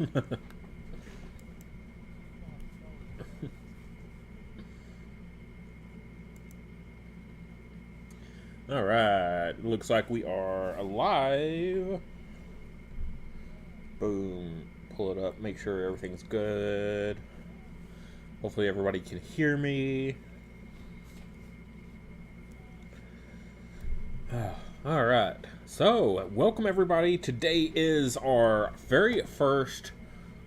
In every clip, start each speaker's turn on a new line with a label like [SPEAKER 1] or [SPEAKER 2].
[SPEAKER 1] All right. Looks like we are alive. Boom. Pull it up. Make sure everything's good. Hopefully everybody can hear me. All right. So, welcome everybody. Today is our very first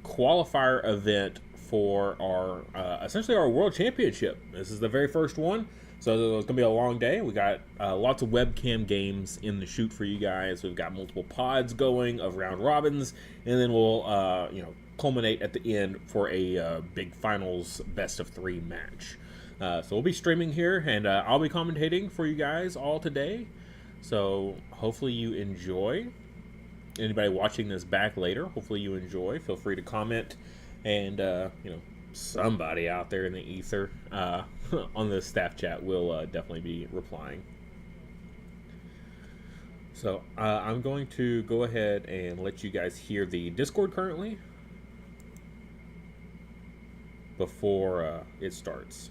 [SPEAKER 1] qualifier event for our essentially our world championship. This is the very first one, so it's gonna be a long day. We got lots of webcam games in the shoot for you guys. We've got multiple pods going of round robins, and then we'll culminate at the end for a big finals best of 3 match. So we'll be streaming here, and I'll be commentating for you guys all today. So hopefully you enjoy. Anybody watching this back later, hopefully you enjoy. Feel free to comment, and somebody out there in the ether on the staff chat will definitely be replying. So I'm going to go ahead and let you guys hear the Discord currently before it starts.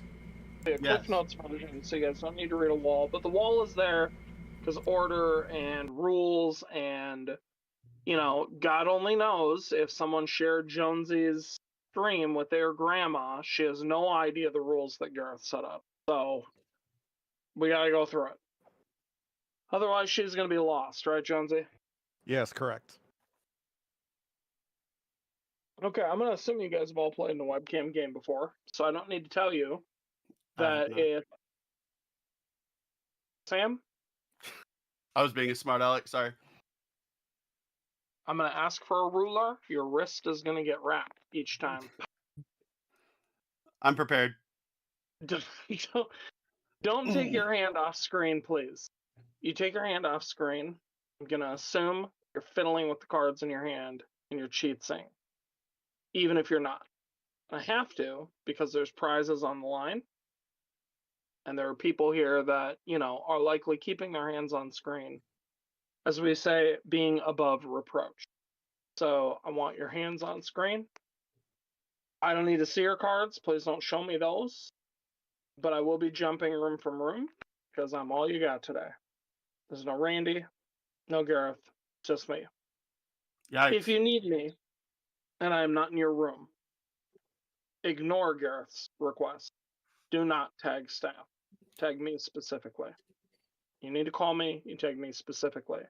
[SPEAKER 2] Yeah, Cliff Notes version, so you guys don't need to read a wall, but the wall is there because order and rules and God only knows if someone shared Jonesy's stream with their grandma, she has no idea the rules that Gareth set up. So we gotta go through it. Otherwise, she's gonna be lost, right, Jonesy?
[SPEAKER 3] Yes, correct.
[SPEAKER 2] Okay, I'm gonna assume you guys have all played in a webcam game before, so I don't need to tell you that if Sam?
[SPEAKER 4] I was being a smart aleck, sorry.
[SPEAKER 2] I'm going to ask for a ruler. Your wrist is going to get wrapped each time.
[SPEAKER 4] I'm prepared.
[SPEAKER 2] Don't take your hand off screen, please. You take your hand off screen. I'm going to assume you're fiddling with the cards in your hand and you're cheating, even if you're not. I have to, because there's prizes on the line. And there are people here that, are likely keeping their hands on screen. As we say, being above reproach. So I want your hands on screen. I don't need to see your cards. Please don't show me those. But I will be jumping room from room because I'm all you got today. There's no Randy, no Gareth, just me.
[SPEAKER 4] Yikes.
[SPEAKER 2] If you need me and I'm not in your room, ignore Gareth's request. Do not tag staff. Tag me specifically. You need to call me, you tag me specifically.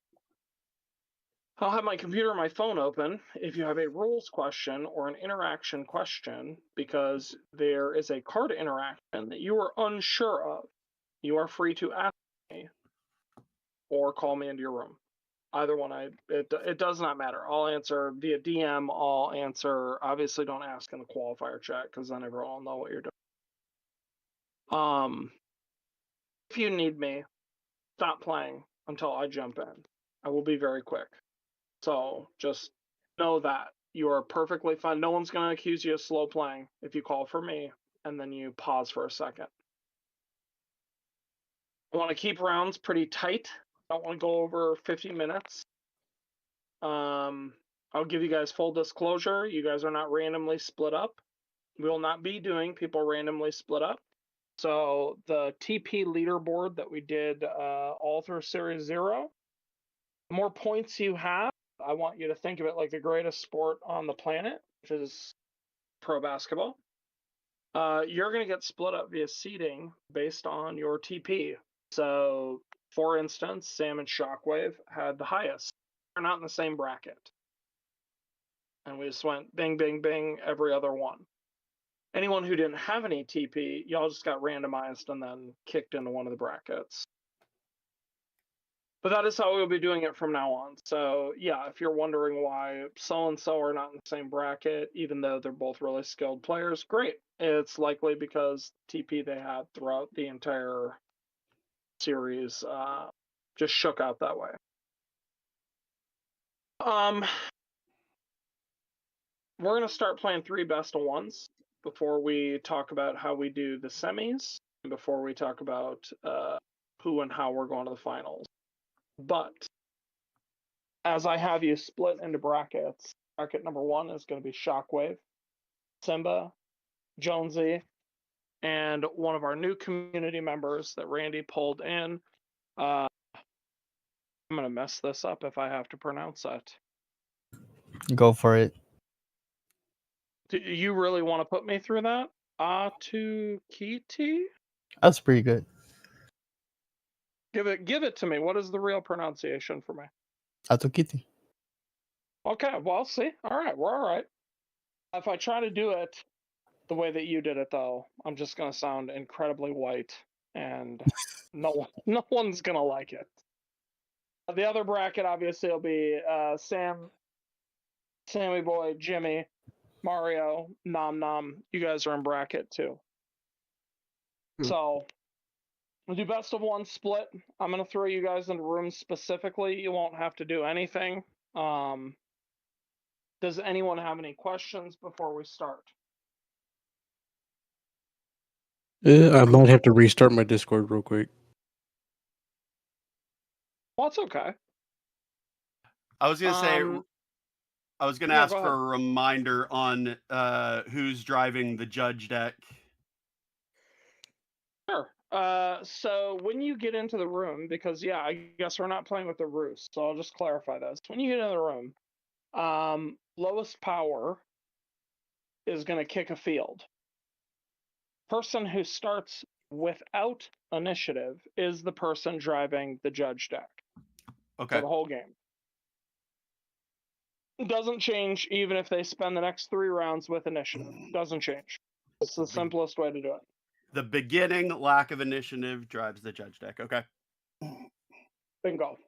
[SPEAKER 2] I'll have my computer and my phone open if you have a rules question or an interaction question, because there is a card interaction that you are unsure of. You are free to ask me or call me into your room. Either one, it does not matter. I'll answer via DM. I'll answer. Obviously, don't ask in the qualifier chat because then everyone will know what you're doing. If you need me, stop playing until I jump in. I will be very quick. So just know that you are perfectly fine. No one's going to accuse you of slow playing if you call for me and then you pause for a second. I want to keep rounds pretty tight. I don't want to go over 50 minutes. I'll give you guys full disclosure. You guys are not randomly split up. We will not be doing people randomly split up. So the TP leaderboard that we did all through Series 0, the more points you have, I want you to think of it like the greatest sport on the planet, which is pro basketball. You're going to get split up via seeding based on your TP. So, for instance, Sam and Shockwave had the highest. They're not in the same bracket. And we just went bing, bing, bing, every other one. Anyone who didn't have any TP, y'all just got randomized and then kicked into one of the brackets. But that is how we'll be doing it from now on. So, yeah, if you're wondering why so-and-so are not in the same bracket, even though they're both really skilled players, great. It's likely because TP they had throughout the entire series just shook out that way. We're going to start playing 3 best of ones before we talk about how we do the semis, and before we talk about who and how we're going to the finals. But as I have you split into brackets, Bracket number 1 is going to be Shockwave, Simba, Jonesy, and one of our new community members that Randy pulled in. I'm going to mess this up if I have to pronounce that.
[SPEAKER 3] Go for it.
[SPEAKER 2] Do you really want to put me through that? Atukiti?
[SPEAKER 3] That's pretty good.
[SPEAKER 2] Give it to me. What is the real pronunciation for me?
[SPEAKER 3] Atukiti.
[SPEAKER 2] Okay, well, see. All right, we're all right. If I try to do it the way that you did it, though, I'm just going to sound incredibly white, and no one's going to like it. The other bracket, obviously, will be Sammy Boy, Jimmy, Mario, Nom Nom. You guys are in bracket, too. So, we'll do best of 1 split. I'm going to throw you guys into rooms specifically. You won't have to do anything. Does anyone have any questions before we start?
[SPEAKER 5] I might have to restart my Discord real quick.
[SPEAKER 2] Well, it's okay.
[SPEAKER 4] I was gonna say, I was gonna
[SPEAKER 2] yeah,
[SPEAKER 4] ask
[SPEAKER 2] go
[SPEAKER 4] for
[SPEAKER 2] ahead.
[SPEAKER 4] a reminder on who's driving the judge deck.
[SPEAKER 2] Sure. So when you get into the room, because yeah, I guess we're not playing with the roost, so I'll just clarify this. When you get in the room, lowest power is going to kick a field. Person who starts without initiative is the person driving the judge deck
[SPEAKER 4] Okay.
[SPEAKER 2] for the whole game. It doesn't change even if they spend the next 3 rounds with initiative. Doesn't change. It's the simplest way to do it.
[SPEAKER 4] The beginning lack of initiative drives the judge deck. Okay.
[SPEAKER 2] Bingo.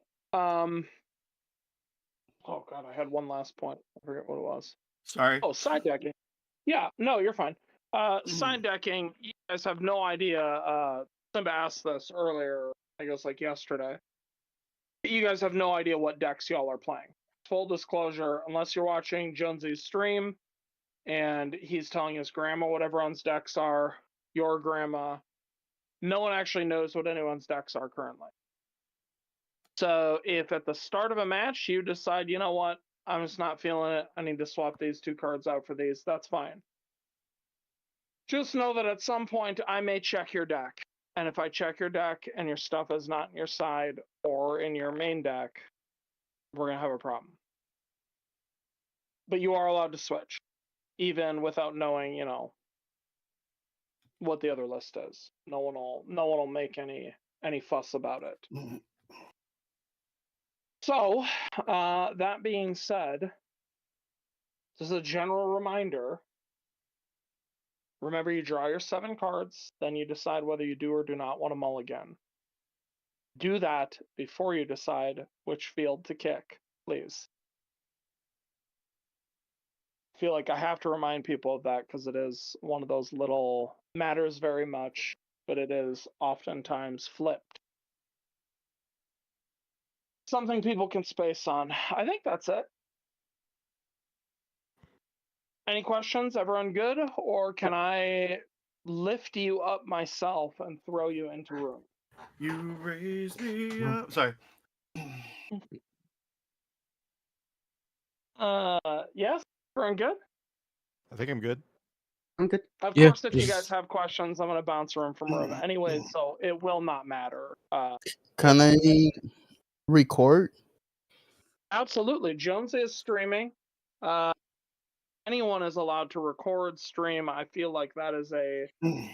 [SPEAKER 2] Oh god, I had one last point. I forget what it was.
[SPEAKER 4] Sorry.
[SPEAKER 2] Oh, side decking. Yeah, no, you're fine. Side decking, you guys have no idea. Simba asked this earlier, I guess like yesterday. You guys have no idea what decks y'all are playing. Full disclosure, unless you're watching Jonesy's stream and he's telling his grandma what everyone's decks are, your grandma, no one actually knows what anyone's decks are currently. So if at the start of a match you decide, you know what, I'm just not feeling it, I need to swap these 2 cards out for these, that's fine. Just know that at some point I may check your deck. And if I check your deck and your stuff is not in your side or in your main deck, we're going to have a problem. But you are allowed to switch, even without knowing, what the other list is. No one will make any fuss about it. So, that being said, just a general reminder. Remember, you draw your 7 cards, then you decide whether you do or do not want to mulligan. Do that before you decide which field to kick, please. I feel like I have to remind people of that because it is one of those little matters very much, but it is oftentimes flipped. Something people can space on. I think that's it. Any questions? Everyone good? Or can I lift you up myself and throw you into room?
[SPEAKER 4] You raise me up. Sorry.
[SPEAKER 2] Yes? Everyone good?
[SPEAKER 6] I think I'm good.
[SPEAKER 5] I'm good.
[SPEAKER 2] Of
[SPEAKER 5] Yeah,
[SPEAKER 2] course, if you
[SPEAKER 5] just-
[SPEAKER 2] guys have questions, I'm going to bounce room from room anyways, so it will not matter.
[SPEAKER 3] Can I record?
[SPEAKER 2] Absolutely. Jones is streaming. Anyone is allowed to record, stream. I feel like that is a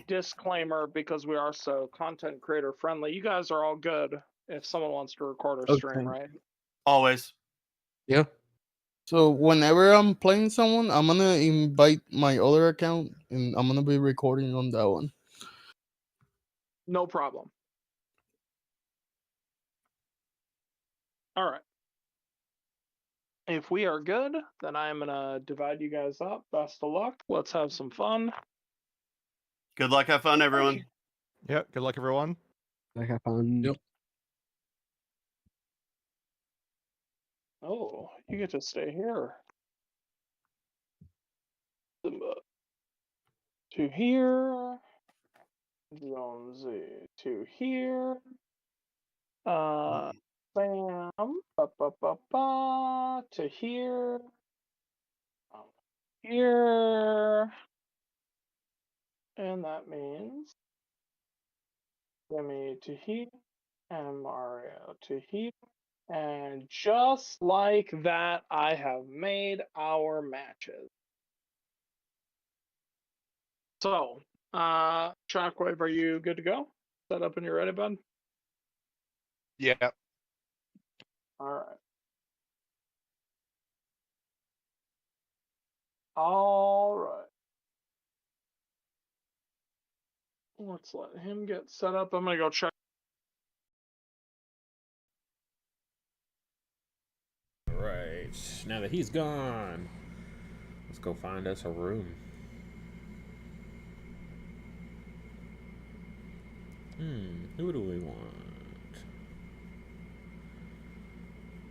[SPEAKER 2] disclaimer because we are so content creator friendly. You guys are all good if someone wants to record or stream, right?
[SPEAKER 4] Always.
[SPEAKER 5] Yeah.
[SPEAKER 3] So whenever I'm playing someone, I'm gonna invite my other account and I'm gonna be recording on that one.
[SPEAKER 2] No problem. All right. If we are good, then I'm going to divide you guys up. Best of luck. Let's have some fun.
[SPEAKER 4] Good luck. Have fun, everyone.
[SPEAKER 6] Yeah, good luck, everyone.
[SPEAKER 5] I have fun. Yep.
[SPEAKER 2] Oh, you get to stay here. To here. Jonesy to here. Bam. To here. here. And that means Jimmy to heat and Mario to heat. And just like that, I have made our matches. So, Shockwave, are you good to go? Set up and you're ready, bud?
[SPEAKER 4] Yeah.
[SPEAKER 2] All right. All right. Let's let him get set up. I'm going to go check.
[SPEAKER 1] All right. Now that he's gone, let's go find us a room. Who do we want?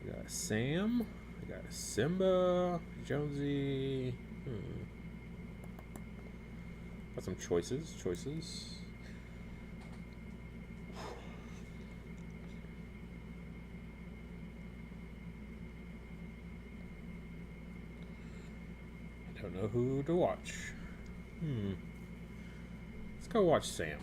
[SPEAKER 1] We got Sam. We got Simba. Jonesy. Got some choices. I don't know who to watch. Let's go watch Sam.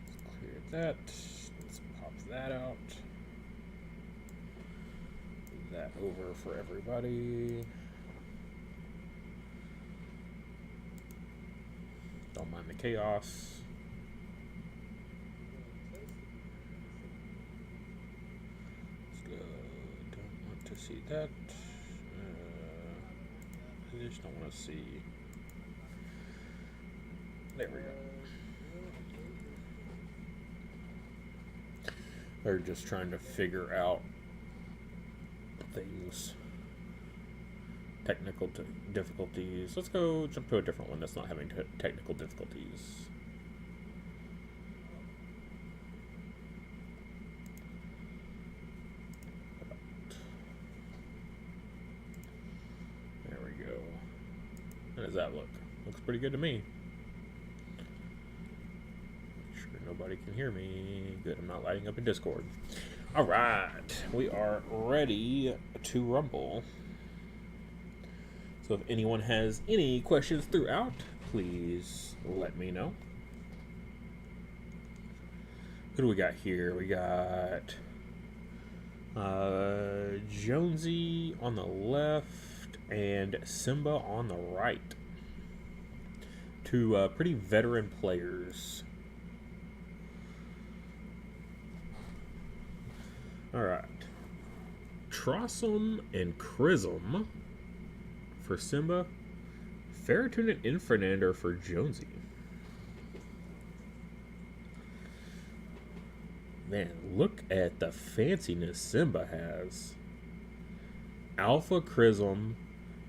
[SPEAKER 1] Let's clear that. Let's pop that out. Move that over for everybody. Don't mind the chaos. Let's go. Don't want to see that. I just don't want to see. There we go. They're just trying to figure out things. Technical difficulties. Let's go jump to a different one that's not having technical difficulties. There we go. How does that look? Looks pretty good to me. Make sure nobody can hear me. Good, I'm not lighting up in Discord. Alright, we are ready to rumble. So if anyone has any questions throughout, please let me know. Who do we got here? We got Jonesy on the left and Simba on the right. Two pretty veteran players. Alright. Trossum and Chrism for Simba. Ferritune and Infernander for Jonesy. Man, look at the fanciness Simba has. Alpha Chrism.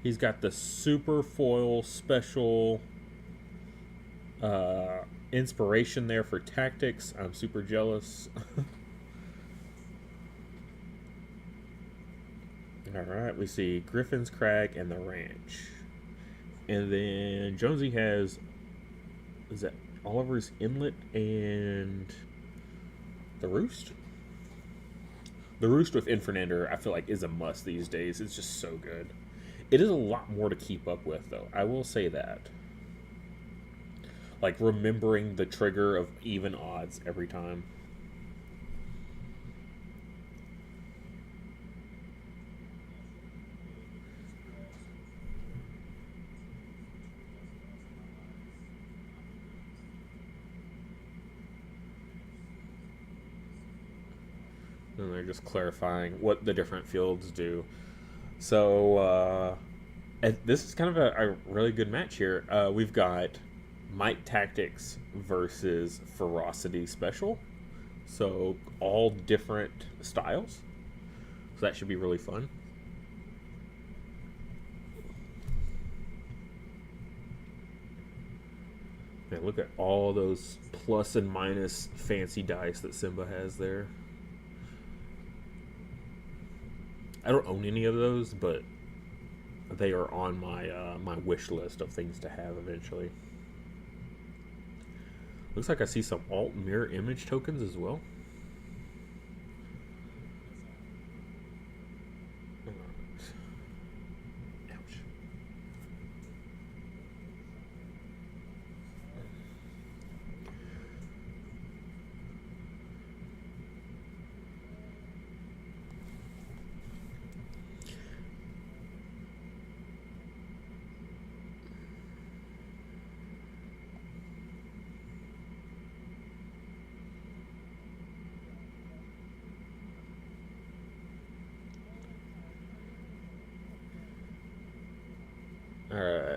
[SPEAKER 1] He's got the super foil special inspiration there for tactics. I'm super jealous. Alright, we see Griffin's Crag and the Ranch. And then Jonesy has, is that Oliver's Inlet and the Roost? The Roost with Infernander, I feel like, is a must these days. It's just so good. It is a lot more to keep up with, though. I will say that. Like, remembering the trigger of even odds every time. And they're just clarifying what the different fields do. So, this is kind of a really good match here. We've got Might Tactics versus Ferocity Special. So, all different styles. So that should be really fun. Man, look at all those plus and minus fancy dice that Simba has there. I don't own any of those, but they are on my my wish list of things to have eventually. Looks like I see some alt mirror image tokens as well.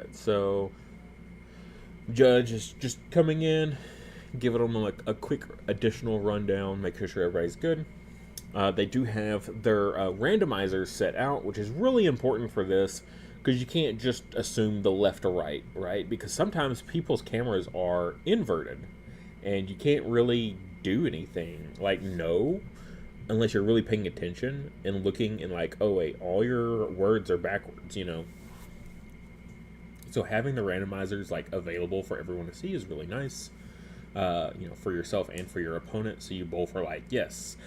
[SPEAKER 1] right, so Judge is just coming in, giving them like a quick additional rundown, making sure everybody's good. They do have their randomizers set out, which is really important for this because you can't just assume the left or right, right? Because sometimes people's cameras are inverted and you can't really do anything. Like, no, unless you're really paying attention and looking and like, oh, wait, all your words are backwards, you know? So having the randomizers like available for everyone to see is really nice, you know, for yourself and for your opponent. So you both are like, yes,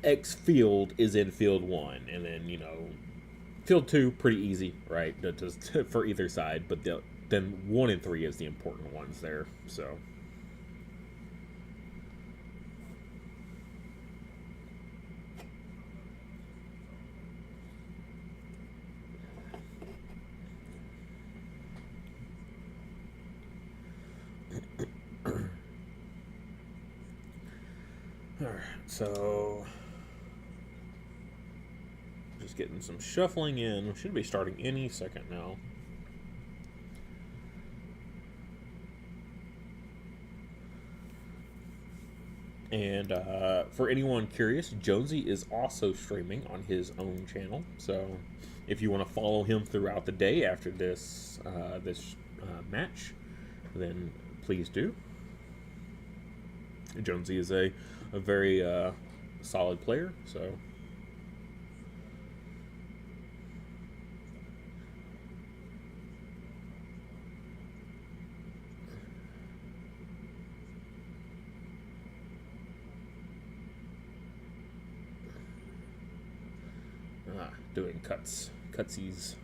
[SPEAKER 1] X field is in field 1, and then, you know, field 2 pretty easy, right? Just for either side, but then 1 and 3 is the important ones there. So all right, so just getting some shuffling in. We should be starting any second now. And for anyone curious, Jonesy is also streaming on his own channel. So if you want to follow him throughout the day after this match, then please do. Jonesy is a very solid player, so. Doing cutsies.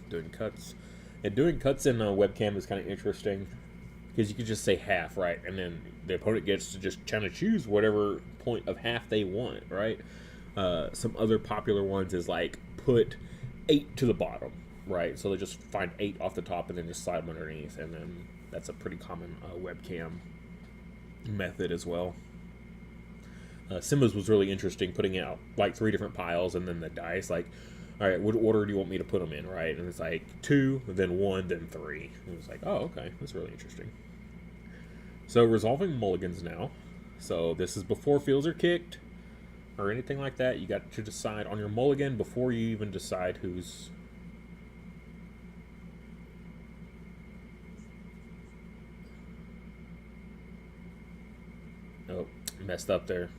[SPEAKER 1] Doing cuts. And doing cuts in a webcam is kind of interesting because you could just say half, right? And then the opponent gets to just kind of choose whatever point of half they want, right? Some other popular ones is like put 8 to the bottom, right? So they just find 8 off the top and then just slide them underneath, and then that's a pretty common webcam method as well. Simba's was really interesting, putting out like 3 different piles and then the dice, like, all right, what order do you want me to put them in, right? And it's like 2, then 1, then 3. And it's like, oh, okay, that's really interesting. So resolving mulligans now. So this is before fields are kicked or anything like that. You got to decide on your mulligan before you even decide who's... Oh, messed up there.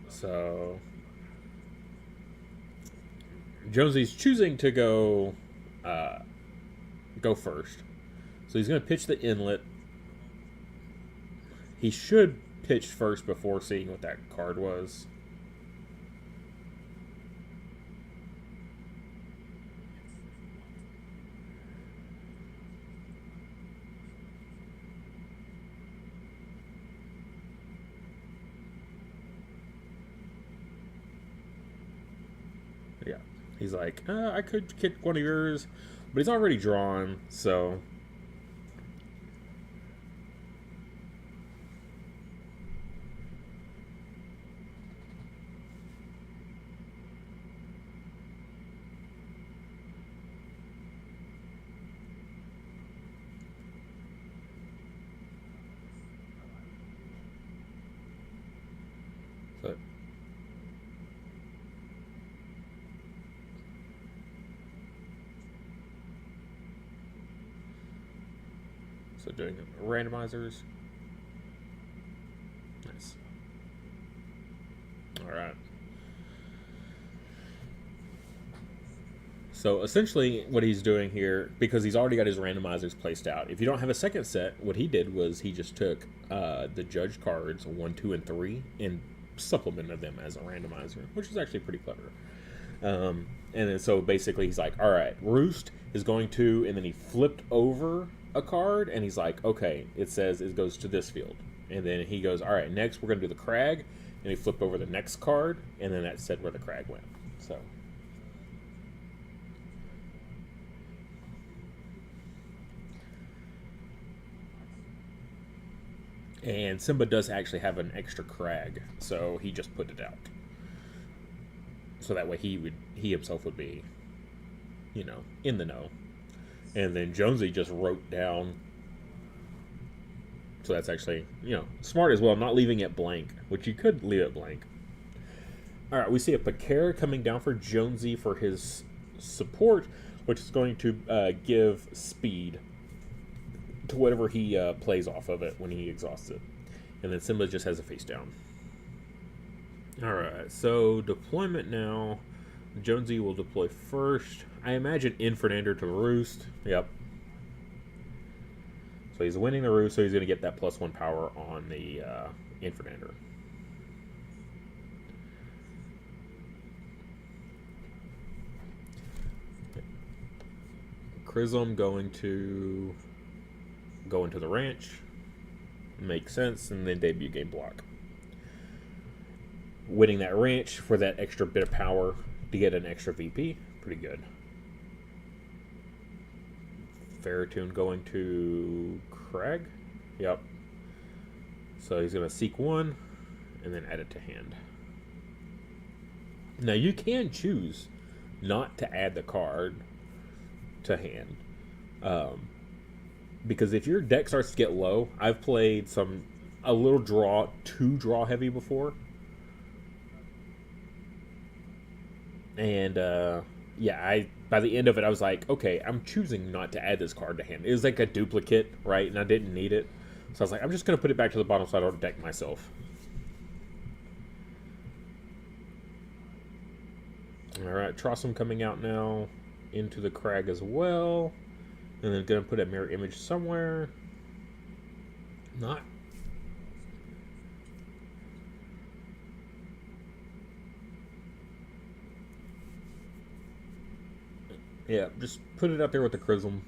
[SPEAKER 1] So Jonesy's choosing to go first. So he's going to pitch the inlet. He should pitch first before seeing what that card was. Yeah, he's like, I could kick one of yours, but he's already drawn, so... So doing randomizers. Nice. All right. So essentially what he's doing here, because he's already got his randomizers placed out, if you don't have a second set, what he did was he just took the judge cards 1, 2, and 3 and supplemented them as a randomizer, which is actually pretty clever. And then so basically he's like, all right, Roost is going to, and then he flipped over a card and he's like, okay, it says it goes to this field. And then he goes, all right, next we're going to do the crag. And he flipped over the next card, and then that said where the crag went. So... And Simba does actually have an extra crag, so he just put it out. So that way he himself would be, in the know. And then Jonesy just wrote down. So that's actually, smart as well, not leaving it blank, which you could leave it blank. All right, we see a Pakara coming down for Jonesy for his support, which is going to give speed to whatever he plays off of it when he exhausts it. And then Simba just has a face down. All right, so deployment now. Jonesy will deploy first. I imagine Infernander to Roost. Yep. So he's winning the Roost, so he's going to get that +1 power on the Infernander. Chrism going to go into the ranch. Makes sense, and then debut game block. Winning that ranch for that extra bit of power to get an extra VP. Pretty good. Ferritune going to Craig. Yep. So he's going to seek one and then add it to hand. Now you can choose not to add the card to hand. Because if your deck starts to get low, I've played a little too draw heavy before. And by the end of it, I was like, okay, I'm choosing not to add this card to hand. It was like a duplicate, right? And I didn't need it. So I was like, I'm just going to put it back to the bottom so I don't deck myself. All right, Trossum coming out now into the Crag as well. And then going to put a mirror image somewhere. Not. Yeah, just put it out there with the Chrism.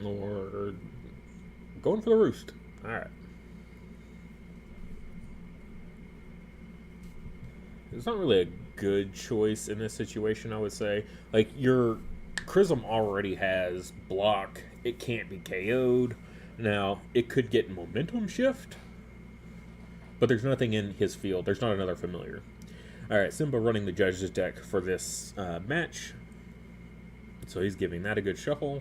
[SPEAKER 1] Or going for the Roost. Alright. It's not really a good choice in this situation, I would say. Like, your Chrism already has block. It can't be KO'd. Now, it could get momentum shift. But there's nothing in his field. There's not another familiar. Alright, Simba running the Judge's deck for this match. So he's giving that a good shuffle.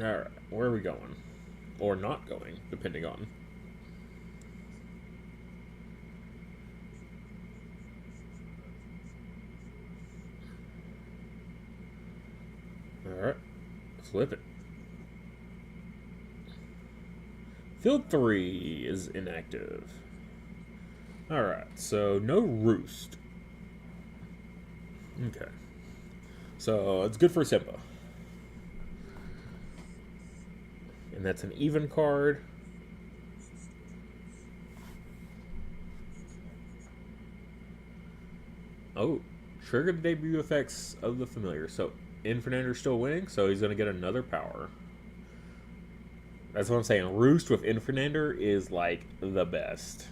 [SPEAKER 1] Alright, where are we going? Or not going, depending on. Alright, flip it. Field 3 is inactive. Alright, so no Roost. Okay. So it's good for Simba. And that's an even card. Oh, trigger the debut effects of the familiar. So Infernander's still winning, so he's going to get another power. That's what I'm saying. Roost with Infernander is like the best.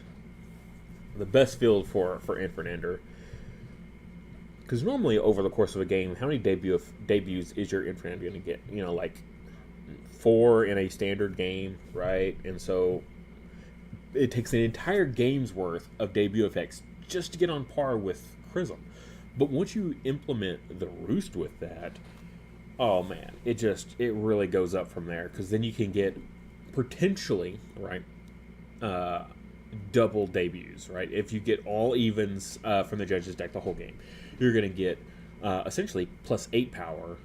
[SPEAKER 1] The best field for Infernander. Because normally over the course of a game, how many debuts is your Infernander going to get? You know, like 4 in a standard game, right? And so it takes an entire game's worth of debut effects just to get on par with Chrism. But once you implement the Roost with that, oh man, it really goes up from there. Because then you can get potentially, right, double debuts, right? If you get all evens from the Judge's deck the whole game, you're going to get essentially +8 power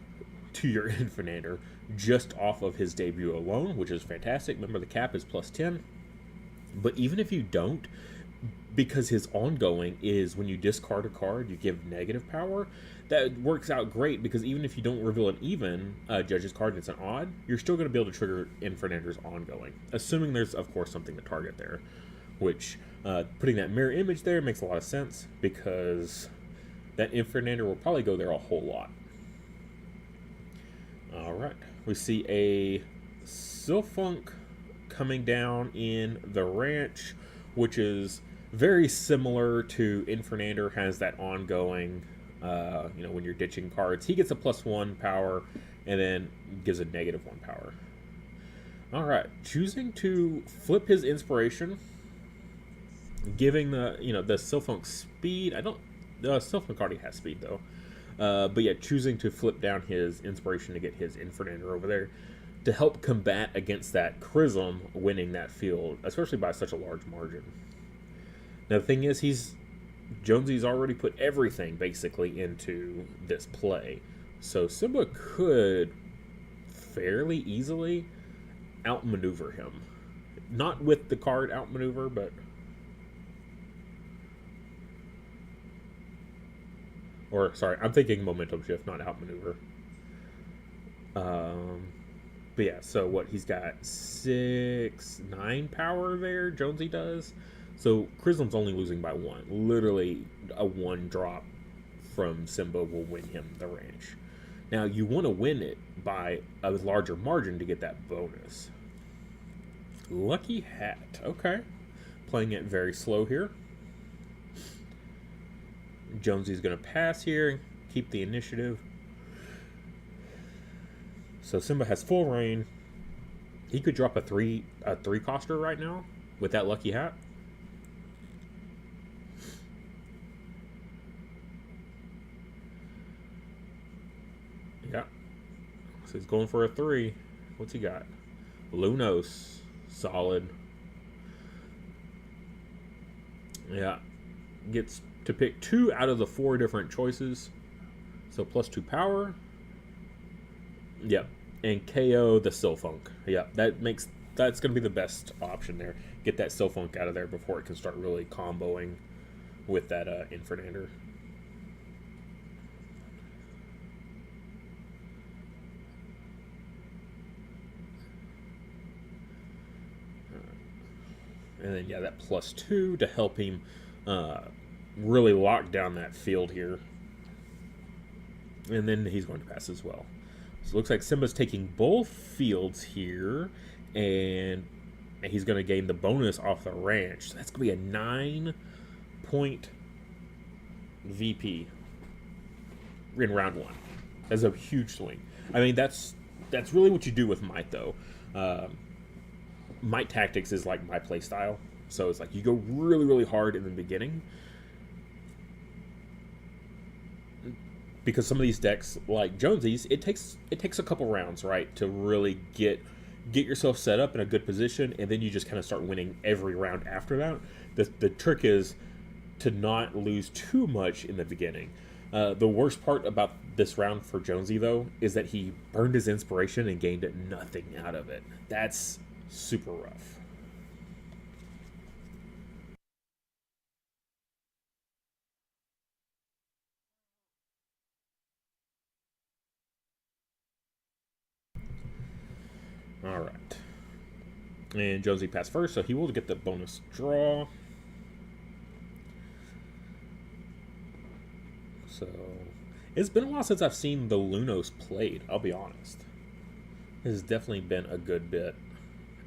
[SPEAKER 1] to your Infernander just off of his debut alone, which is fantastic. Remember, the cap is +10. But even if you don't, because his ongoing is when you discard a card, you give negative power, that works out great because even if you don't reveal an even Judge's card and it's an odd, you're still going to be able to trigger Infernander's ongoing. Assuming there's, of course, something to target there, which putting that mirror image there makes a lot of sense because that Infernander will probably go there a whole lot. Alright, we see a Sylphunk coming down in the ranch, which is very similar to Infernander, has that ongoing, when you're ditching cards. He gets a +1 power, and then gives a -1 power. All right, choosing to flip his inspiration, giving the Sylphunk speed. The Sylphunk already has speed though, but yeah, choosing to flip down his inspiration to get his Infernander over there to help combat against that Chrism winning that field, especially by such a large margin. Now the thing is, Jonesy's already put everything basically into this play, so Simba could fairly easily outmaneuver him. Not with the card outmaneuver, but sorry, I'm thinking momentum shift, not outmaneuver. But yeah, so what, he's got 6-9 power there, Jonesy does. So Chrism's only losing by 1. Literally a 1 drop from Simba will win him the ranch. Now you want to win it by a larger margin to get that bonus. Lucky Hat. Okay. Playing it very slow here. Jonesy's going to pass here, keep the initiative. So Simba has full reign. He could drop a 3-coster right now with that Lucky Hat. Yeah. So he's going for a 3. What's he got? Lunos. Solid. Yeah. Gets to pick 2 out of the 4 different choices. So +2 power. Yep. And KO the Sylphunk. Yep. That's going to be the best option there. Get that Sylphunk out of there before it can start really comboing with that Infernander. And then, yeah, that +2 to help him really lock down that field here. And then he's going to pass as well. So it looks like Simba's taking both fields here. And he's going to gain the bonus off the ranch. So that's going to be a 9-point VP in round 1. That's a huge swing. I mean, that's really what you do with Might, though. Might Tactics is like my play style. So it's like you go really, really hard in the beginning. Because some of these decks, like Jonesy's, it takes a couple rounds, right, to really get yourself set up in a good position, and then you just kind of start winning every round after that. The trick is to not lose too much in the beginning. The worst part about this round for Jonesy, though, is that he burned his inspiration and gained nothing out of it. That's super rough. All right. And Jonesy passed first, so he will get the bonus draw. So it's been a while since I've seen the Lunos played, I'll be honest. It has definitely been a good bit.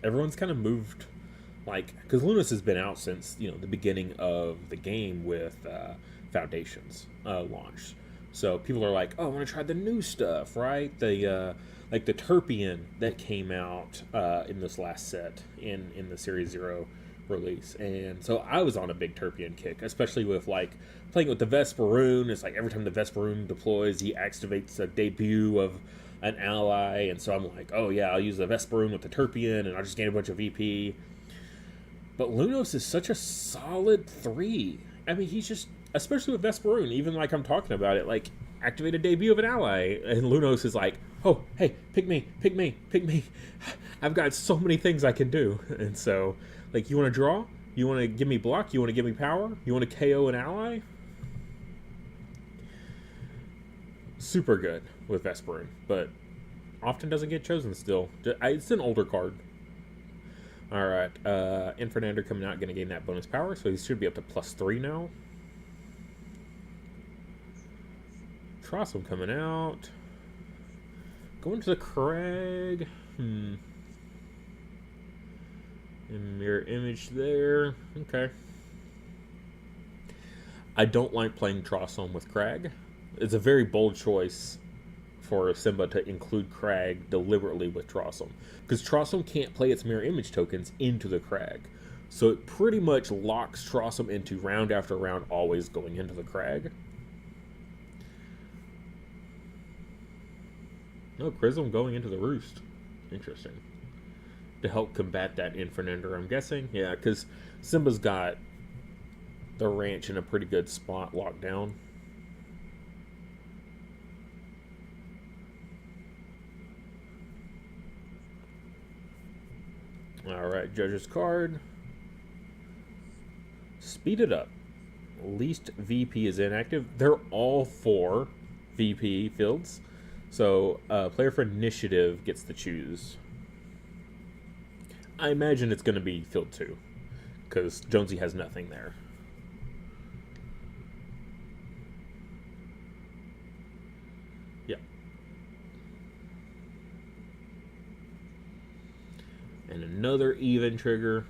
[SPEAKER 1] Everyone's kind of moved, like, because Lunos has been out since, the beginning of the game with Foundations launch. So people are like, oh, I want to try the new stuff, right? Like the Terpian that came out in this last set in the Series 0 release. And so I was on a big Terpian kick, especially with like playing with the Vesperoon. It's like every time the Vesperoon deploys, he activates a debut of an ally, and so I'm like, oh yeah, I'll use the Vesperoon with the Terpian and I'll just gain a bunch of VP. But Lunos is such a solid 3. I mean, he's just, especially with Vesperoon, even like I'm talking about it, like activate a debut of an ally, and Lunos is like, oh, hey, pick me. I've got so many things I can do. And so, like, you want to draw? You want to give me block? You want to give me power? You want to KO an ally? Super good with Vesperoon, but often doesn't get chosen still. It's an older card. Alright, Infernander coming out, going to gain that bonus power, so he should be up to +3 now. Trossum coming out. Going to the Crag. And mirror image there. Okay. I don't like playing Trossum with Crag. It's a very bold choice for Simba to include Crag deliberately with Trossum, because Trossum can't play its mirror image tokens into the Crag. So it pretty much locks Trossum into round after round, always going into the Crag. No, Chrism going into the Roost. Interesting. To help combat that Infernender, I'm guessing. Yeah, because Simba's got the ranch in a pretty good spot locked down. Alright, Judge's card. Speed it up. Least VP is inactive. They're all 4 VP fields. So, player for initiative gets to choose. I imagine it's going to be field 2, because Jonesy has nothing there. Yeah. And another even trigger.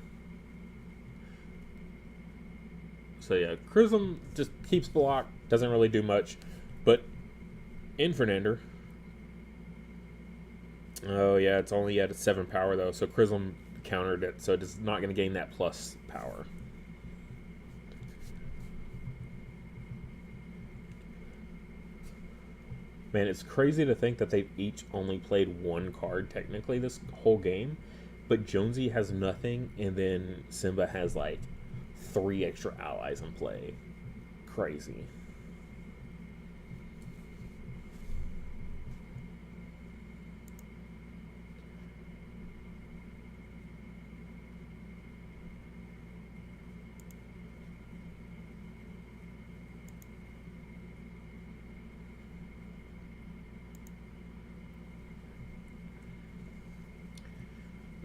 [SPEAKER 1] So yeah, Chrism just keeps block, doesn't really do much. But Infernender. Oh yeah, it's only at 7 power though, so Chrism countered it, so it's not going to gain that plus power. Man, it's crazy to think that they've each only played 1 card technically this whole game, but Jonesy has nothing, and then Simba has like 3 extra allies in play. Crazy.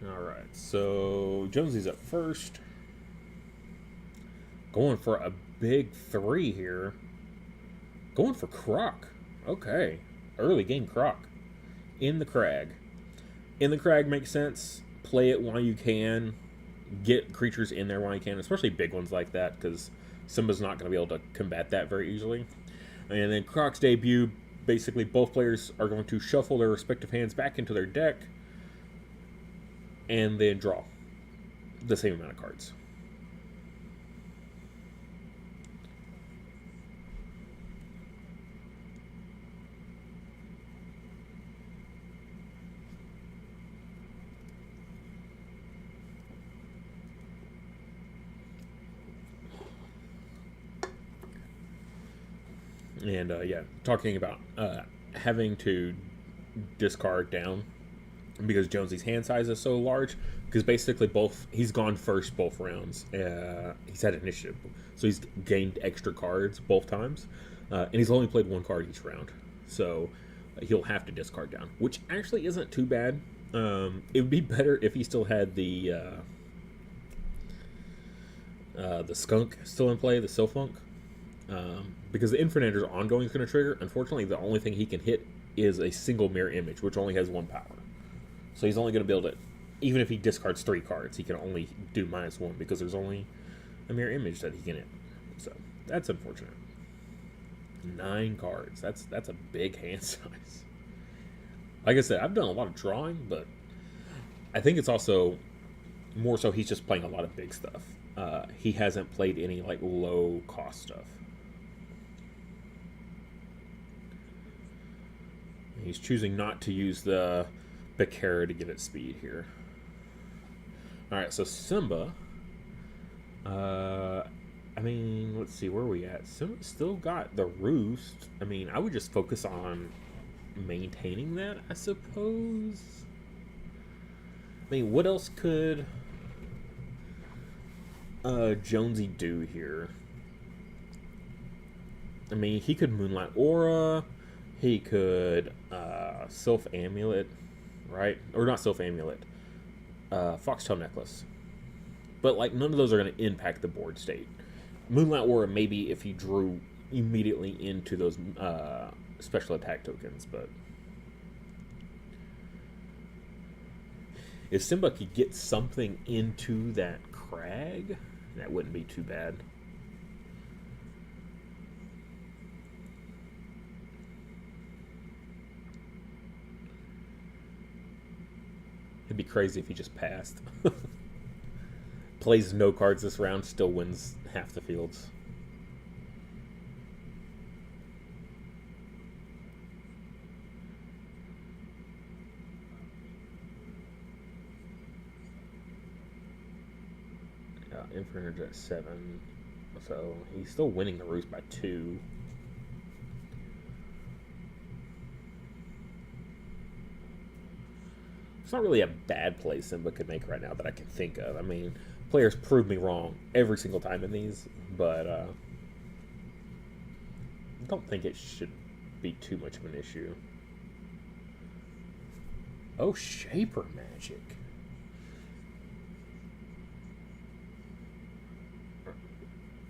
[SPEAKER 1] Alright, so Jonesy's up first. Going for a big 3 here. Going for Croc. Okay. Early game Croc. In the Crag. In the Crag makes sense. Play it while you can. Get creatures in there while you can, especially big ones like that, because Simba's not going to be able to combat that very easily. And then Croc's debut, basically both players are going to shuffle their respective hands back into their deck and then draw the same amount of cards. And yeah, talking about having to discard down because Jonesy's hand size is so large, because basically he's gone first both rounds. He's had initiative, so he's gained extra cards both times, and he's only played 1 card each round, so he'll have to discard down, which actually isn't too bad. It would be better if he still had the skunk still in play, the Silfunk, because the Infernander's ongoing is going to trigger. Unfortunately, the only thing he can hit is a single mirror image, which only has 1 power. So he's only going to build it. Even if he discards 3 cards, he can only do -1 because there's only a mirror image that he can hit. So that's unfortunate. 9 cards. That's a big hand size. Like I said, I've done a lot of drawing, but I think it's also more so he's just playing a lot of big stuff. He hasn't played any like low cost stuff. He's choosing not to use the Bakara to give it speed here. Alright, so Simba. I mean, let's see, where are we at? Simba's still got the Roost. I mean, I would just focus on maintaining that, I suppose. I mean, what else could Jonesy do here? I mean, he could Moonlight Aura. He could Sylph Amulet, right? Or not Sylph Amulet. Foxtail Necklace. But, like, none of those are going to impact the board state. Moonlight Aura, maybe if he drew immediately into those special attack tokens, but if Simba could get something into that Crag, that wouldn't be too bad. It'd be crazy if he just passed. Plays no cards this round, still wins half the fields. Yeah, Inferno's at 7. So he's still winning the Roost by 2. It's not really a bad play Simba could make right now that I can think of. I mean, players prove me wrong every single time in these, but I don't think it should be too much of an issue. Oh, Shaper Magic.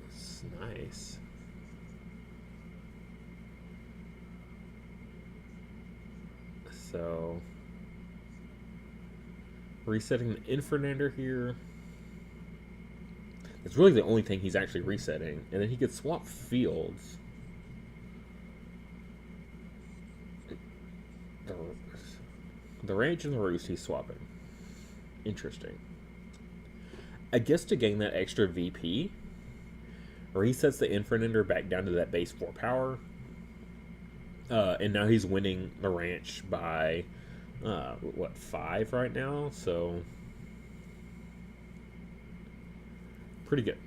[SPEAKER 1] That's nice. So... resetting the Infernander here. It's really the only thing he's actually resetting. And then he could swap fields. The Rage and the Roost he's swapping. Interesting. I guess to gain that extra VP, resets the Infernander back down to that base 4 power. And now he's winning the ranch by... what, 5 right now? So pretty good.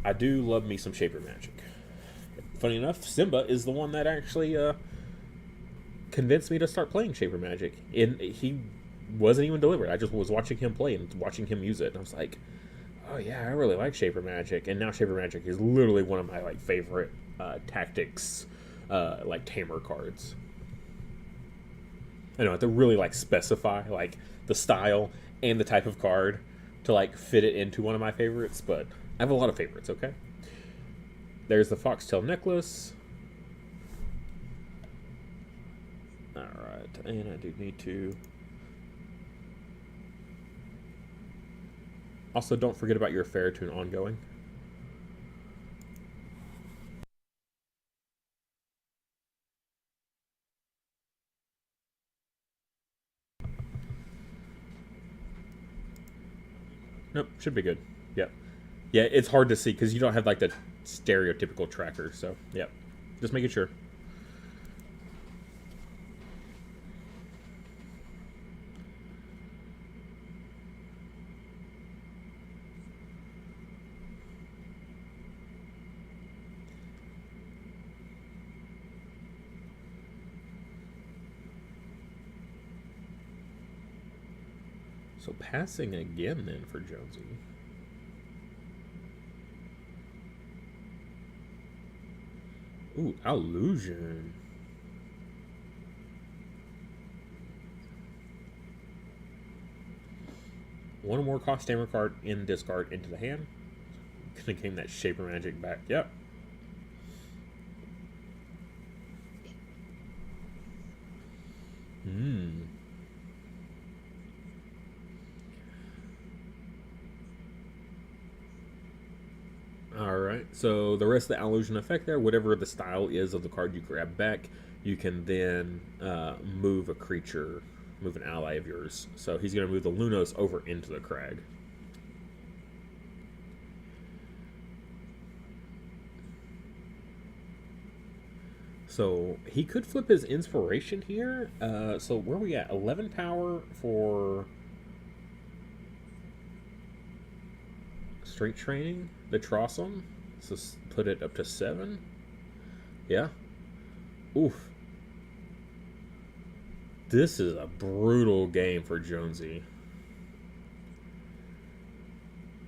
[SPEAKER 1] I do love me some Shaper Magic. Funny enough, Simba is the one that actually convinced me to start playing Shaper Magic. And he wasn't even delivered. I just was watching him play and watching him use it, and I was like, oh yeah, I really like Shaper Magic. And now Shaper Magic is literally one of my favorite tactics tamer cards. I know I have to really specify the style and the type of card to fit it into one of my favorites, but I have a lot of favorites. Okay, there's the Foxtail Necklace. All right, and I do need to also don't forget about your Fairtune ongoing. Nope, should be good. Yep. Yeah, it's hard to see because you don't have the stereotypical tracker. So, yep. Just making sure. So passing again then for Jonesy. Ooh, Illusion. One more cost tamer card in discard into the hand. Gonna gain that Shaper Magic back. Yep. Alright, so the rest of the illusion effect there, whatever the style is of the card you grab back, you can then move a creature, move an ally of yours. So he's going to move the Lunos over into the Crag. So he could flip his inspiration here. So where are we at? 11 power for strength training, the Trossum. So put it up to 7. Yeah. Oof. This is a brutal game for Jonesy.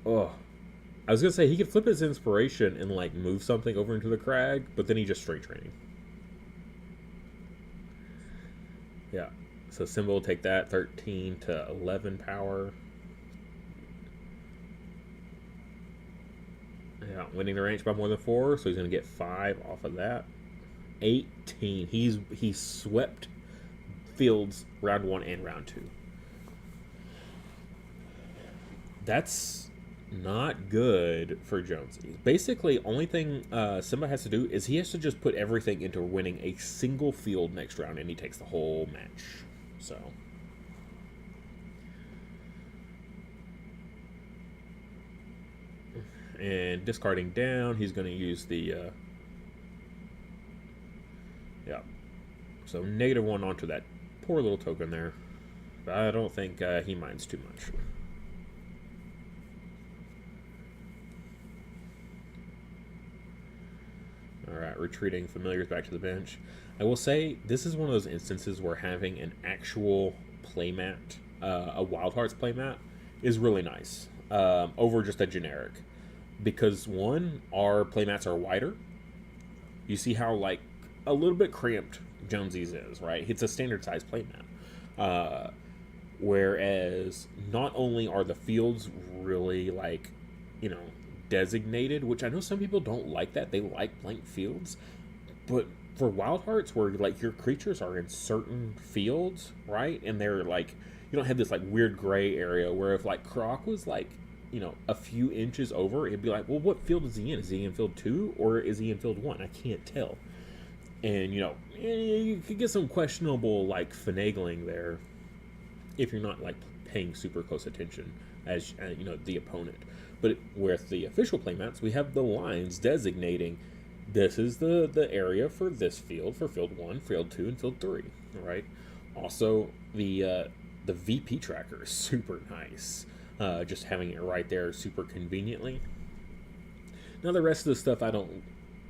[SPEAKER 1] Oh. I was going to say he could flip his inspiration and move something over into the Crag, but then he just strength training. Yeah. So Simba will take that 13 to 11 power. Yeah, winning the range by more than 4, so he's going to get 5 off of that. 18. He swept fields round 1 and round 2. That's Not good for Jonesy. Basically, only thing Simba has to do is he has to just put everything into winning a single field next round, and he takes the whole match. So, and discarding down, he's going to use the yeah. So -1 onto that poor little token there. But I don't think he minds too much. Alright, retreating familiars back to the bench. I will say, this is one of those instances where having an actual playmat, a Wildhearts playmat, is really nice over just a generic. Because, one, our playmats are wider. You see how, like, a little bit cramped Jonesy's is, right? It's a standard size playmat. Whereas, not only are the fields really, like, you know, designated, which I know some people don't like that. They like blank fields. But for Wildhearts, where, like, your creatures are in certain fields, right? And they're, like, you don't have this, like, weird gray area where if, like, Croc was, like, you know, a few inches over, it'd be like, well, what field is he in? Is he in field 2 or is he in field 1? I can't tell. And, you know, you could get some questionable, like, finagling there if you're not, like, paying super close attention as, you know, the opponent. But with the official playmats, we have the lines designating this is the area for this field, for field 1, field 2, and field 3, right? Also, the VP tracker is super nice. Just having it right there super conveniently. Now, the rest of the stuff, I don't,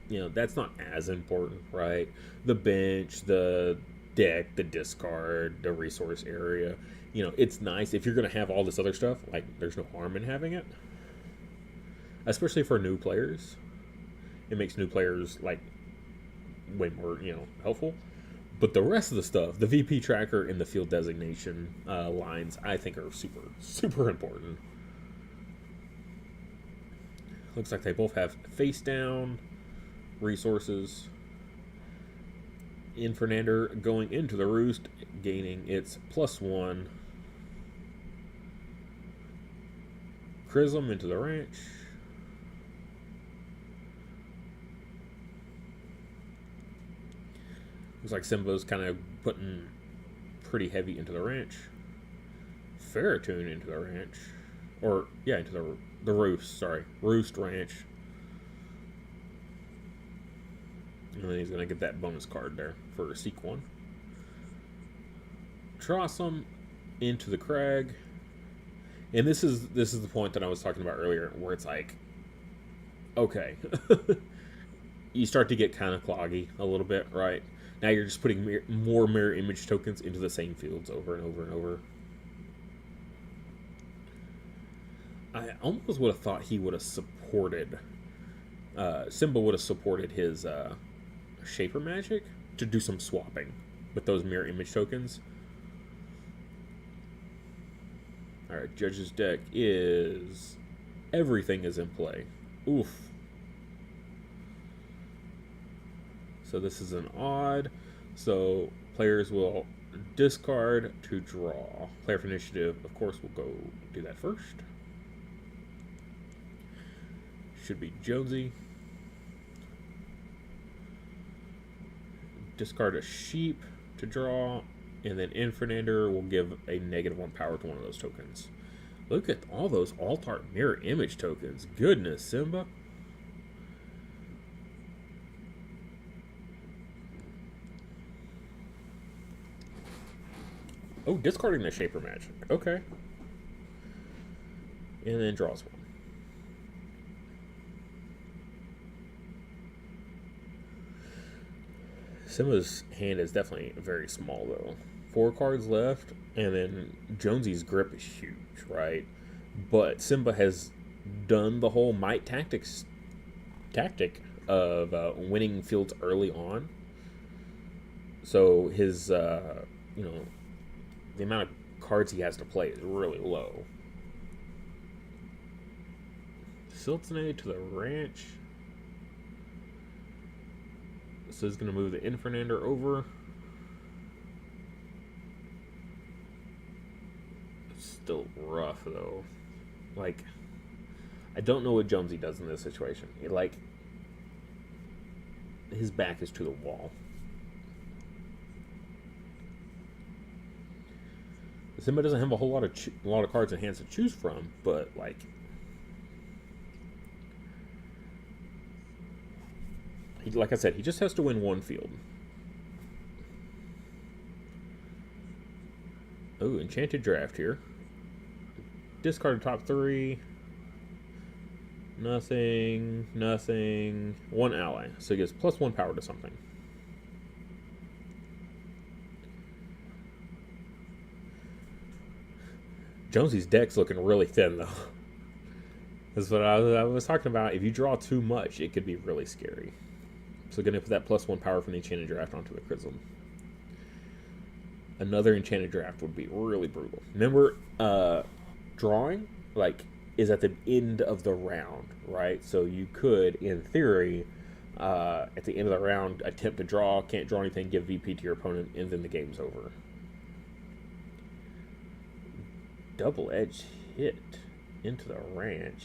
[SPEAKER 1] you know, that's not as important, right? The bench, the deck, the discard, the resource area, you know, it's nice. If you're going to have all this other stuff, like, there's no harm in having it. Especially for new players. It makes new players, like, way more, you know, helpful. But the rest of the stuff, the VP tracker and the field designation lines, I think are super, super important. Looks like they both have face down resources. Infernander going into the roost, gaining its +1. Chrism into the ranch. Looks like Simba's kind of putting pretty heavy into the ranch. Ferritoon into the ranch. Or, yeah, into the roost, sorry. Roost ranch. And then he's going to get that bonus card there for Seek 1. Trossum into the Crag. And this is the point that I was talking about earlier, where it's like, okay. You start to get kind of cloggy a little bit, right? Now you're just putting more mirror image tokens into the same fields over and over and over. I almost would have thought he would have supported... Simba would have supported his Shaper Magic to do some swapping with those mirror image tokens. Alright, Judge's deck is... Everything is in play. Oof. So this is an odd. So players will discard to draw. Player for initiative, of course, will go do that first. Should be Jonesy. Discard a sheep to draw. And then Infernander will give a -1 power to one of those tokens. Look at all those Alt-Art mirror image tokens. Goodness, Simba. Oh, discarding the Shaper Magic. Okay. And then draws one. Simba's hand is definitely very small, though. 4 cards left, and then Jonesy's grip is huge, right? But Simba has done the whole might tactic of winning fields early on. So his, you know, the amount of cards he has to play is really low. Siltene to the ranch. This is going to move the Infernander over. It's still rough, though. Like, I don't know what Jonesy does in this situation. His back is to the wall. Simba doesn't have a whole lot of cards in hands to choose from, but like I said, he just has to win one field. Oh, enchanted draft here. Discard top 3. Nothing. One ally. So he gets +1 power to something. Jonesy's deck's looking really thin, though. That's what I was talking about. If you draw too much, it could be really scary. So gonna put that +1 power from the enchanted draft onto the Chrism. Another enchanted draft would be really brutal. Remember, drawing is at the end of the round, right? So you could, in theory, at the end of the round, attempt to draw, can't draw anything, give VP to your opponent, and then the game's over. Double-edged hit into the ranch.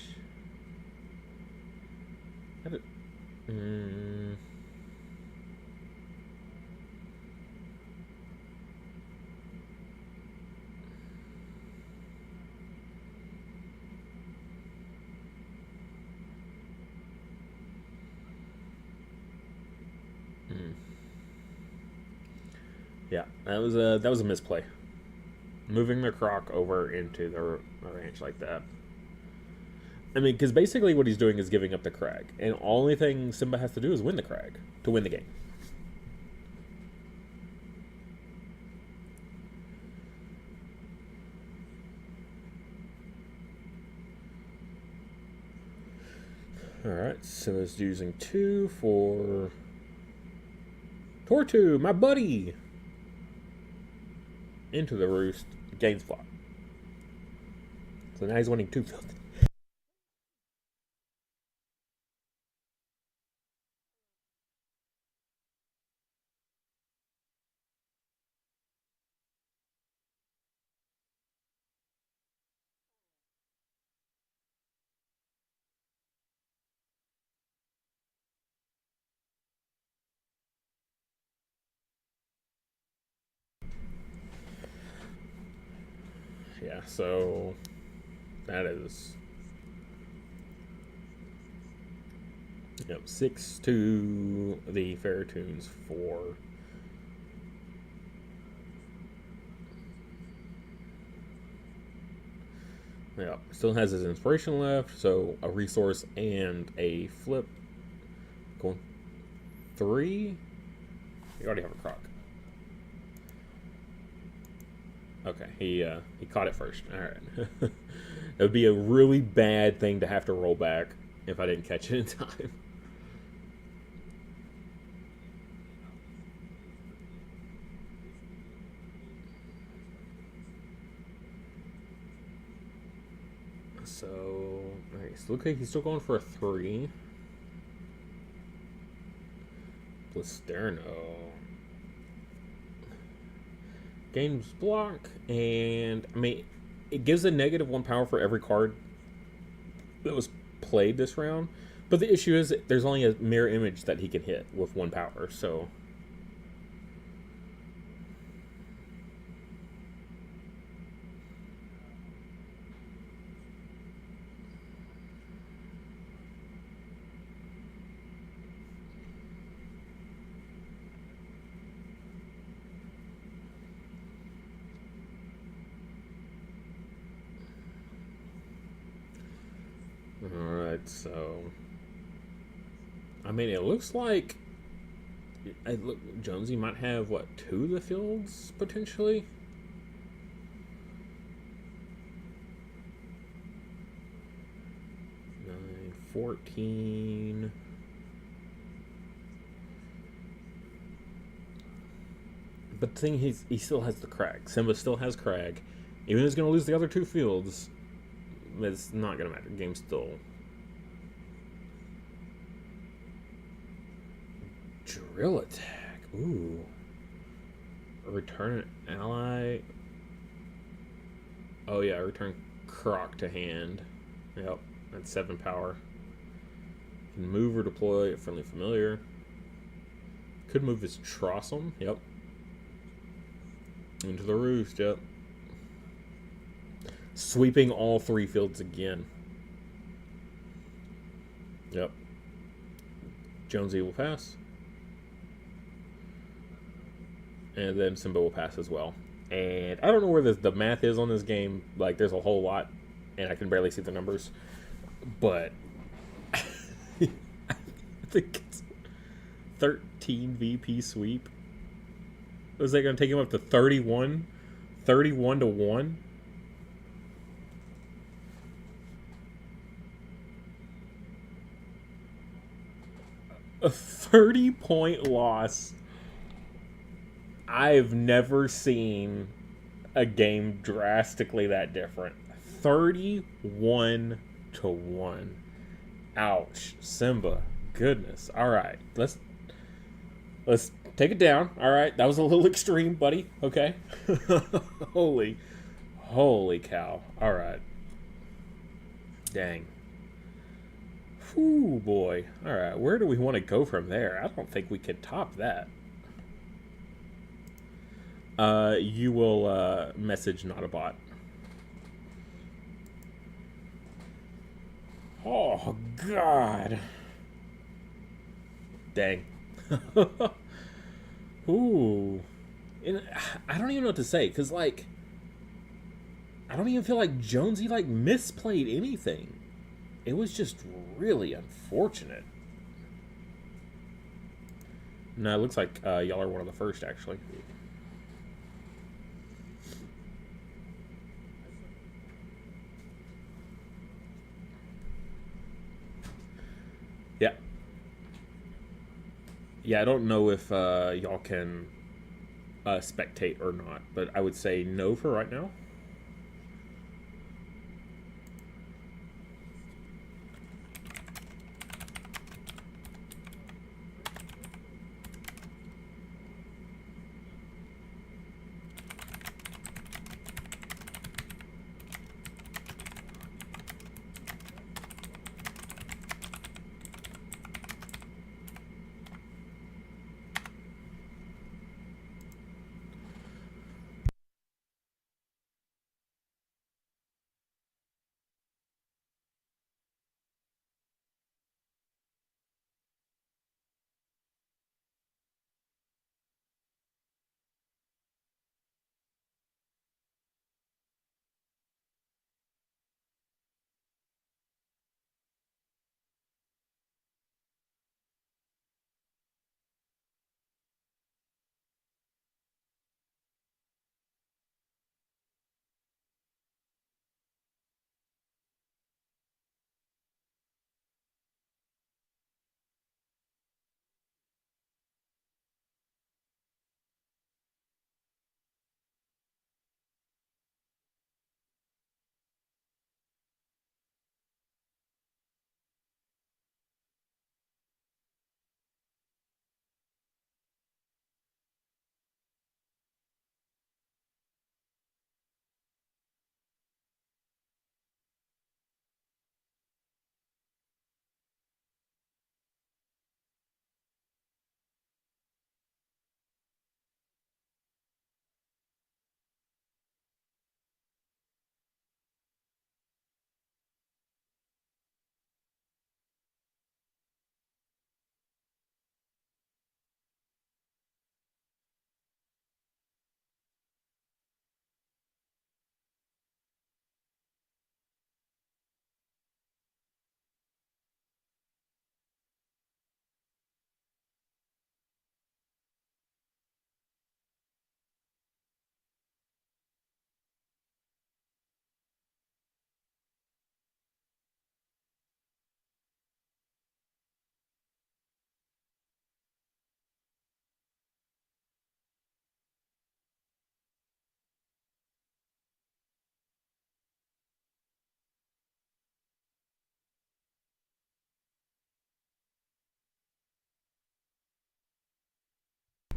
[SPEAKER 1] Yeah, that was a misplay. Moving the croc over into the ranch like that. I mean, because basically what he's doing is giving up the crag, and only thing Simba has to do is win the crag to win the game. Alright, so it's using 2 for Tortu, my buddy! Into the roost, gains flop. So now he's winning 2 fields. Yeah, so that is 6 to the Fairtunes 4. Yeah, still has his inspiration left, so a resource and a flip. Going 3. You already have a croc. Okay, he caught it first. All right. It would be a really bad thing to have to roll back if I didn't catch it in time. So, nice. Looks like he's still going for a 3. Blisterno. Games block, and I mean, it gives a -1 power for every card that was played this round. But the issue is there's only a mirror image that he can hit with 1 power, so. Alright, so I mean, it looks like Jonesy might have, what, 2 of the fields, potentially? Nine, 14. But the thing, he still has the crag. Simba still has crag. Even though he's going to lose the other 2 fields, it's not going to matter. Game's still... Drill attack. Ooh. Return an ally. Oh yeah, return croc to hand. Yep. That's 7 power. Can move or deploy a friendly familiar. Could move his Trossum. Yep. Into the Roost. Yep. Sweeping all 3 fields again. Yep. Jonesy will pass. And then Simba will pass as well. And I don't know where the math is on this game. Like, there's a whole lot, and I can barely see the numbers. But I think it's 13 VP sweep. Was that going to take him up to 31? 31 to 1? A 30-point loss. I've never seen a game drastically that different. 31 to 1. Ouch. Simba. Goodness. Alright. Let's take it down. Alright. That was a little extreme, buddy. Okay. Holy cow. Alright. Dang. Whew, boy. Alright. Where do we want to go from there? I don't think we can top that. You will message not a bot. Oh God! Dang. Ooh. And I don't even know what to say, cause like I don't even feel like Jonesy like misplayed anything. It was just really unfortunate. No, it looks like y'all are one of the first actually. Yeah. Yeah, I don't know if y'all can spectate or not, but I would say no for right now.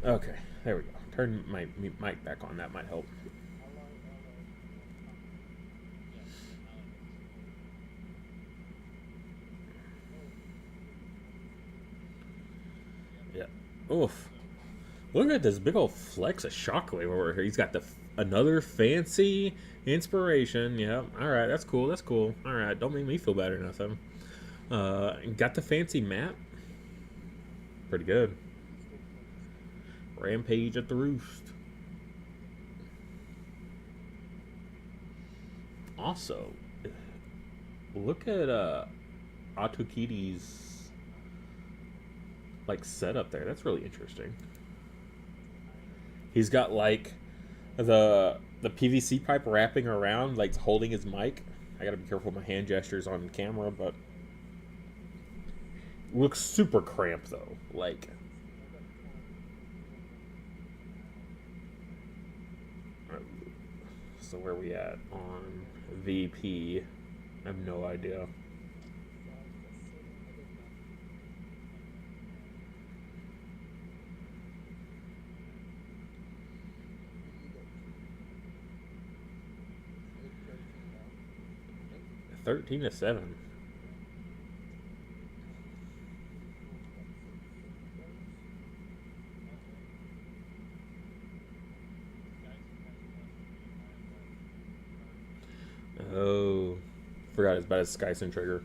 [SPEAKER 1] Okay, there we go. Turn my mic back on. That might help. Oof. Look at this big old flex of Shockwave over here. He's got another fancy inspiration. Yep. All right, that's cool. That's cool. All right, don't make me feel bad or nothing. Got the fancy map. Pretty good. Rampage at the Roost. Also, look at Atokidi's like setup there. That's really interesting. He's got like the PVC pipe wrapping around, like holding his mic. I gotta be careful with my hand gestures on camera, but looks super cramped though. Like, so where are we at on VP? I have no idea. $13-7. Oh, forgot it's about his Skyson trigger.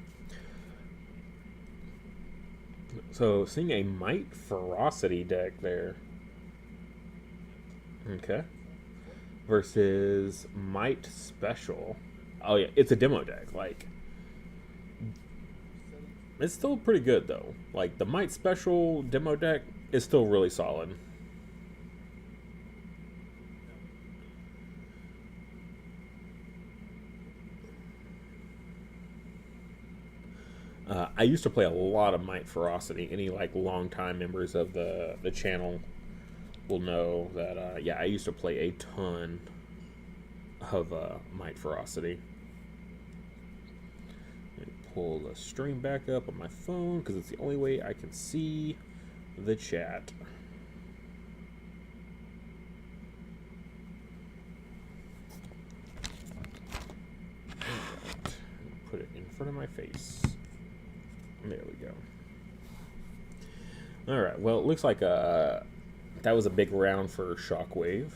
[SPEAKER 1] So, seeing a Might Ferocity deck there. Okay. Versus Might Special. Oh, yeah, it's a demo deck. Like, it's still pretty good, though. Like, the Might Special demo deck is still really solid. I used to play a lot of Might Ferocity. Any like long-time members of the channel will know that. Yeah, I used to play a ton of Might Ferocity. Pull the stream back up on my phone because it's the only way I can see the chat. Right. Put it in front of my face. There we go. All right. Well, it looks like that was a big round for Shockwave.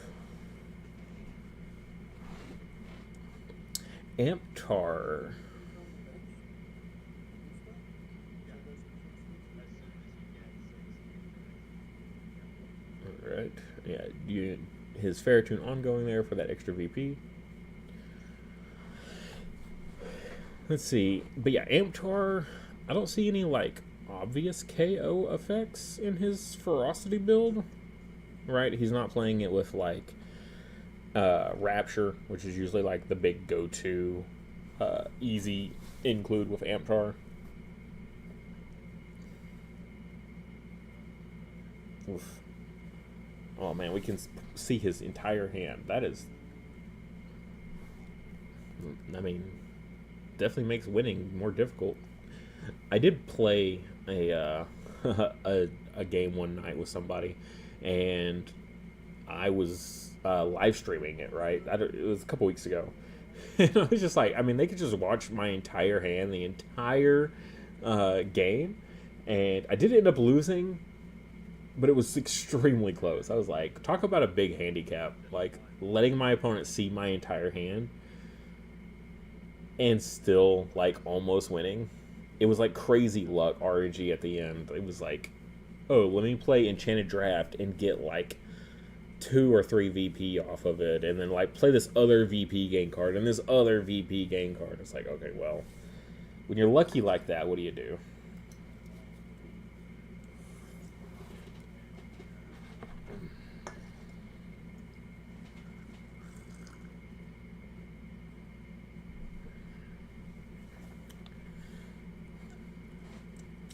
[SPEAKER 1] Amptar. All right. Yeah. His Fairtune ongoing there for that extra VP. Let's see. But yeah, Amptar. I don't see any like obvious KO effects in his Ferocity build, right? He's not playing it with like Rapture, which is usually like the big go-to easy include with Amptar. Oof. Oh man, we can see his entire hand. That is, I mean, definitely makes winning more difficult. I did play a game one night with somebody, and I was live streaming it. Right, it was a couple weeks ago, and I was just like, I mean, they could just watch my entire hand, the entire game, and I did end up losing, but it was extremely close. I was like, talk about a big handicap, like letting my opponent see my entire hand, and still like almost winning. It was like crazy luck RNG at the end. It was like, oh, let me play Enchanted Draft and get like 2 or 3 VP off of it, and then like play this other VP game card and this other VP game card. It's like, okay, well, when you're lucky like that, what do you do?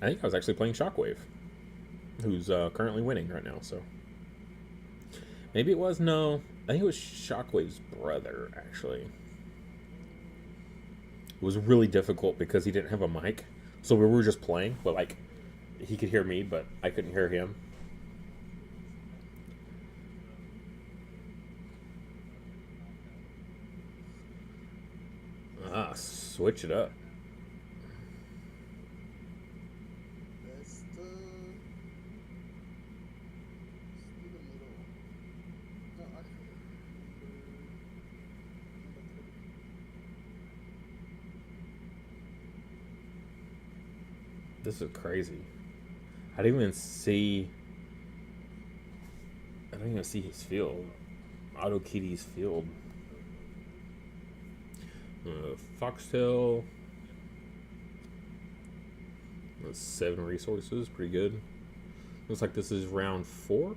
[SPEAKER 1] I think I was actually playing Shockwave, who's currently winning right now, so. Maybe it was, no. I think it was Shockwave's brother, actually. It was really difficult because he didn't have a mic, so we were just playing, but like, he could hear me, but I couldn't hear him. Switch it up. This is crazy. I didn't even see his field. Auto Kitty's field. Foxtail. That's 7 resources. Pretty good. Looks like this is round 4.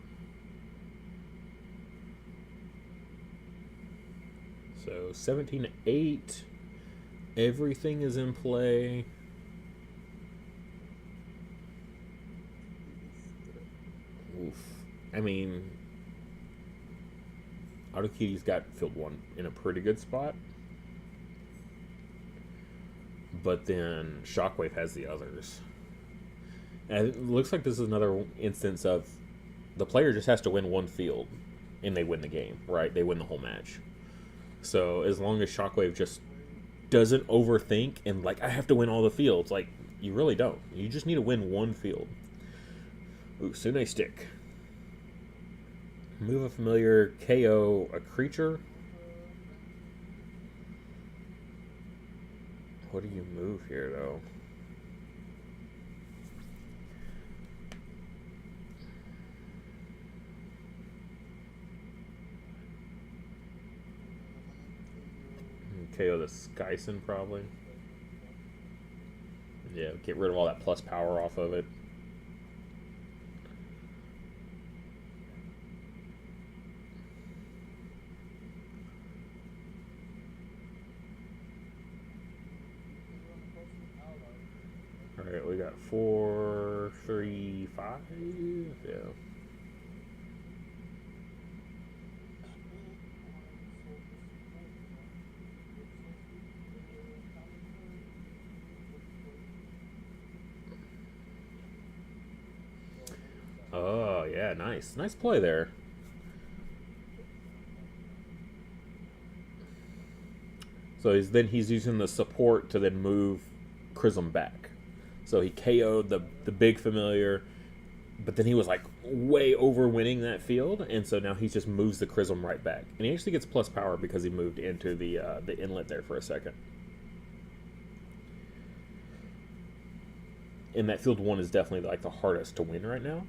[SPEAKER 1] So 17-8. Everything is in play. Oof. I mean, Auto Kitty's got field 1 in a pretty good spot. But then Shockwave has the others. And it looks like this is another instance of the player just has to win 1 field and they win the game, right? They win the whole match. So as long as Shockwave just doesn't overthink and like, I have to win all the fields, like, you really don't. You just need to win 1 field. Ooh, Sune Stick. Move a familiar, KO a creature. What do you move here, though? KO the Skyson, probably. Yeah, get rid of all that plus power off of it. Alright, we got 4, 3, 5. Yeah. Oh, yeah, nice. Nice play there. So he's using the support to then move Chrism back. So he KO'd the big familiar, but then he was like way over winning that field, and so now he just moves the Chrism right back. And he actually gets plus power because he moved into the inlet there for a second. And that field 1 is definitely like the hardest to win right now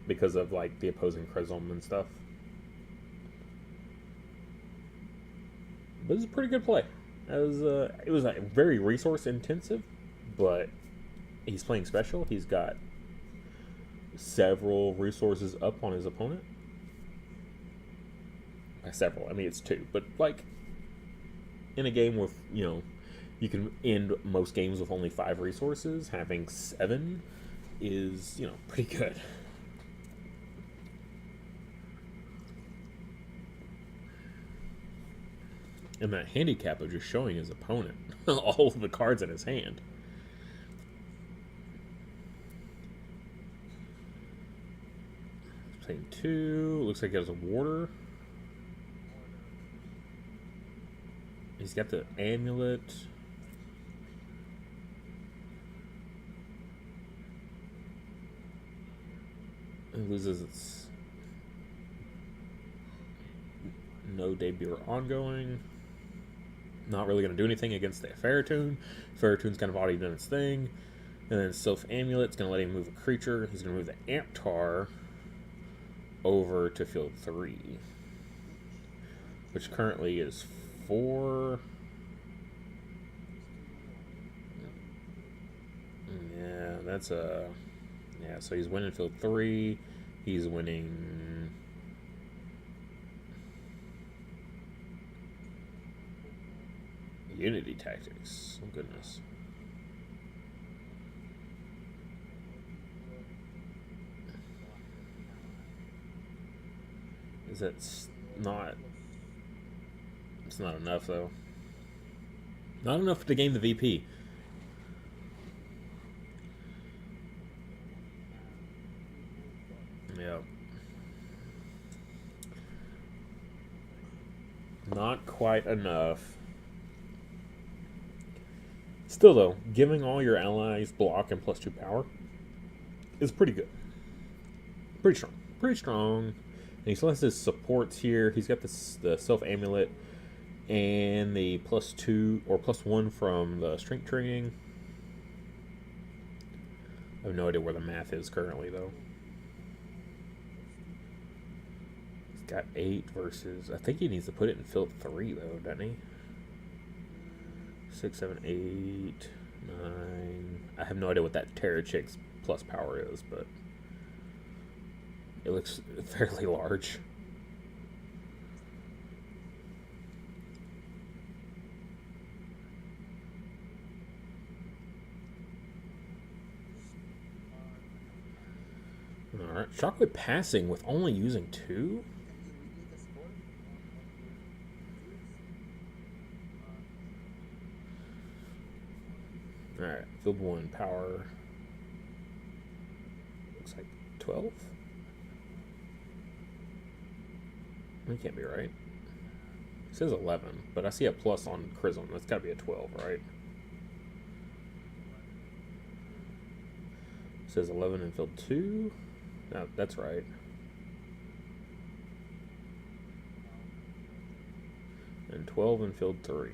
[SPEAKER 1] because of like the opposing Chrism and stuff. But this is a pretty good play. It was like very resource intensive, but he's playing special. He's got several resources up on his opponent. By several, I mean it's 2, but like in a game with, you know, you can end most games with only 5 resources. Having 7 is, you know, pretty good. And that handicap of just showing his opponent all of the cards in his hand. Playing 2. Looks like he has a warder. He's got the amulet. It loses its no debut or ongoing. Not really going to do anything against the Ferrotoon. Ferrotoon's kind of already done its thing. And then Sylph Amulet's going to let him move a creature. He's going to move the Amptar over to field 3, which currently is 4. Yeah, that's a... Yeah, so he's winning field 3. He's winning... Unity Tactics. Oh, goodness. Is that not... It's not enough, though. Not enough to gain the VP. Yeah. Not quite enough. Still, though, giving all your allies block and +2 power is pretty good. Pretty strong. Pretty strong. And he still has his supports here. He's got the Self Amulet and the +2 or +1 from the Strength Training. I have no idea where the math is currently, though. He's got 8 versus... I think he needs to put it in field 3, though, doesn't he? 6, 7, 8, 9... I have no idea what that Terrachix plus power is, but... it looks fairly large. Alright, Shockwave passing with only using 2? Alright, field 1 power. Looks like 12? That can't be right. It says 11, but I see a plus on Chrism. That's gotta be a 12, right? It says 11 in field 2. No, that's right. And 12 in field 3.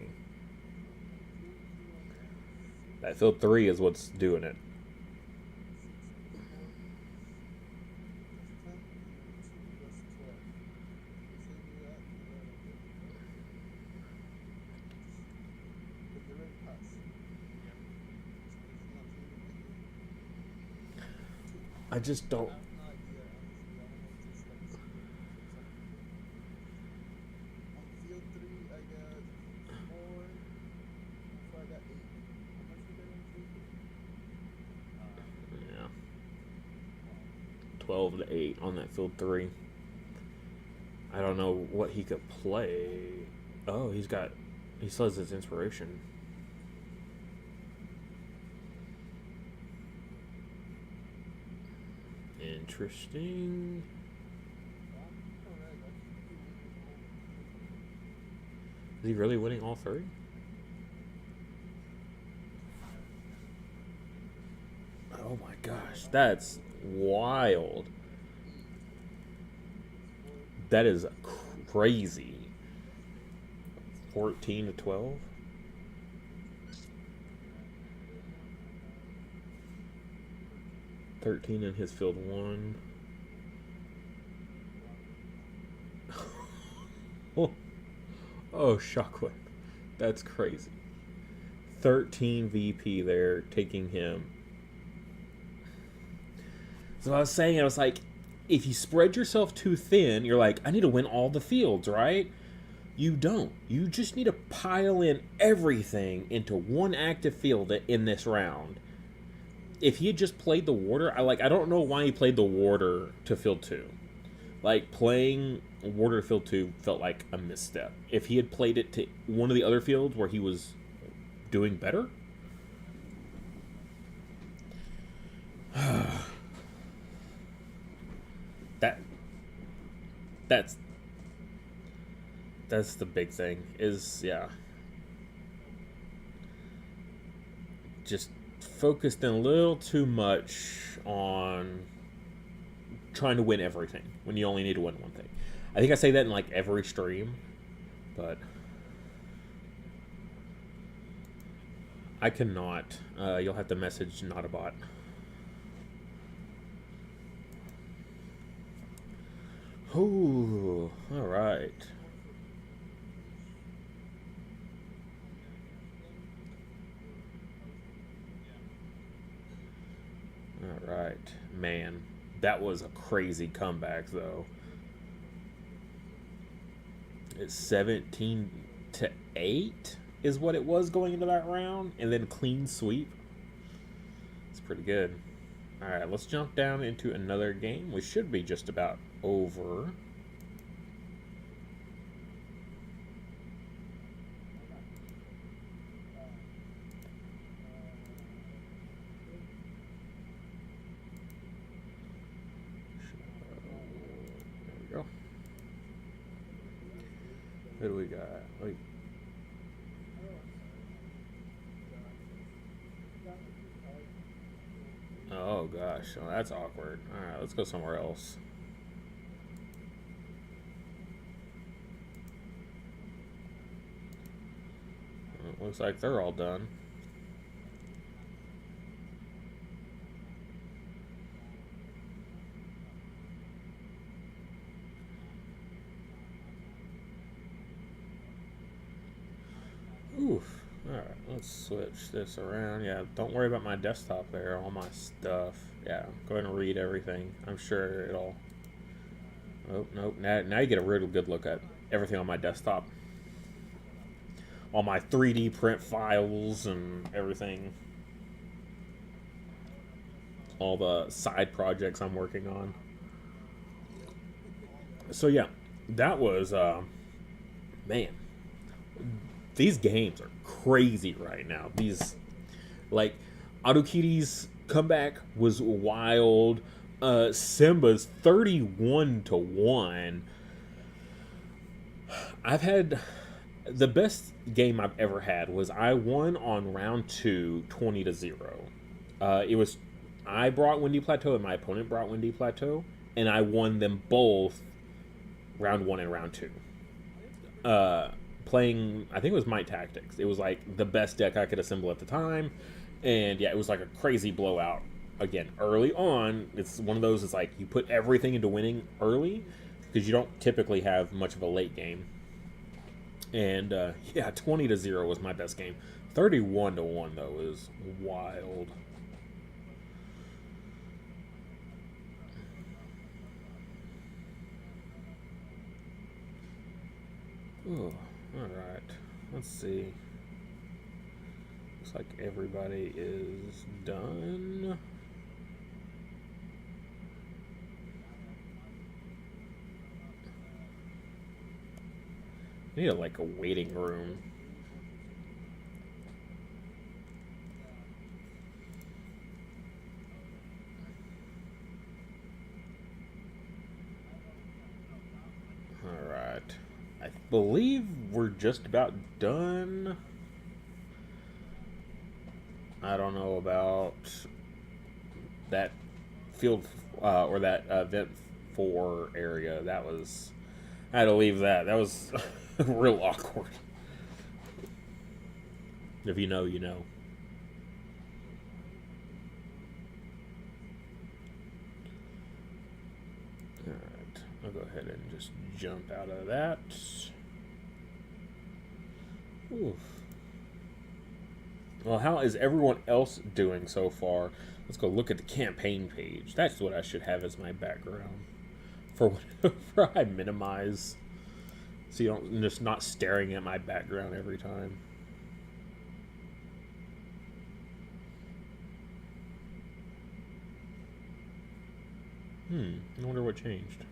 [SPEAKER 1] That field 3 is what's doing it. I just don't. Yeah. 12 to 8 on that field 3. I don't know what he could play. Oh, he still has his inspiration. Interesting. Is he really winning all 3? Oh my gosh, that's wild. That is crazy. 14 to 12? $13 in his field 1. Oh, Shockwave. That's crazy. 13 VP there, taking him. So I was saying, I was like, if you spread yourself too thin, you're like, I need to win all the fields, right? You don't. You just need to pile in everything into one active field in this round. If he had just played the Warder, I don't know why he played the Warder to field 2. Like, playing Warder to field 2 felt like a misstep. If he had played it to one of the other fields where he was doing better. That's the big thing, is, yeah. Just focused in a little too much on trying to win everything when you only need to win one thing. I think I say that in like every stream, but I cannot. You'll have to message not a bot. Ooh, all right. All right, man, that was a crazy comeback, though. It's 17 to 8 is what it was going into that round, and then clean sweep. It's pretty good. All right, let's jump down into another game. We should be just about over. Who do we got? Like, oh gosh, oh, that's awkward. All right, let's go somewhere else. Well, it looks like they're all done. Alright, let's switch this around. Yeah, don't worry about my desktop there, all my stuff. Yeah, go ahead and read everything. I'm sure it'll... Oh, nope. Now you get a real good look at everything on my desktop. All my 3D print files and everything. All the side projects I'm working on. So yeah, that was, man. These games are crazy right now. These, like, Autokitty's comeback was wild. Simba's 31-1. I've had the best game I've ever had was I won on round 2, 20-0. It was I brought Windy Plateau and my opponent brought Windy Plateau, and I won them both round 1 and round 2. Playing, I think it was Might Tactics. It was like the best deck I could assemble at the time, and yeah, it was like a crazy blowout. Again, early on, it's one of those. It's like you put everything into winning early because you don't typically have much of a late game. And yeah, 20-0 was my best game. 31-1 though is wild. Ooh, all right. Let's see. Looks like everybody is done. I need like a waiting room. All right. I believe we're just about done. I don't know about that field or that event 4 area. That was... I had to leave that. That was real awkward. If you know, you know. Alright. I'll go ahead and just jump out of that. Oof. Well, how is everyone else doing so far? Let's go look at the campaign page. That's what I should have as my background. For whenever I minimize, so you don't just not staring at my background every time. I wonder what changed.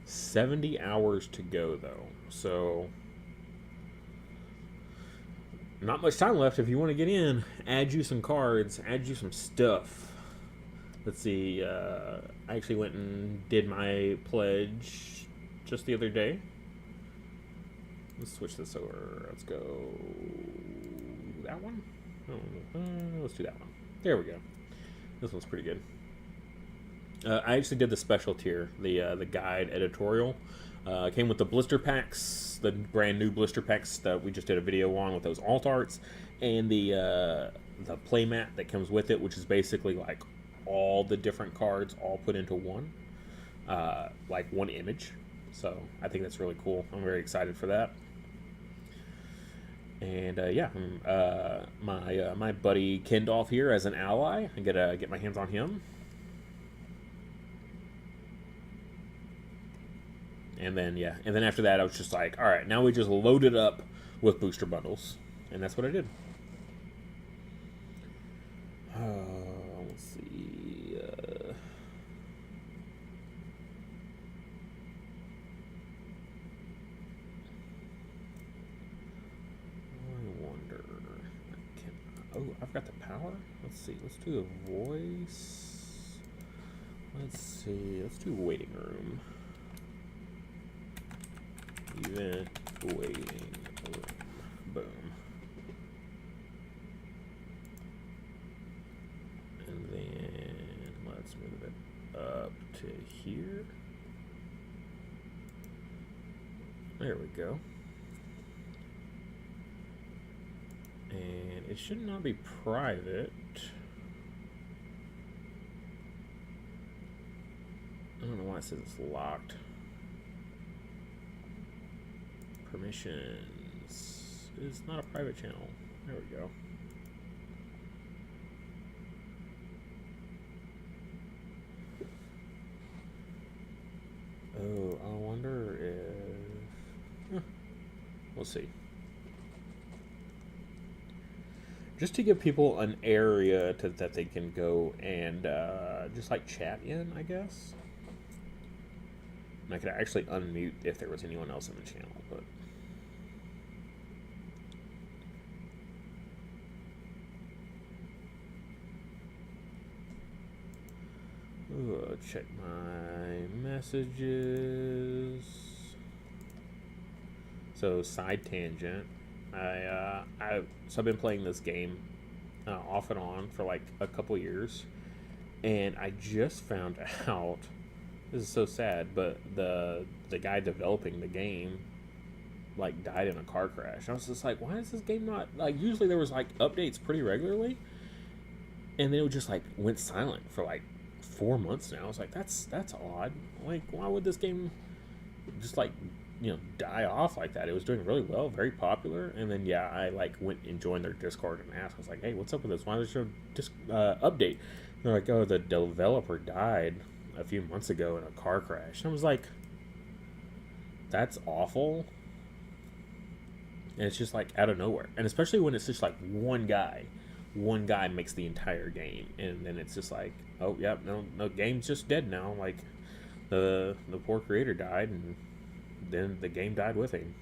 [SPEAKER 1] $70 hours to go, though. So, not much time left if you want to get in. Add you some cards. Add you some stuff. Let's see. I actually went and did my pledge just the other day. Let's switch this over. Let's go that one. Oh, let's do that one. There we go. This one's pretty good. I actually did the special tier, the guide editorial. Came with the blister packs, the brand new blister packs that we just did a video on with those alt arts, and the playmat that comes with it, which is basically like all the different cards all put into one, like one image. So I think that's really cool. I'm very excited for that. And yeah, my buddy Kendolph here as an ally. I gotta get my hands on him. And then, yeah. And then after that, I was just like, all right, now we just load it up with booster bundles. And that's what I did. Let's see. I wonder. Oh, I've got the power? Let's see. Let's do a voice. Let's see. Let's do waiting room. Event waiting room. Boom. And then let's move it up to here. There we go. it should not be private. I don't know why it says it's locked. Permissions. It's not a private channel. There we go. Oh, I wonder if... We'll see. Just to give people an area that they can go and just like chat in, I guess. And I could actually unmute if there was anyone else in the channel, but... Ooh, check my messages. So, side tangent. So I've been playing this game off and on for like a couple years, and I just found out. This is so sad, but the guy developing the game like died in a car crash. I was just like, why is this game not like? Usually there was like updates pretty regularly, and then it just like went silent for like 4 months now. I was like, that's odd. Like, why would this game just like, you know, die off like that? It was doing really well, very popular, and then yeah, I like went and joined their Discord and asked. I was like, hey, what's up with this? Why is there a update? And they're like, oh, the developer died a few months ago in a car crash. And I was like, that's awful. And it's just like out of nowhere, and especially when it's just like one guy makes the entire game, and then it's just like, oh yeah, no game's just dead now. Like the poor creator died, and then the game died with him.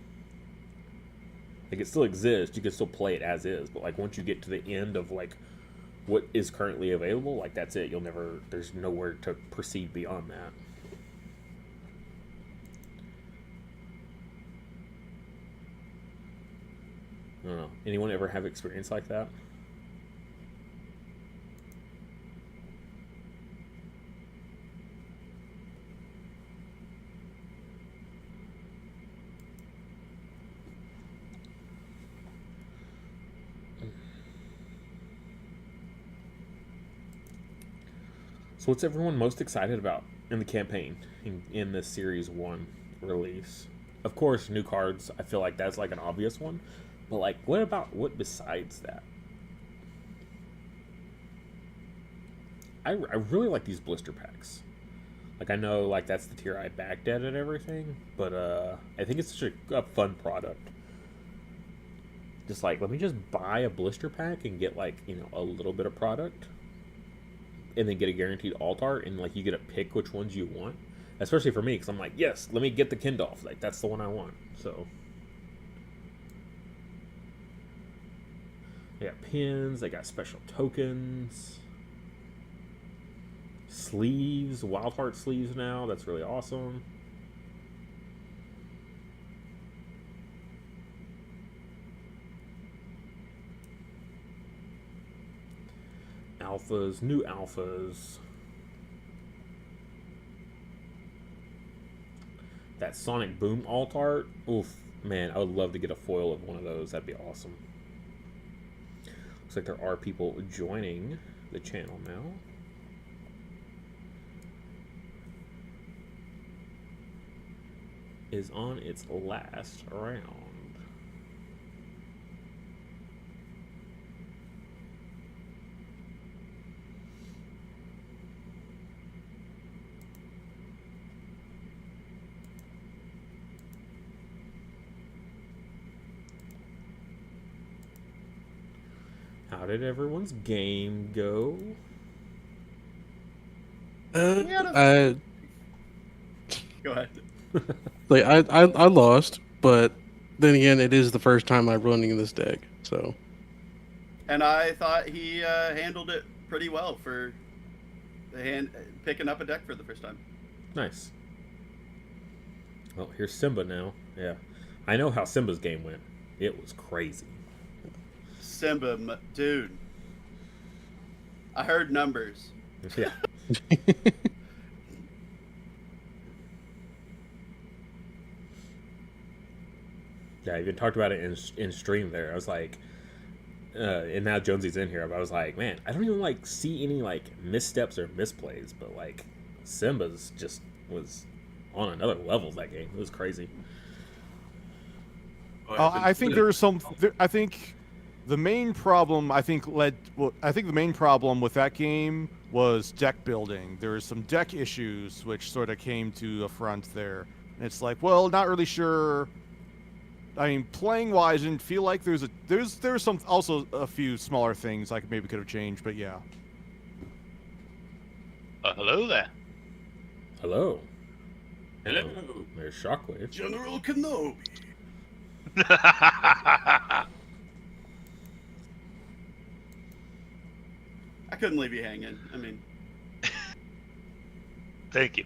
[SPEAKER 1] Like, it still exists, you can still play it as is, but like once you get to the end of like what is currently available, like that's it. There's nowhere to proceed beyond that. I don't know. Anyone ever have experience like that? So what's everyone most excited about in the campaign in this Series 1 release? Of course, new cards. I feel like that's like an obvious one. But like, what besides that? I really like these blister packs. Like, I know like that's the tier I backed at and everything, but I think it's such a fun product. Just like, let me just buy a blister pack and get like, you know, a little bit of product, and then get a guaranteed alt art, and like you get to pick which ones you want. Especially for me, because I'm like, yes, let me get the Kindolf. Like, that's the one I want. So they got pins, they got special tokens, sleeves, Wildhearts sleeves now. That's really awesome. Alphas, new alphas. That Sonic Boom alt art. Oof, man, I would love to get a foil of one of those. That'd be awesome. Looks like there are people joining the channel now. Is on its last round. How did everyone's game go?
[SPEAKER 4] Go ahead.
[SPEAKER 5] Like I lost, but then again, it is the first time I'm running this deck, so.
[SPEAKER 4] And I thought he handled it pretty well for picking up a deck for the first time.
[SPEAKER 1] Nice. Well, here's Simba now. Yeah, I know how Simba's game went. It was crazy.
[SPEAKER 4] Simba, dude. I heard numbers.
[SPEAKER 1] Yeah. Yeah, I even talked about it in stream there. I was like, and now Jonesy's in here, but I was like, man, I don't even like see any like missteps or misplays, but like Simba's just was on another level that game. It was crazy.
[SPEAKER 6] I think there's some. I think the main problem. I think the main problem with that game was deck building. There was some deck issues which sort of came to the front there, and it's like, well, not really sure. I mean, playing wise, I didn't feel like there's some also a few smaller things I maybe could have changed, but yeah.
[SPEAKER 7] Hello there.
[SPEAKER 1] Hello.
[SPEAKER 8] Hello.
[SPEAKER 1] There's Shockwave.
[SPEAKER 4] General Kenobi.
[SPEAKER 7] I
[SPEAKER 4] I couldn't leave you hanging. I mean,
[SPEAKER 7] Thank you.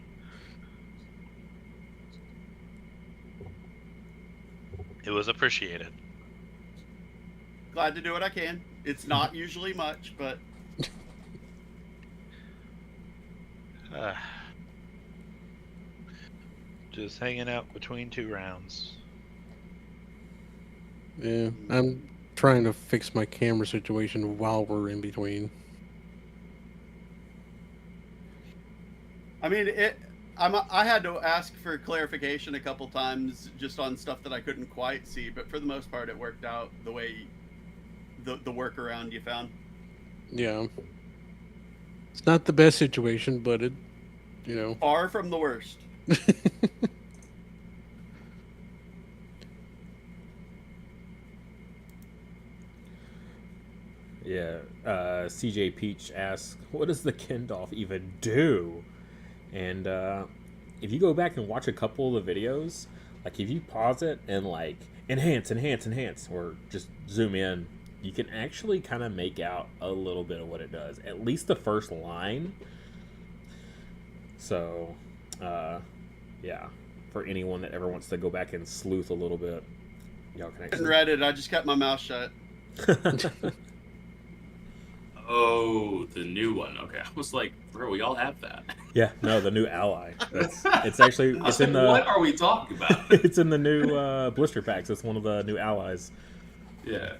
[SPEAKER 7] It was appreciated.
[SPEAKER 4] glad to do what I can. It's not usually much, but
[SPEAKER 7] Just hanging out between 2 rounds.
[SPEAKER 5] Yeah, I'm trying to fix my camera situation while we're in between.
[SPEAKER 4] I mean, I had to ask for clarification a couple times just on stuff that I couldn't quite see, but for the most part, it worked out the way the workaround you found.
[SPEAKER 5] Yeah. It's not the best situation, but it,
[SPEAKER 4] Far from the worst.
[SPEAKER 1] Yeah. CJ Peach asks, what does the Kendolph even do? And if you go back and watch a couple of the videos, like if you pause it and like enhance, or just zoom in, you can actually kind of make out a little bit of what it does. At least the first line. So, yeah. For anyone that ever wants to go back and sleuth a little bit, y'all can
[SPEAKER 4] I
[SPEAKER 1] actually...
[SPEAKER 4] hadn't read it. I just kept my mouth shut.
[SPEAKER 8] Oh, the new one. Okay, I was like, bro, we all have that.
[SPEAKER 1] Yeah, no, the new ally. It's actually it's in the.
[SPEAKER 8] What are we talking about?
[SPEAKER 1] It's in the new blister packs. It's one of the new allies.
[SPEAKER 8] Yeah.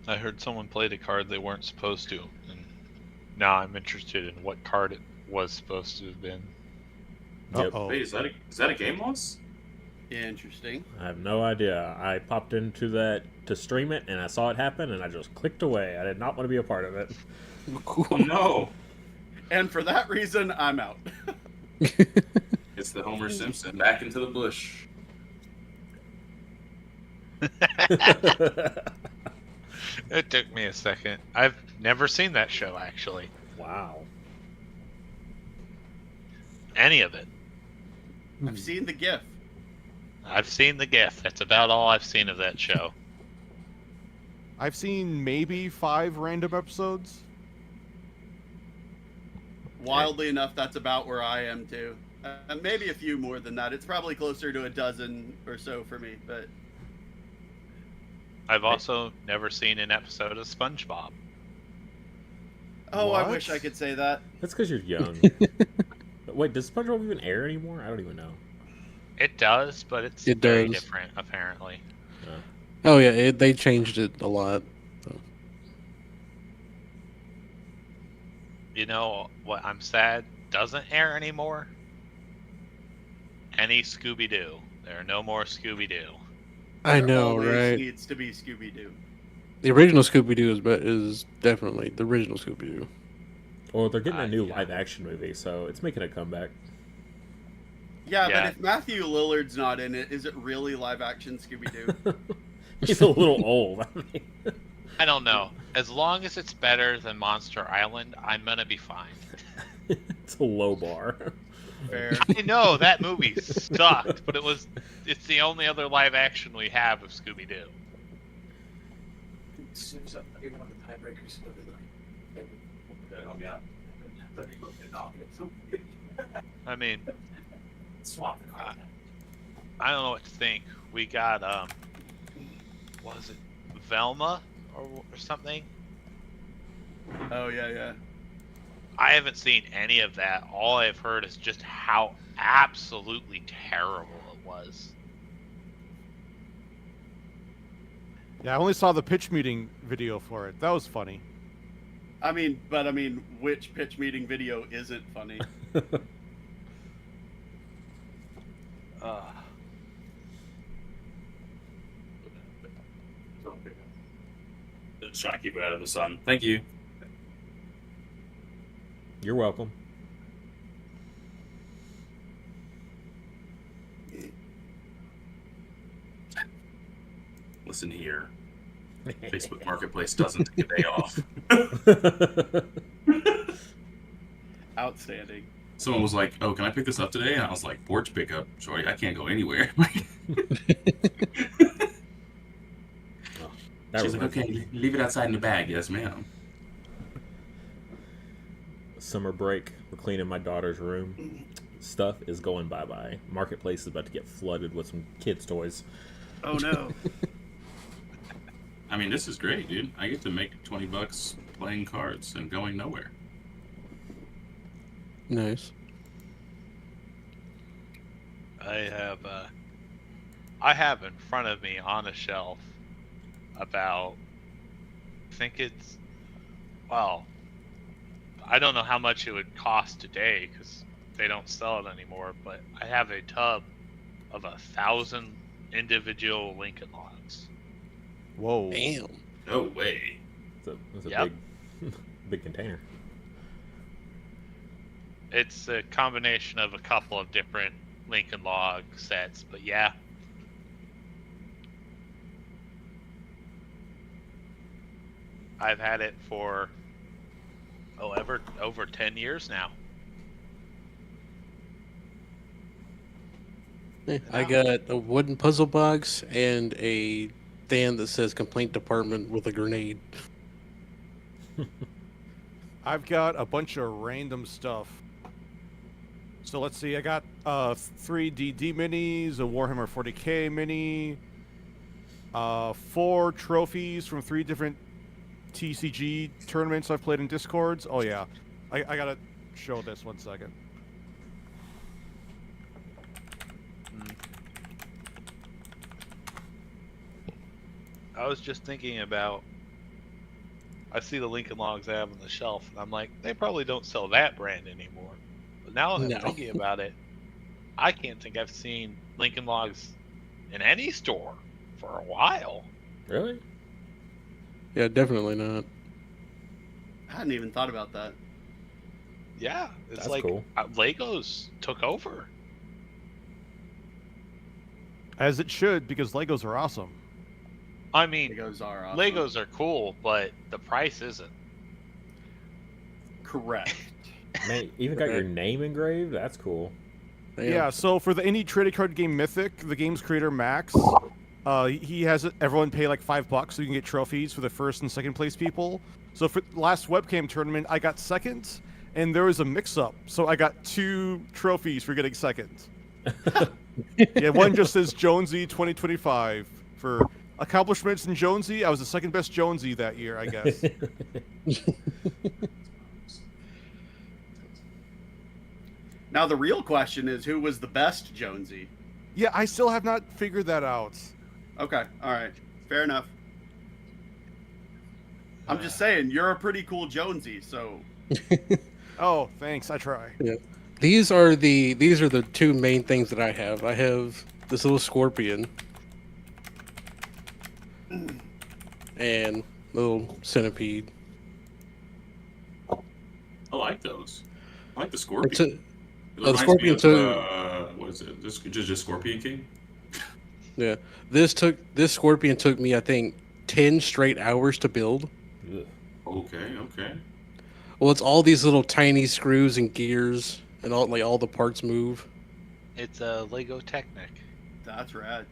[SPEAKER 7] I heard someone played a card they weren't supposed to, and now I'm interested in what card it was supposed to have been.
[SPEAKER 1] Yep.
[SPEAKER 6] Uh-oh.
[SPEAKER 8] Wait, is that a game loss?
[SPEAKER 4] Interesting.
[SPEAKER 1] I have no idea. I popped into that to stream it, and I saw it happen, and I just clicked away. I did not want to be a part of it.
[SPEAKER 8] Oh no!
[SPEAKER 4] And for that reason, I'm out.
[SPEAKER 8] It's the Homer Simpson back into the bush.
[SPEAKER 7] It took me a second. I've never seen that show, actually.
[SPEAKER 1] Wow.
[SPEAKER 7] Any of it.
[SPEAKER 4] I've seen the GIF.
[SPEAKER 7] I've seen the GIF. That's about all I've seen of that show.
[SPEAKER 6] I've seen maybe 5 random episodes.
[SPEAKER 4] Wildly enough, that's about where I am too. Maybe a few more than that. It's probably closer to a dozen or so for me, but
[SPEAKER 7] I've also never seen an episode of SpongeBob.
[SPEAKER 4] oh,
[SPEAKER 6] What?
[SPEAKER 4] I wish I could say that.
[SPEAKER 1] That's because you're young. Wait, does SpongeBob even air anymore? I don't even know.
[SPEAKER 7] It does, but it's
[SPEAKER 5] It
[SPEAKER 7] very
[SPEAKER 5] does.
[SPEAKER 7] different, apparently.
[SPEAKER 5] Oh yeah, they changed it a lot. So.
[SPEAKER 7] You know what I'm sad doesn't air anymore? Any Scooby-Doo. There are no more Scooby-Doo.
[SPEAKER 5] I
[SPEAKER 4] There
[SPEAKER 5] know,
[SPEAKER 4] always
[SPEAKER 5] right?
[SPEAKER 4] Needs to be Scooby-Doo.
[SPEAKER 5] The original Scooby-Doo is definitely the original Scooby-Doo.
[SPEAKER 1] Well, they're getting a new
[SPEAKER 7] Yeah.
[SPEAKER 1] live-action movie, so it's making a comeback.
[SPEAKER 4] Yeah,
[SPEAKER 7] Yeah.
[SPEAKER 4] but if Matthew Lillard's not in it, is it really live-action Scooby-Doo?
[SPEAKER 1] He's a little old. I mean,
[SPEAKER 7] I don't know. As long as it's better than Monster Island, I'm gonna be fine.
[SPEAKER 1] it's a low bar.
[SPEAKER 4] Fair.
[SPEAKER 7] I know that movie sucked, but it's the only other live action we have of Scooby-Doo. I mean, I don't know what to think. We got what was it, Velma or something?
[SPEAKER 4] Oh yeah, yeah.
[SPEAKER 7] I haven't seen any of that. All I've heard is just how absolutely terrible it was.
[SPEAKER 6] Yeah, I only saw the pitch meeting video for it. That was funny.
[SPEAKER 4] I mean, which pitch meeting video isn't funny?
[SPEAKER 8] Just trying to keep it out of the sun. Thank you.
[SPEAKER 1] You're welcome.
[SPEAKER 8] Listen here. Facebook Marketplace doesn't take a day off.
[SPEAKER 4] Outstanding.
[SPEAKER 8] Someone was like, "Oh, can I pick this up today?" And I was like, "Porch pickup? Sorry, I can't go anywhere." She's like, "Okay, leave it outside in the bag." Yes, ma'am.
[SPEAKER 1] Summer break. We're cleaning my daughter's room. Stuff is going bye-bye. Marketplace is about to get flooded with some kids' toys.
[SPEAKER 4] Oh no.
[SPEAKER 8] I mean, this is great, dude. I get to make $20 playing cards and going nowhere.
[SPEAKER 5] Nice.
[SPEAKER 7] I have in front of me on a shelf about, I think it's, well, I don't know how much it would cost today because they don't sell it anymore, but I have a tub of 1,000 individual Lincoln Logs.
[SPEAKER 6] Whoa.
[SPEAKER 5] Damn.
[SPEAKER 8] No way.
[SPEAKER 1] It's a
[SPEAKER 7] Yep.
[SPEAKER 1] big container.
[SPEAKER 7] It's a combination of a couple of different Lincoln Log sets, but yeah. I've had it for over 10 years now.
[SPEAKER 5] I got a wooden puzzle box and a stand that says complaint department with a grenade.
[SPEAKER 6] I've got a bunch of random stuff. So let's see, I got 3 DD minis, a Warhammer 40k mini, 4 trophies from 3 different TCG tournaments I've played in Discords. Oh yeah, I gotta show this 1 second.
[SPEAKER 7] I was just thinking about, I see the Lincoln Logs I have on the shelf, and I'm like, they probably don't sell that brand anymore. But now that I'm thinking about it, I can't think I've seen Lincoln Logs in any store for a while.
[SPEAKER 1] Really?
[SPEAKER 5] Yeah, definitely not.
[SPEAKER 4] I hadn't even thought about that.
[SPEAKER 7] Yeah, it's
[SPEAKER 1] That's
[SPEAKER 7] like
[SPEAKER 1] cool.
[SPEAKER 7] Legos took over.
[SPEAKER 6] As it should, because Legos are awesome.
[SPEAKER 7] I mean,
[SPEAKER 4] Legos are awesome.
[SPEAKER 7] Legos are cool, but the price isn't.
[SPEAKER 4] Correct.
[SPEAKER 1] Man, even got your name engraved? That's cool.
[SPEAKER 5] Damn.
[SPEAKER 6] Yeah, so for the indie trading card game Mythic, the game's creator Max, he has everyone pay like $5 so you can get trophies for the first and second place people. So for the last webcam tournament, I got second, and there was a mix-up, so I got 2 trophies for getting second. Yeah, one just says Jonesy 2025 for accomplishments in Jonesy. I was the second best Jonesy that year, I guess.
[SPEAKER 4] Now the real question is, who was the best Jonesy?
[SPEAKER 6] Yeah, I still have not figured that out.
[SPEAKER 4] Okay, all right, fair enough. I'm just saying, you're a pretty cool Jonesy, so.
[SPEAKER 6] Oh, thanks. I try.
[SPEAKER 5] Yeah. These are the 2 main things that I have. I have this little scorpion and little centipede.
[SPEAKER 8] I like those. I like the Scorpion.
[SPEAKER 5] It's a,
[SPEAKER 8] It
[SPEAKER 5] the
[SPEAKER 8] reminds me
[SPEAKER 5] Scorpion
[SPEAKER 8] of,
[SPEAKER 5] took.
[SPEAKER 8] what is it? This just Scorpion King?
[SPEAKER 5] Yeah, this scorpion took me, I think, 10 straight hours to build.
[SPEAKER 1] Ugh.
[SPEAKER 8] Okay.
[SPEAKER 5] Well, it's all these little tiny screws and gears, and all the parts move.
[SPEAKER 7] It's a Lego Technic.
[SPEAKER 4] That's rad.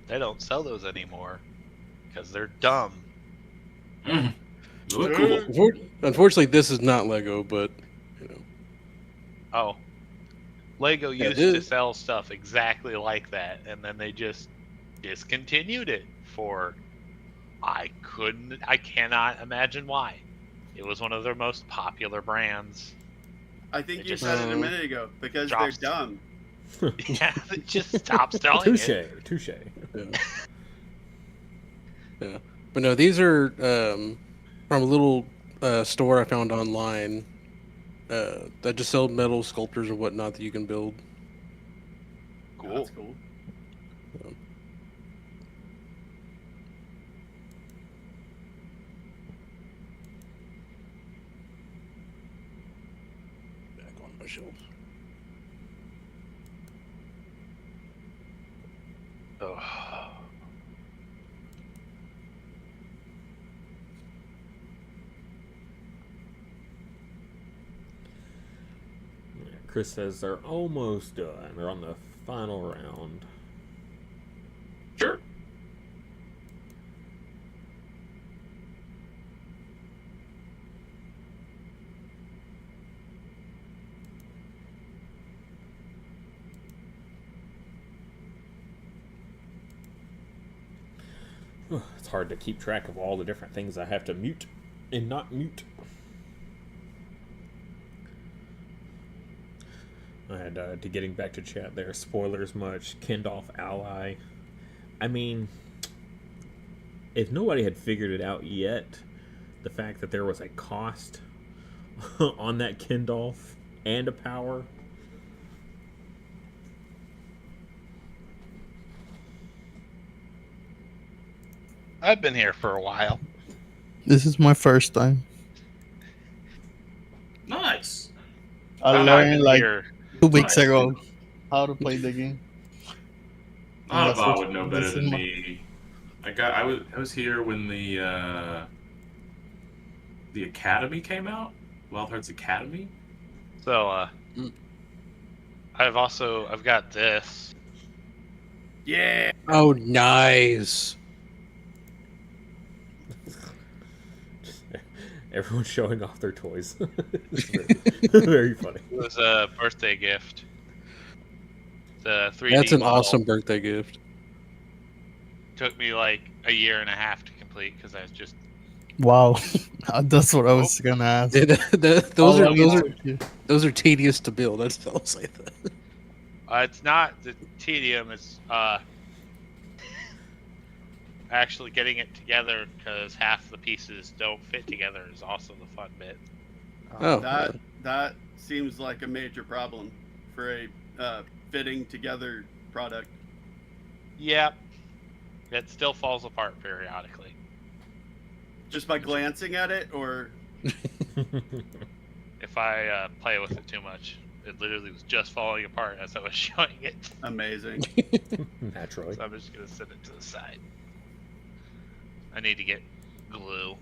[SPEAKER 7] They don't sell those anymore because they're dumb.
[SPEAKER 8] They look cool.
[SPEAKER 5] Unfortunately, this is not Lego, but you know.
[SPEAKER 7] Oh, Lego
[SPEAKER 5] Yeah,
[SPEAKER 7] used to sell stuff exactly like that, and then they just discontinued it for I cannot imagine why. It was one of their most popular brands.
[SPEAKER 4] I think
[SPEAKER 7] It
[SPEAKER 4] you
[SPEAKER 7] just
[SPEAKER 4] said it a minute ago because they're
[SPEAKER 7] drops.
[SPEAKER 4] dumb.
[SPEAKER 7] Yeah, they just stopped selling
[SPEAKER 1] Touche,
[SPEAKER 7] it.
[SPEAKER 1] touche.
[SPEAKER 5] Yeah. Yeah. But no, these are from a little store I found online that just sell metal sculptures and whatnot that you can build.
[SPEAKER 7] Cool.
[SPEAKER 4] That's cool.
[SPEAKER 5] Back on my shelf.
[SPEAKER 7] Oh.
[SPEAKER 1] Chris says they're almost done. They're on the final round.
[SPEAKER 8] Sure.
[SPEAKER 1] It's hard to keep track of all the different things I have to mute and not mute. And to getting back to chat there, spoilers much, Kindolf ally. I mean, if nobody had figured it out yet, the fact that there was a cost on that Kindolf and a power.
[SPEAKER 7] I've been here for a while.
[SPEAKER 3] This is my first time.
[SPEAKER 8] Nice.
[SPEAKER 3] I
[SPEAKER 7] I've
[SPEAKER 3] learned
[SPEAKER 7] been
[SPEAKER 3] like
[SPEAKER 7] here.
[SPEAKER 3] 2 weeks
[SPEAKER 8] Nice.
[SPEAKER 3] ago how to play the game.
[SPEAKER 8] Audible would know better
[SPEAKER 3] This is
[SPEAKER 8] than
[SPEAKER 3] my-
[SPEAKER 8] me. I was here when the Academy came out. Wildhearts Academy.
[SPEAKER 7] So, I've got this.
[SPEAKER 4] Yeah.
[SPEAKER 5] Oh, nice.
[SPEAKER 1] Everyone's showing off their toys. It's very, very funny.
[SPEAKER 7] It was a birthday gift. The 3D
[SPEAKER 5] That's an
[SPEAKER 7] model
[SPEAKER 5] awesome birthday gift.
[SPEAKER 7] took me like a year and a half to complete because I was just
[SPEAKER 3] Wow, that's what I was gonna ask.
[SPEAKER 5] Those are tedious to build. I'll say that.
[SPEAKER 7] it's not the tedium, it's actually getting it together because half the pieces don't fit together is also the fun bit.
[SPEAKER 5] Oh,
[SPEAKER 4] That seems like a major problem for a fitting together product.
[SPEAKER 7] Yep. It still falls apart periodically.
[SPEAKER 4] Just by glancing at it, or
[SPEAKER 7] If I play with it too much, it literally was just falling apart as I was showing it.
[SPEAKER 4] amazing.
[SPEAKER 1] Naturally.
[SPEAKER 7] So I'm just gonna set it to the side. I need to get glue.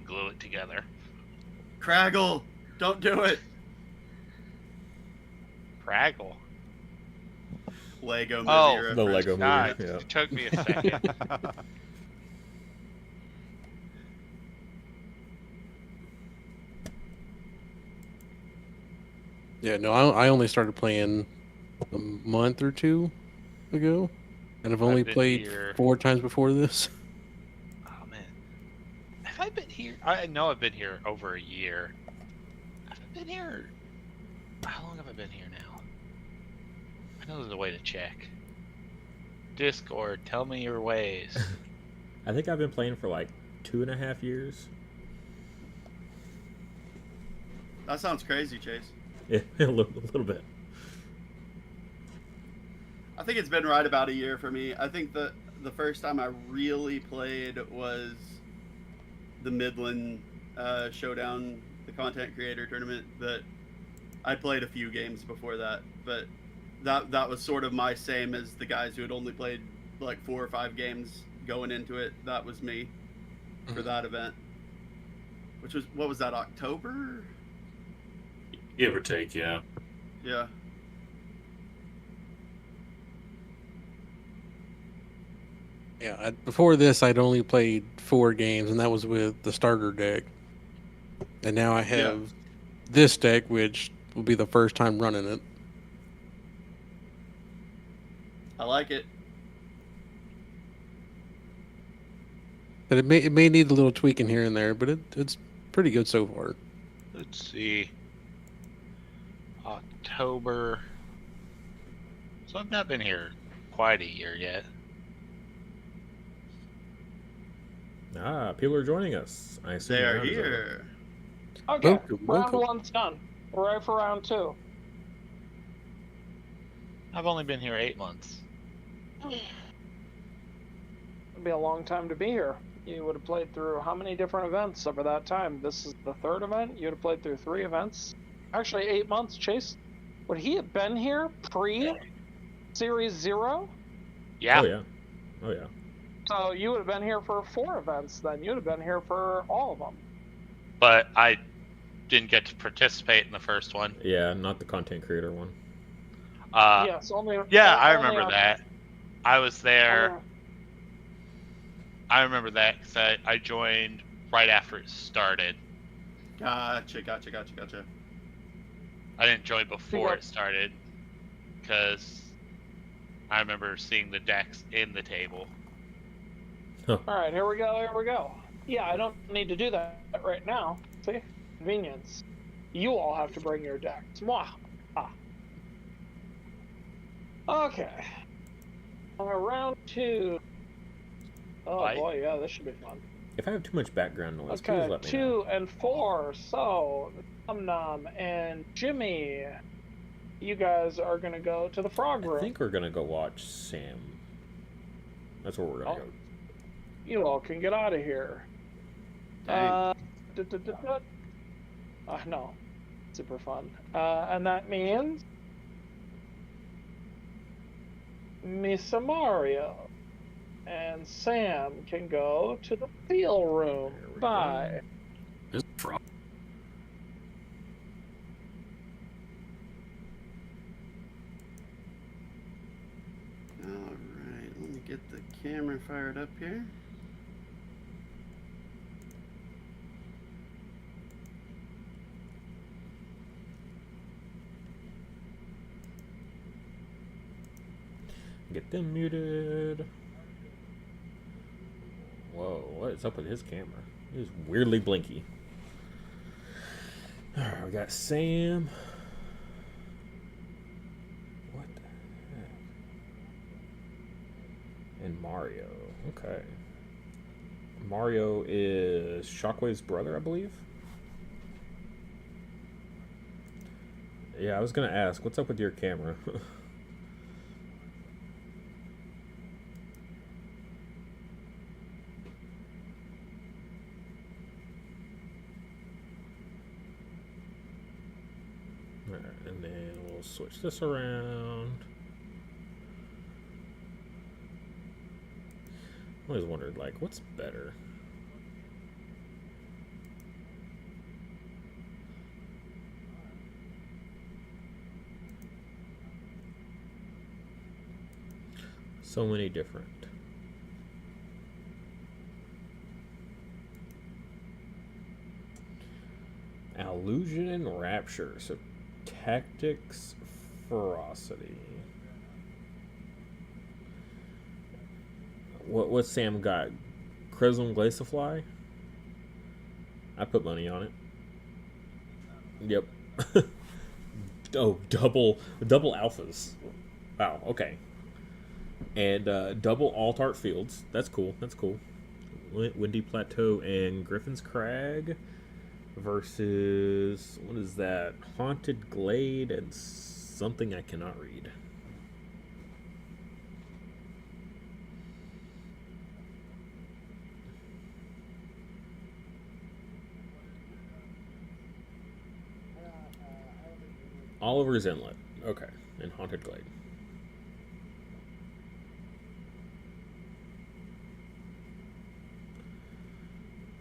[SPEAKER 7] Glue it together.
[SPEAKER 4] Craggle, don't do it.
[SPEAKER 7] Craggle.
[SPEAKER 4] Lego movie
[SPEAKER 7] Oh,
[SPEAKER 4] reference.
[SPEAKER 1] The Lego movie.
[SPEAKER 7] God,
[SPEAKER 1] Yeah.
[SPEAKER 7] it took me a second.
[SPEAKER 5] Yeah, no, I only started playing a month or two ago, and I've only
[SPEAKER 7] been
[SPEAKER 5] played
[SPEAKER 7] here-
[SPEAKER 5] 4 times before this.
[SPEAKER 7] Oh man, have I been here? I know I've been here over a year. Have I been here? How long have I been here now? I know there's a way to check. Discord, tell me your ways.
[SPEAKER 1] I think I've been playing for like 2.5 years.
[SPEAKER 4] That sounds crazy, Chase.
[SPEAKER 1] Yeah, a little bit.
[SPEAKER 4] I think it's been right about a year for me. I think the first time I really played was the Midland Showdown, the content creator tournament. But I played a few games before that, but that was sort of my same as the guys who had only played like 4 or 5 games going into it. That was me for that event. Which was, what was that, October?
[SPEAKER 8] Give or take, yeah.
[SPEAKER 4] Yeah.
[SPEAKER 5] Yeah, before this, I'd only played 4 games, and that was with the starter deck. And now I have this deck, which will be the first time running it.
[SPEAKER 4] I like it.
[SPEAKER 5] But it may need a little tweaking here and there, but it's pretty good so far.
[SPEAKER 7] Let's see. October. So I've not been here quite a year yet.
[SPEAKER 1] People are joining us. I assume
[SPEAKER 4] They
[SPEAKER 1] the
[SPEAKER 4] are
[SPEAKER 1] round is over.
[SPEAKER 4] here.
[SPEAKER 2] Okay,
[SPEAKER 5] Welcome,
[SPEAKER 2] round
[SPEAKER 5] welcome.
[SPEAKER 2] 1's done. We're ready for round 2.
[SPEAKER 7] I've only been here 8 months.
[SPEAKER 2] It'd be a long time to be here. You would have played through how many different events over that time? This is the 3rd event. You would have played through 3 events. Actually, 8 months. Chase, would he have been here pre-Series 0?
[SPEAKER 7] Yeah.
[SPEAKER 1] Oh yeah. Oh yeah.
[SPEAKER 2] So you would have been here for 4 events then. You would have been here for all of them.
[SPEAKER 7] But I didn't get to participate in the first one.
[SPEAKER 1] Yeah, not the content creator one.
[SPEAKER 2] Yes, only.
[SPEAKER 7] Yeah, I
[SPEAKER 2] only
[SPEAKER 7] remember
[SPEAKER 2] on-
[SPEAKER 7] that. I was there.
[SPEAKER 2] only-
[SPEAKER 7] I remember that because I joined right after it started.
[SPEAKER 4] Gotcha.
[SPEAKER 7] I didn't join before
[SPEAKER 2] Yeah.
[SPEAKER 7] it started because I remember seeing the decks in the table.
[SPEAKER 2] All right, here we go. Yeah, I don't need to do that right now. See? Convenience. You all have to bring your decks. Mwah. Ah. Okay. Round 2. Oh
[SPEAKER 7] Bye.
[SPEAKER 2] boy, yeah, this should be fun.
[SPEAKER 1] If I have too much background noise, please
[SPEAKER 2] Okay,
[SPEAKER 1] let me
[SPEAKER 2] 2
[SPEAKER 1] know.
[SPEAKER 2] and 4. So, Nom and Jimmy, you guys are gonna go to the frog
[SPEAKER 1] I
[SPEAKER 2] room.
[SPEAKER 1] think we're gonna go watch Sam. That's where we're gonna
[SPEAKER 2] Oh.
[SPEAKER 1] go.
[SPEAKER 2] You all can get out of here.
[SPEAKER 4] Dang.
[SPEAKER 2] No, super fun. And that means Misa Mario and Sam can go to the seal room.
[SPEAKER 1] There we
[SPEAKER 2] Bye.
[SPEAKER 8] There's a frog.
[SPEAKER 4] All right, let me get the camera fired up here.
[SPEAKER 1] Get them muted. Whoa, what is up with his camera? It is weirdly blinky. Alright, we got Sam. What the heck? And Mario. Okay. Mario is Shockwave's brother, I believe. Yeah, I was gonna ask, what's up with your camera? Alright, and then we'll switch this around. I always wondered, like, what's better? So many different. Illusion and Rapture. So Tactics, Ferocity. What's Sam got? Chrism Glacifly? I put money on it. Yep. Oh, double alphas. Wow, okay. And double Alt-Art Fields. That's cool. That's cool. Windy Plateau and Griffin's Crag versus, what is that? Haunted Glade and something I cannot read. Oliver's Inlet. Okay. And Haunted Glade.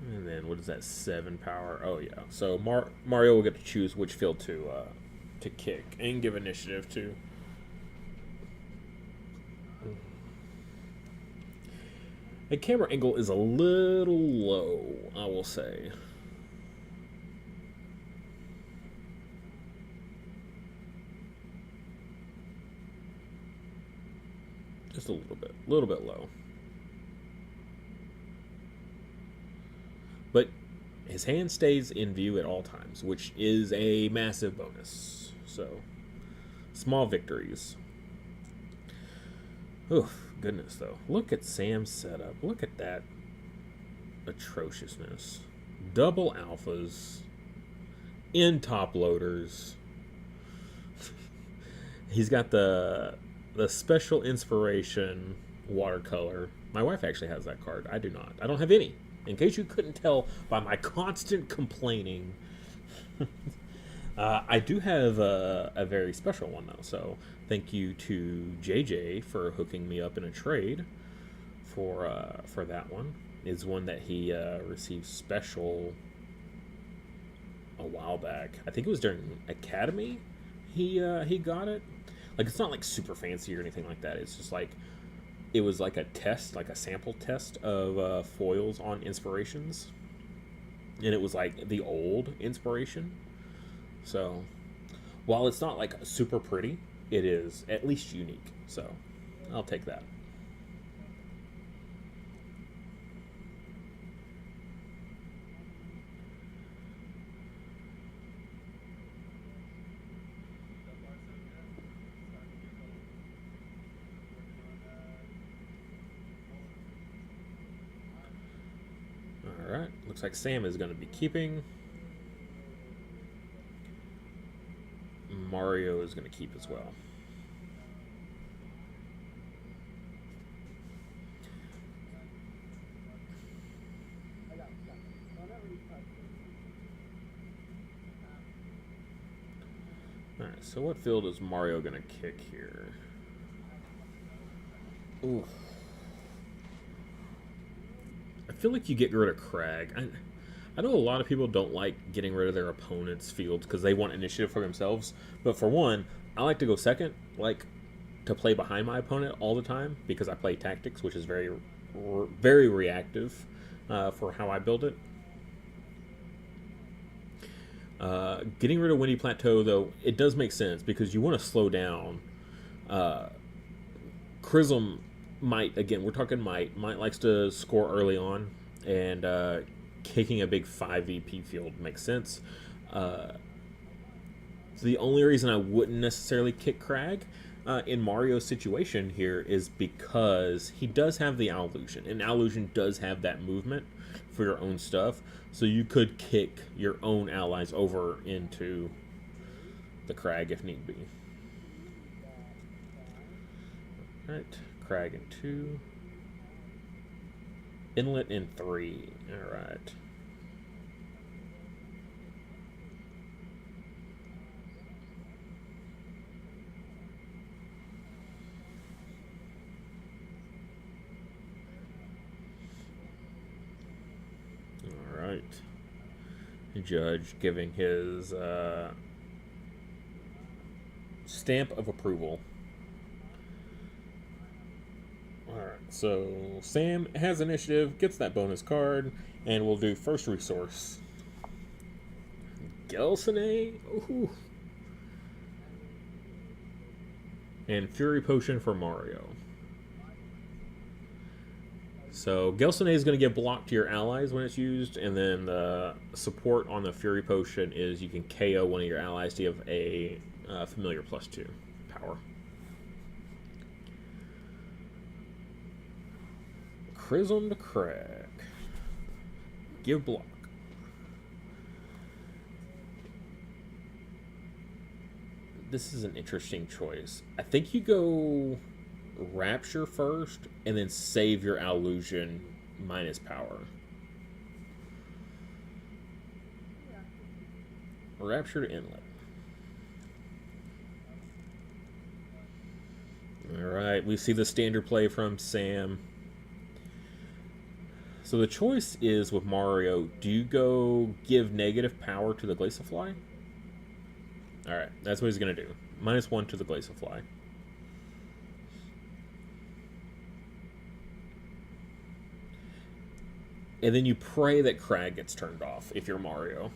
[SPEAKER 1] And then what is that? 7 power. Oh yeah. So Mario will get to choose which field to kick and give initiative to. The camera angle is a little low, I will say. Just a little bit low. But his hand stays in view at all times, which is a massive bonus. So, small victories. Oof, goodness though. Look at Sam's setup. Look at that atrociousness. Double alphas. In top loaders. He's got the special inspiration watercolor. My wife actually has that card. I do not. I don't have any. In case you couldn't tell by my constant complaining. I do have a very special one though. So thank you to JJ for hooking me up in a trade for that one. Is one that he received special a while back. I think it was during Academy. He got it. Like, it's not like super fancy or anything like that. It's just like, it was like a test, like a sample test of foils on inspirations, and it was like the old inspiration. So while it's not like super pretty, it is at least unique. So I'll take that. Alright, looks like Sam is going to be keeping. Mario is going to keep as well. Alright, so what field is Mario going to kick here? Ooh. I feel like you get rid of Crag. I know a lot of people don't like getting rid of their opponent's fields because they want initiative for themselves. But for one, I like to go second, like to play behind my opponent all the time because I play tactics, which is very, very reactive for how I build it. Getting rid of Windy Plateau, though, it does make sense because you want to slow down. Chrism might, again, we're talking might likes to score early on, and kicking a big 5 VP field makes sense. So the only reason I wouldn't necessarily kick Crag in Mario's situation here is because he does have the Illusion, and Illusion does have that movement for your own stuff, so you could kick your own allies over into the Crag if need be. Alright, Crag in 2. Inlet in 3. Alright. Alright. Judge giving his stamp of approval. Alright, so Sam has initiative, gets that bonus card, and we'll do first resource. Gelsene? Ooh. And Fury Potion for Mario. So Gelsene is going to get blocked to your allies when it's used, and then the support on the Fury Potion is you can KO one of your allies to give a familiar +2 power. Chrism to Crag. Give block. This is an interesting choice. I think you go Rapture first, and then save your Illusion -power. Rapture to Inlet. Alright, we see the standard play from Sam. So the choice is with Mario, do you go give negative power to the Glaciafly? Alright, that's what he's going to do. -1 to the Glaciafly. And then you pray that Crag gets turned off if you're Mario.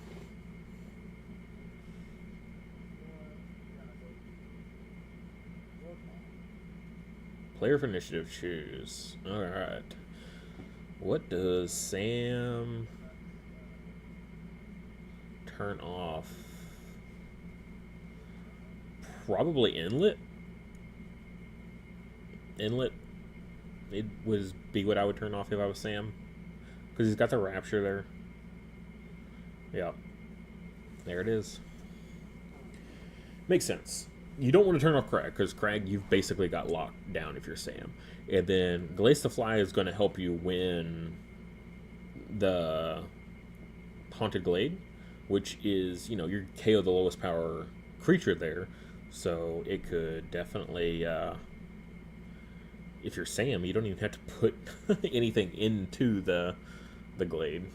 [SPEAKER 1] Player for initiative, choose. Alright. What does Sam turn off? Probably Inlet. Inlet. It would be what I would turn off if I was Sam. Because he's got the Rapture there. Yep. There it is. Makes sense. You don't want to turn off Crag, because Crag you've basically got locked down if you're Sam. And then Glaze the Fly is going to help you win the Haunted Glade, which is, your KO the lowest power creature there. So it could definitely, if you're Sam, you don't even have to put anything into the Glade.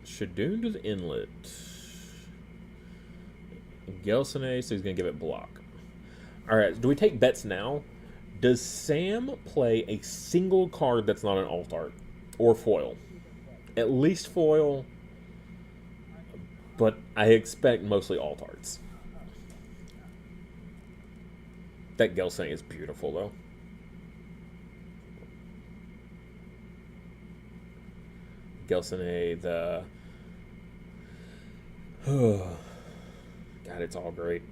[SPEAKER 1] Shadoon to the Inlet. Gelsene, so he's going to give it block. Alright, do we take bets now? Does Sam play a single card that's not an alt art? Or foil? At least foil, but I expect mostly alt arts. That Gelsene is beautiful, though. Gelsene, the... God, it's all great.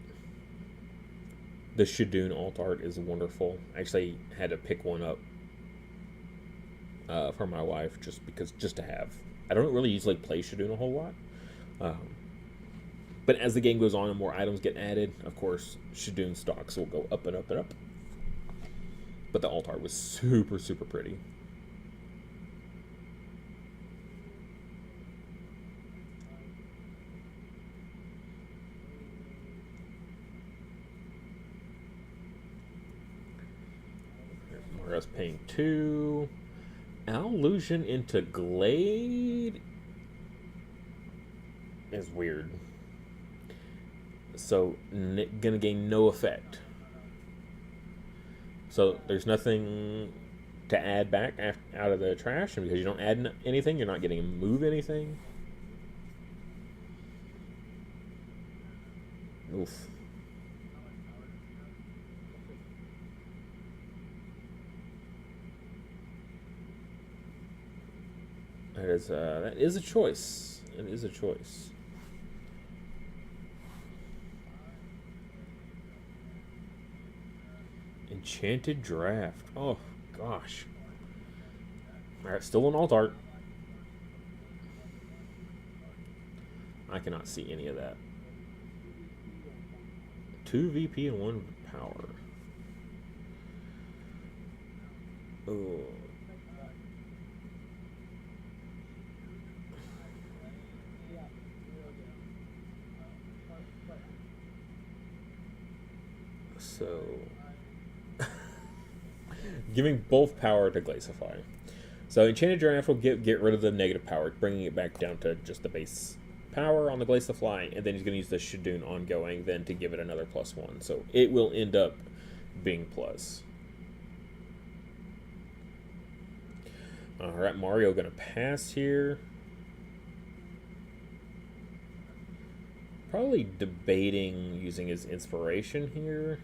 [SPEAKER 1] The Shadoon alt art is wonderful. I actually had to pick one up for my wife just to have. I don't really usually play Shadoon a whole lot. But as the game goes on and more items get added, of course, Shadoon stocks will go up and up and up. But the alt art was super, super pretty. Mario's paying 2. Allusion into Glade is weird. So, gonna gain no effect. So, there's nothing to add back out of the trash, and because you don't add anything, you're not getting to move anything. Oof. That is a choice. It is a choice. Enchanted Draft. Oh, gosh. Alright, still an alt art. I cannot see any of that. 2 VP and 1 power. Oh. So, giving both power to Glazify. So Enchanted Draft will get rid of the negative power, bringing it back down to just the base power on the Glazify, and then he's going to use the Shadoon ongoing then to give it another +1. So it will end up being plus. Alright, Mario going to pass here. Probably debating using his inspiration here.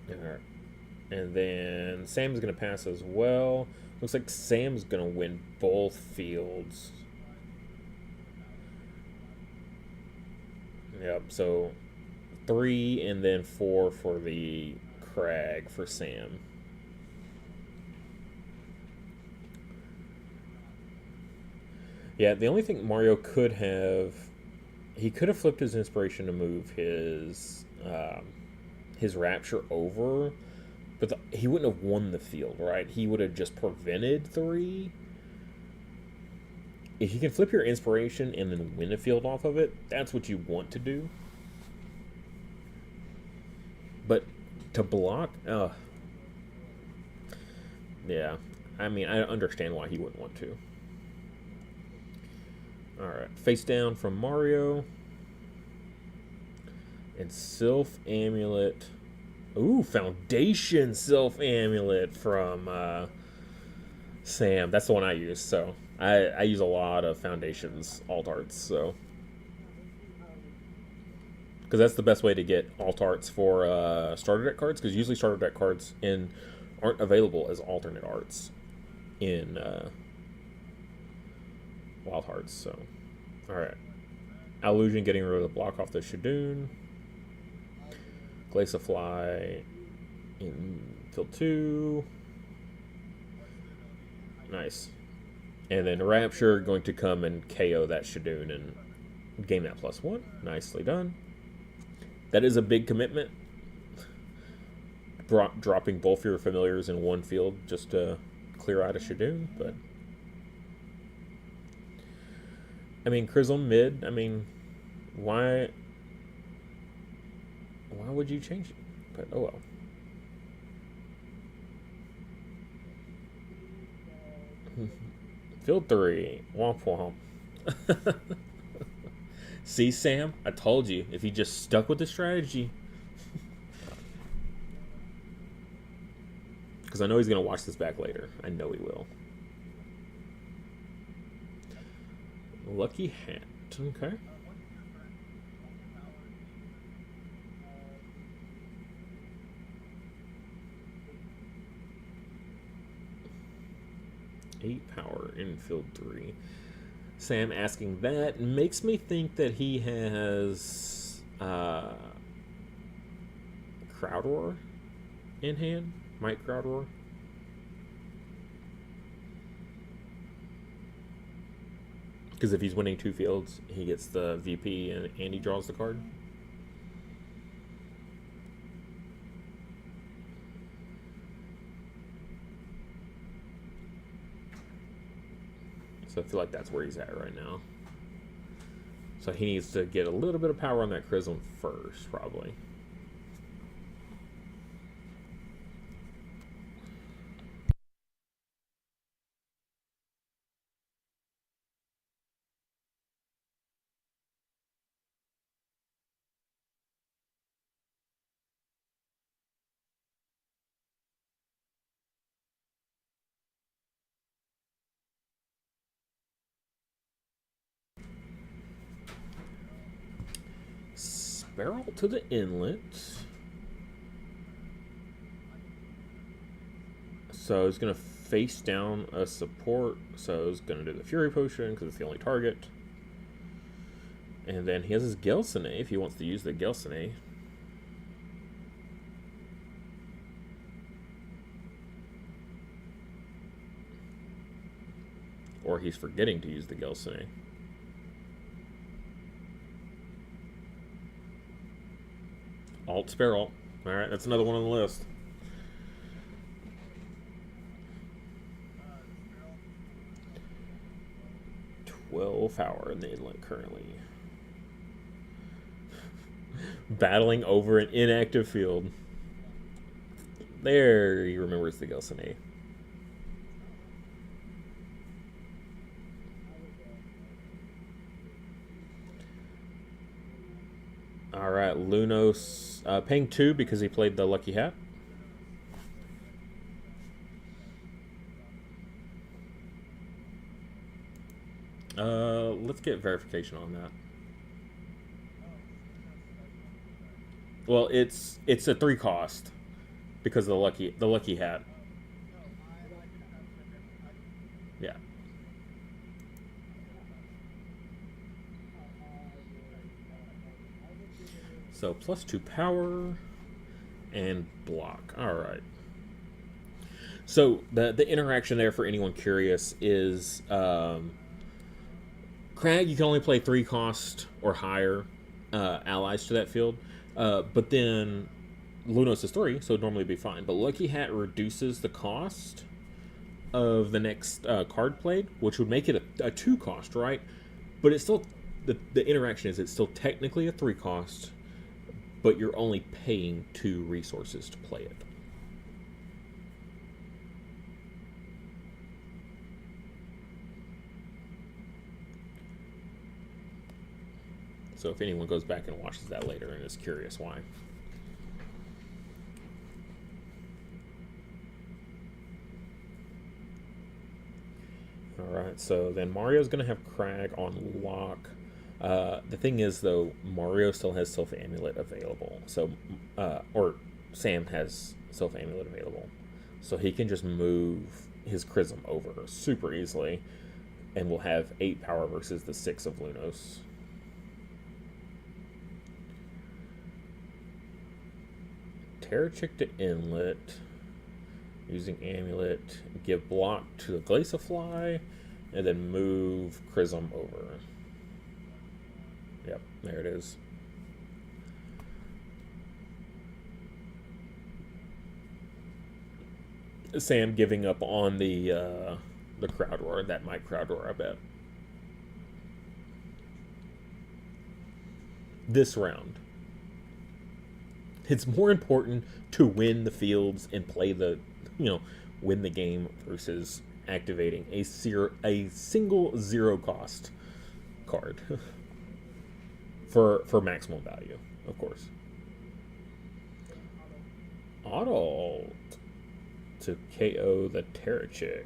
[SPEAKER 1] Alright. And then Sam's going to pass as well. Looks like Sam's going to win both fields. Yep, so 3 and then 4 for the Crag for Sam. Yeah, the only thing Mario could have... He could have flipped his inspiration to move his Rapture over, but he wouldn't have won the field, right? He would have just prevented 3. If you can flip your inspiration and then win a field off of it, that's what you want to do. But to block, yeah, I mean, I understand why he wouldn't want to. Alright, face down from Mario. And Sylph Amulet. Ooh, Foundation Sylph Amulet from Sam. That's the one I use, so I use a lot of Foundations alt arts, so because that's the best way to get alt arts for starter deck cards. Because usually starter deck cards aren't available as alternate arts in Wildhearts. So, all right, Illusion getting rid of the block off the Shadoon. Glaciafly in field 2. Nice. And then Rapture going to come and KO that Shadoon and gain that +1. Nicely done. That is a big commitment. Dropping both your familiars in one field just to clear out a Shadoon, but I mean, Chrism mid, I mean, why would you change it? But oh well. Field 3. Womp womp. See, Sam? I told you. If you just stuck with the strategy. Because I know he's going to watch this back later. I know he will. Lucky Hat. Okay. Power in field 3. Sam asking that makes me think that he has Crowd Roar in hand. Might Crowd Roar. Because if he's winning 2 fields, he gets the VP and he draws the card. So I feel like that's where he's at right now. So he needs to get a little bit of power on that Chrism first, probably. Barrel to the inlet. So he's going to face down a support. So he's going to do the Fury Potion because it's the only target. And then he has his Gelsene if he wants to use the Gelsene. Or he's forgetting to use the Gelsene. Alt Sparrow. Alright, that's another one on the list. Power in the inlet currently. Battling over an inactive field. There, he remembers the Gelsene. Alright, Lunos paying 2 because he played the Lucky Hat. Let's get verification on that. Well, it's a 3 cost because of the Lucky Hat. Yeah. So +2 power and block. All right. So the interaction there for anyone curious is Crag, you can only play 3 cost or higher allies to that field. But then Lunos is 3, so it'd normally be fine. But Lucky Hat reduces the cost of the next card played, which would make it a 2 cost, right? But it's still, the interaction is it's still technically a 3 cost, but you're only paying 2 resources to play it. So if anyone goes back and watches that later and is curious why. All right. right, so then Mario's going to have Crag on lock. The thing is, though, Mario still has Sylph Amulet available. So, or Sam has Sylph Amulet available. So he can just move his Chrism over super easily. And we'll have 8 power versus the 6 of Lunos. Terrachik to Inlet. Using Amulet. Give block to the Glaciafly. And then move Chrism over. Yep, there it is. Sam giving up on the crowd roar. That might crowd roar, I bet. This round, it's more important to win the fields and play the, win the game versus activating a single 0 cost card for maximum value, of course. Auto to KO the Terrachik.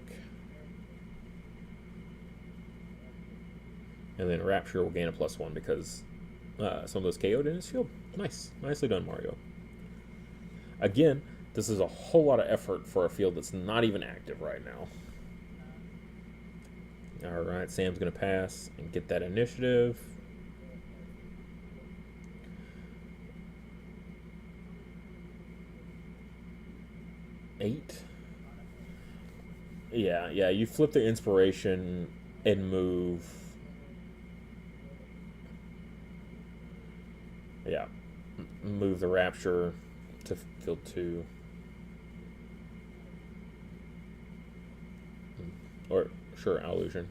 [SPEAKER 1] And then Rapture will gain a +1 because some of those KO'd in his field. Nice. Nicely done, Mario. Again, this is a whole lot of effort for a field that's not even active right now. Alright, Sam's going to pass and get that initiative. Eight. Yeah, you flip the inspiration and move. Yeah, move the Rapture to field 2. Or, sure, Illusion.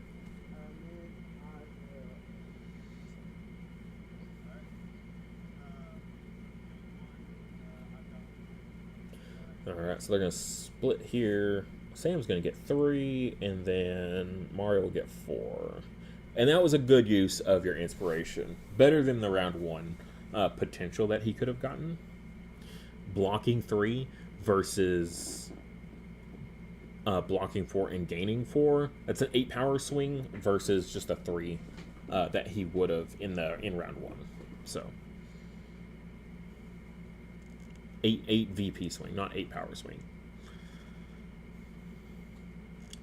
[SPEAKER 1] Alright, so they're going to split here. Sam's going to get 3, and then Mario will get 4. And that was a good use of your inspiration. Better than the round 1 potential that he could have gotten. Blocking 3 versus blocking 4 and gaining 4. That's an 8 power swing versus just a 3 that he would have in round 1. So 8 VP swing, not 8 power swing.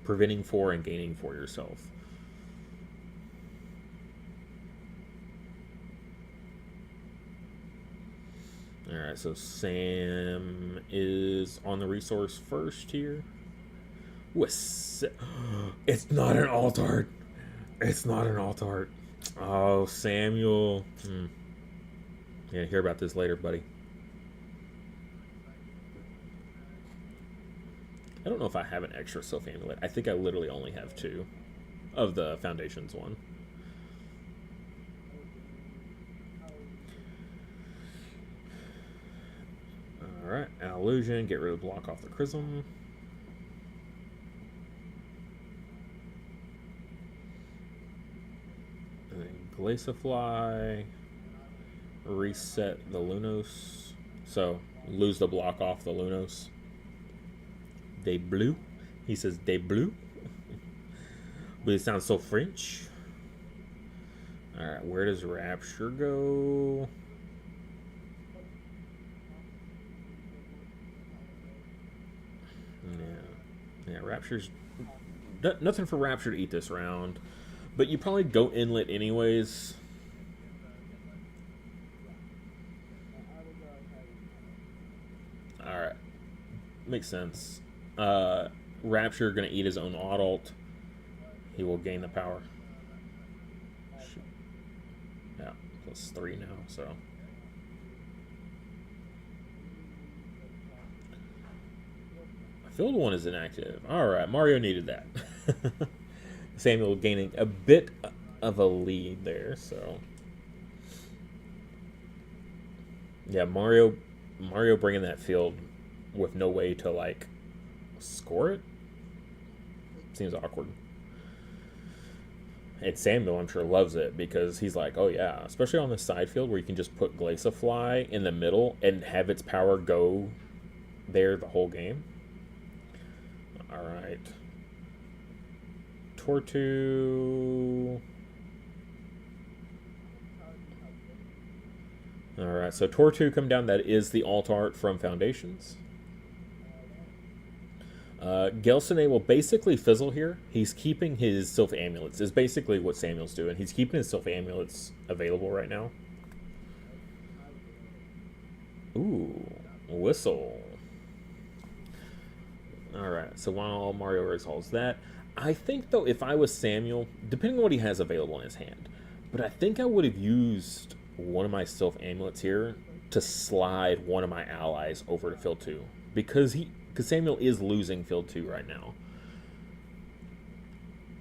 [SPEAKER 1] Preventing 4 and gaining 4 yourself. Alright, so Sam is on the resource first here. Ooh, it's not an alt art. It's not an alt art. Oh, Samuel. Yeah, hear about this later, buddy. I don't know if I have an extra Sylph Amulet. I think I literally only have 2 of the Foundations one. Alright, Illusion, get rid of the block off the Chrism. And then Glaciafly. Reset the Lunos. So, lose the block off the Lunos. They blue. He says they blue. But it sounds so French. Alright, where does Rapture go? Yeah, Rapture's... Nothing for Rapture to eat this round. But you probably go Inlet anyways. Alright. Makes sense. Rapture going to eat his own Adult. He will gain the power. Yeah, +3 now, so... Field 1 is inactive. Alright, Mario needed that. Samuel gaining a bit of a lead there, so... Yeah, Mario bringing that field with no way to, like, score it? Seems awkward. And Samuel, I'm sure, loves it because he's like, oh yeah, especially on the side field where you can just put Glaciafly in the middle and have its power go there the whole game. Alright. Tortu. Alright, so Tortu come down. That is the alt art from Foundations. Gelsene will basically fizzle here. He's keeping his Sylph Amulets, is basically what Samuel's doing. He's keeping his Sylph Amulets available right now. Ooh, Whistle. Alright, so while Mario resolves that, I think, though, if I was Samuel, depending on what he has available in his hand, but I think I would have used one of my Sylph Amulets here to slide one of my allies over to field 2. Because Samuel is losing field 2 right now.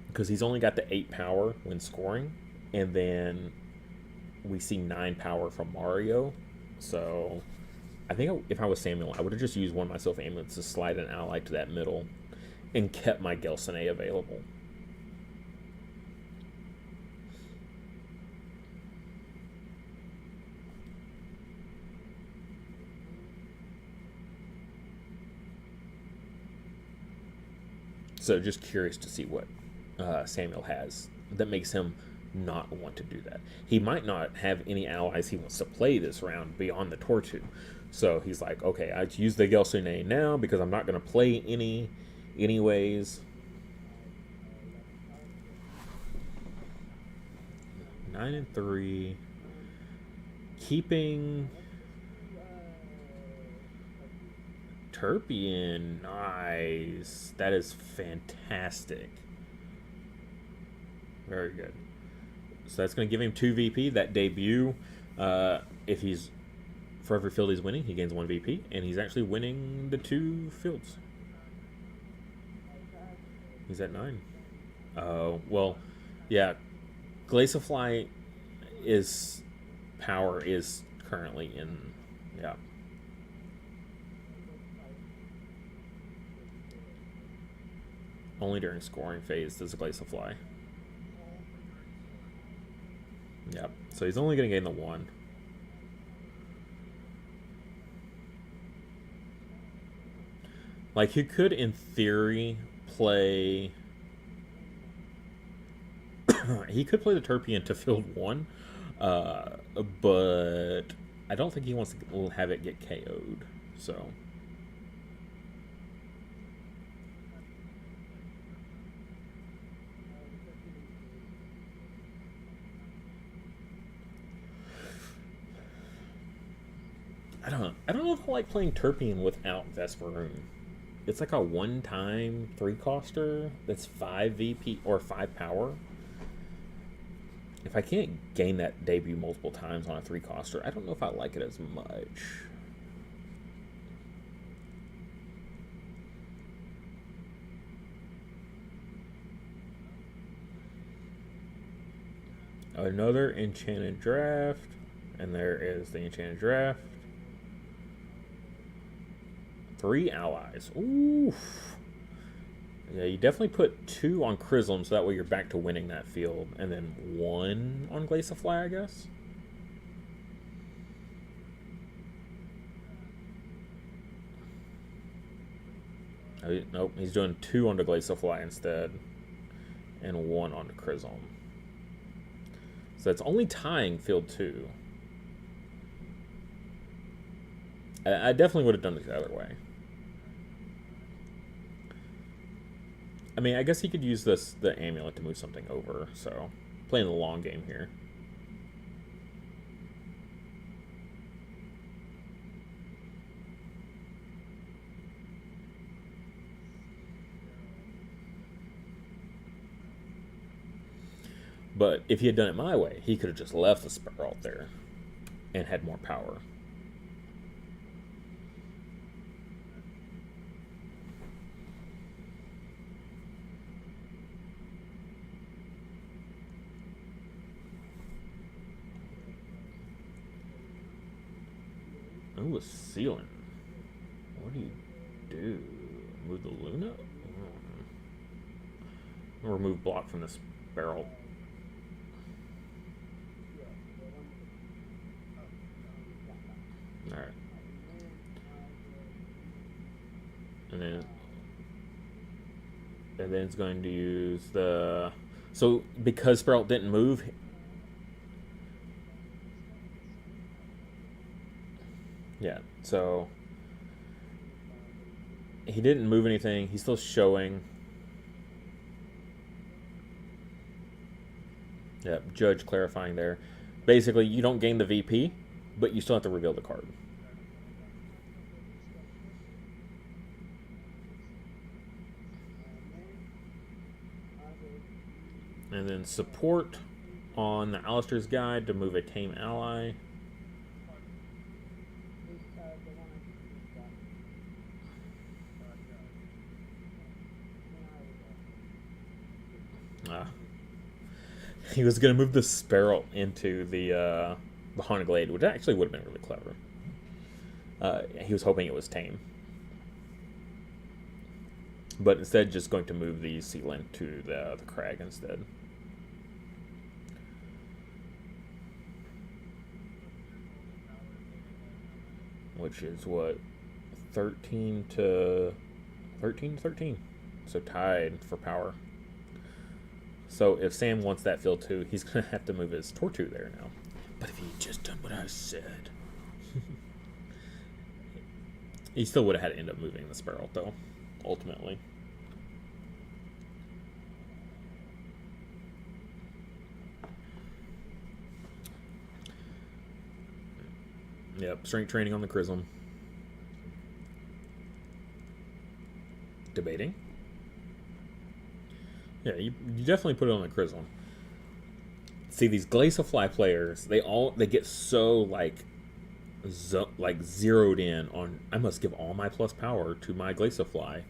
[SPEAKER 1] Because he's only got the 8 power when scoring, and then we see 9 power from Mario. So I think if I was Samuel, I would have just used one of my Sylph Amulets to slide an ally to that middle and kept my Gelsene available. So just curious to see what Samuel has that makes him not want to do that. He might not have any allies he wants to play this round beyond the Tortu. So he's like, okay, I use the Gelsene now because I'm not going to play any anyways. 9 and 3. Keeping Turpion, nice. That is fantastic. Very good. So that's going to give him 2 VP. That debut, if he's for every field he's winning, he gains 1 VP, and he's actually winning the 2 fields. He's at 9. Oh, well, yeah. Glaciafly is power is currently in, yeah. Only during scoring phase does Glaciafly. Yep. So he's only going to gain the 1. Like, he could, in theory, play... he could play the Turpion to field 1, but I don't think he wants to have it get KO'd, so... I don't know if I like playing Turpion without Vesperoon. It's like a one-time 3-coster that's 5 VP or 5 power. If I can't gain that debut multiple times on a 3-coster, I don't know if I like it as much. Another Enchanted Draft, and there is the Enchanted Draft. 3 allies. Oof. Yeah, you definitely put 2 on Chrism, so that way you're back to winning that field. And then 1 on Glaciafly, I guess. Oh, nope, he's doing 2 on the Glaciafly instead. And 1 on the Chrism. So that's only tying field 2. I definitely would have done it the other way. I mean, I guess he could use the amulet to move something over, so playing the long game here. But if he had done it my way, he could have just left the Sparrow there and had more power. Oh, a ceiling. What do you do? Move the Luna? Or remove block from this barrel. Alright. And then And then it's going to use the... So, because Sprout didn't move... Yeah, so... He didn't move anything. He's still showing. Yep, Judge clarifying there. Basically, you don't gain the VP, but you still have to reveal the card. And then support on the Alistair's Guide to move a tame ally. He was going to move the Sparrow into the Haunted Glade, which actually would have been really clever. He was hoping it was tame. But instead, just going to move the Sealant to the Crag instead. Which is what? 13 to 13. So tied for power. So if Sam wants that field too, he's going to have to move his Tortu there now. But if he just done what I said... he still would have had to end up moving the Sparrow, though, ultimately. Yep, strength training on the Chrism. Debating. Yeah, you definitely put it on the Chrism. See, these Glaciofly players, they get so like zeroed in on, I must give all my plus power to my Glaciofly.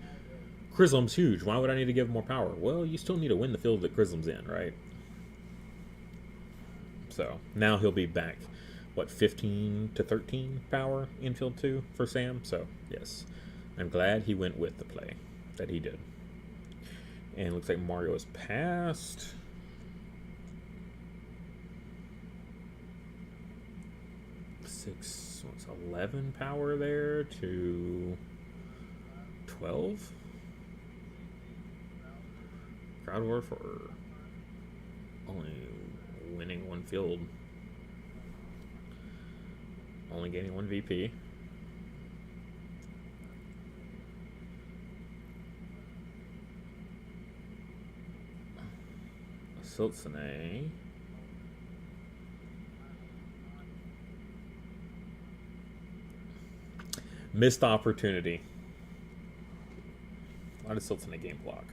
[SPEAKER 1] Chrism's huge. Why would I need to give more power? Well, you still need to win the field that Chrism's in, right? So now he'll be back, what, 15 to 13 power in field 2 for Sam. So yes, I'm glad he went with the play that he did. And it looks like Mario is passed. What's 11 power there to 12? Crowd War for only winning one field. Only gaining one VP. Siltsune. Missed opportunity. Why does Siltsune game block?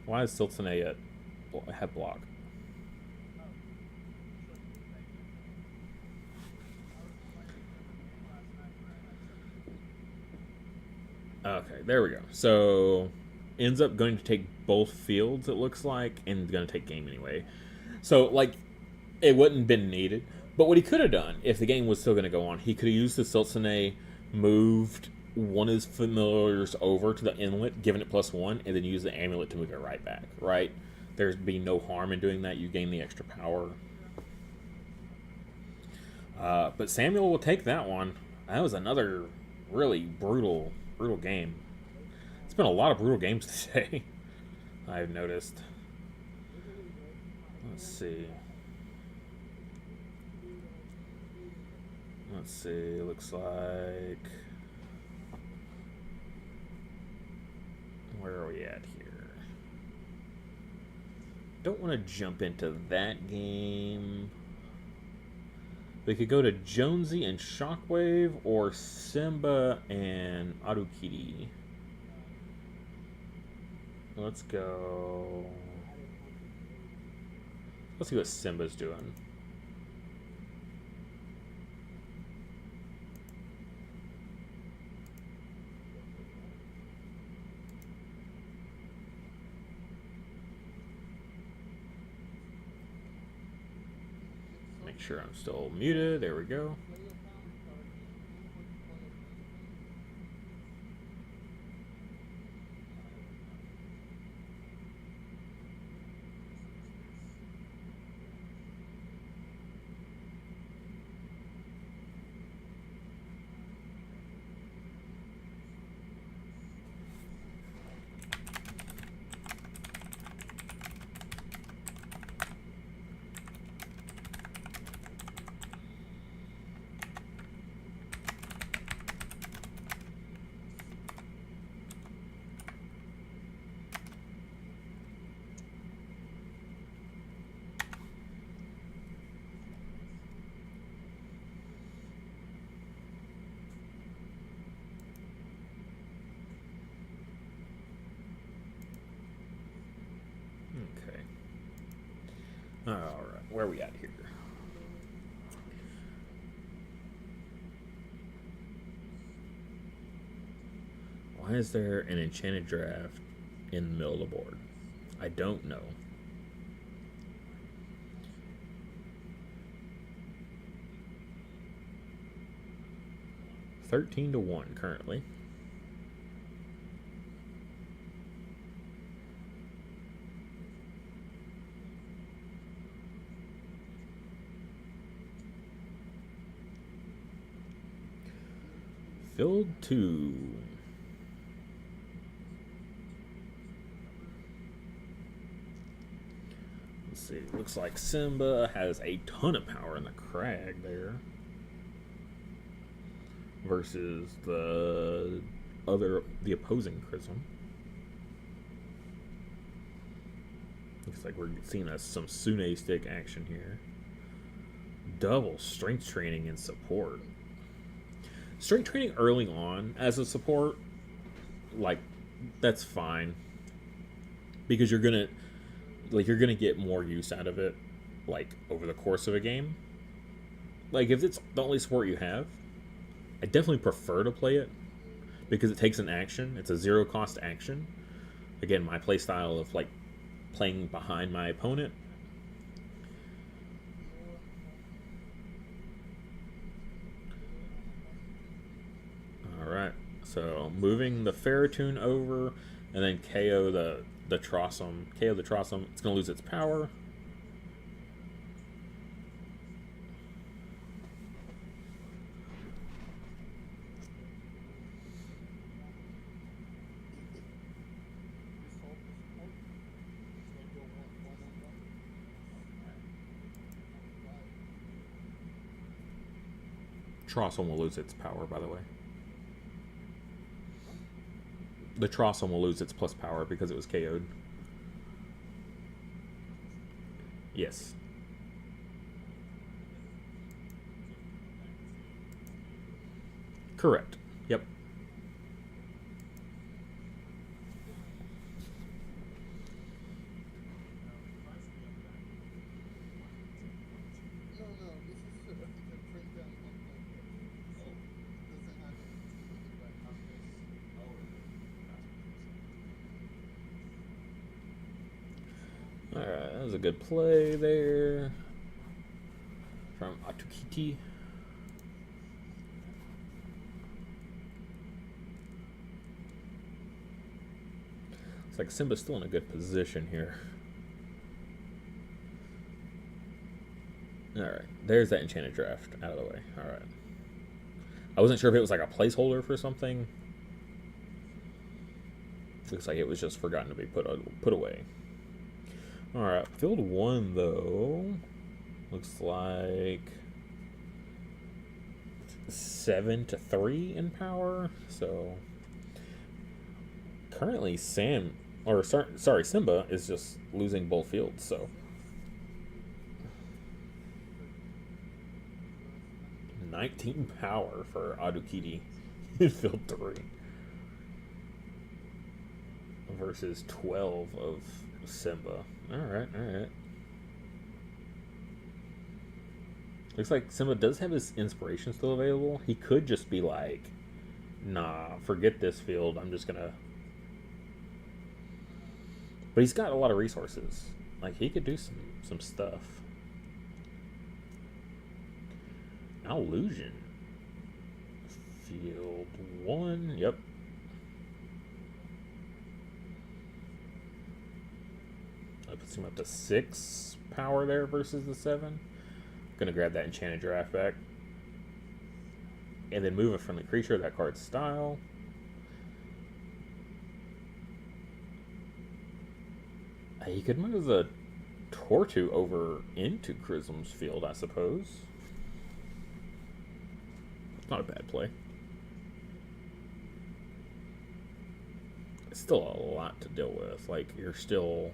[SPEAKER 1] Why does Siltsune have block? Okay, there we go. So, ends up going to take both fields, it looks like, and going to take game anyway. So, like, it wouldn't have been needed. But what he could have done, if the game was still going to go on, he could have used the Siltsune, moved one of his familiars over to the inlet, given it +1, and then use the amulet to move it right back, right? There'd be no harm in doing that. You gain the extra power. But Samuel will take that one. That was another really brutal game. It's been a lot of brutal games today, I've noticed. Let's see. Looks like... Where are we at here? Don't want to jump into that game. We could go to Jonesy and Shockwave, or Simba and Arukiri. Let's go... Let's see what Simba's doing. Make sure I'm still muted. There we go. All right, where are we at here? Why is there an enchanted draft in the middle of the board? I don't know. $13-1 currently. Field 2. Let's see. Looks like Simba has a ton of power in the crag there. Versus the opposing Chrism. Looks like we're seeing some Sune stick action here. Double strength training and support. Strength training early on as a support, like, that's fine. Because you're gonna get more use out of it, like, over the course of a game. Like, if it's the only support you have, I definitely prefer to play it because it takes an action. It's a zero cost action. Again, my play style of like playing behind my opponent. All right, so moving the Ferrotoon over, and then KO the Trossum. KO the Trossum. It's gonna lose its power. Trossum will lose its power, by the way. The Trossum will lose its plus power because it was KO'd. Yes. Correct. Yep. Alright, that was a good play there from Atukiti. Looks like Simba's still in a good position here. Alright, there's that enchanted draft out of the way. Alright. I wasn't sure if it was like a placeholder for something. Looks like it was just forgotten to be put away. Alright, field 1 though looks like 7-3 in power. So currently Simba is just losing both fields, so 19 power for Adukiti in field 3 versus 12 of Simba. Alright. Looks like Simba does have his inspiration still available. He could just be like, nah, forget this field. I'm just gonna... But he's got a lot of resources. Like, he could do some stuff. Illusion. Field 1. Yep. That puts him up to 6 power there versus the 7. Gonna grab that enchanted giraffe back. And then move a friendly creature, that card's style. He could move the Tortu over into Chrism's field, I suppose. Not a bad play. It's still a lot to deal with. Like, you're still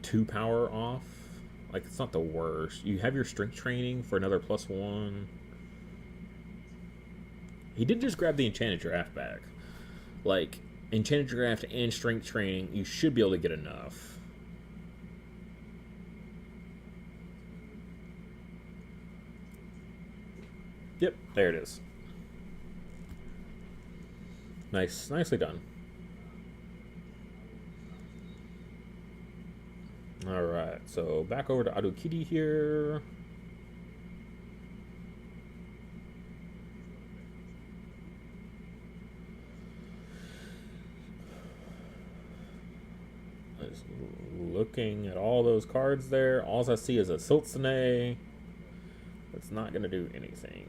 [SPEAKER 1] 2 power off. Like, it's not the worst. You have your strength training for another +1. He did just grab the enchanted giraffe back. Like, enchanted giraffe and strength training, you should be able to get enough. Yep, there it is. Nice, nicely done. All right, so back over to Adokidi here. Just looking at all those cards there. All I see is a Siltsune. It's not going to do anything.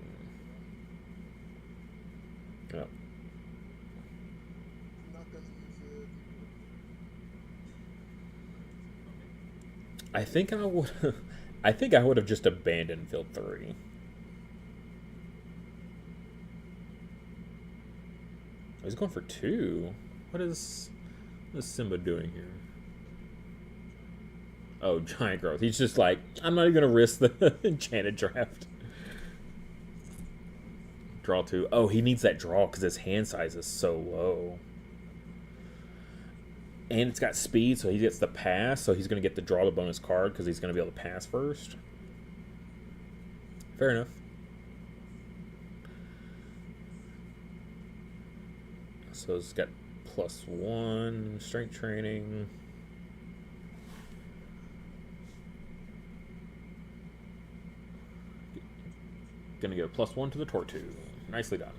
[SPEAKER 1] Oh. I think I would. I think I would have just abandoned field 3. He's going for 2. What is Simba doing here? Oh, giant growth. He's just like, I'm not even gonna risk the enchanted draft. Draw 2. Oh, he needs that draw because his hand size is so low. And it's got speed, so he gets the pass, so he's going to get the draw the bonus card because he's going to be able to pass first. Fair enough. So it's got +1 strength training. Going to get a +1 to the Tortu. Nicely done.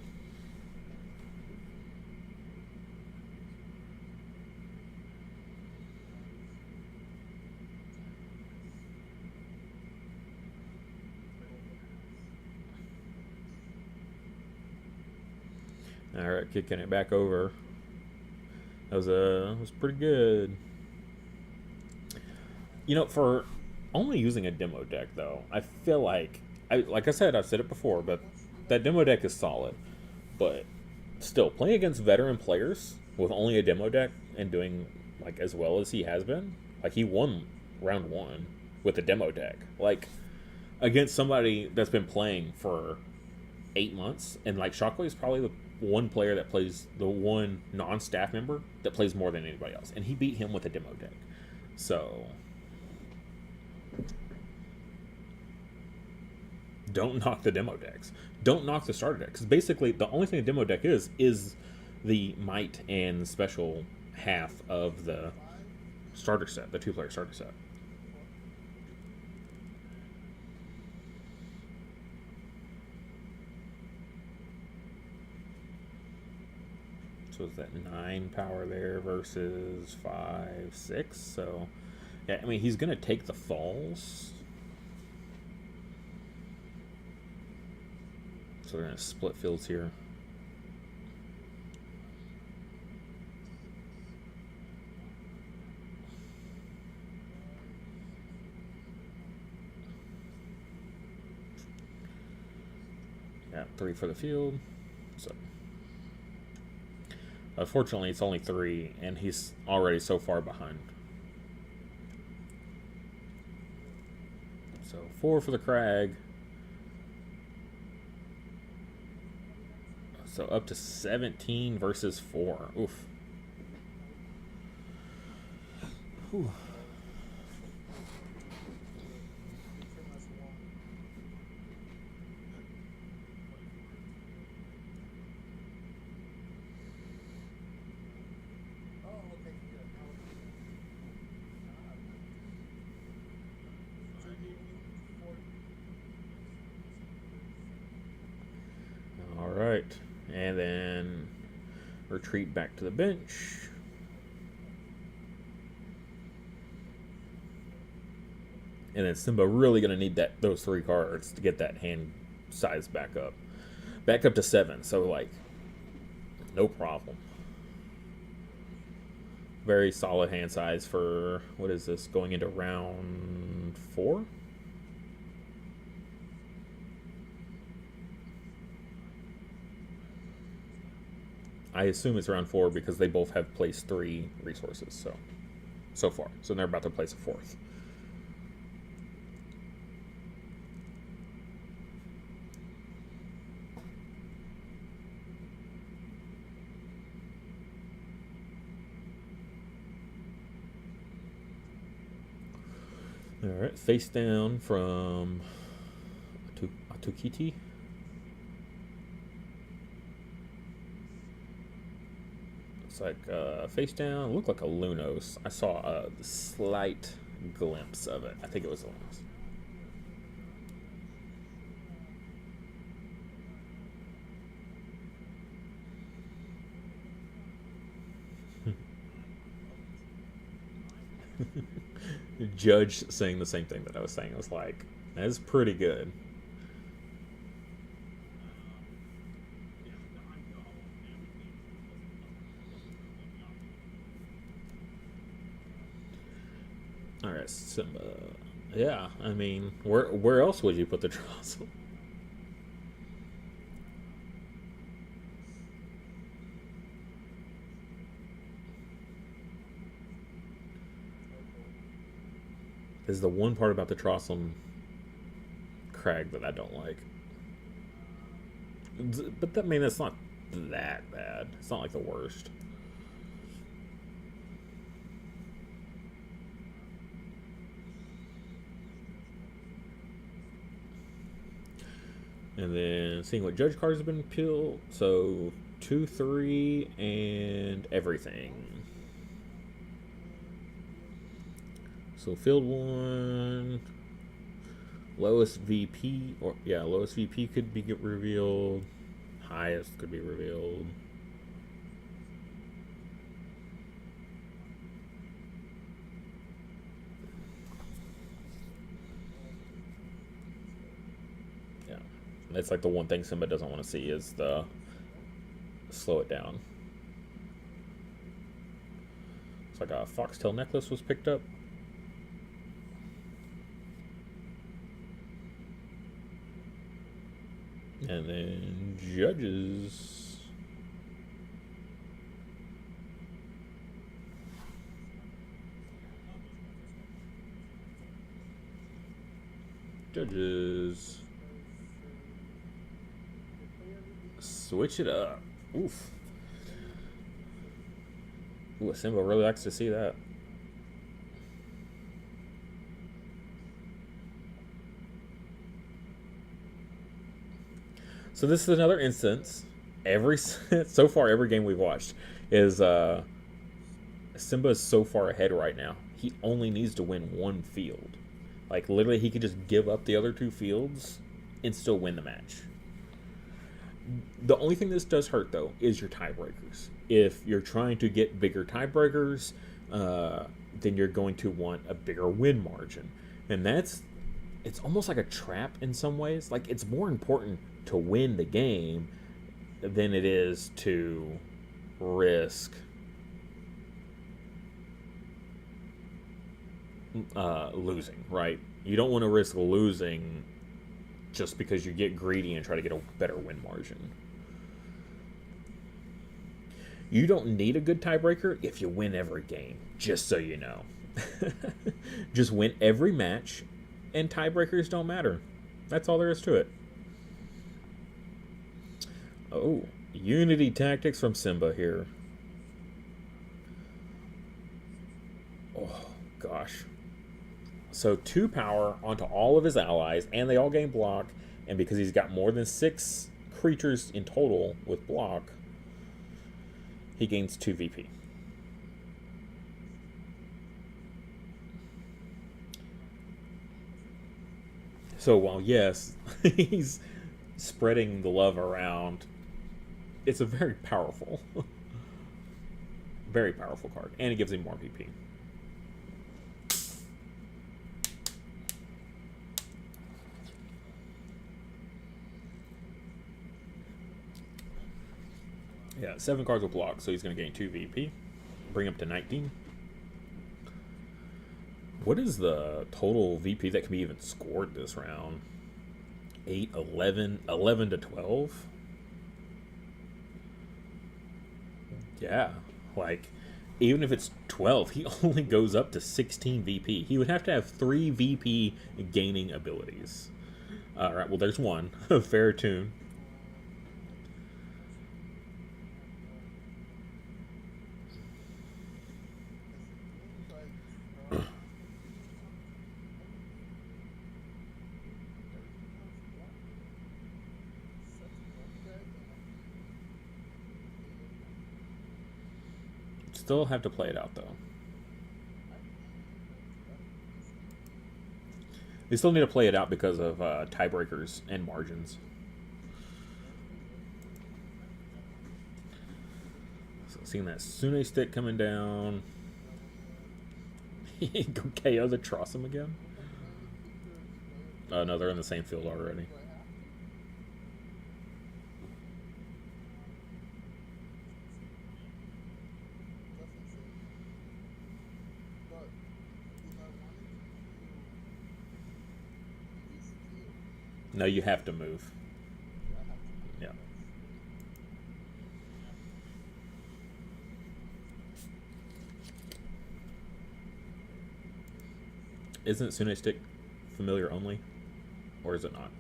[SPEAKER 1] All right, kicking it back over. That was pretty good. You know, for only using a demo deck though, I feel like I said, I've said it before, but that demo deck is solid. But still, playing against veteran players with only a demo deck and doing like as well as he has been, like he won round 1 with a demo deck, like against somebody that's been playing for 8 months, and like Shockwave is probably the one player that plays, the one non-staff member that plays more than anybody else, and he beat him with a demo deck. So don't knock the demo decks. Don't knock the starter deck, because basically the only thing a demo deck is the might and special half of the starter set, the 2-player starter set. So is that 9 power there versus 5, 6? So yeah, I mean he's gonna take the falls. So they're gonna split fields here. Yeah, 3 for the field. So unfortunately, it's only 3, and he's already so far behind. So 4 for the Crag. So up to 17 versus 4. Oof. Whew. All right. And then retreat back to the bench. And then Simba really going to need those 3 cards to get that hand size back up. Back up to 7. So, like, no problem. Very solid hand size for, what is this, going into round 4? I assume it's round 4 because they both have placed 3 resources so far. So they're about to place a 4th. All right, face down from Atukiti. like face down. Looked like a Lunos. I saw a slight glimpse of it. I think it was a Lunos. Judge saying the same thing that I was saying. I was like, that is pretty good. All right, Simba. Yeah, I mean, where else would you put the Drossel? Is the one part about the Trossum Crag that I don't like. But that, I mean, that's not that bad. It's not like the worst. And then seeing what judge cards have been peeled. So 2, 3, and everything. So field 1, lowest VP, or yeah, lowest VP could be get revealed. Highest could be revealed. Yeah, that's like the one thing Simba doesn't want to see is the slow it down. It's like a foxtail necklace was picked up. And then judges. Judges. Switch it up. Oof. Ooh, Simba really likes to see that. So this is another instance. So far, every game we've watched is Simba is so far ahead right now. He only needs to win one field. Like literally, he could just give up the other 2 fields and still win the match. The only thing this does hurt though is your tiebreakers. If you're trying to get bigger tiebreakers, then you're going to want a bigger win margin, and it's almost like a trap in some ways. Like it's more important to win the game than it is to risk losing, right? You don't want to risk losing just because you get greedy and try to get a better win margin. You don't need a good tiebreaker if you win every game, just so you know. Just win every match and tiebreakers don't matter. That's all there is to it. Oh, Unity Tactics from Simba here. Oh, gosh. So 2 power onto all of his allies, and they all gain block. And because he's got more than 6 creatures in total with block, he gains 2 VP. So while yes, he's spreading the love around, it's a very powerful card, and it gives him more VP. Yeah, 7 cards with block, so he's going to gain 2 VP, bring him to 19. What is the total VP that can be even scored this round? 8, 11, 11 to 12? Yeah, like, even if it's 12, he only goes up to 16 VP. He would have to have 3 VP gaining abilities. Alright, well, there's one. Fair tune. Still have to play it out, though. They still need to play it out because of tiebreakers and margins. So seeing that Sune stick coming down. Go KO the Trossum again? Oh, no, they're in the same field already. No, you have to move. Yeah. Isn't Sune Stick familiar only? Or is it not?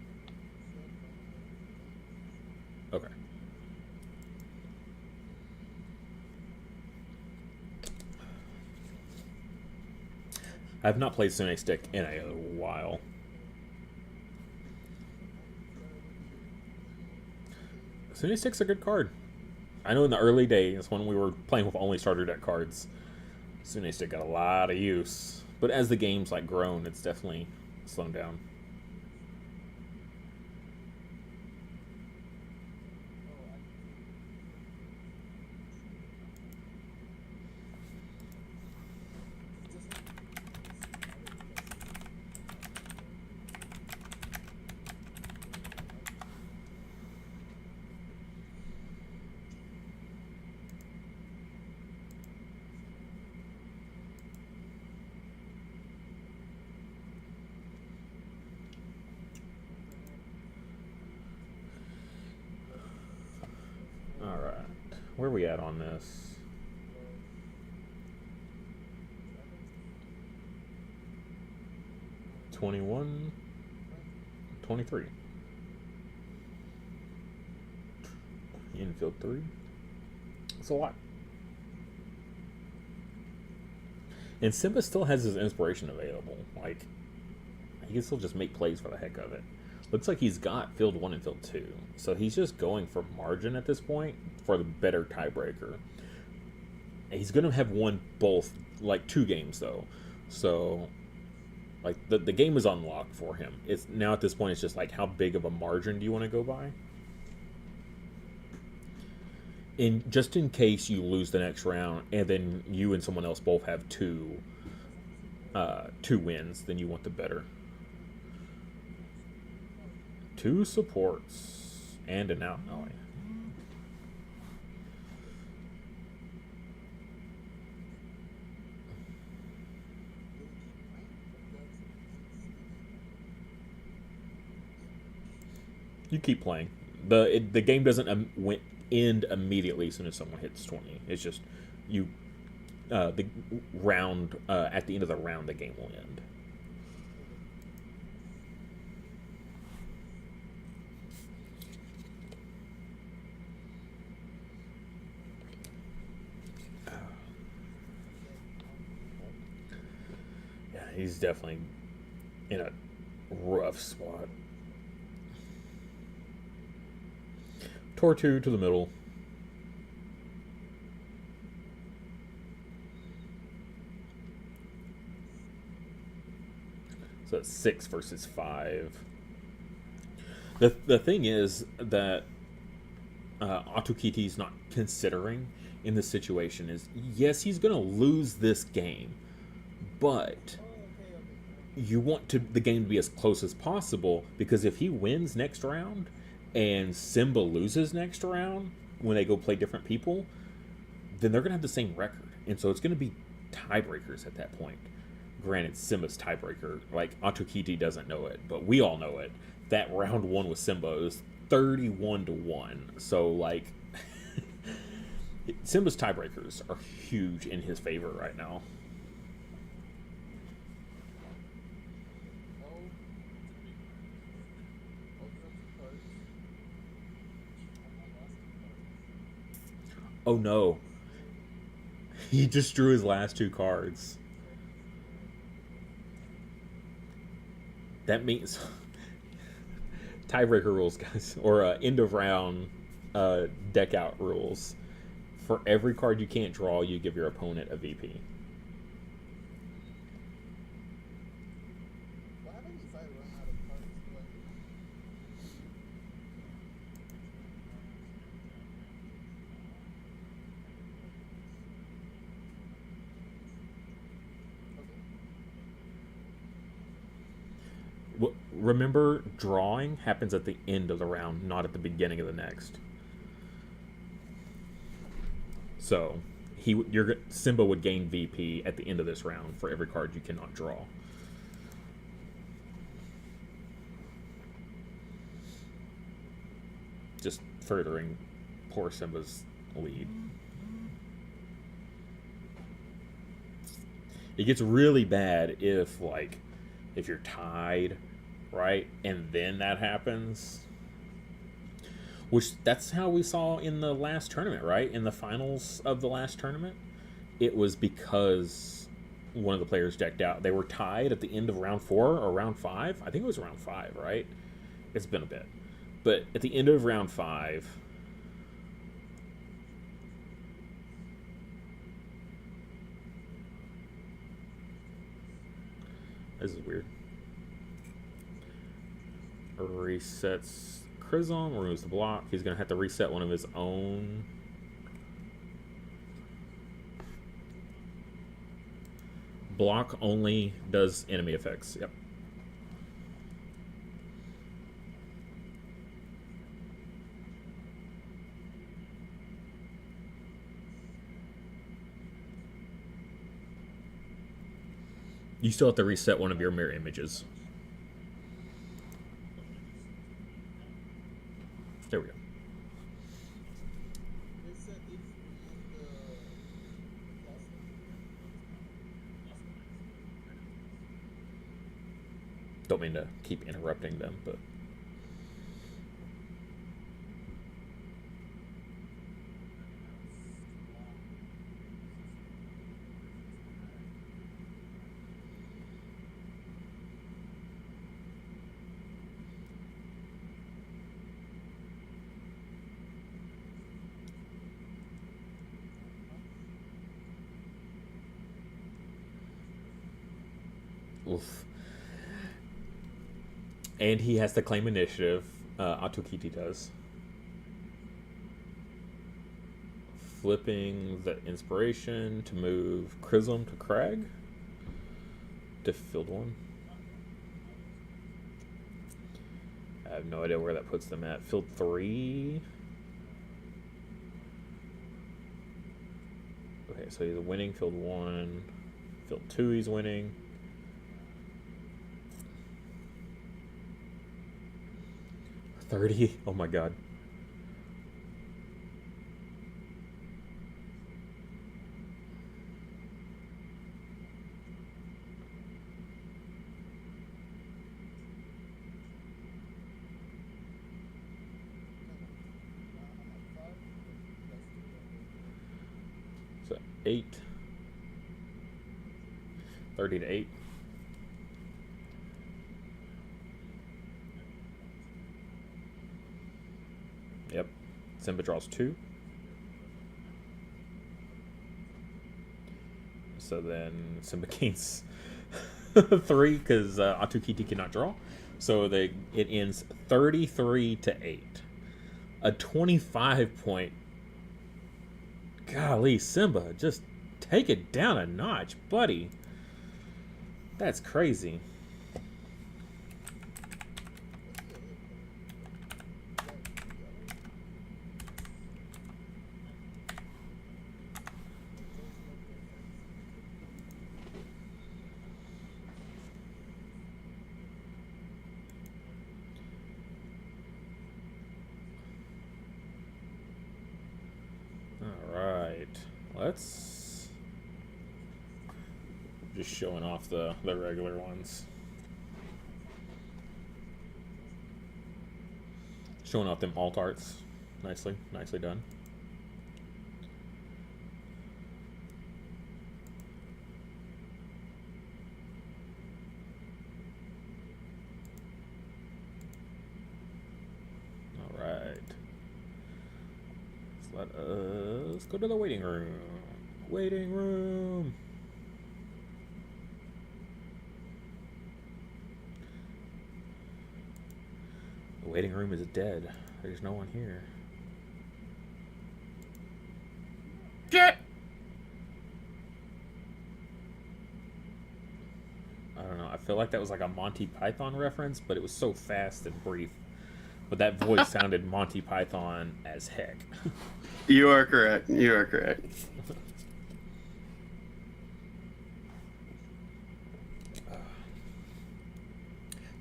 [SPEAKER 1] Okay. I've not played Sune Stick in a while. Sune Stick's a good card. I know in the early days when we were playing with only starter deck cards, Sune Stick got a lot of use. But as the game's like grown, it's definitely slowed down. Where are we at on this? $21, $23. Infield 3. It's a lot. And Simba still has his inspiration available. Like, he can still just make plays for the heck of it. Looks like he's got field 1 and field 2. So he's just going for margin at this point for the better tiebreaker. He's going to have won both, like, 2 games, though. So, like, the game is unlocked for him. It's now at this point, it's just like, how big of a margin do you want to go by? And just in case you lose the next round, and then you and someone else both have two wins, then you want the better. 2 supports and an out alley. You keep playing. The game doesn't end immediately as soon as someone hits 20. It's just you the round at the end of the round the game will end. He's definitely in a rough spot. Tor 2 to the middle. So it's 6 versus 5. The thing is that Atukiti's not considering in this situation is, yes, he's going to lose this game, but you want the game to be as close as possible, because if he wins next round and Simba loses next round when they go play different people, then they're going to have the same record. And so it's going to be tiebreakers at that point. Granted, Simba's tiebreaker, like, Atukiti doesn't know it, but we all know it. That round 1 with Simba was 31-1. So, like, Simba's tiebreakers are huge in his favor right now. Oh no. He just drew his last 2 cards. That means tiebreaker rules, guys, or end of round deck out rules For every card you can't draw, you give your opponent a VP.
[SPEAKER 3] What happens if I run out of cards?
[SPEAKER 1] Remember, drawing happens at the end of the round, not at the beginning of the next. So, Simba would gain VP at the end of this round for every card you cannot draw. Just furthering poor Simba's lead. It gets really bad if you're tied, right? And then that happens. Which, that's how we saw in the last tournament, right? In the finals of the last tournament. It was because one of the players decked out. They were tied at the end of round 4 or round 5. I think it was round 5, right? It's been a bit. But at the end of round 5... This is weird. Resets Chrism, removes the block. He's going to have to reset one of his own. Block only does enemy effects. Yep. You still have to reset one of your mirror images. There we go. Don't mean to keep interrupting them, but... Oof. And he has to claim initiative. Atukiti does. Flipping the inspiration to move Chrism to Crag. To field 1. I have no idea where that puts them at. Field 3. Okay, so he's winning field 1. Field 2 he's winning. $30. Oh my god. So 8. 30 to 8. Yep. Simba draws 2. So then Simba gains 3 because Atukiti cannot draw. So it ends 33 to 8. A 25-point. Golly, Simba, just take it down a notch, buddy. That's crazy. Let's just showing off the regular ones. Showing off them alt arts. Nicely done. All right. let us go to the waiting room. Waiting room. The waiting room is dead. There's no one here.
[SPEAKER 4] Get.
[SPEAKER 1] I don't know. I feel like that was like a Monty Python reference, but it was so fast and brief. But that voice sounded Monty Python as heck.
[SPEAKER 4] You are correct. You are correct.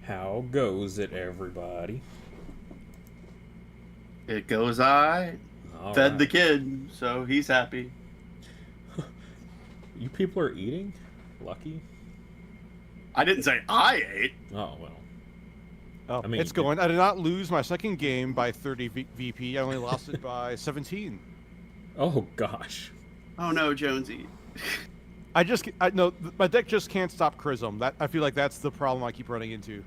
[SPEAKER 1] How goes it, everybody?
[SPEAKER 4] It goes I
[SPEAKER 1] All
[SPEAKER 4] fed
[SPEAKER 1] right.
[SPEAKER 4] the kid, so he's happy.
[SPEAKER 1] You people are eating? Lucky?
[SPEAKER 4] I didn't say I ate.
[SPEAKER 1] Oh, well.
[SPEAKER 6] Oh,
[SPEAKER 1] I mean,
[SPEAKER 6] it's going. I did not lose my second game by 30 VP. I only lost it by 17.
[SPEAKER 1] Oh, gosh.
[SPEAKER 4] Oh no, Jonesy.
[SPEAKER 6] No, my deck just can't stop Chrism. That I feel like that's the problem I keep running into.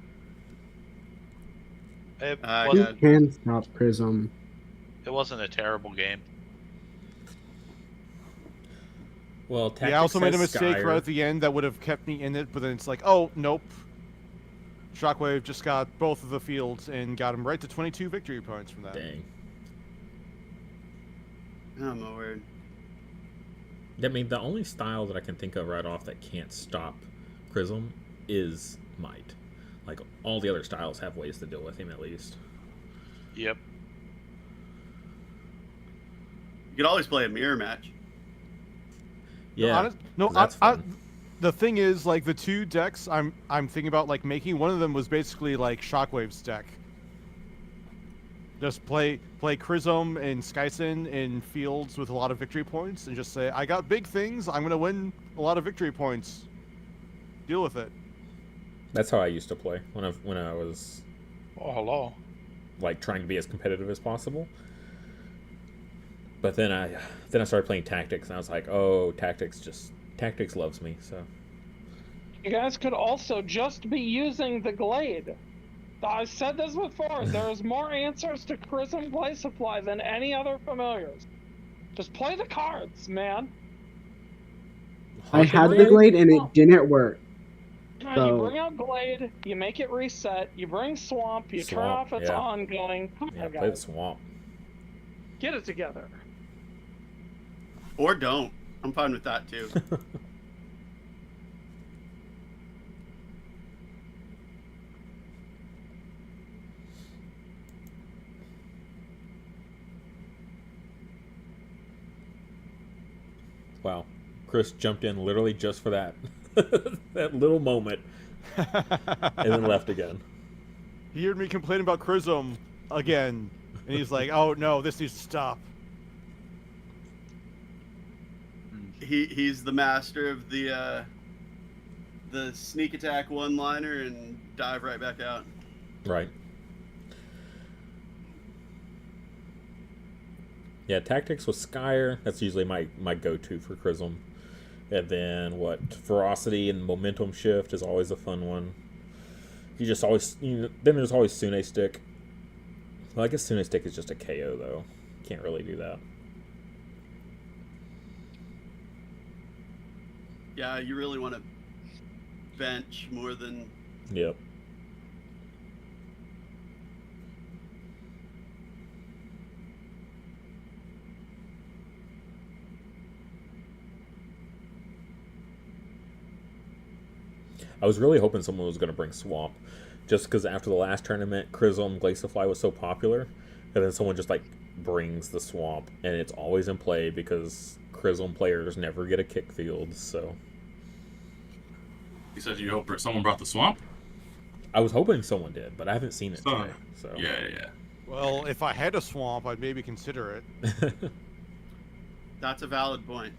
[SPEAKER 7] It
[SPEAKER 4] I
[SPEAKER 9] Who
[SPEAKER 7] wasn't,
[SPEAKER 9] can stop Prism?
[SPEAKER 7] it wasn't a terrible game.
[SPEAKER 1] Well, Tactics
[SPEAKER 6] Yeah, I also made a
[SPEAKER 1] has
[SPEAKER 6] mistake
[SPEAKER 1] Skyer.
[SPEAKER 6] right at the end that would have kept me in it, but then it's like, oh, nope. Shockwave just got both of the fields and got him right to 22 victory points from that.
[SPEAKER 1] Dang.
[SPEAKER 4] Oh my word.
[SPEAKER 1] I mean, the only style that I can think of right off that can't stop Chrism is Might. Like, all the other styles have ways to deal with him, at least.
[SPEAKER 7] Yep.
[SPEAKER 4] You could always play a mirror match.
[SPEAKER 1] Yeah.
[SPEAKER 6] That's
[SPEAKER 1] that's fun.
[SPEAKER 6] the thing is, like, the two decks I'm thinking about, like, making, one of them was basically, like, Shockwave's deck. Just play Chrism and Skyson in fields with a lot of victory points and just say, I got big things, I'm going to win a lot of victory points. Deal with it.
[SPEAKER 1] That's how I used to play when I was
[SPEAKER 7] Oh, hello.
[SPEAKER 1] like trying to be as competitive as possible. But then I started playing Tactics, and I was like, oh, Tactics loves me. So
[SPEAKER 2] You guys could also just be using the Glade. I've said this before. There's more answers to Chrism play supply than any other familiars. Just play the cards, man.
[SPEAKER 9] I had the Glade and it didn't work.
[SPEAKER 2] You
[SPEAKER 9] So-
[SPEAKER 2] bring out Glade, you make it reset, you bring Swamp, you turn
[SPEAKER 1] Swamp,
[SPEAKER 2] off its
[SPEAKER 1] yeah.
[SPEAKER 2] ongoing. Come
[SPEAKER 1] yeah,
[SPEAKER 2] on,
[SPEAKER 1] play the
[SPEAKER 2] guys.
[SPEAKER 1] Swamp.
[SPEAKER 2] Get it together.
[SPEAKER 4] Or don't. I'm fine with that too.
[SPEAKER 1] Wow, Chris jumped in literally just for that that little moment, and then left again.
[SPEAKER 6] He heard me complain about Chrism again, and he's like, oh no, this needs to stop.
[SPEAKER 4] He's the master of the sneak attack one-liner and dive right back out.
[SPEAKER 1] Right. Yeah, Tactics with Skyer, that's usually my go-to for Chrism. And then Ferocity and Momentum Shift is always a fun one. You just always, then there's always Sune Stick. Well, I guess Sune Stick is just a KO though. Can't really do that.
[SPEAKER 4] Yeah, you really want to bench more than...
[SPEAKER 1] Yep. I was really hoping someone was going to bring Swamp, just because after the last tournament, Chrism Glaciafly was so popular, and then someone just like brings the Swamp, and it's always in play because Chrism players never get a kick field. So
[SPEAKER 8] You said you hope someone brought the swamp?
[SPEAKER 1] I was hoping someone did, but I haven't seen it
[SPEAKER 8] So,
[SPEAKER 1] today. So
[SPEAKER 8] yeah.
[SPEAKER 6] Well, if I had a swamp, I'd maybe consider it.
[SPEAKER 4] That's a valid point.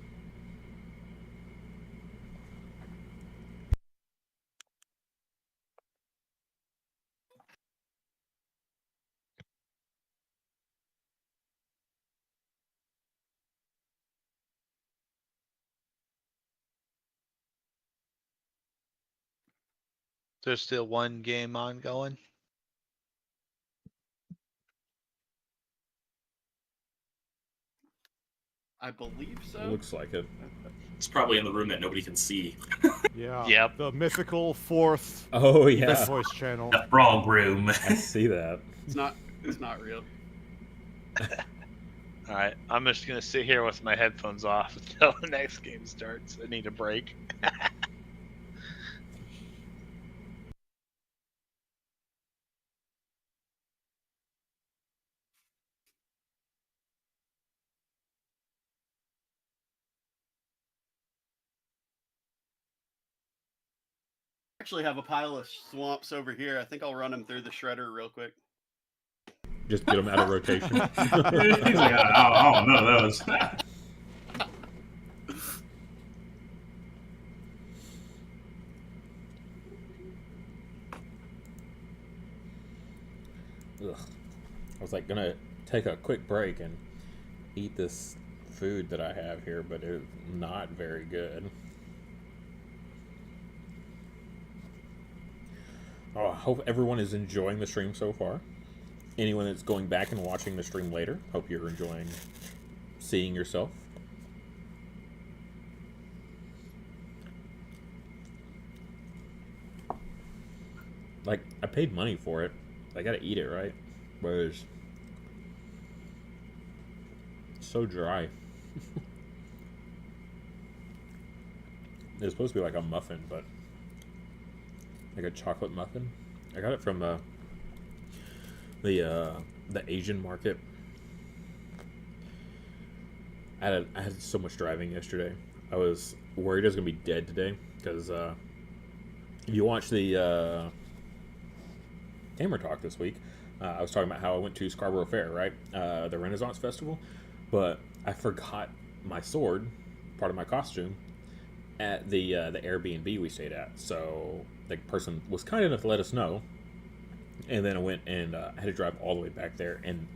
[SPEAKER 10] There's still one game ongoing.
[SPEAKER 4] I believe so.
[SPEAKER 1] Looks like it.
[SPEAKER 8] It's probably in the room that nobody can see.
[SPEAKER 6] Yeah.
[SPEAKER 7] Yep.
[SPEAKER 6] The mythical fourth
[SPEAKER 1] Oh
[SPEAKER 6] event
[SPEAKER 1] yeah,
[SPEAKER 6] voice channel.
[SPEAKER 8] The frog room.
[SPEAKER 1] I see that.
[SPEAKER 4] It's not real.
[SPEAKER 7] All right, I'm just gonna sit here with my headphones off until the next game starts. I need a break.
[SPEAKER 4] Actually have a pile of swamps over here. I think I'll run them through the shredder real quick.
[SPEAKER 1] Just get them out of rotation.
[SPEAKER 8] He's like, I don't know those.
[SPEAKER 1] Ugh. I was like gonna take a quick break and eat this food that I have here, but it's not very good. Oh, I hope everyone is enjoying the stream so far. Anyone that's going back and watching the stream later, hope you're enjoying seeing yourself. Like, I paid money for it. I gotta eat it, right? Whereas, it's so dry. It's supposed to be like a muffin, but like a chocolate muffin. I got it from the Asian market. I had so much driving yesterday. I was worried I was gonna be dead today because if you watch the Gamer Talk this week, I was talking about how I went to Scarborough Fair, right? The Renaissance Festival, but I forgot my sword, part of my costume, at the Airbnb we stayed at. So the person was kind enough to let us know, and then I went and I had to drive all the way back there and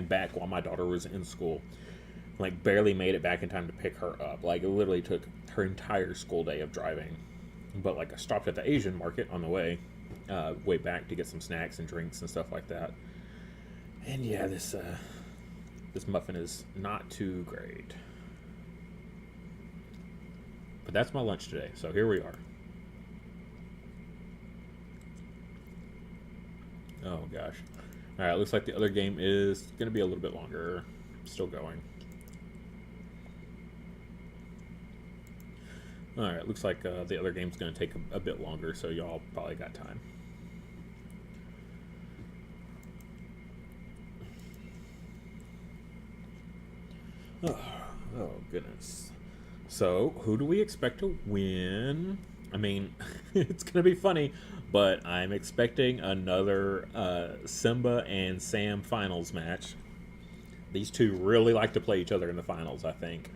[SPEAKER 1] back while my daughter was in school. Like, barely made it back in time to pick her up. Like, it literally took her entire school day of driving. But like, I stopped at the Asian market on the way back to get some snacks and drinks and stuff like that. And yeah, this muffin is not too great. But that's my lunch today, so here we are. Oh gosh. Alright, looks like the other game is going to be a little bit longer. Still going. Alright, looks like the other game's going to take a bit longer, so y'all probably got time. Oh goodness. So, who do we expect to win? I mean, it's going to be funny, but I'm expecting another Simba and Sam finals match. These two really like to play each other in the finals, I think.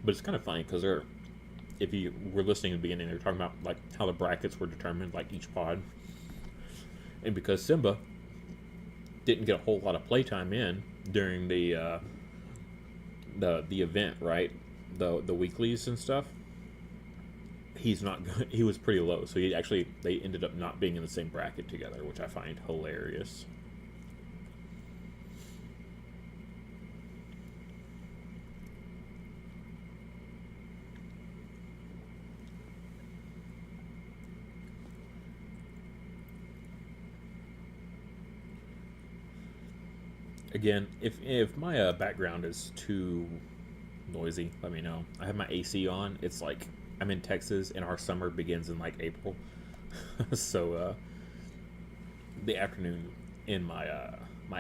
[SPEAKER 1] But it's kind of funny because if you were listening at the beginning, they're talking about like how the brackets were determined, like each pod. And because Simba didn't get a whole lot of playtime in during the event, right? The weeklies and stuff. He's not good. He was pretty low, so they ended up not being in the same bracket together, which I find hilarious. Again, if my background is too noisy, let me know. I have my AC on. It's like I'm in Texas, and our summer begins in like April, so the afternoon in my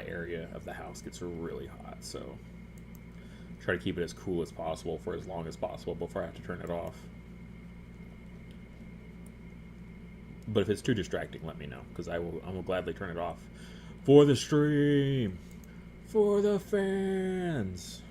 [SPEAKER 1] area of the house gets really hot. So try to keep it as cool as possible for as long as possible before I have to turn it off. But if it's too distracting, let me know, because I will gladly turn it off for the stream. For the fans.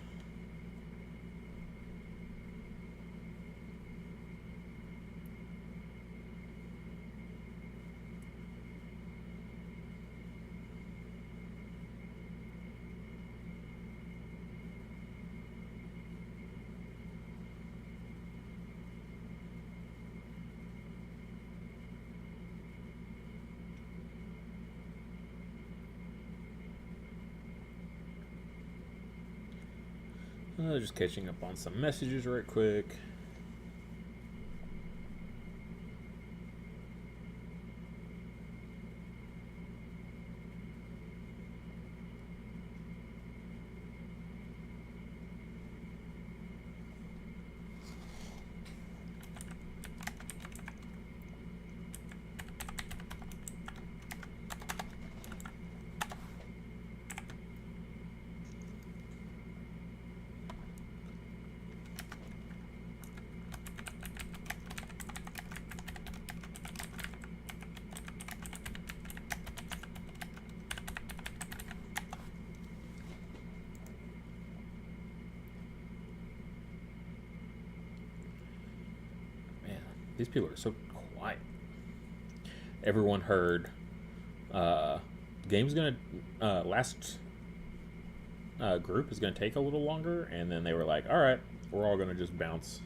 [SPEAKER 1] Just catching up on some messages right quick. These people are so quiet. Everyone heard game's gonna last group is gonna take a little longer, and then they were like, all right, we're all gonna just bounce.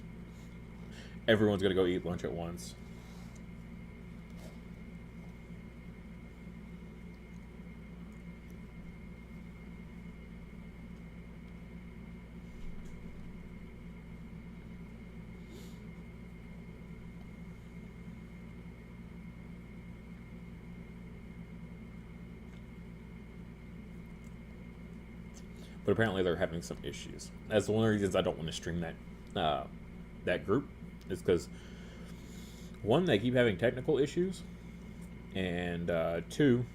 [SPEAKER 1] Everyone's gonna go eat lunch at once. But apparently they're having some issues. That's one of the reasons I don't want to stream that group. Is because, one, they keep having technical issues, and two,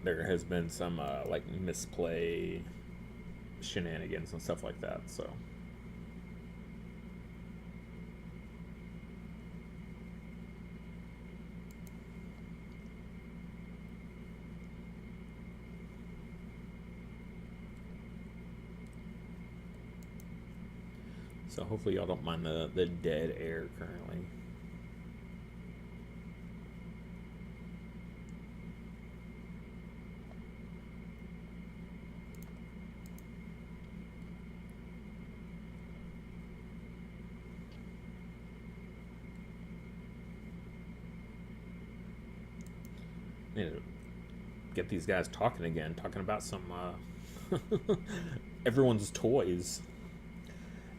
[SPEAKER 1] there has been some like misplay shenanigans and stuff like that. So. So hopefully y'all don't mind the dead air currently. Need to get these guys talking again, talking about some everyone's toys.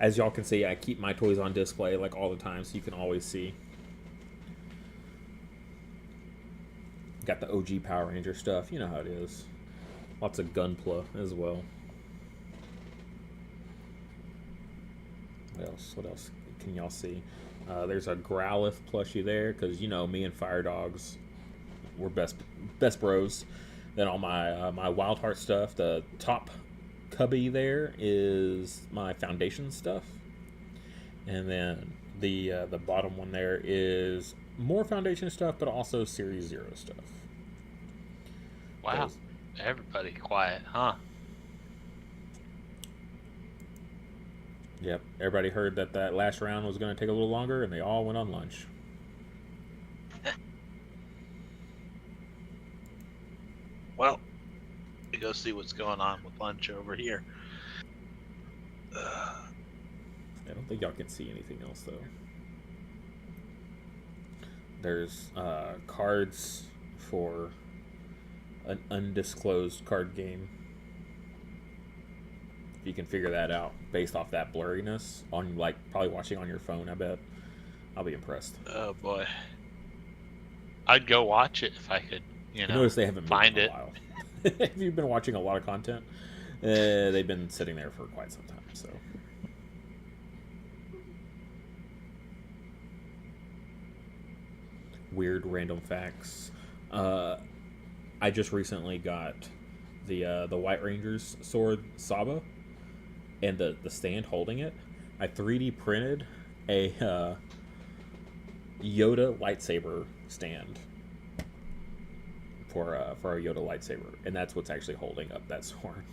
[SPEAKER 1] As y'all can see, I keep my toys on display like all the time, so you can always see. Got the OG Power Ranger stuff, you know how it is. Lots of Gunpla as well. What else can y'all see? There's a Growlithe plushie there, because you know me and Fire Dogs, we're best bros. Then all my my Wildhearts stuff, the top cubby there is my Foundation stuff, and then the bottom one there is more Foundation stuff, but also Series 0 stuff.
[SPEAKER 10] Wow, everybody quiet, huh?
[SPEAKER 1] Yep, everybody heard that last round was going to take a little longer, and they all went on lunch.
[SPEAKER 10] Well, we go see what's going on with lunch over here.
[SPEAKER 1] I don't think y'all can see anything else though. There's cards for an undisclosed card game. If you can figure that out based off that blurriness on, like, probably watching on your phone, I bet I'll be impressed.
[SPEAKER 10] Oh boy, I'd go watch it if I could. You know,
[SPEAKER 1] notice they haven't
[SPEAKER 10] find
[SPEAKER 1] moved in
[SPEAKER 10] it.
[SPEAKER 1] a while. If you've been watching a lot of content, they've been sitting there for quite some time. So. Weird random facts. I just recently got the White Ranger's sword Saba, and the stand holding it. I 3D printed a Yoda lightsaber stand for a Yoda lightsaber, and that's what's actually holding up that sword.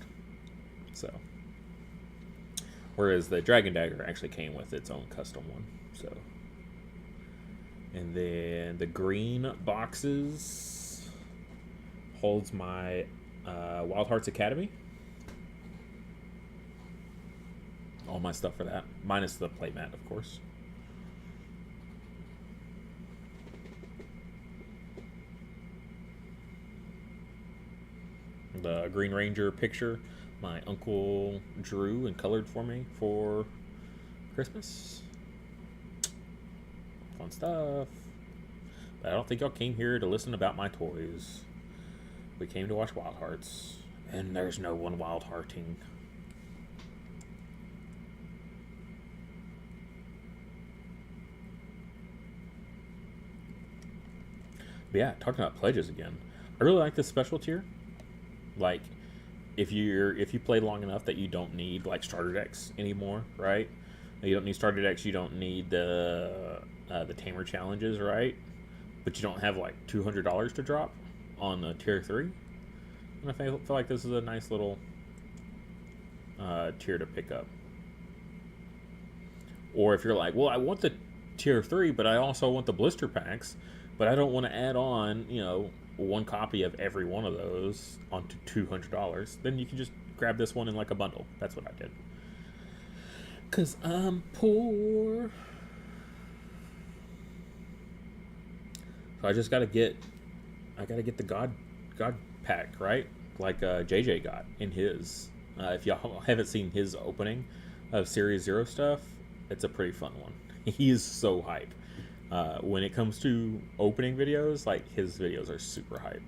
[SPEAKER 1] So, whereas the Dragon Dagger actually came with its own custom one. So. And then the green boxes holds my Wildhearts Academy. All my stuff for that, minus the playmat, of course. The Green Ranger picture. my uncle drew and colored for me for Christmas. Fun stuff. But I don't think y'all came here to listen about my toys. We came to watch Wildhearts, and there's no one Wildhearting. But yeah, talking about pledges again. I really like this special tier. Like, if you play long enough that you don't need like starter decks anymore, right? You don't need starter decks. You don't need the tamer challenges, right? But you don't have like $200 to drop on the tier 3. And I feel like this is a nice little tier to pick up. Or if you're like, well, I want the tier 3, but I also want the blister packs, but I don't want to add on, you know, one copy of every one of those onto $200, then you can just grab this one in like a bundle. That's what I did. Cause I'm poor. So I just gotta get the God pack, right? Like JJ got in his. If y'all haven't seen his opening of Series 0 stuff, it's a pretty fun one. He is so hype. When it comes to opening videos, like his videos are super hype.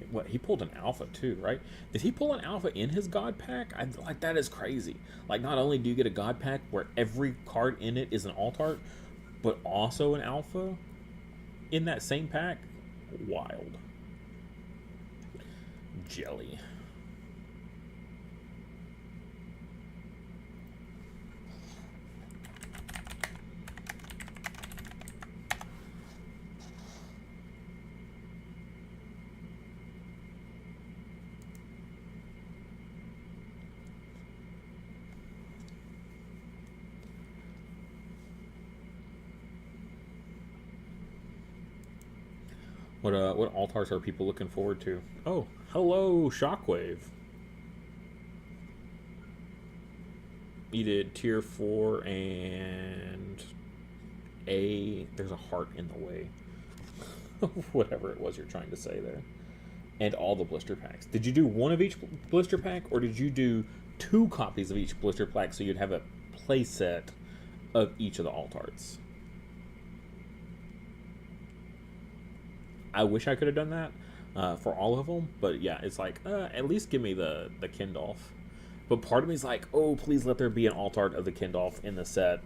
[SPEAKER 1] What, he pulled an alpha too, right? Did he pull an alpha in his god pack? Like, that is crazy. Like, not only do you get a god pack where every card in it is an alt art, but also an alpha in that same pack. Wild. Jelly. What altars are people looking forward to? Oh, hello, Shockwave. You did tier 4 and there's a heart in the way. Whatever it was you're trying to say there. And all the blister packs. Did you do one of each blister pack, or did you do 2 copies of each blister pack so you'd have a play set of each of the altarts? I wish I could have done that for all of them, but yeah, it's like, at least give me the Kindolf. But part of me is like, oh, please let there be an alt art of the Kindolf in the set.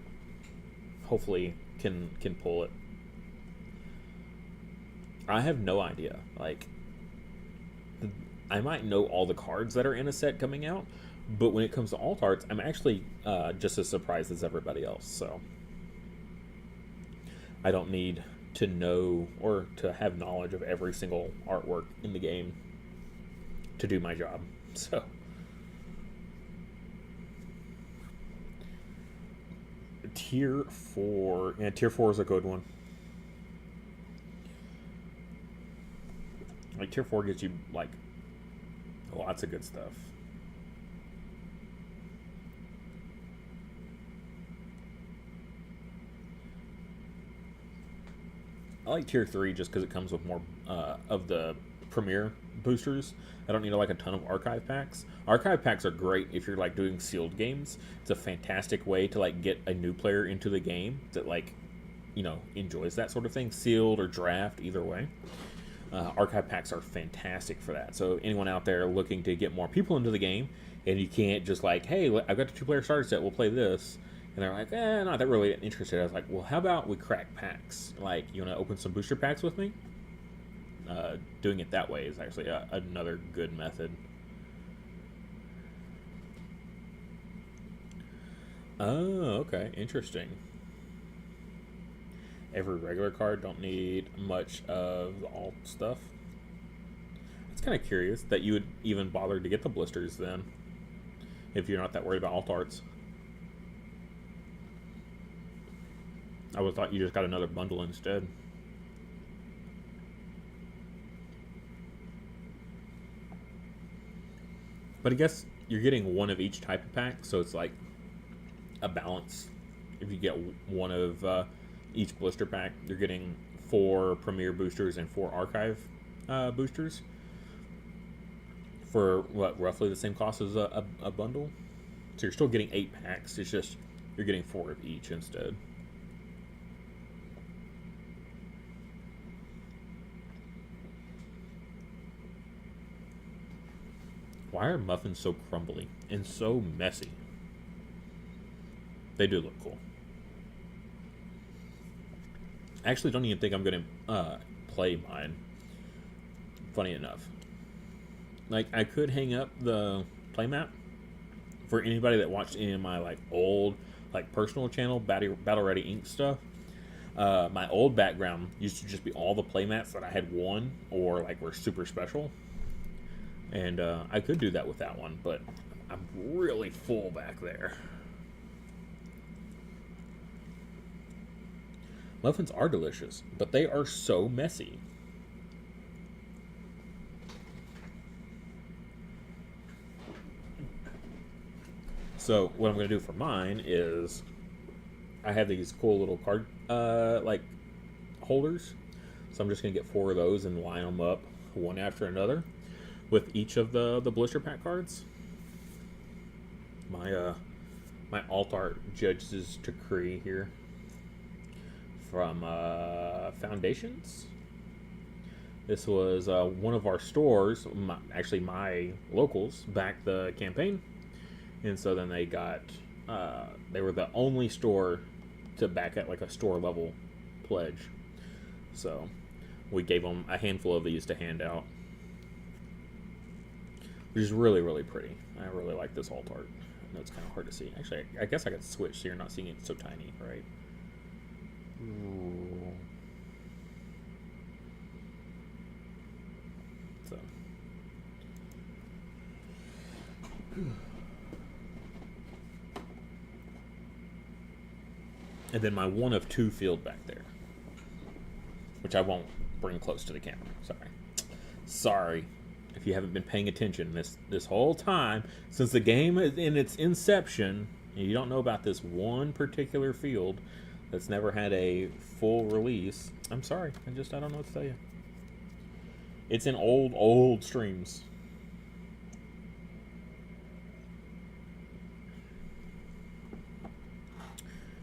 [SPEAKER 1] Hopefully can pull it. I have no idea. Like, I might know all the cards that are in a set coming out, but when it comes to alt arts, I'm actually just as surprised as everybody else. So I don't need to know or to have knowledge of every single artwork in the game to do my job. So tier 4, yeah, tier 4 is a good one. Like, tier 4 gets you like lots of good stuff. I like tier 3 just because it comes with more of the premier boosters. I don't need like a ton of archive packs. Archive packs are great if you're like doing sealed games. It's a fantastic way to like get a new player into the game that like, you know, enjoys that sort of thing. Sealed or draft, either way. Archive packs are fantastic for that. So anyone out there looking to get more people into the game, and you can't just like, hey, I've got the 2-player starter set, we'll play this. And they're like, not that really interested. I was like, well, how about we crack packs? Like, you want to open some booster packs with me? Doing it that way is actually another good method. Oh, okay. Interesting. Every regular card don't need much of the alt stuff. It's kind of curious that you would even bother to get the blisters then, if you're not that worried about alt arts. I would have thought you just got another bundle instead. But I guess you're getting one of each type of pack, so it's like a balance. If you get one of each blister pack, you're getting 4 premier boosters and 4 archive boosters for what, roughly the same cost as a bundle. So you're still getting 8 packs. It's just you're getting 4 of each instead. Why are muffins so crumbly and so messy? They do look cool. I actually don't even think I'm going to play mine. Funny enough. Like, I could hang up the playmat for anybody that watched any of my, like, old, like, personal channel, Battle Ready Inc. stuff. My old background used to just be all the playmats that I had won or, like, were super special. And I could do that with that one, but I'm really full back there. Muffins are delicious, but they are so messy. So what I'm going to do for mine is I have these cool little card like holders. So I'm just going to get 4 of those and line them up one after another with each of the blister pack cards. My my alt art Judge's Decree here from Foundations. This was one of our stores, actually my locals, backed the campaign. And so then they got, they were the only store to back at like a store level pledge. So we gave them a handful of these to hand out, which is really, really pretty. I really like this alt art. I know it's kind of hard to see. Actually, I guess I could switch so you're not seeing it so tiny, right? Ooh. So. And then my 1 of 2 field back there, which I won't bring close to the camera. Sorry if you haven't been paying attention this whole time since the game is in its inception and you don't know about this one particular field that's never had a full release. I'm sorry. I don't know what to tell you. It's in old streams.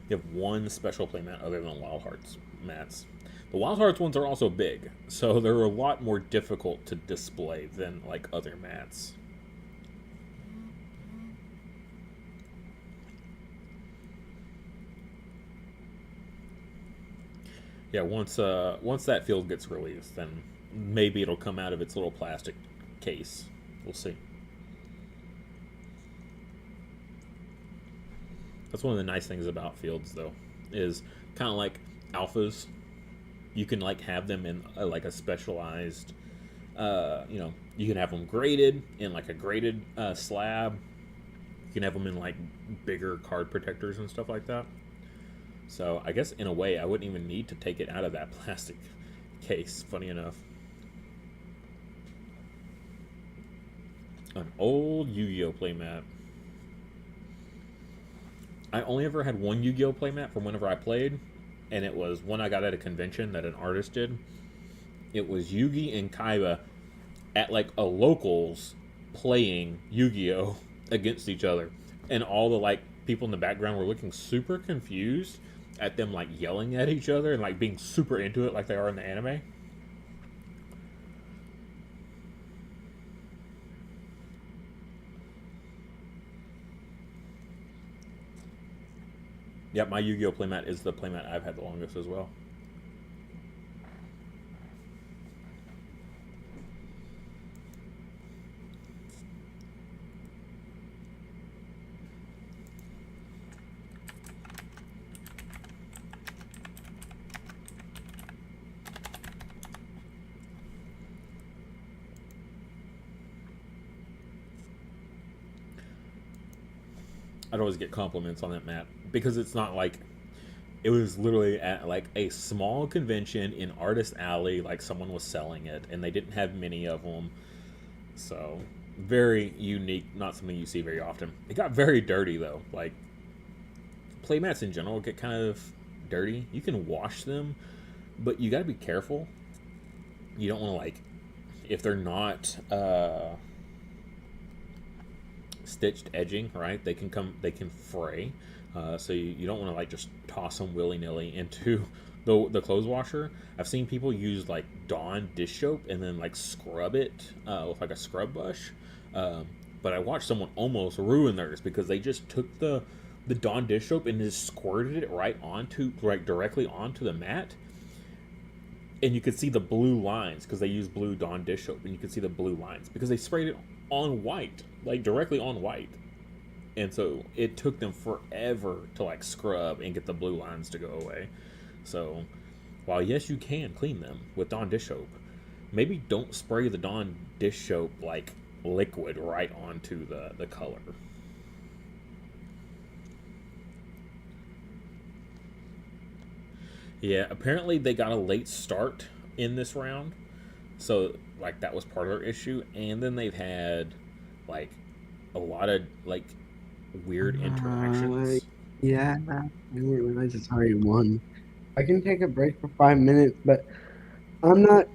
[SPEAKER 1] You have 1 special playmat other than Wildhearts mats. The Wildhearts ones are also big, so they're a lot more difficult to display than like other mats. Yeah, once that field gets released, then maybe it'll come out of its little plastic case. We'll see. That's one of the nice things about fields, though, is kind of like alphas. You can like have them in like a specialized, you can have them graded in like a graded slab. You can have them in like bigger card protectors and stuff like that. So I guess in a way I wouldn't even need to take it out of that plastic case, funny enough. An old Yu-Gi-Oh playmat. I only ever had 1 Yu-Gi-Oh playmat from whenever I played, and it was one I got at a convention that an artist did. It was Yugi and Kaiba at like a locals playing Yu-Gi-Oh against each other, and all the like people in the background were looking super confused at them like yelling at each other and like being super into it like they are in the anime. Yeah, my Yu-Gi-Oh playmat is the playmat I've had the longest as well. I'd always get compliments on that mat because it's not like, it was literally at like a small convention in Artist Alley, like someone was selling it and they didn't have many of them. So very unique, not something you see very often. It got very dirty though. Like playmats in general get kind of dirty. You can wash them, but you got to be careful. You don't want to like, if they're not stitched edging, right? They can fray. So you don't want to like just toss them willy nilly into the clothes washer. I've seen people use like Dawn dish soap and then like scrub it with like a scrub brush. But I watched someone almost ruin theirs because they just took the Dawn dish soap and just squirted it directly onto the mat. And you could see the blue lines because they used blue Dawn dish soap, and you could see the blue lines because they sprayed it on white, like directly on white. And so it took them forever to like scrub and get the blue lines to go away. So while yes, you can clean them with Dawn dish soap, maybe don't spray the Dawn dish soap like liquid right onto the color. Yeah, apparently they got a late start in this round, so like that was part of their issue. And then they've had like a lot of like weird interactions.
[SPEAKER 9] Yeah, I didn't realize it's already 1. I can take a break for 5 minutes, but I'm not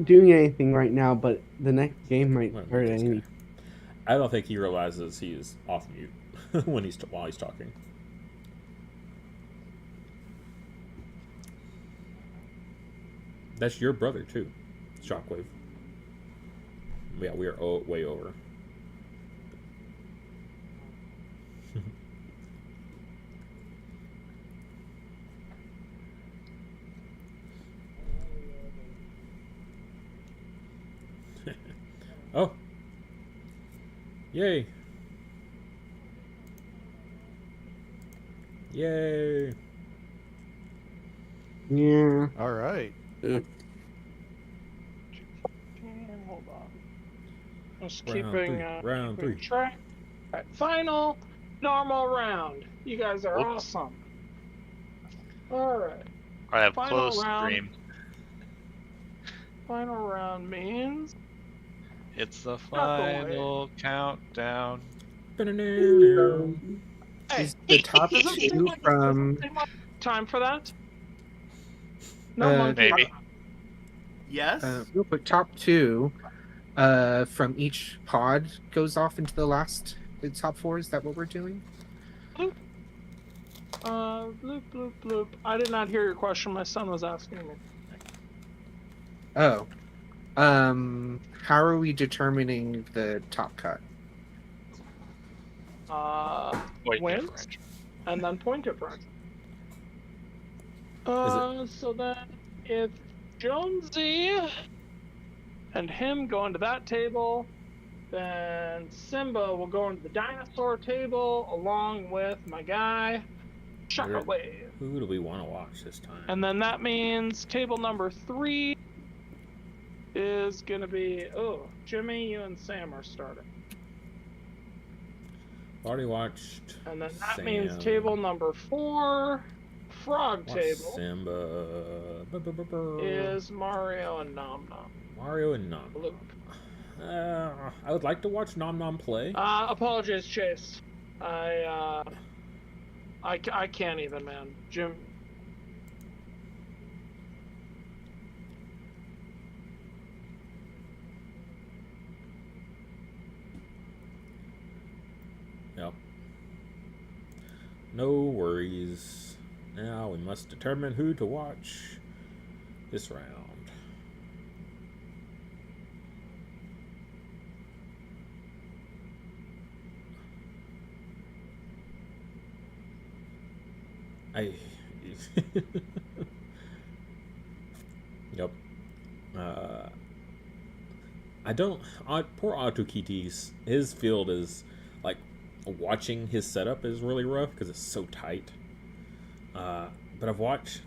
[SPEAKER 9] doing anything right now. But the next game might start at any.
[SPEAKER 1] I don't think he realizes he is off mute while he's talking. That's your brother too, Shockwave. Yeah, we are way over. Oh. Yay. Yay.
[SPEAKER 9] Yeah.
[SPEAKER 6] All right.
[SPEAKER 2] Hold on. Just keeping track. All right, final normal round. You guys are awesome. All right.
[SPEAKER 7] I have
[SPEAKER 2] Final
[SPEAKER 7] closed
[SPEAKER 2] round.
[SPEAKER 7] stream.
[SPEAKER 2] Final round means
[SPEAKER 7] It's the final countdown.
[SPEAKER 2] Hey,
[SPEAKER 11] the top 2 from
[SPEAKER 2] time for that?
[SPEAKER 7] Maybe.
[SPEAKER 4] Yes.
[SPEAKER 11] Real quick, top 2 from each pod goes off into the top 4. Is that what we're doing?
[SPEAKER 2] Bloop. Bloop, bloop, bloop. I did not hear your question. My son was asking me.
[SPEAKER 11] Oh. How are we determining the top cut?
[SPEAKER 2] Wins, and then point difference. So then it's Jonesy and him going to that table. Then Simba will go into the dinosaur table along with my guy, Shockwave.
[SPEAKER 1] Who do we want to watch this time?
[SPEAKER 2] And then that means table number 3 is going to be, Jimmy, you and Sam are starting.
[SPEAKER 1] Already watched.
[SPEAKER 2] And then that
[SPEAKER 1] Sam.
[SPEAKER 2] means table number 4, Frog table.
[SPEAKER 1] Simba.
[SPEAKER 2] Is Mario and Nom Nom.
[SPEAKER 1] Mario and Nom Nom. I would like to watch Nom Nom play.
[SPEAKER 2] Apologies, Chase. I can't even, man. Jim.
[SPEAKER 1] Yep. No worries. Now we must determine who to watch this round. Yep. I don't. Poor Autokitis. His field is like watching his setup is really rough because it's so tight. But I've watched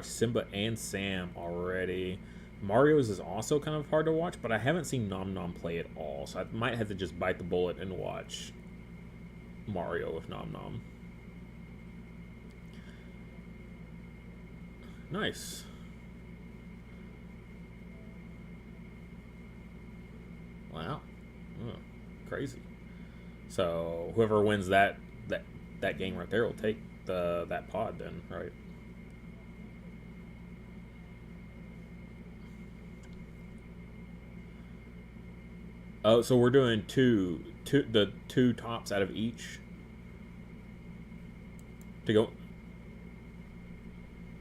[SPEAKER 1] Simba and Sam already. Mario's is also kind of hard to watch, but I haven't seen Nom Nom play at all, so I might have to just bite the bullet and watch Mario with Nom Nom. Nice. Wow. Oh, crazy. So whoever wins that game right there will take that pod then, right? Oh, so we're doing the two tops out of each to go.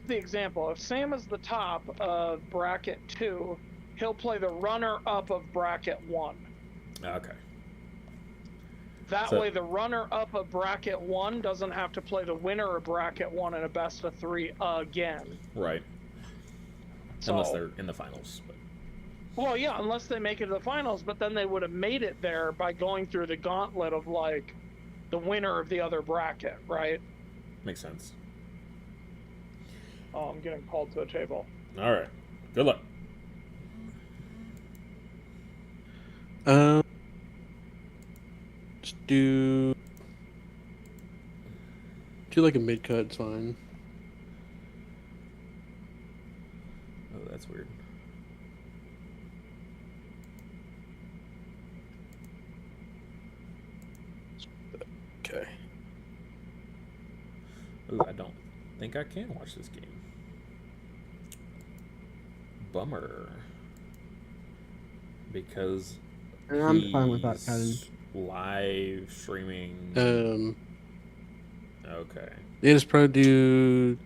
[SPEAKER 2] The example, if Sam is the top of bracket 2, he'll play the runner-up of bracket 1.
[SPEAKER 1] Okay.
[SPEAKER 2] That way, the runner-up of bracket 1 doesn't have to play the winner of bracket 1 in a best of 3 again.
[SPEAKER 1] Right.
[SPEAKER 2] So,
[SPEAKER 1] unless they're in the finals. But.
[SPEAKER 2] Well, yeah, unless they make it to the finals, but then they would have made it there by going through the gauntlet of, like, the winner of the other bracket, right?
[SPEAKER 1] Makes sense.
[SPEAKER 2] Oh, I'm getting called to a table.
[SPEAKER 1] All right. Good luck.
[SPEAKER 5] Just do like a mid cut. It's fine.
[SPEAKER 1] Oh, that's weird.
[SPEAKER 5] Okay.
[SPEAKER 1] Ooh, I don't think I can watch this game. Bummer. Because
[SPEAKER 9] I'm fine with that, Kevin.
[SPEAKER 1] Live streaming. Okay.
[SPEAKER 5] Yeah, just probably do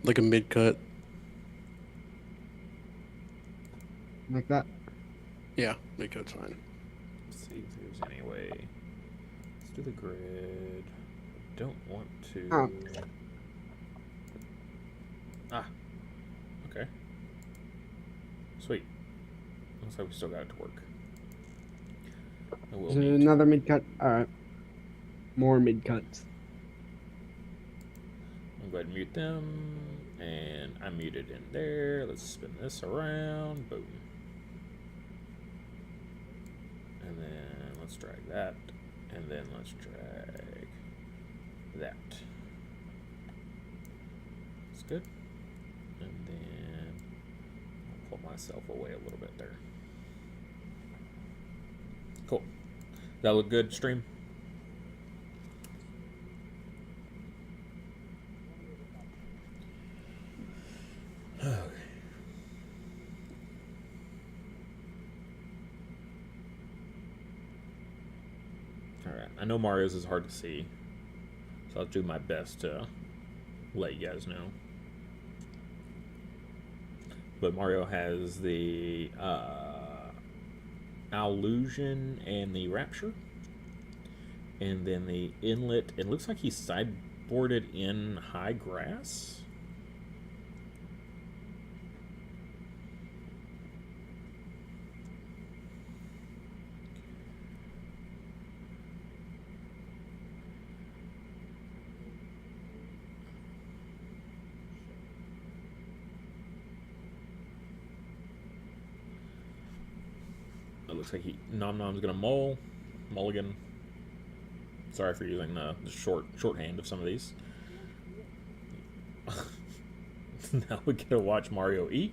[SPEAKER 5] like a mid cut.
[SPEAKER 9] Like that.
[SPEAKER 5] Yeah, mid cut's fine.
[SPEAKER 1] Let's see if there's any way. Let's do the grid. I don't want to.
[SPEAKER 9] Oh.
[SPEAKER 1] Ah. Okay. Sweet. Looks like we still got it to work.
[SPEAKER 9] Is there another mid cut? Alright. More mid cuts.
[SPEAKER 1] I'm going to mute them. And I'm muted in there. Let's spin this around. Boom. And then let's drag that. And then let's drag that. That's good. And then I'll pull myself away a little bit there. Cool. That look good, stream? Okay. Alright, I know Mario's is hard to see, so I'll do my best to let you guys know. But Mario has the Illusion and the Rapture. And then the Inlet, it looks like he's sideboarded in High Grass. It looks like Nom Nom's gonna mulligan. Sorry for using the shorthand of some of these. Now we get to watch Mario eat.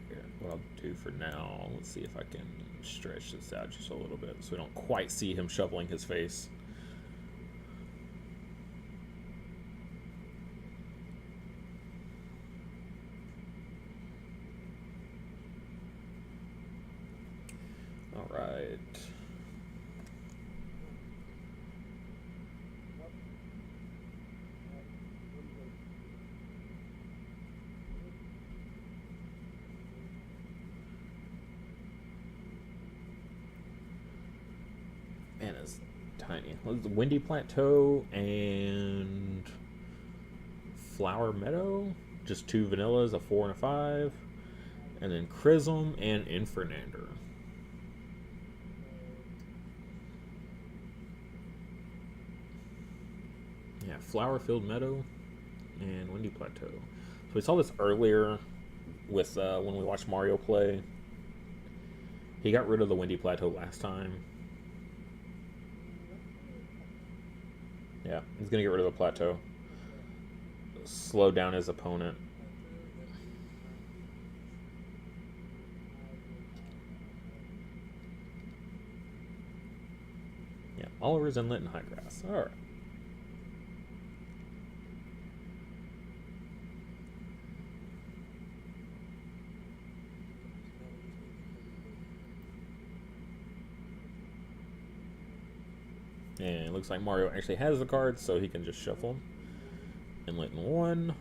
[SPEAKER 1] Yeah, what I'll do for now, let's see if I can stretch this out just a little bit so we don't quite see him shoveling his face. Alright. Man, it's tiny. What's the Windy Plateau and Flower Meadow? Just 2 vanillas, a 4 and a 5. And then Chrism and Infernander. Yeah, Flower-Filled Meadow and Windy Plateau. So we saw this earlier with when we watched Mario play. He got rid of the Windy Plateau last time. Yeah, he's going to get rid of the plateau. slow down his opponent. Yeah, Oliver's Inlet and High Grass. All right. And it looks like Mario actually has the cards, so he can just shuffle them. Inlet in 1.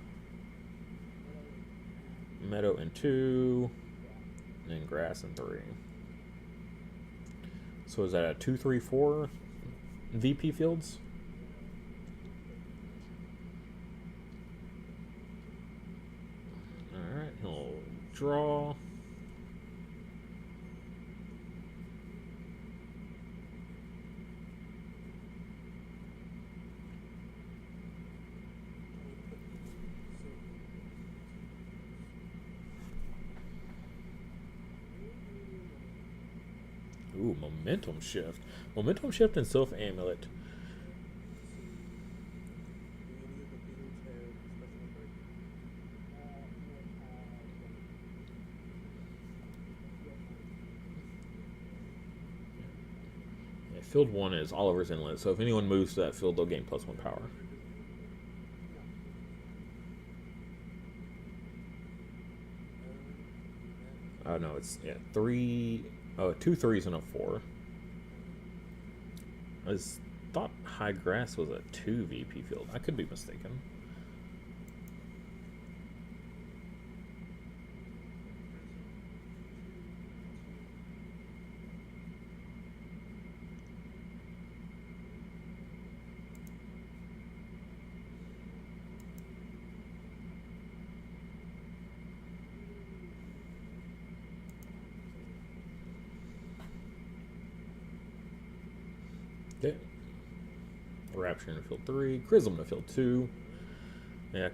[SPEAKER 1] Meadow in 2. And Grass in 3. So is that a 2, 3, 4 VP fields? Alright, he'll draw. Ooh, Momentum Shift. Momentum Shift and Sylph Amulet. Yeah, field 1 is Oliver's Inlet, so if anyone moves to that field, they'll gain +1 power. Oh no, it's 3. Oh, 2 3s and a 4. I thought High Grass was a 2 VP field. I could be mistaken. Okay. Rapture in field 3. Chrism to field 2. Yeah.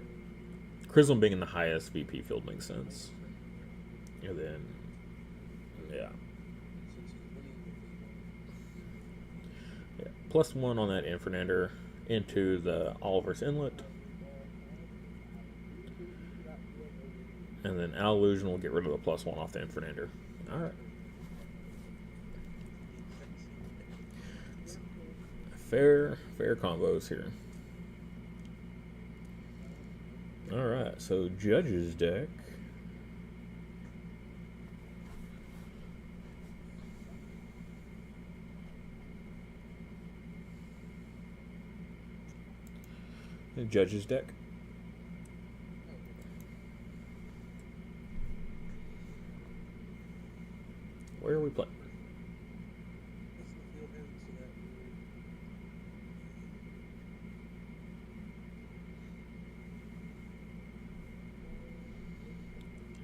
[SPEAKER 1] Chrism being in the highest VP field makes sense. And then, yeah. +1 on that Infernander into the Oliver's Inlet. And then Allusion will get rid of the +1 off the Infernander. Alright. Fair combos here. Alright, so Judge's deck. The Judge's deck. Where are we playing?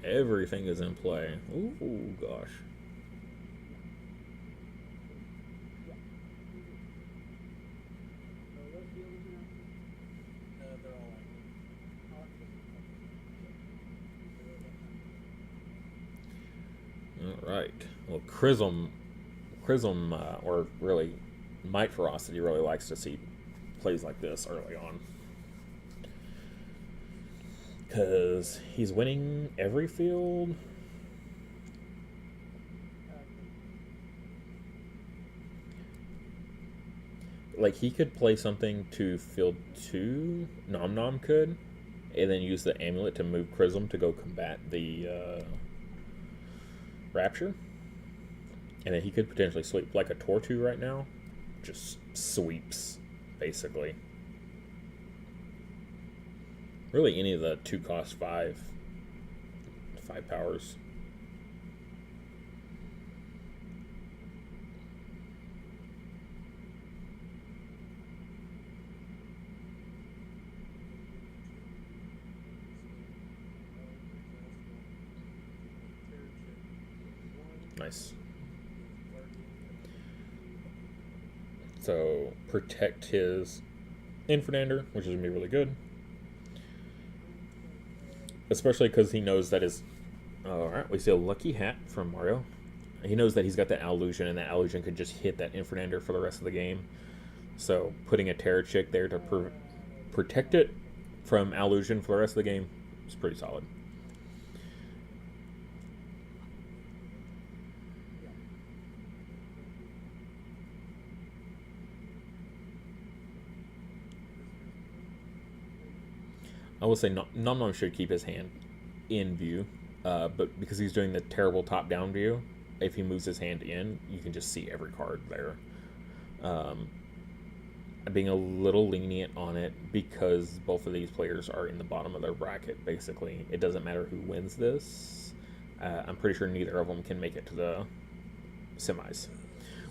[SPEAKER 1] Everything is in play. Ooh, gosh. All right. Well, Chrism, or really Might Ferocity really likes to see plays like this early on. Because he's winning every field. Like, he could play something to field 2, Nom Nom could, and then use the amulet to move Chrism to go combat the Rapture. And then he could potentially sweep, like a Tortu right now. Just sweeps, basically. Really, any of the 2 cost 5 powers. Nice. So, protect his Infernander, which is going to be really good. Especially because he knows that his... Alright, we see a Lucky Hat from Mario. He knows that he's got the Allusion, and that Allusion could just hit that Infernander for the rest of the game. So, putting a Terra Chick there to protect it from Allusion for the rest of the game is pretty solid. I will say Nom should keep his hand in view, but because he's doing the terrible top-down view, if he moves his hand in, you can just see every card there. I'm being a little lenient on it because both of these players are in the bottom of their bracket, basically. It doesn't matter who wins this. I'm pretty sure neither of them can make it to the semis,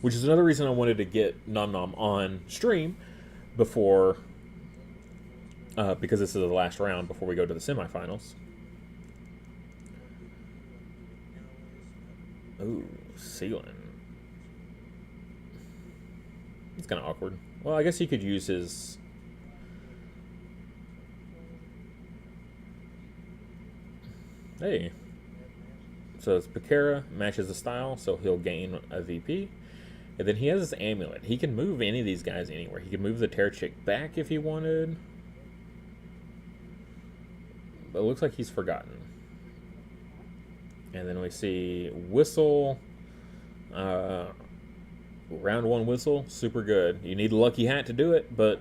[SPEAKER 1] which is another reason I wanted to get Nom on stream before, because this is the last round before we go to the semifinals. Ooh, Sealand. It's kind of awkward. Well, I guess he could use his... Hey. So it's Bakera, matches the style, so he'll gain a VP. And then he has his amulet. He can move any of these guys anywhere. He could move the Tear Chick back if he wanted. But it looks like he's forgotten. And then we see Whistle. Round 1 Whistle, super good. You need a lucky hat to do it, but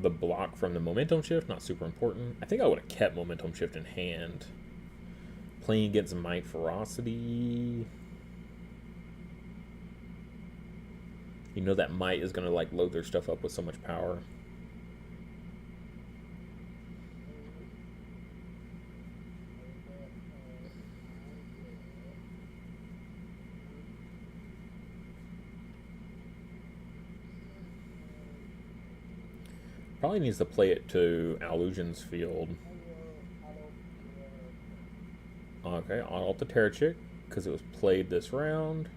[SPEAKER 1] the block from the momentum shift, not super important. I think I would have kept momentum shift in hand. Playing against Might Ferocity. You know that Might is going to like load their stuff up with so much power. Probably needs to play it to Allusion's field. Okay, on alt the Tear Chick, because it was played this round.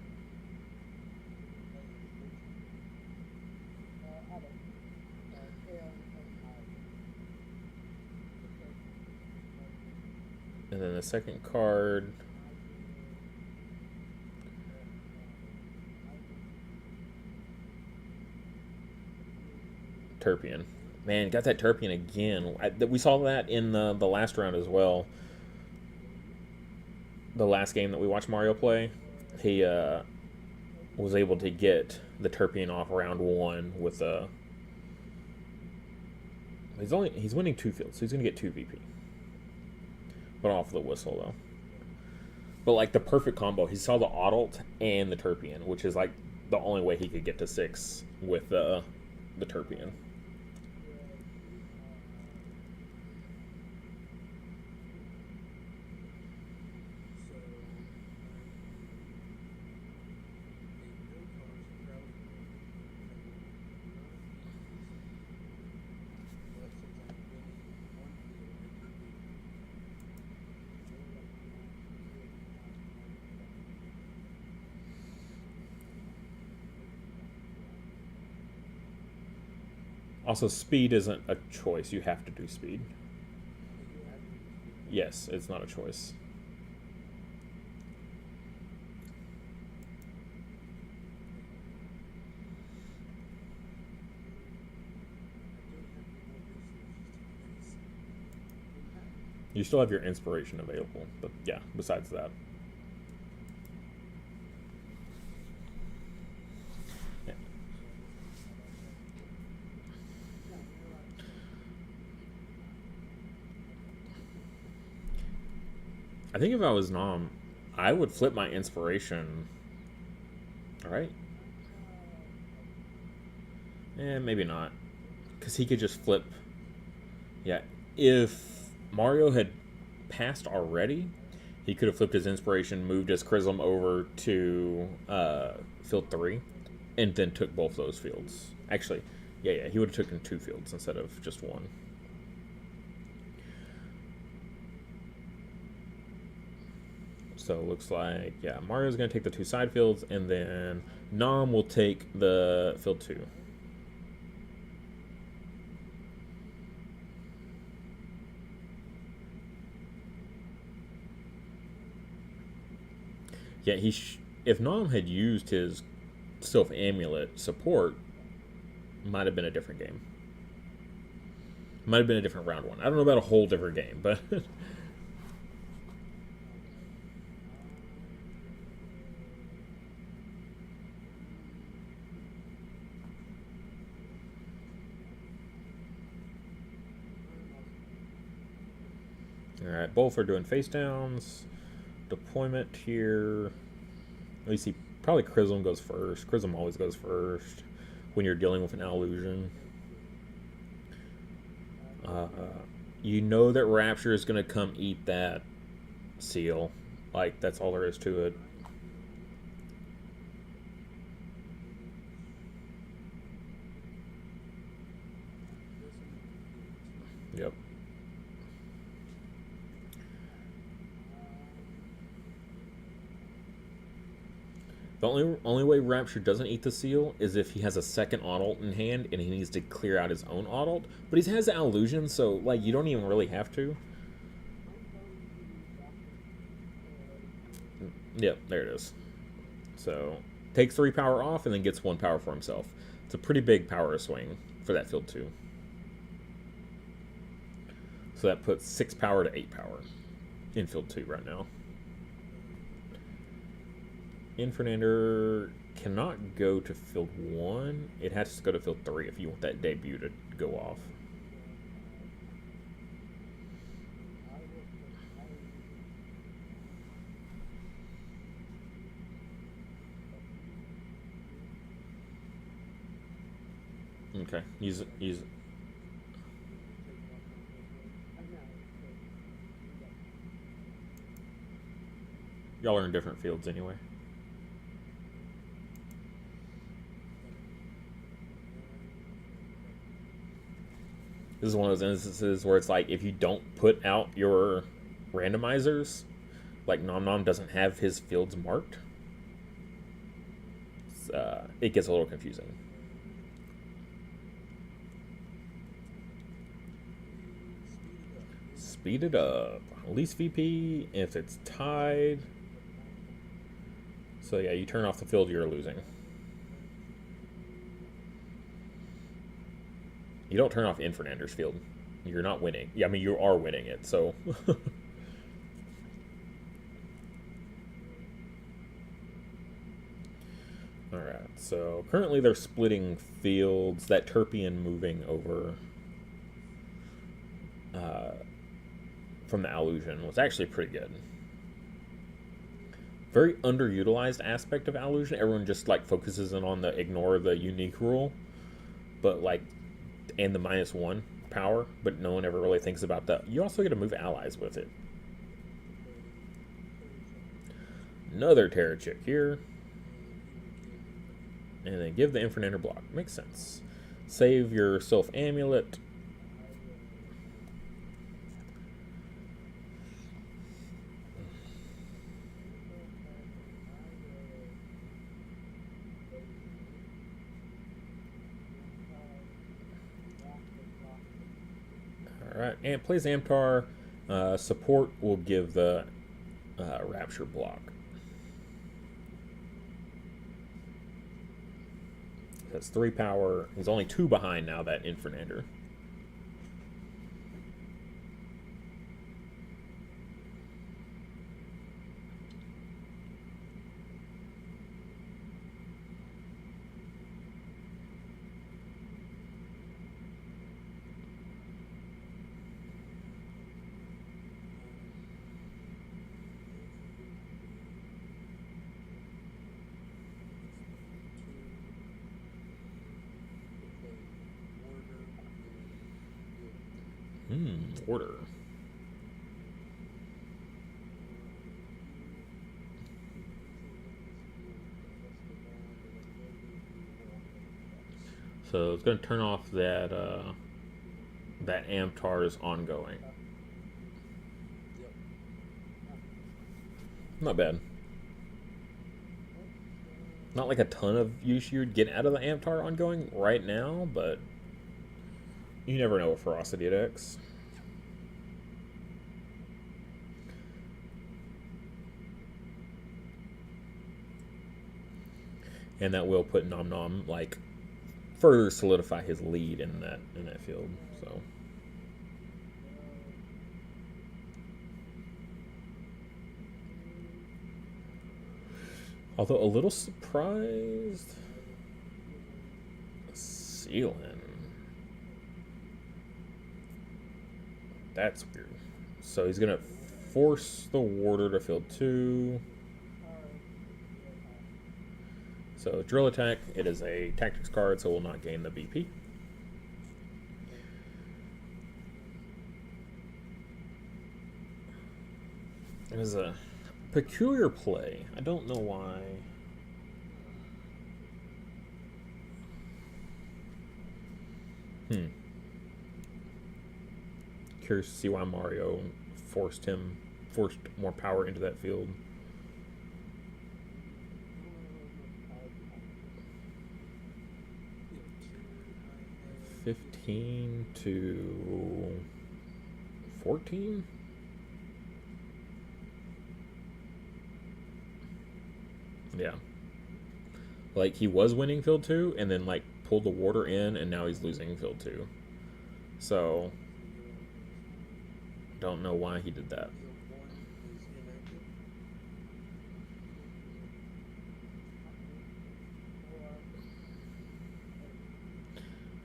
[SPEAKER 1] And then the second card. Turpion. Man, got that Turpion again. We saw that in the last round as well. The last game that we watched Mario play, he was able to get the Turpion off round 1 with a... He's winning 2 fields, so he's gonna get 2 VP. But off the Whistle though. But like the perfect combo, he saw the Adult and the Turpion, which is like the only way he could get to 6 with the Turpion. Also, speed isn't a choice. You have to do speed. Yes, it's not a choice. You still have your inspiration available, but yeah, besides that. I think if I was Nom, I would flip my inspiration. Alright. Maybe not. Because he could just flip. Yeah, if Mario had passed already, he could have flipped his inspiration, moved his Chrism over to field 3, and then took both those fields. Actually, yeah, he would have taken 2 fields instead of just 1. So it looks like, yeah, Mario's going to take the 2 side fields, and then Nom will take the field 2. Yeah, if Nom had used his Sylph Amulet support, might have been a different game. Might have been a different round one. I don't know about a whole different game, but Alright, both are doing face downs. Deployment here. You see, probably Chrism goes first. Chrism always goes first when you're dealing with an illusion. You know that Rapture is going to come eat that seal. Like, that's all there is to it. Yep. The only way Rapture doesn't eat the seal is if he has a second Adult in hand and he needs to clear out his own Adult. But he has illusion, so like you don't even really have to. Yep, there it is. So takes 3 power off and then gets 1 power for himself. It's a pretty big power swing for that field 2. So that puts 6 power to 8 power in field 2 right now. Infernander cannot go to field 1. It has to go to field 3 if you want that debut to go off. Okay, use it. Y'all are in different fields anyway. This is one of those instances where it's like, if you don't put out your randomizers, like Nom Nom doesn't have his fields marked, it gets a little confusing. Speed it up. Least VP if it's tied. So yeah, you turn off the field you're losing. You don't turn off Infernander's field. You're not winning. Yeah, I mean, you are winning it, so... Alright, so currently they're splitting fields. That Terpian moving over from the Illusion was actually pretty good. Very underutilized aspect of Illusion. Everyone just, like, focuses in on the ignore the unique rule. But, like... and the -1 power, but no one ever really thinks about that. You also get to move allies with it. Another Terror Chick here. And then give the Infernander block. Makes sense. Save your Sylph Amulet. Alright, and plays Amtar. Support will give the Rapture block. That's 3 power. He's only 2 behind now, that Infernander. Order. So it's going to turn off that that Amtar's ongoing. Not bad. Not like a ton of use you'd get out of the Amtar ongoing right now, but you never know with Ferocity decks. and that will put Nom Nom like further solidify his lead in that field. So. Although a little surprised, Sealand. That's weird. So he's gonna force the warder to field 2. So drill attack. It is a tactics card, so will not gain the BP. It is a peculiar play. I don't know why. Curious to see why Mario forced more power into that field. $15 to $14. Yeah. Like, he was winning field 2 and then, like, pulled the warder in, and now he's losing field 2. So, don't know why he did that.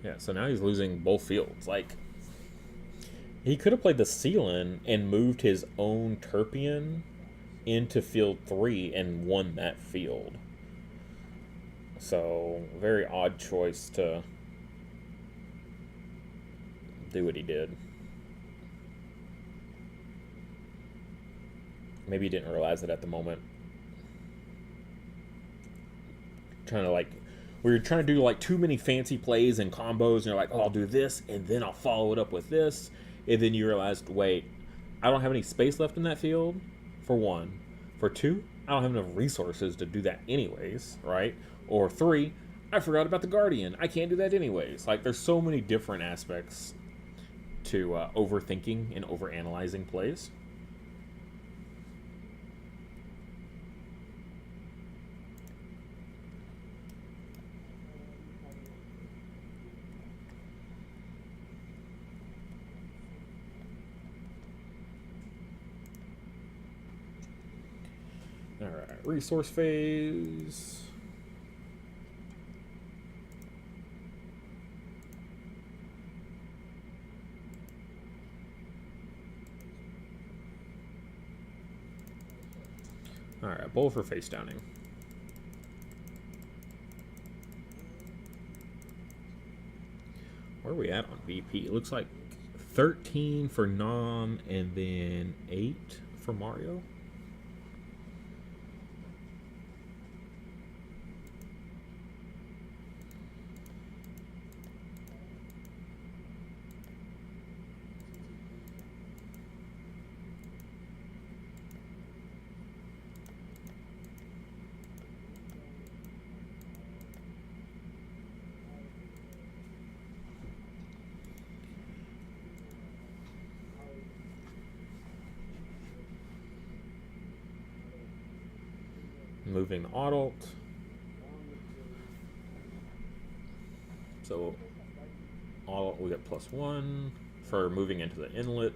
[SPEAKER 1] Yeah, so now he's losing both fields. Like, he could have played the Sealand and moved his own Turpion into field 3 and won that field. So, very odd choice to do what he did. Maybe he didn't realize it at the moment. We were trying to do like too many fancy plays and combos, and you're like, oh, I'll do this, and then I'll follow it up with this. And then you realized, wait, I don't have any space left in that field, for 1. For 2, I don't have enough resources to do that anyways, right? Or 3, I forgot about the Guardian. I can't do that anyways. Like, there's so many different aspects to overthinking and overanalyzing plays. Alright, resource phase. Alright, bowl for face downing. Where are we at on VP? It looks like 13 for Nom and then 8 for Mario. Moving the adult. So adult, we got +1 for moving into the inlet.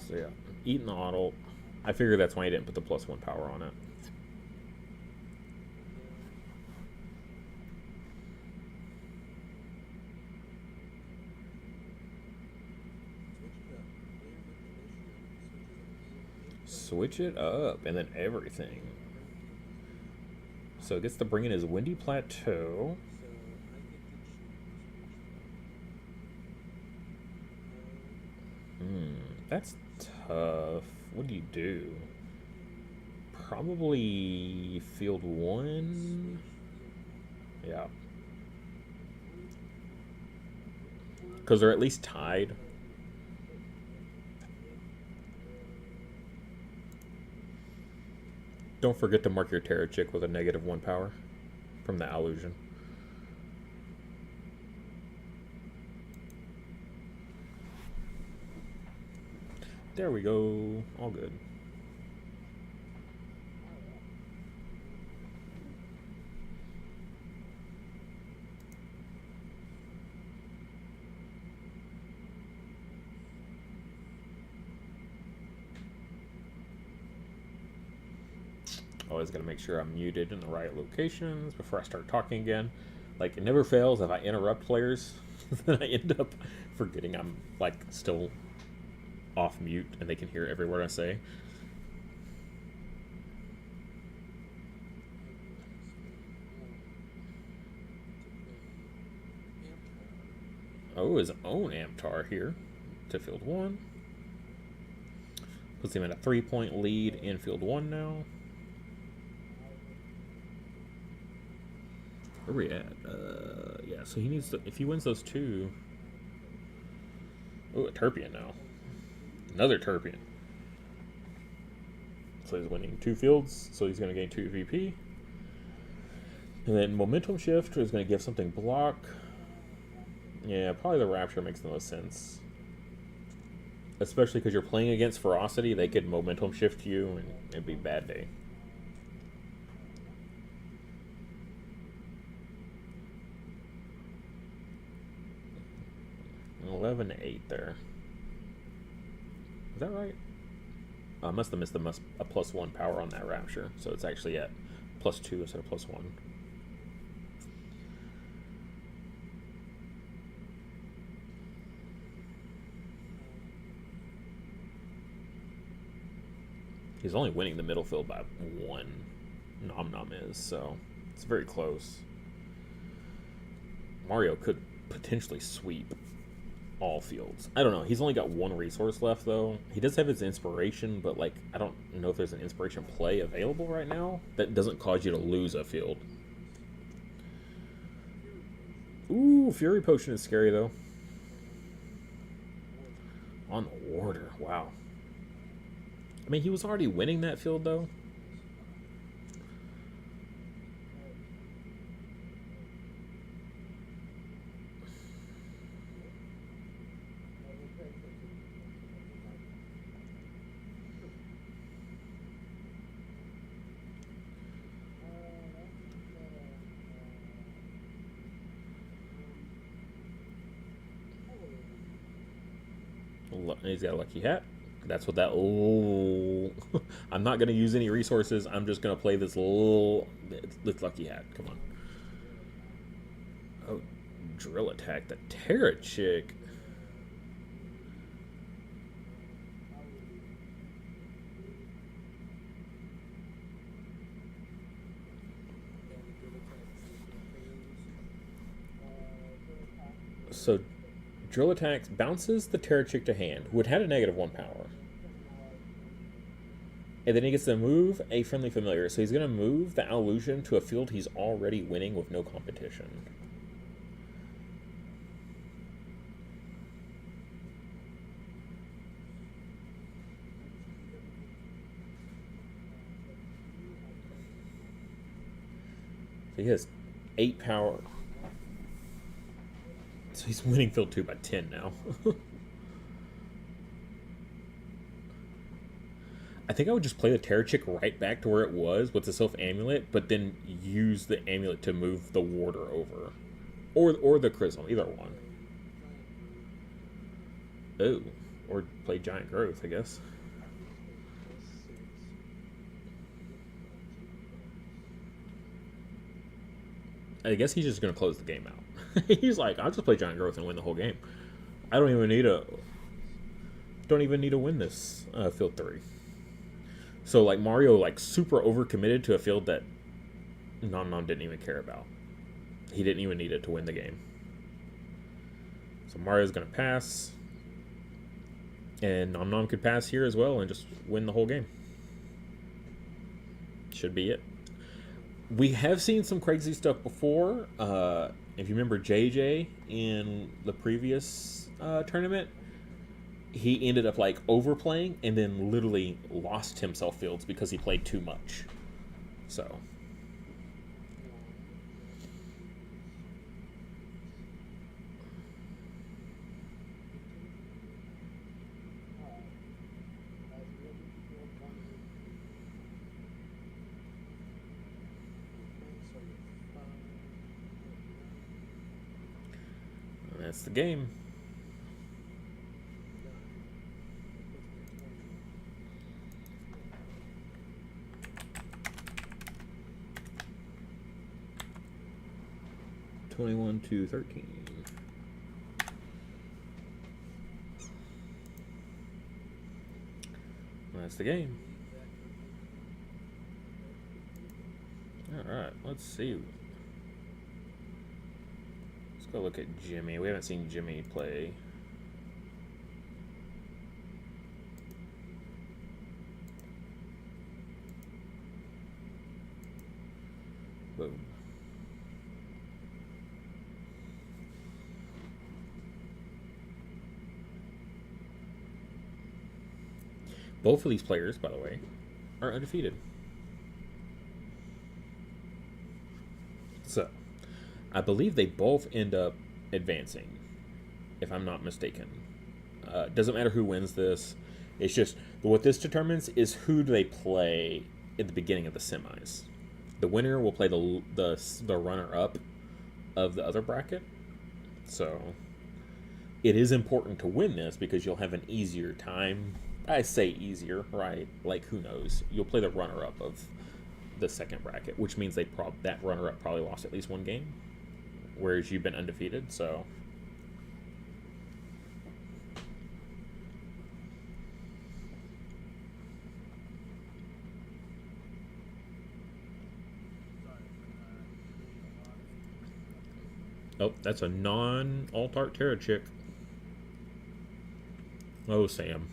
[SPEAKER 1] So yeah, eating the adult. I figure that's why he didn't put the +1 power on it. Switch it up, and then everything. So it gets to bring in his Windy Plateau. That's tough. what do you do? Probably field 1. Yeah. Because they're at least tied. Don't forget to mark your Terror Chick with a -1 power from the illusion. There we go. All good. Always got to make sure I'm muted in the right locations before I start talking again. Like, it never fails if I interrupt players, then I end up forgetting I'm, like, still off mute and they can hear every word I say. Oh, his own Amtar here to field 1. Puts him in a 3-point lead in field 1 now. Where are we at? Yeah, so he needs to, if he wins those 2. Oh, a Turpion now. Another Turpion. So he's winning 2 fields, so he's going to gain 2 VP. And then Momentum Shift is going to give something block. Yeah, probably the Rapture makes the most sense. Especially because you're playing against Ferocity, they could Momentum Shift you, and it'd be a bad day. $11-8 there. Is that right? I must have missed a +1 power on that Rapture, so it's actually at +2 instead of +1. He's only winning the middle field by 1. Nom Nom is, so it's very close. Mario could potentially sweep all fields. I don't know. He's only got 1 resource left, though. He does have his inspiration, but, like, I don't know if there's an inspiration play available right now that doesn't cause you to lose a field. Ooh, Fury Potion is scary, though. On the Warder. Wow. I mean, he was already winning that field, though. He's got a lucky hat. That's what that. Oh, I'm not gonna use any resources. I'm just gonna play this lucky hat. Come on. Oh, drill attack. The Terra Chick. So, drill attacks bounces the Terra Chick to hand, who had a -1 power. And then he gets to move a friendly familiar. So he's going to move the illusion to a field he's already winning with no competition. So he has 8 power. So he's winning field 2 by 10 now. I think I would just play the Terra Chick right back to where it was with the Sylph Amulet, but then use the amulet to move the Warder over. Or the Chrism, either one. Oh, or play Giant Growth, I guess. I guess he's just going to close the game out. He's like, I'll just play Giant Growth and win the whole game. I don't even need to win this field 3. So, like, Mario, like, super overcommitted to a field that Nom Nom didn't even care about. He didn't even need it to win the game. So Mario's going to pass. And Nom Nom could pass here as well and just win the whole game. Should be it. We have seen some crazy stuff before. If you remember JJ in the previous tournament, he ended up like overplaying and then literally lost himself fields because he played too much. So. That's the game. $21-13. That's the game. All right, let's see. Let's go look at Jimmy. We haven't seen Jimmy play. Boom. Both of these players, by the way, are undefeated. So, I believe they both end up advancing, if I'm not mistaken. Doesn't matter who wins this. It's just, what this determines is who do they play at the beginning of the semis. The winner will play the runner-up of the other bracket. So, it is important to win this because you'll have an easier time. I say easier, right? Like, who knows? You'll play the runner-up of the second bracket, which means that runner-up probably lost at least one game, whereas you've been undefeated, so... Oh, that's a non-alt-art Terra chick. Oh, Sam.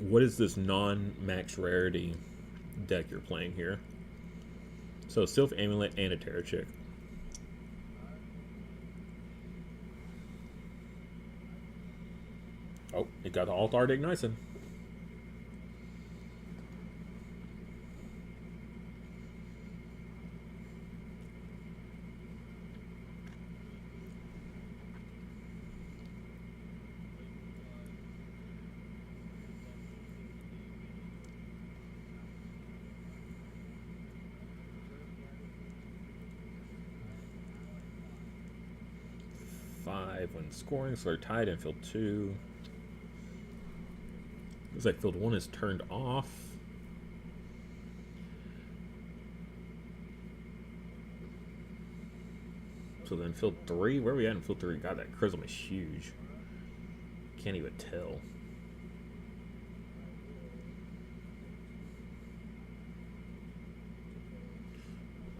[SPEAKER 1] What is this non-max rarity deck you're playing here? So, Sylph Amulet and a Terra chick. Oh, it got the alt-art Ignition. When scoring, so they're tied in field 2. Looks like field 1 is turned off. So then field 3, where are we at in field 3? God, that Chrism is huge. Can't even tell.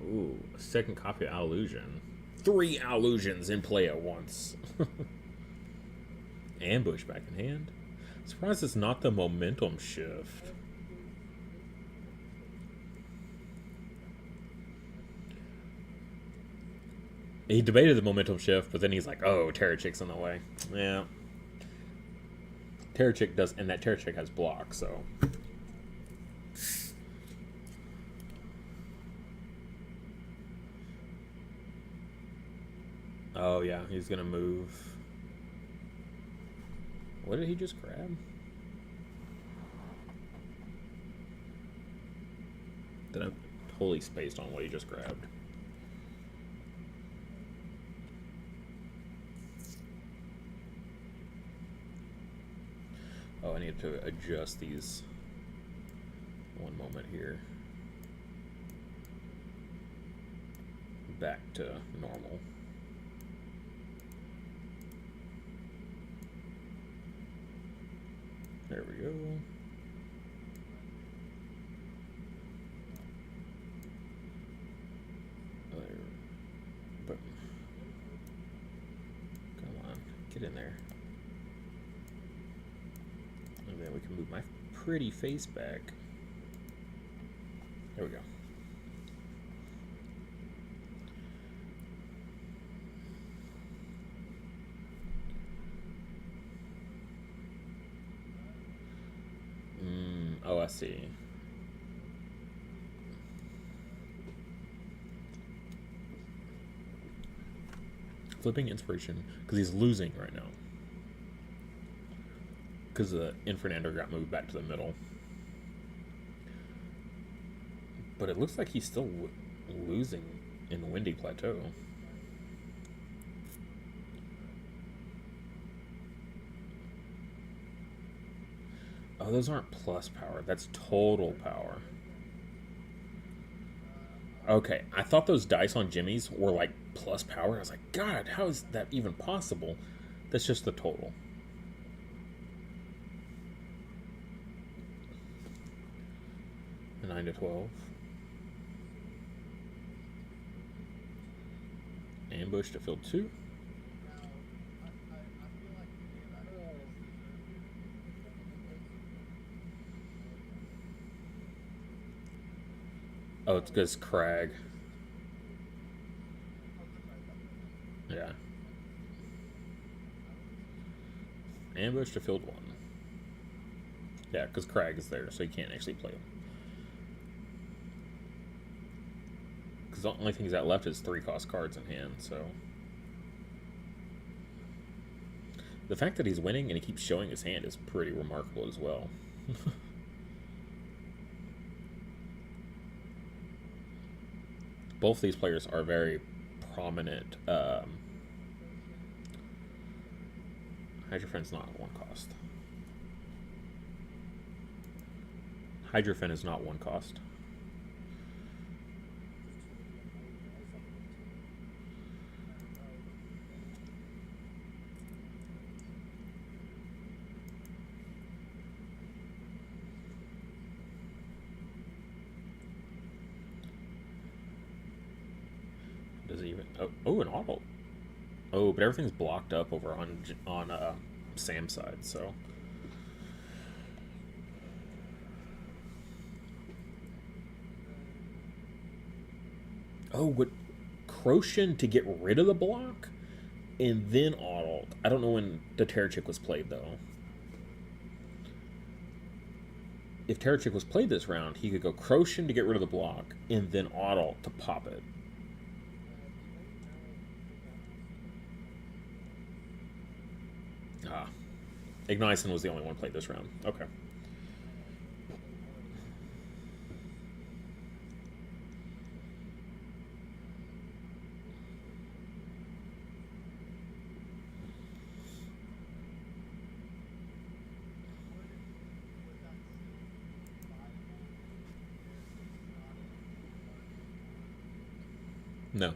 [SPEAKER 1] Ooh, a second copy of Illusion. 3 Illusions in play at once. Ambush back in hand. Surprised it's not the momentum shift. He debated the momentum shift, but then he's like, oh, Terra Chick's in the way. Yeah. Terra Chick does, and that Terra Chick has block, so. Oh, yeah, he's gonna move. What did he just grab? Then I'm totally spaced on what he just grabbed. Oh, I need to adjust these. One moment here. Back to normal. There we go. There. Boom. Come on, get in there. there. And then we can move my pretty face back. There we go. Oh, I see. Flipping inspiration because he's losing right now. Because the Infernander got moved back to the middle. But it looks like he's still losing in Windy Plateau. Oh, those aren't plus power. That's total power. Okay, I thought those dice on Jimmy's were like plus power. I was like, God, how is that even possible? That's just the total. A 9 to 12. Ambush to field 2. Oh, it's because Crag. Yeah. Ambush to field 1. Yeah, because Crag is there, so you can't actually play him. Because the only thing he's got left is 3-cost cards in hand, so... The fact that he's winning and he keeps showing his hand is pretty remarkable as well. Both these players are very prominent. Hydrophen's not 1 cost. Hydrophen is not 1 cost. Does he even? Oh, an auto. Oh, but everything's blocked up over on Sam's side, so. Oh, would Croshen to get rid of the block and then auto. I don't know when the Terrachik was played though. If Terrachik was played this round, he could go Croshen to get rid of the block and then auto to pop it. Ah. Ignition was the only one played this round. Okay. No.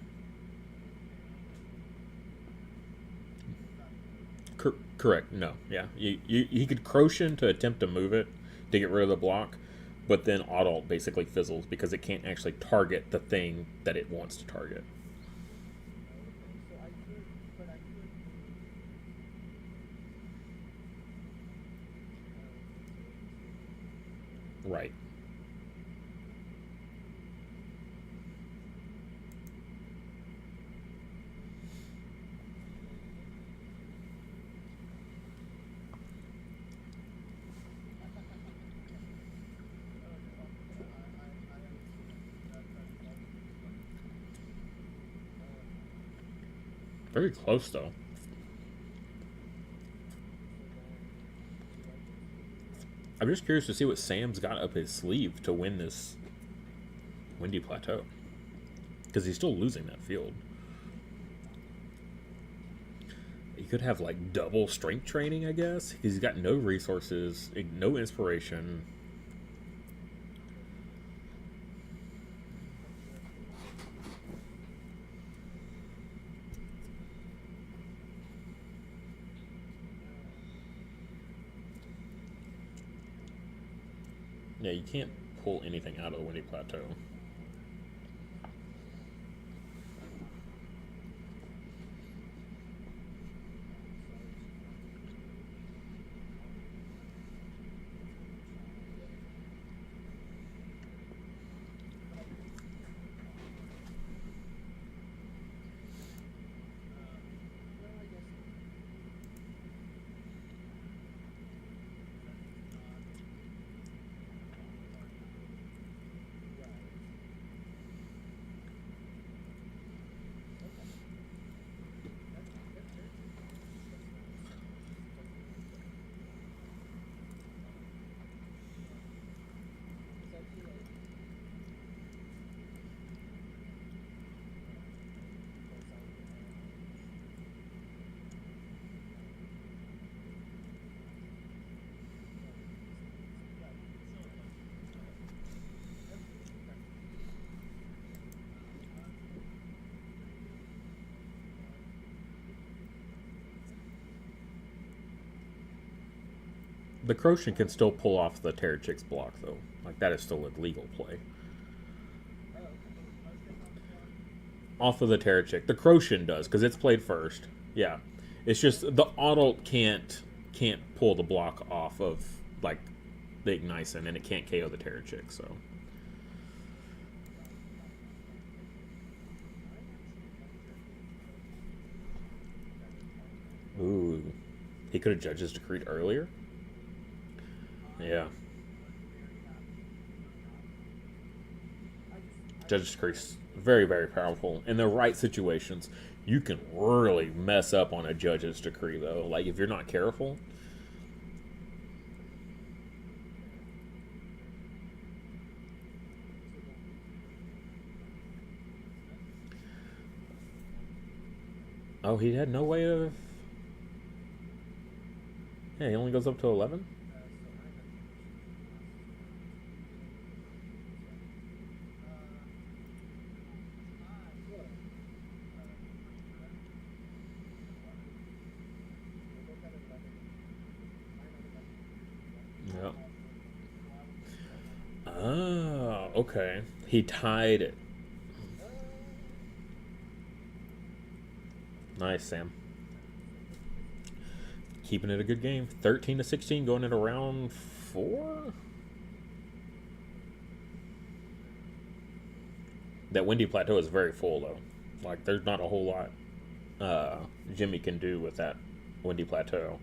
[SPEAKER 1] Correct. No. Yeah. He could Croshen to attempt to move it to get rid of the block, but then auto basically fizzles because it can't actually target the thing that it wants to target. Right. Very close, though. I'm just curious to see what Sam's got up his sleeve to win this Windy Plateau. Because he's still losing that field. He could have, like, double strength training, I guess. Because he's got no resources, no inspiration. Yeah, you can't pull anything out of the Windy Plateau. The Crochet can still pull off the Terrachix block, though. Like, that is still a legal play. Off of the Terrachix. The Crochet does, because it's played first. Yeah. It's just the adult can't pull the block off of, like, the Ignition, and it can't KO the Terrachix, so... Ooh. He could have Judge's Decreed earlier? Yeah. Judge's Decree is very, very powerful. In the right situations, you can really mess up on a Judge's Decree, though. Like, if you're not careful. Oh, he had no way of... Yeah, he only goes up to 11? Yep. Oh, okay. He tied it. Nice, Sam. Keeping it a good game. 13-16 going into round 4? That Windy Plateau is very full, though. Like, there's not a whole lot Jimmy can do with that Windy Plateau.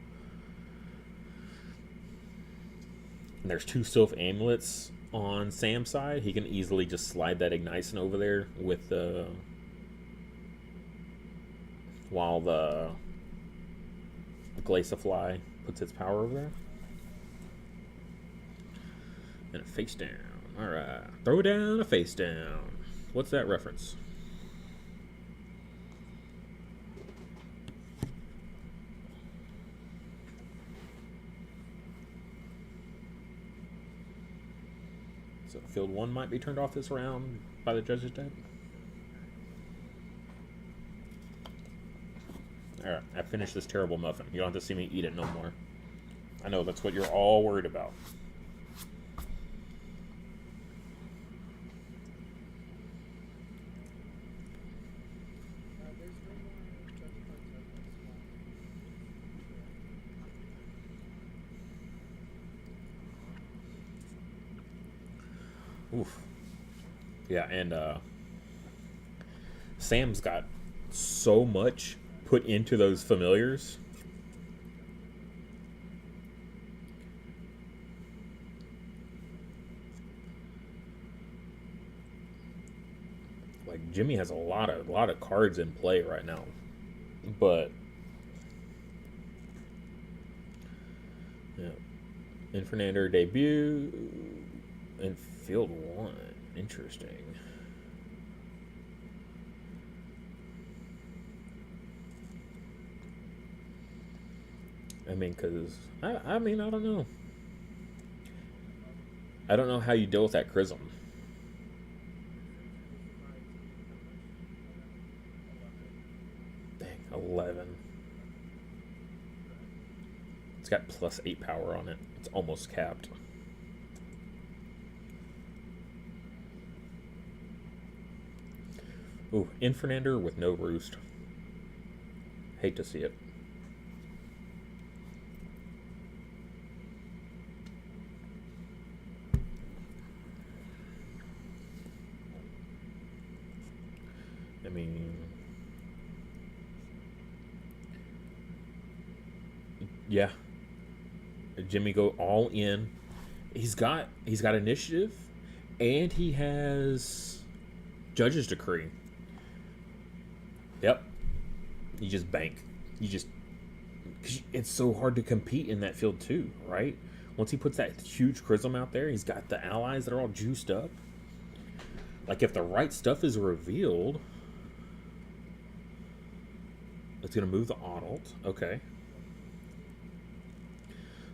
[SPEAKER 1] And there's 2 Sylph Amulets on Sam's side. He can easily just slide that Ignition over there with the... while the Glaciafly puts its power over there. And a face down. Alright. Throw down a face down. What's that reference? So field 1 might be turned off this round by the judge's deck. Alright, I finished this terrible muffin. You don't have to see me eat it no more. I know, that's what you're all worried about. Oof. Yeah, and Sam's got so much put into those familiars. Like Jimmy has a lot of cards in play right now, but yeah, Infernator debut in field 1. Interesting. I mean, because, I mean, I don't know. I don't know how you deal with that Chrism. Dang, 11. It's got +8 power on it. It's almost capped. Ooh, Infernander with no roost. Hate to see it. I mean, yeah. Jimmy go all in. He's got initiative, and he has Judge's Decree. Yep. You just bank. You just... It's so hard to compete in that field too, right? Once he puts that huge Chrism out there, he's got the allies that are all juiced up. Like, if the right stuff is revealed... It's going to move the adult. Okay.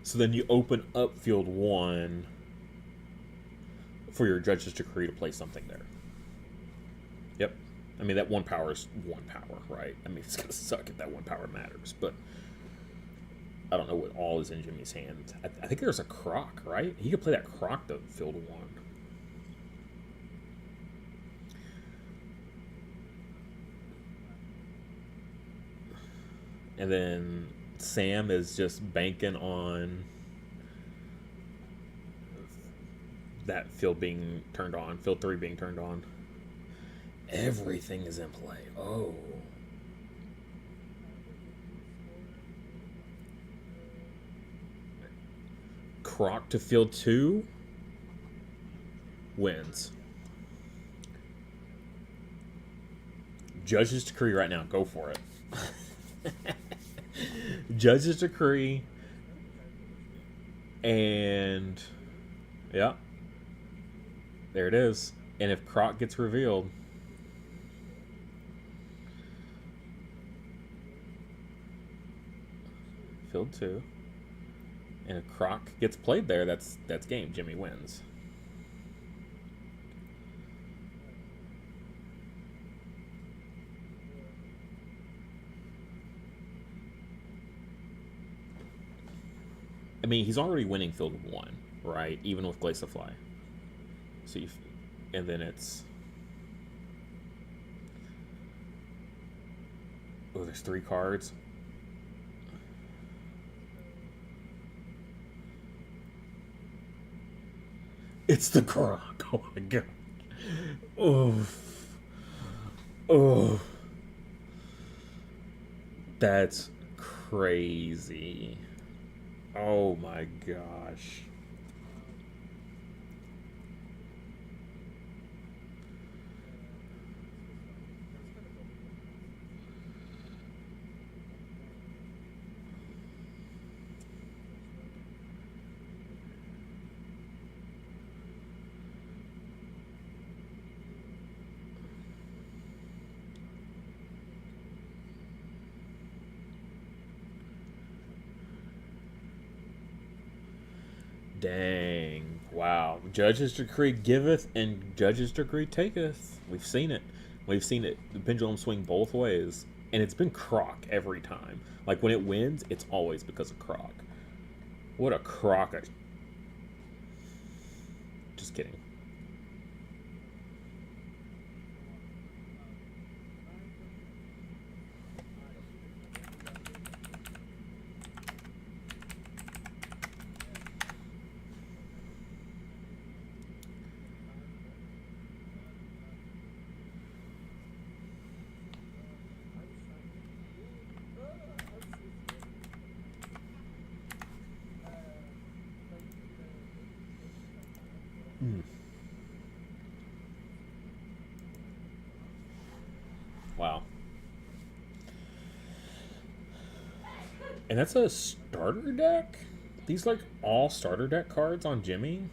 [SPEAKER 1] So then you open up field 1 for your Judge's Decree to play something there. Yep. I mean, that 1 power is 1 power, right? I mean, it's going to suck if that 1 power matters, but... I don't know what all is in Jimmy's hand. I think there's a croc, right? He could play that croc to field 1. And then Sam is just banking on that field being turned on, field 3 being turned on. Everything is in play. Oh. Croc to field 2 wins. Judge's decree right now. Go for it. Judge's decree. And yeah. There it is. And if Croc gets revealed, field 2. And if Croc gets played there, that's game. Jimmy wins. I mean, he's already winning field 1, right? Even with Glace of Fly. So and then it's... Oh, there's 3 cards. It's the Croc. Oh my god. Oh. Oh. That's crazy. Oh my gosh. Dang. Wow. Judge's decree giveth and Judge's decree taketh. We've seen it. We've seen it. The pendulum swing both ways. And it's been Croc every time. Like, when it wins, it's always because of Croc. What a Croc. Just kidding. Wow. And that's a starter deck? These like all starter deck cards on Jimmy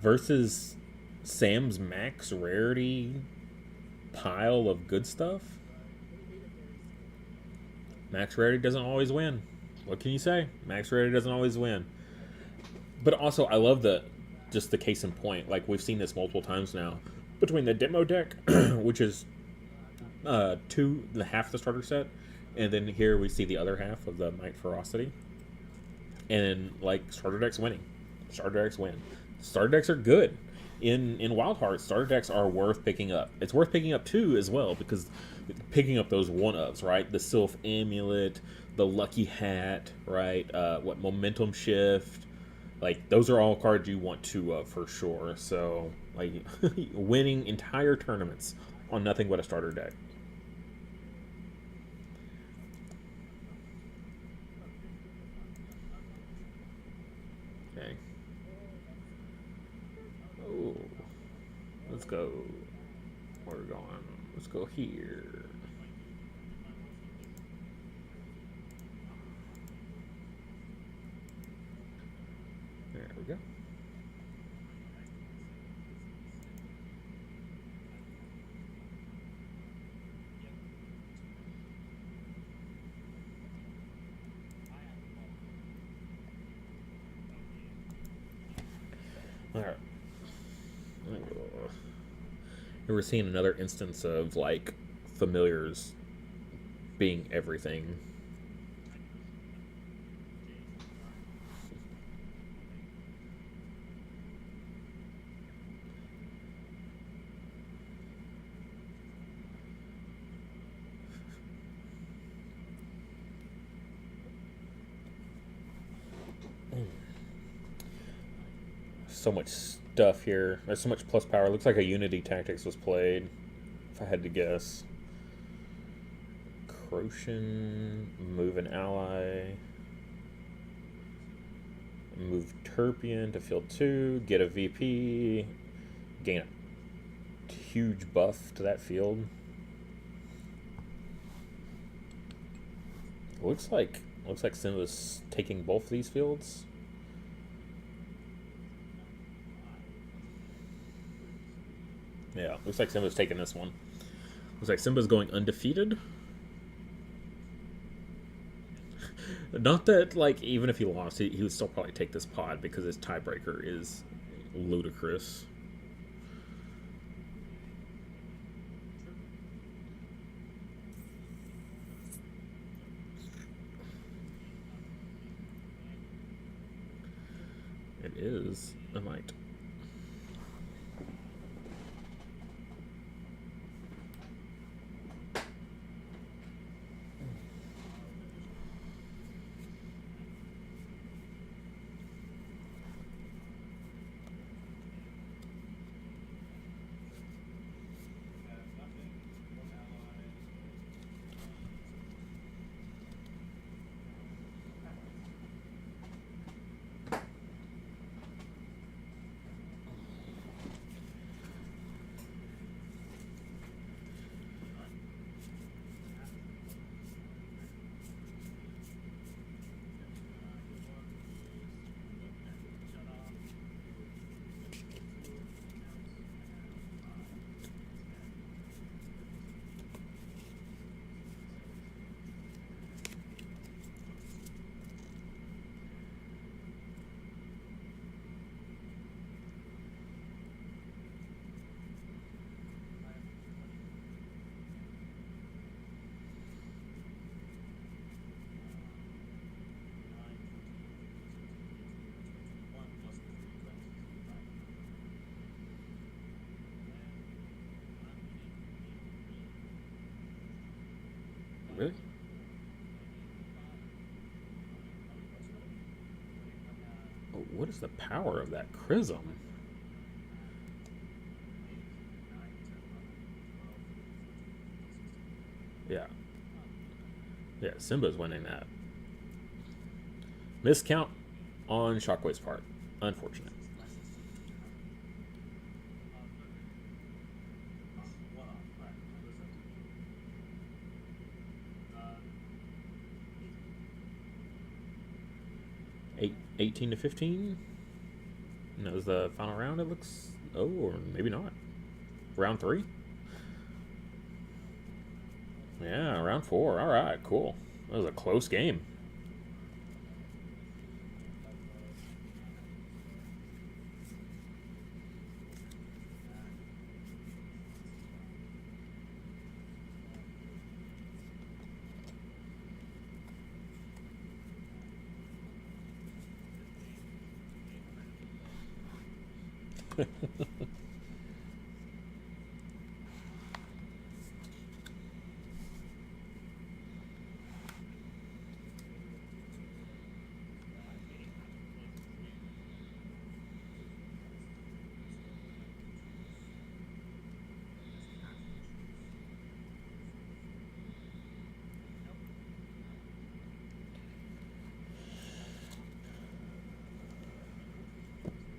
[SPEAKER 1] versus Sam's max rarity pile of good stuff? Max rarity doesn't always win. What can you say? Max rarity doesn't always win. But also, I love just the case in point. Like, we've seen this multiple times now between the demo deck, which is half of the starter set, and then here we see the other half of the Might Ferocity. And like, starter decks winning. Starter decks win. Starter decks are good. In Wildhearts, starter decks are worth picking up. It's worth picking up too as well, because picking up those one-ofs, right? The Sylph Amulet, the Lucky Hat, right? Momentum Shift. Like, those are all cards you want to for sure. So, like, winning entire tournaments on nothing but a starter deck. Okay. Oh, let's go. Where we're going? Let's go here. There we go. All right. And we're seeing another instance of like familiars being everything. so much stuff here. There's so much plus power. It looks like a Unity Tactics was played, if I had to guess. Crochin, move an ally. Move Turpion to field 2, get a VP, gain a huge buff to that field. Looks like Simba's taking both these fields. Yeah, looks like Simba's taking this one. Looks like Simba's going undefeated. Not that, like, even if he lost, he would still probably take this pod because his tiebreaker is ludicrous. It is a might. Really? Oh, what is the power of that Chrism? Yeah. Yeah, Simba's winning that. Miscount on Shockwave's part. Unfortunate. Eight, 18 to 15. And that was the final round, it looks. Oh, or maybe not. Round 3? Yeah, round 4. All right, cool. That was a close game.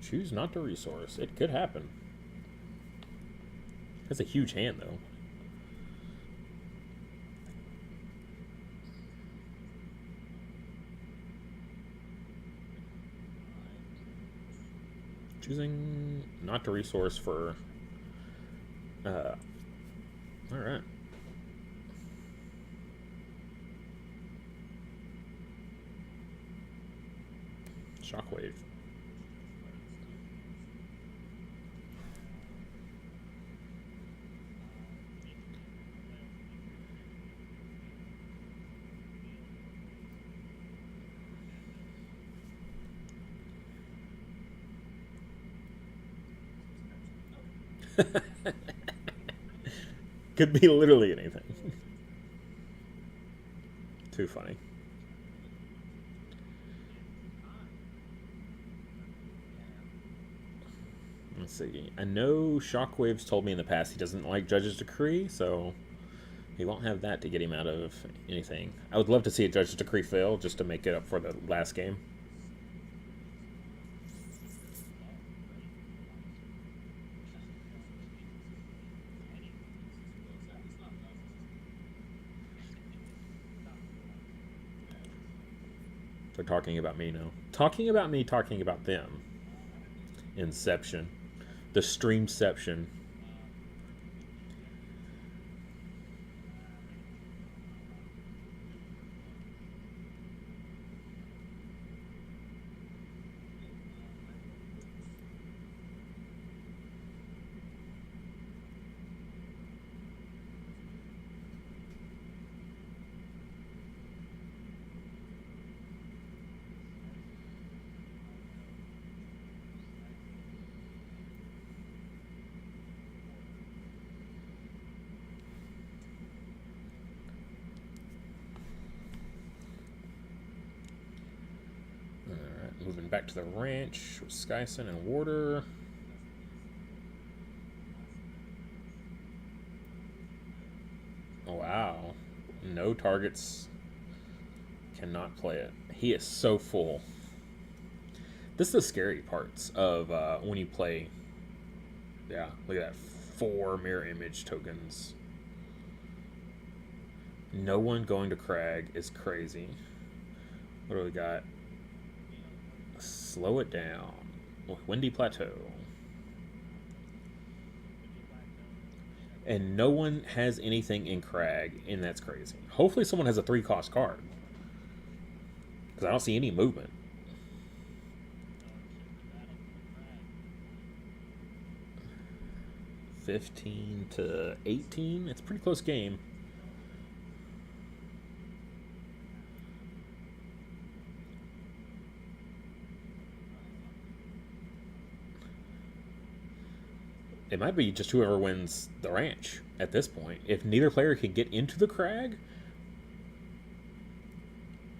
[SPEAKER 1] Choose not to resource. It could happen. That's a huge hand, though. Choosing not to resource for... Alright. Shockwave. Could be literally anything. Too funny. Let's see. I know Shockwave's told me in the past he doesn't like Judge's Decree, so he won't have that to get him out of anything. I would love to see a Judge's Decree fail just to make it up for the last game. They're talking about me now. Talking about me, talking about them. Inception. The Streamception. Moving back to the ranch with Skyson and Warder. Oh, wow. No targets. Cannot play it. He is so full. This is the scary parts of when you play. Yeah, look at that. 4 mirror image tokens. No one going to Crag is crazy. What do we got? Slow it down. Windy Plateau. And no one has anything in Crag, and that's crazy. Hopefully someone has a 3-cost card. Because I don't see any movement. $15-18. It's a pretty close game. It might be just whoever wins the ranch at this point. If neither player can get into the Crag,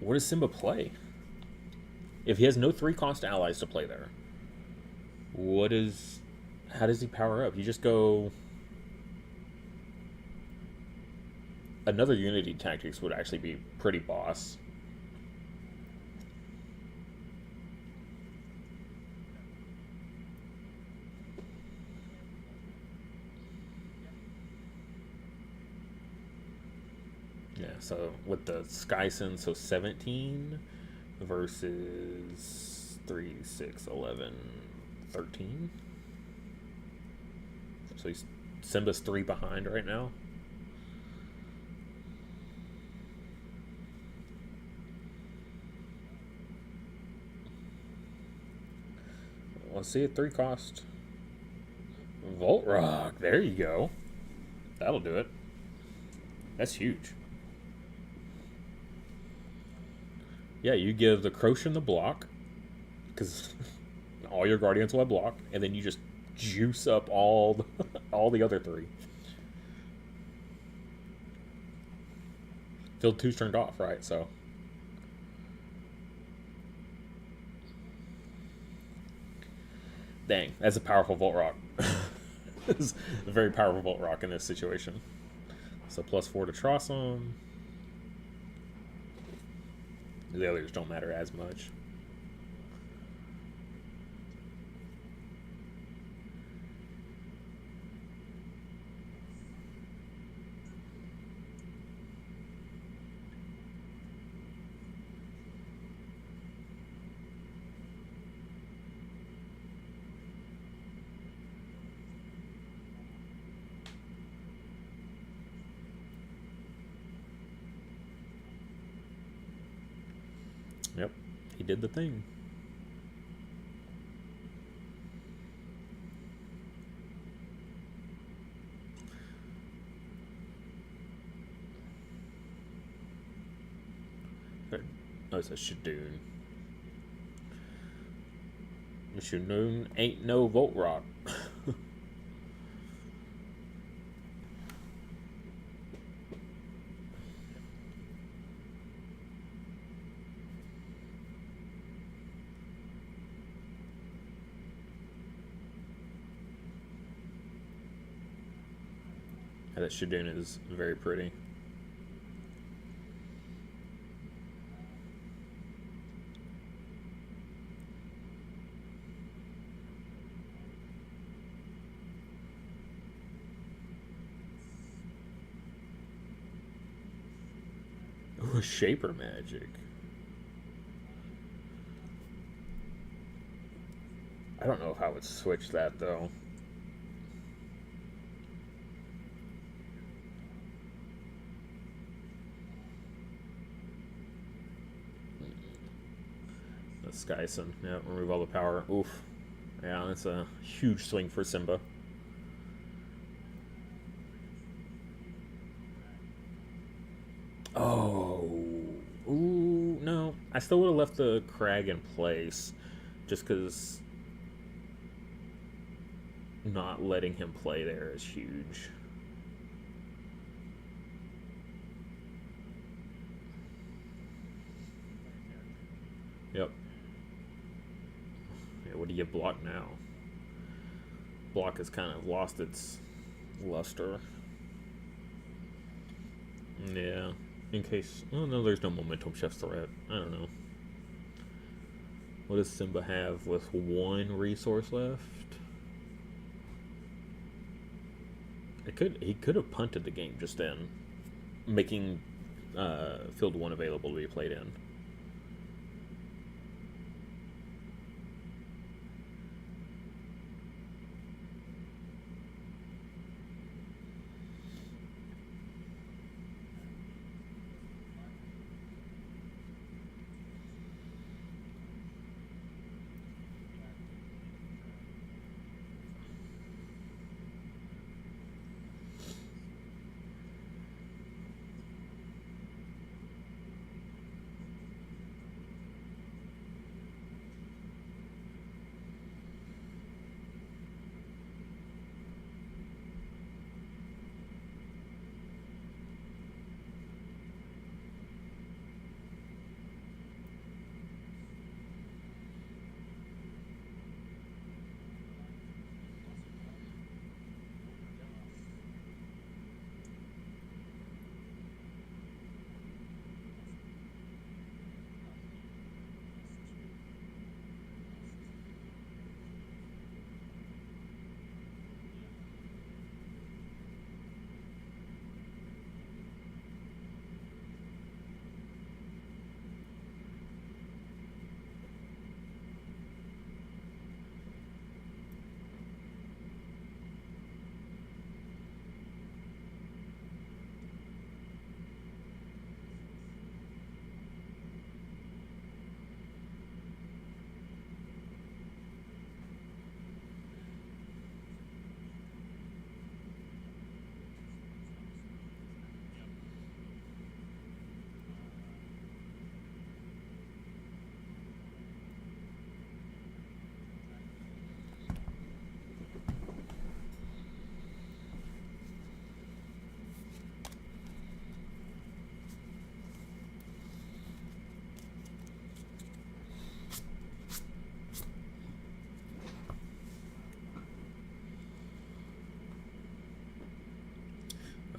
[SPEAKER 1] what does Simba play? If he has no 3-cost allies to play there, how does he power up? You just go. Another Unity Tactics would actually be pretty boss. Yeah, so with the Skyson, so 17 versus 3, 6, 11, 13. So Simba's 3 behind right now. Let's see a 3-cost. Volt Rock. There you go. That'll do it. That's huge. Yeah, you give the Croshan the block, because all your Guardians will have block, and then you just juice up all the other 3. Field 2's turned off, right? So dang, that's a powerful Volt Rock. It's a very powerful Volt Rock in this situation. So +4 to Trossum. The others don't matter as much. Yep, he did the thing. Oh, it's a Shadoon. Shadoon ain't no Volt Rock. That Shadun is very pretty. Oh, Shaper Magic. I don't know if I would switch that though. The Skyson, yeah, remove all the power. Oof. Yeah, that's a huge swing for Simba. Oh. Ooh, no. I still would have left the Crag in place. Just because not letting him play there is huge. Yep. Yeah, what do you block now? Block has kind of lost its luster. Yeah. In case... Oh, no, there's no momentum shift threat. I don't know. What does Simba have with one resource left? He could have punted the game just then, making field 1 available to be played in.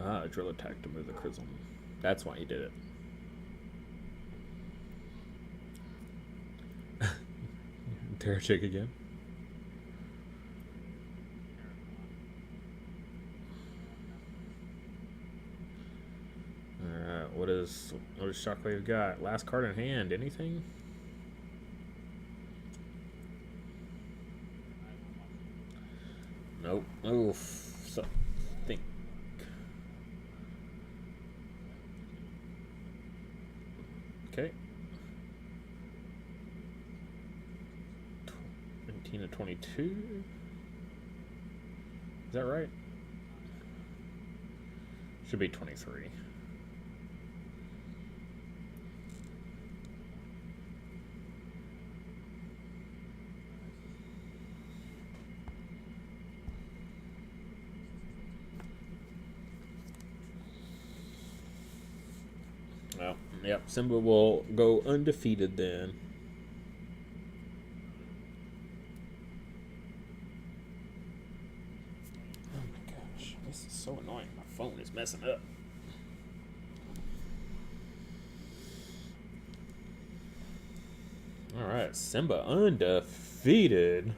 [SPEAKER 1] Ah, drill attack to move the Chrism. That's why he did it. Terrachik again. Alright, what does Shockwave got? Last card in hand, anything? Nope. Oof. So, think. Okay. 19 to 22. Is that right? Should be 23. Well, yep, Simba will go undefeated then. Oh my gosh, This is so annoying. My phone is messing up. All right, Simba undefeated.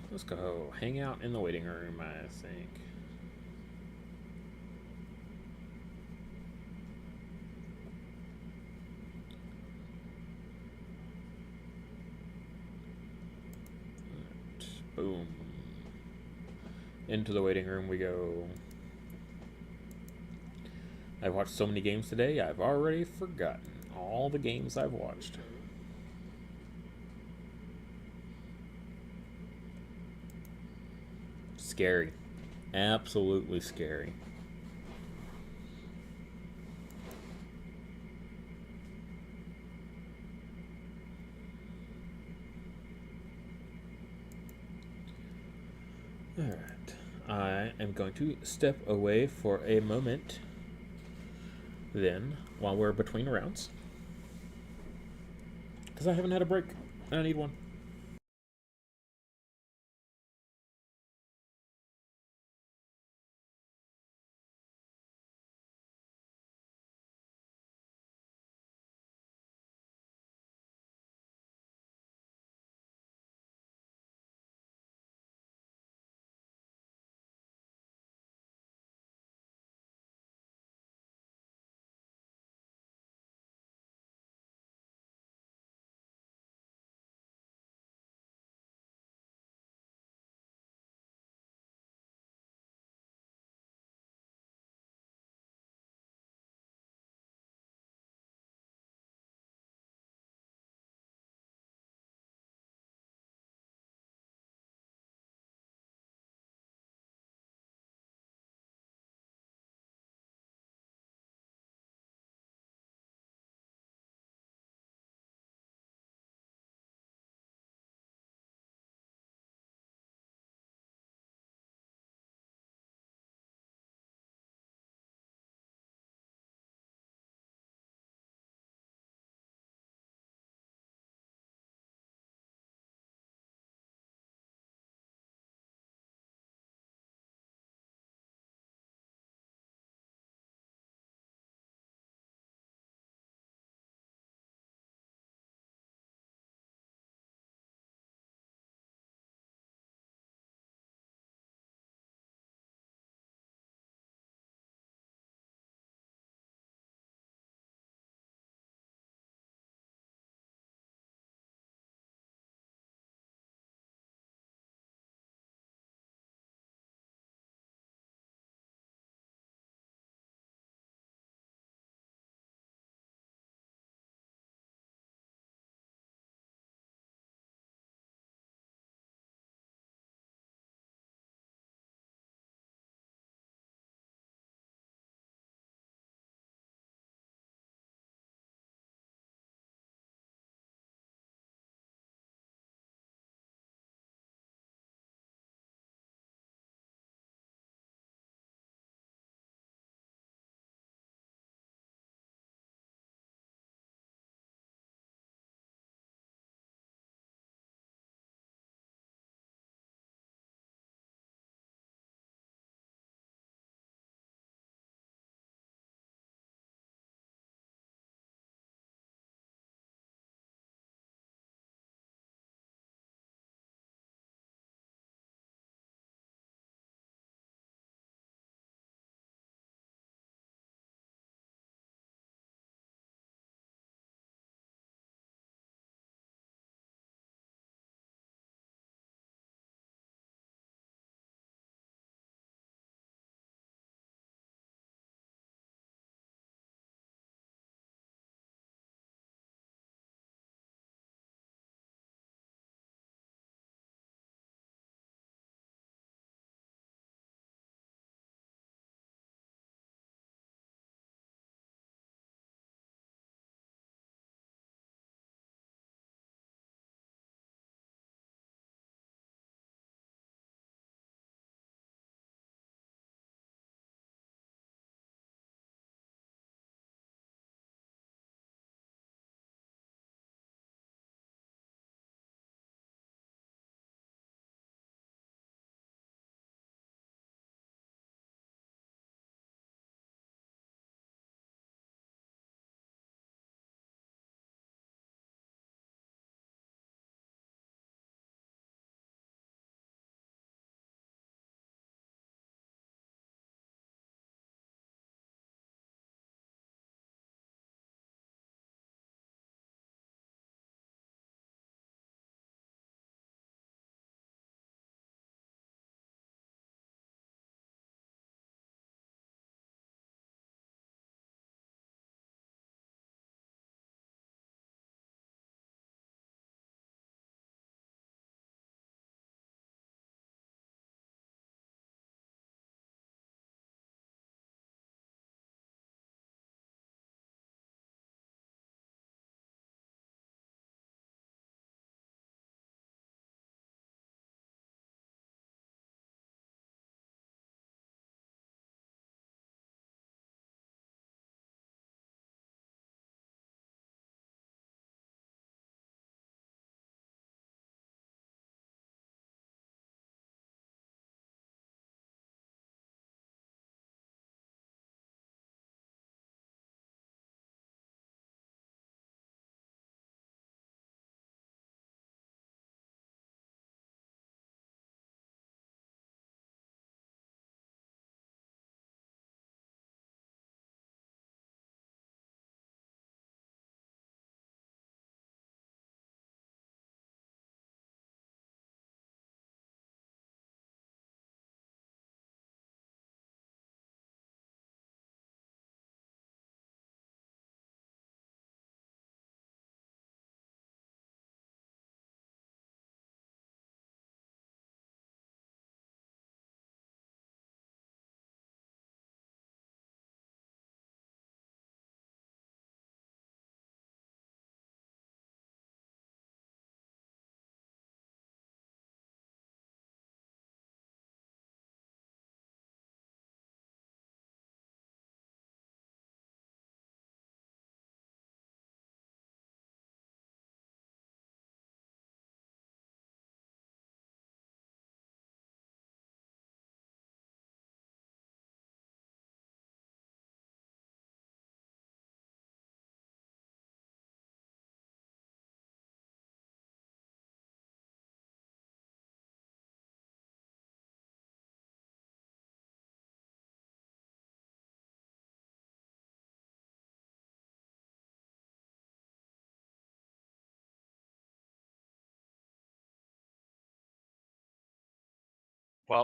[SPEAKER 1] Let's go hang out in the waiting room, I think. Right. Boom. Into the waiting room we go. I've watched so many games today, I've already forgotten all the games I've watched. Scary. Absolutely scary. Alright. I am going to step away for a moment. Then, while we're between rounds. Because I haven't had a break. And I need one.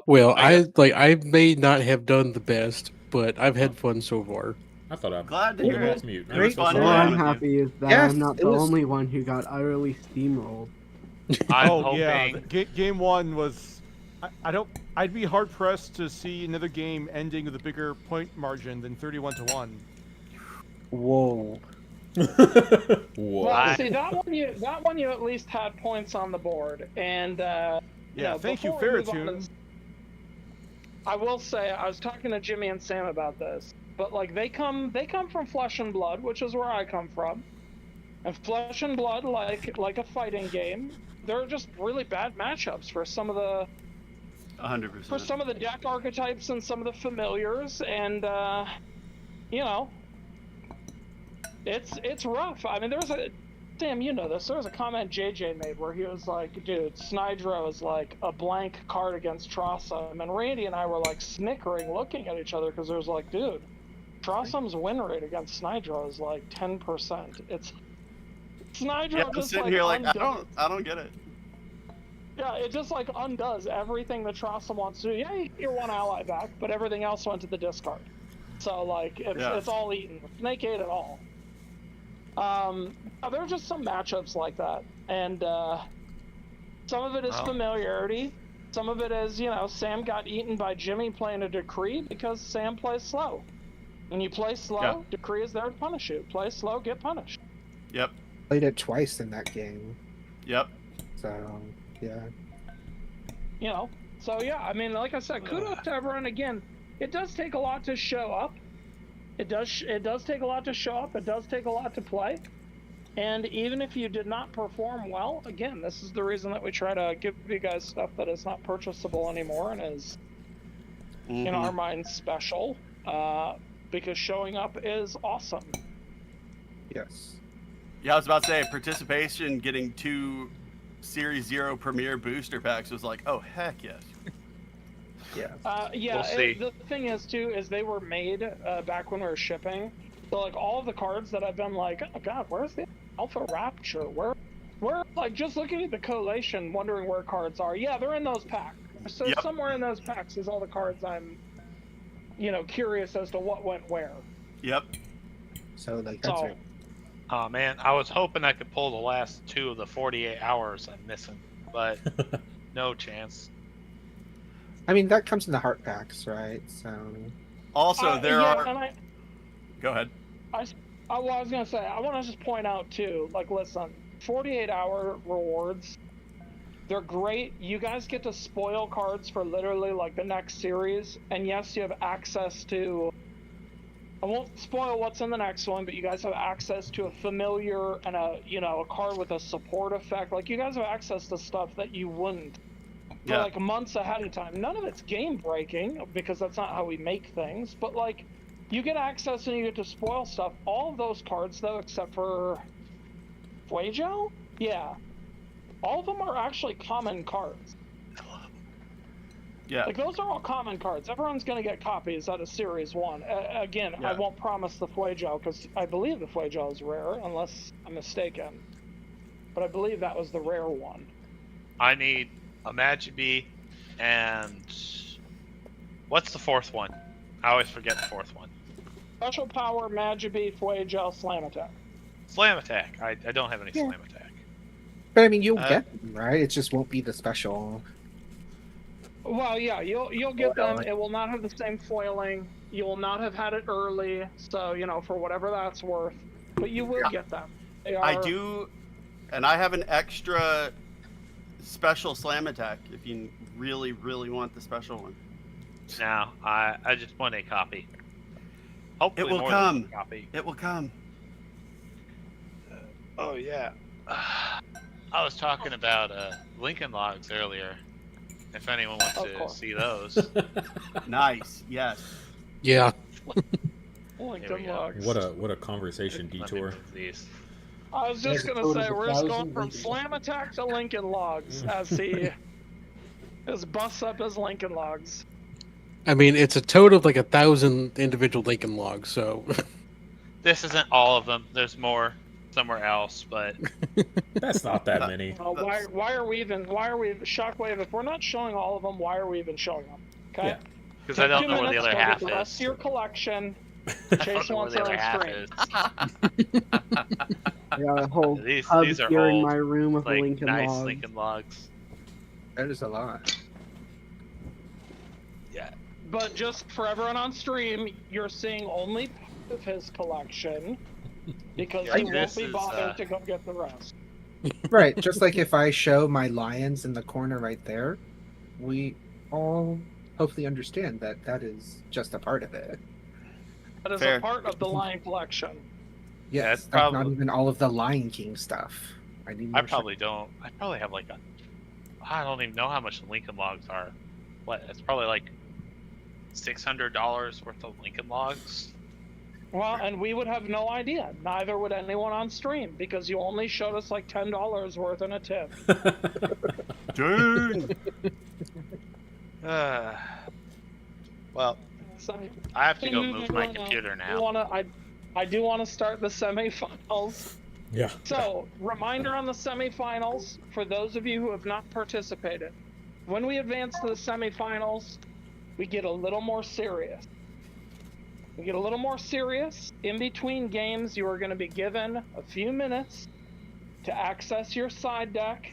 [SPEAKER 5] Well, I may not have done the best, but I've had fun so far.
[SPEAKER 1] I thought I'm
[SPEAKER 4] glad to hear it.
[SPEAKER 1] mute.
[SPEAKER 4] It was fun
[SPEAKER 9] All
[SPEAKER 4] playing
[SPEAKER 9] I'm
[SPEAKER 4] with you.
[SPEAKER 9] happy is that
[SPEAKER 11] Yes,
[SPEAKER 9] I'm not
[SPEAKER 11] it
[SPEAKER 9] the
[SPEAKER 11] was-
[SPEAKER 9] only one who got utterly steamrolled.
[SPEAKER 7] I'm
[SPEAKER 6] yeah,
[SPEAKER 7] hoping.
[SPEAKER 6] game one was. I'd be hard pressed to see another game ending with a bigger point margin than 31-1.
[SPEAKER 11] Whoa.
[SPEAKER 1] Whoa.
[SPEAKER 2] Well, see that one you at least had points on the board, and
[SPEAKER 6] Thank you,
[SPEAKER 2] before we move on to
[SPEAKER 6] Ferritune.
[SPEAKER 2] this, I will say I was talking to Jimmy and Sam about this, but like they come from Flesh and Blood, which is where I come from, and Flesh and Blood, like a fighting game, they're just really bad matchups for some of the
[SPEAKER 4] 100%.
[SPEAKER 2] for some of the deck archetypes and some of the familiars, and it's rough. I mean, Sam, you know this. There was a comment JJ made where he was like, dude, Snydro is like a blank card against Trossum. And Randy and I were like snickering, looking at each other, because there was like, dude, Trossum's win rate against Snydro is like 10%. It's Snydro
[SPEAKER 4] I'm
[SPEAKER 2] just
[SPEAKER 4] sitting
[SPEAKER 2] like
[SPEAKER 4] here like,
[SPEAKER 2] undoes.
[SPEAKER 4] I don't get it.
[SPEAKER 2] Yeah, it just like undoes everything that Trossum wants to do. Yeah, you get your one ally back, but everything else went to the discard. So like it's all eaten. Snake ate it all. There are just some matchups like that, and some of it is familiarity. Some of it is, Sam got eaten by Jimmy playing a Decree because Sam plays slow. When you play slow, Decree is there to punish you. Play slow, get punished.
[SPEAKER 4] Yep.
[SPEAKER 11] Played it twice in that game.
[SPEAKER 4] Yep.
[SPEAKER 11] So, yeah.
[SPEAKER 2] So yeah, I mean, like I said, kudos to everyone. Again, it does take a lot to show up. It does take a lot to show up. It does take a lot to play. And even if you did not perform well, again, this is the reason that we try to give you guys stuff that is not purchasable anymore and is, in our minds, special. Because showing up is awesome.
[SPEAKER 11] Yes.
[SPEAKER 4] Yeah, I was about to say, participation getting 2 Series 0 Premier booster packs was like, oh, heck yes.
[SPEAKER 2] Yeah.
[SPEAKER 7] We'll see.
[SPEAKER 2] The thing is, too, is they were made back when we were shipping. So, like, all of the cards that I've been like, oh, God, where's the Alpha Rapture? Where, like, just looking at the collation, wondering where cards are. Yeah, they're in those packs. So somewhere in those packs is all the cards I'm, curious as to what went where.
[SPEAKER 4] Yep.
[SPEAKER 11] So, like,
[SPEAKER 2] that's
[SPEAKER 11] it.
[SPEAKER 7] Oh man, I was hoping I could pull the last 2 of the 48 hours I'm missing, but no chance.
[SPEAKER 11] I mean, that comes in the heart packs, right? So.
[SPEAKER 4] Also, there are.
[SPEAKER 2] And
[SPEAKER 4] Go ahead.
[SPEAKER 2] I was gonna say, I want to just point out too. Like, listen, 48-hour rewards, they're great. You guys get to spoil cards for literally like the next series, and yes, you have access to. I won't spoil what's in the next one, but you guys have access to a familiar and a card with a support effect. Like, you guys have access to stuff that you wouldn't for like months ahead of time. None of it's game breaking because that's not how we make things, but like you get access and you get to spoil stuff. All of those cards though, except for Fuego, all of them are actually common cards.
[SPEAKER 4] Yeah.
[SPEAKER 2] Like, those are all common cards. Everyone's going to get copies out of Series 1. Again, I won't promise the Fuego, because I believe the Fuego is rare, unless I'm mistaken. But I believe that was the rare one.
[SPEAKER 7] I need a Magiby and... What's the 4th one? I always forget the 4th one.
[SPEAKER 2] Special Power, Magiby, Fuego, Slam Attack.
[SPEAKER 7] Slam Attack. I don't have any Slam Attack.
[SPEAKER 11] But I mean, you'll get them, right? It just won't be the special.
[SPEAKER 2] Well, yeah, you'll get them. It will not have the same foiling. You will not have had it early, so for whatever that's worth. But you will get them.
[SPEAKER 4] I do, and I have an extra special Slam Attack if you really, really want the special one.
[SPEAKER 7] No, I just want a copy. Hopefully
[SPEAKER 4] it will
[SPEAKER 7] more
[SPEAKER 4] come.
[SPEAKER 7] Than a copy.
[SPEAKER 4] It will come.
[SPEAKER 7] Oh yeah. I was talking about Lincoln Logs earlier. If anyone wants to see those.
[SPEAKER 4] Nice. Yes.
[SPEAKER 5] Yeah.
[SPEAKER 2] Lincoln Logs.
[SPEAKER 1] What a conversation detour.
[SPEAKER 2] I was just gonna say we're just going from Slam Attack to Lincoln Logs as he just busts up his Lincoln Logs.
[SPEAKER 5] I mean, it's a total of like 1,000 individual Lincoln Logs, so.
[SPEAKER 7] This isn't all of them. There's more. somewhere else, but
[SPEAKER 1] That's not that many.
[SPEAKER 2] Why are we Shockwave? If we're not showing all of them, why are we even showing them? Okay.
[SPEAKER 1] Yeah.
[SPEAKER 7] Because I don't know where the
[SPEAKER 2] minutes,
[SPEAKER 7] other
[SPEAKER 2] go get
[SPEAKER 7] half
[SPEAKER 2] the rest
[SPEAKER 7] is.
[SPEAKER 2] of your collection.
[SPEAKER 7] I
[SPEAKER 2] Chase
[SPEAKER 7] don't know where
[SPEAKER 2] wants
[SPEAKER 7] the
[SPEAKER 2] her
[SPEAKER 7] other
[SPEAKER 2] on
[SPEAKER 7] half
[SPEAKER 2] stream.
[SPEAKER 7] is.
[SPEAKER 9] I got a whole
[SPEAKER 7] These
[SPEAKER 9] hub
[SPEAKER 7] are
[SPEAKER 9] here in
[SPEAKER 7] old,
[SPEAKER 9] my room of
[SPEAKER 7] like
[SPEAKER 9] Lincoln
[SPEAKER 7] nice
[SPEAKER 9] logs.
[SPEAKER 7] Lincoln logs.
[SPEAKER 11] That is a lot.
[SPEAKER 7] Yeah.
[SPEAKER 2] But just for everyone on stream, you're seeing only part of his collection because
[SPEAKER 10] Yeah,
[SPEAKER 2] he won't
[SPEAKER 10] this
[SPEAKER 2] be
[SPEAKER 10] is,
[SPEAKER 2] bothered to go get the rest.
[SPEAKER 11] Right, just like if I show my lions in the corner right there, we all hopefully understand that that is just a part of it.
[SPEAKER 2] That is
[SPEAKER 4] Fair.
[SPEAKER 2] a part of the lion collection.
[SPEAKER 7] Yeah,
[SPEAKER 11] Yes,
[SPEAKER 7] it's
[SPEAKER 11] that's not
[SPEAKER 7] probably-
[SPEAKER 11] even all of the Lion King stuff. I need
[SPEAKER 7] I
[SPEAKER 11] more
[SPEAKER 7] probably don't. I probably have like I don't even know how much the Lincoln logs are. What? It's probably like $600 worth of Lincoln logs.
[SPEAKER 2] Well, and we would have no idea. Neither would anyone on stream because you only showed us like $10 worth in a tip.
[SPEAKER 4] Dude.
[SPEAKER 7] Well,
[SPEAKER 2] So,
[SPEAKER 7] I have to go move my computer now.
[SPEAKER 2] I do want to start the semifinals.
[SPEAKER 1] Yeah.
[SPEAKER 2] So, reminder on the semifinals for those of you who have not participated. When we advance to the semifinals, we get a little more serious. We get a little more serious. In between games, you are going to be given a few minutes to access your side deck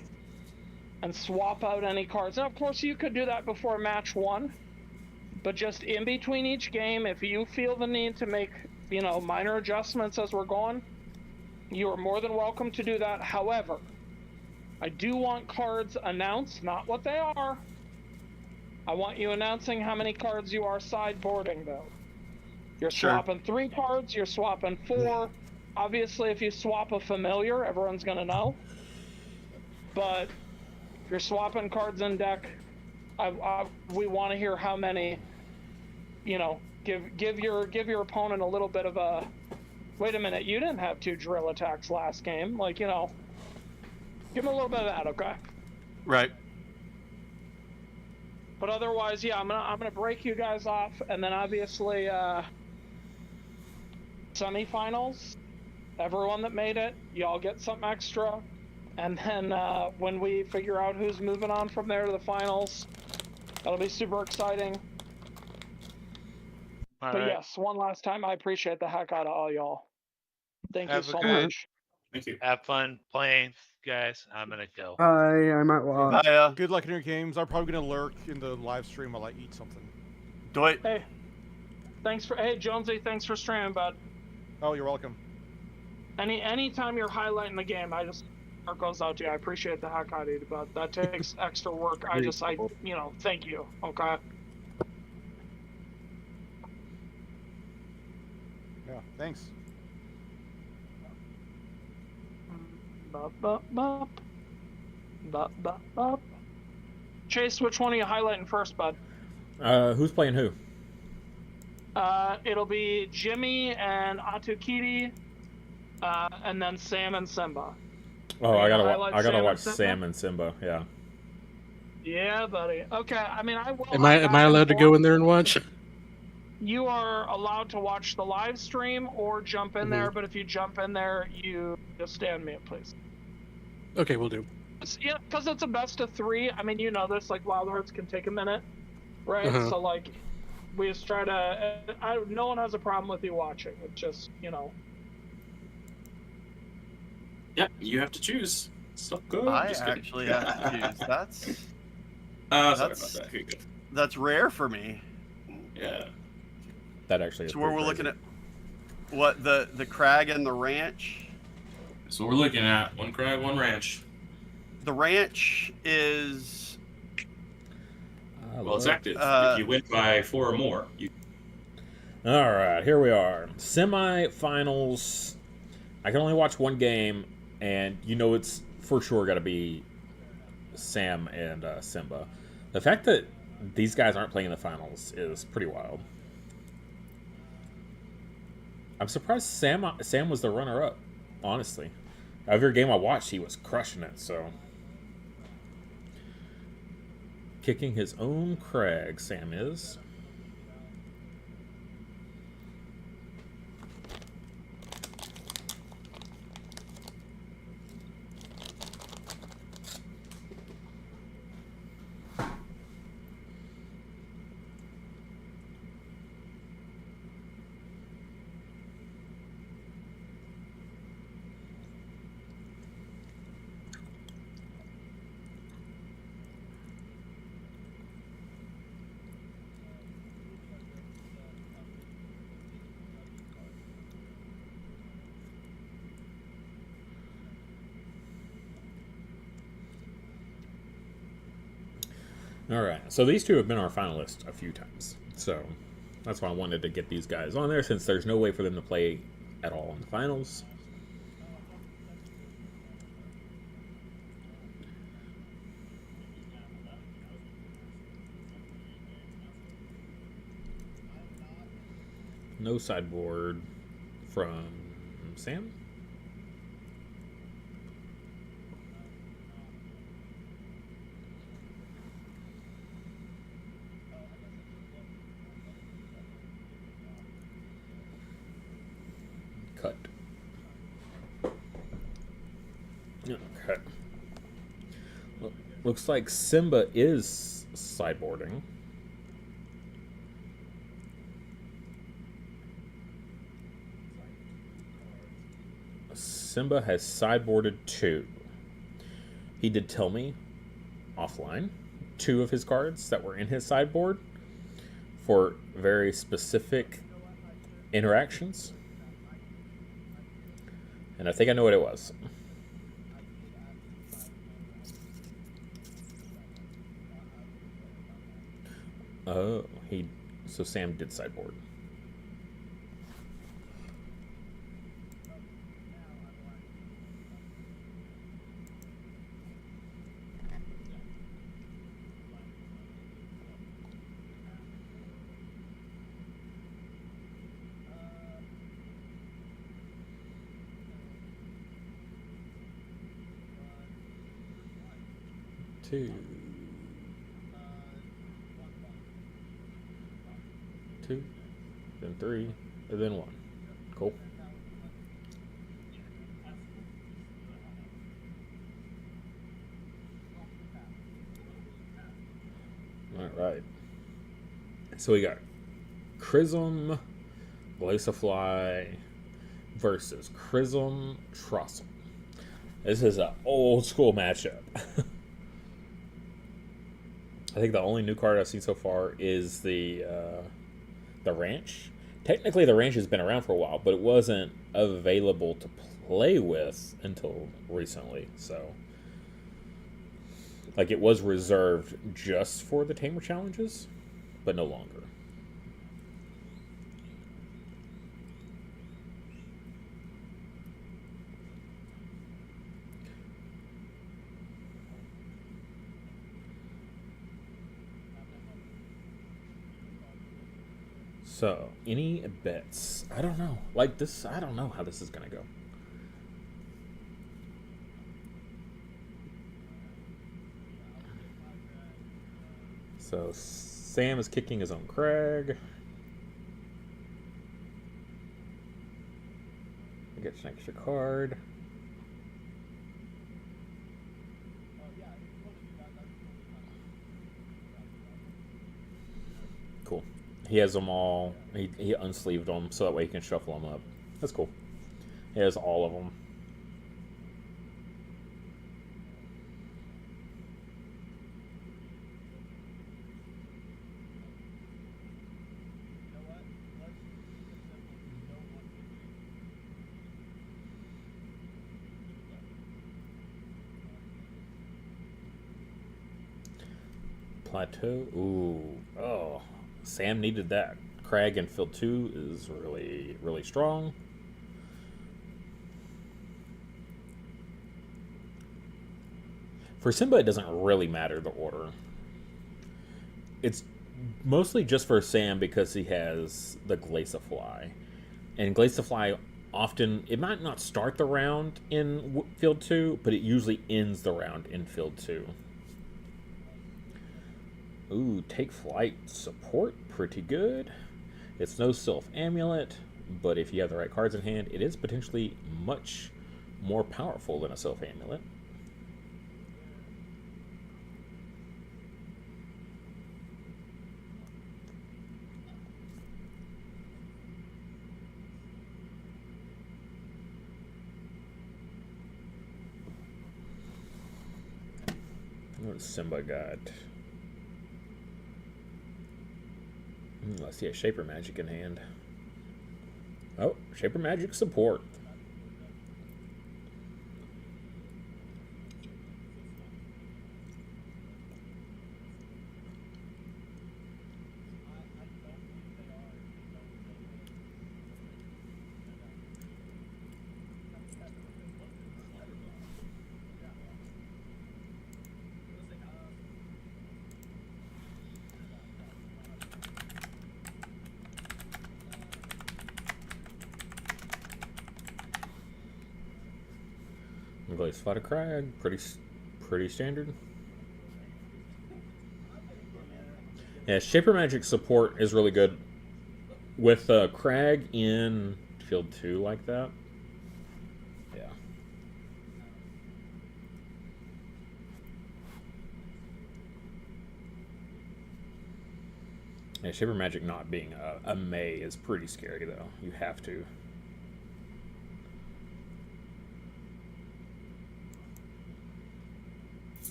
[SPEAKER 2] and swap out any cards. Now, of course, you could do that before match one, but just in between each game, if you feel the need to make, minor adjustments as we're going, you are more than welcome to do that. However, I do want cards announced, not what they are. I want you announcing how many cards you are sideboarding, though. You're swapping 3 cards, you're swapping 4. Obviously, if you swap a familiar, everyone's going to know. But if you're swapping cards in deck, we want to hear how many, give your opponent a little bit of a, wait a minute, you didn't have 2 drill attacks last game. Give him a little bit of that, okay?
[SPEAKER 4] Right.
[SPEAKER 2] But otherwise, yeah, I'm gonna break you guys off, and then obviously semifinals. Everyone that made it, y'all get something extra, and then when we figure out who's moving on from there to the finals, that'll be super exciting.
[SPEAKER 7] All
[SPEAKER 2] but
[SPEAKER 7] right.
[SPEAKER 2] yes, one last time, I appreciate the heck out of all y'all. Thank you
[SPEAKER 7] Have a
[SPEAKER 2] so
[SPEAKER 7] good-
[SPEAKER 2] much.
[SPEAKER 8] Thank you.
[SPEAKER 7] Have fun playing, guys. I'm gonna go.
[SPEAKER 9] I might walk.
[SPEAKER 6] Good luck in your games. I'm probably gonna lurk in the live stream while I eat something.
[SPEAKER 4] Do it.
[SPEAKER 2] Hey, hey Jonesy, thanks for streaming, bud.
[SPEAKER 6] Oh, you're welcome.
[SPEAKER 2] Anytime you're highlighting the game, heart goes out to you. I appreciate the heck out of you, but that takes extra work. Thank you. Okay.
[SPEAKER 6] Yeah, thanks.
[SPEAKER 2] Bop, bop, bop. Bop, bop, bop. Chase, which one are you highlighting first, bud?
[SPEAKER 1] Who's playing who?
[SPEAKER 2] It'll be Jimmy and Atukiti, and then Sam and Simba.
[SPEAKER 1] Oh, I gotta watch
[SPEAKER 2] Sam
[SPEAKER 1] Sam and Simba. Yeah.
[SPEAKER 2] Yeah, buddy. Okay, I will.
[SPEAKER 5] Am I allowed to go in there and watch?
[SPEAKER 2] You are allowed to watch the live stream or jump in there, but if you jump in there, you just stay on mute, please.
[SPEAKER 5] Okay, we'll do.
[SPEAKER 2] Yeah, because it's a best of 3. This, Wildhearts can take a minute, right?
[SPEAKER 5] Uh-huh.
[SPEAKER 2] So, we just try to... no one has a problem with you watching. It's just,
[SPEAKER 8] Yeah, you have to choose. So good.
[SPEAKER 4] I
[SPEAKER 8] Just kidding.
[SPEAKER 4] actually have to choose. That's
[SPEAKER 8] Sorry about
[SPEAKER 4] that's
[SPEAKER 8] that. Here you go.
[SPEAKER 4] that's rare for me.
[SPEAKER 8] Yeah.
[SPEAKER 1] That actually is.
[SPEAKER 4] So where
[SPEAKER 1] pretty
[SPEAKER 4] we're looking
[SPEAKER 1] crazy.
[SPEAKER 4] at what the crag and the ranch.
[SPEAKER 8] So we're looking at 1 crag, 1 ranch.
[SPEAKER 4] The ranch is
[SPEAKER 8] Well, it's active. If you win by 4 or more, you.
[SPEAKER 1] All right, here we are. Semi-finals. I can only watch 1 game, and it's for sure got to be Sam and Simba. The fact that these guys aren't playing in the finals is pretty wild. I'm surprised Sam was the runner-up, honestly. Every game I watched, he was crushing it, so... Kicking his own crag, Sam is. All right, so these two have been our finalists a few times, so that's why I wanted to get these guys on there, since there's no way for them to play at all in the finals. No sideboard from Sam. Cut. Okay. Looks like Simba is sideboarding. Simba has sideboarded 2. He did tell me offline 2 of his cards that were in his sideboard for very specific interactions. And I think I know what it was. Oh, so Sam did sideboard. Two, then 3, and then 1. Cool. All right. So we got Chrism, Glaciafly versus Chrism Trussel. This is an old school matchup. I think the only new card I've seen so far is the Ranch. Technically, the Ranch has been around for a while, but it wasn't available to play with until recently. So, like, it was reserved just for the Tamer challenges, but no longer. So, any bets? I don't know. Like this, I don't know how this is going to go. So, Sam is kicking his own Crag. He gets an extra card. Cool. He has them all. He unsleeved them so that way he can shuffle them up. That's cool. He has all of them. Plateau. Ooh. Oh. Sam needed that. Crag in field 2 is really, really strong. For Simba, it doesn't really matter the order. It's mostly just for Sam because he has the Glaciafly. And Glaciafly often, it might not start the round in field 2, but it usually ends the round in field 2. Ooh, Take Flight support, pretty good. It's no Sylph Amulet, but if you have the right cards in hand, it is potentially much more powerful than a Sylph Amulet. What does Simba got? Let's see, a Shaper Magic in hand. Oh, Shaper Magic support. plays Flight of Crag. Pretty standard. Yeah, Shaper Magic support is really good with Crag in field 2 like that. Yeah. Yeah, Shaper Magic not being a May is pretty scary though. You have to.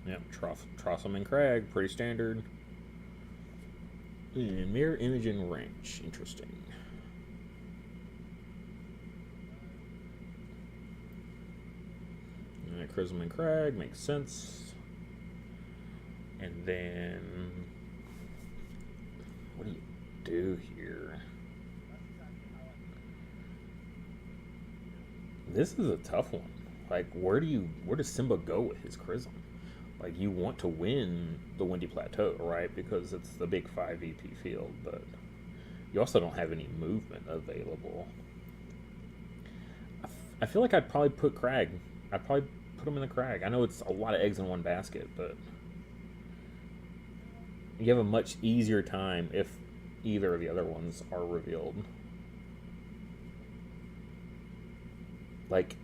[SPEAKER 1] Yep, Trossum and Crag, pretty standard. Mirror Image and Wrench, interesting. Chrism and Crag makes sense. And then, what do you do here? This is a tough one. Like, where does Simba go with his Chrism? Like, you want to win the Windy Plateau, right? Because it's the big 5 EP field, but you also don't have any movement available. I feel like I'd probably put Crag. I'd probably put him in the Crag. I know it's a lot of eggs in one basket, but you have a much easier time if either of the other ones are revealed. Like,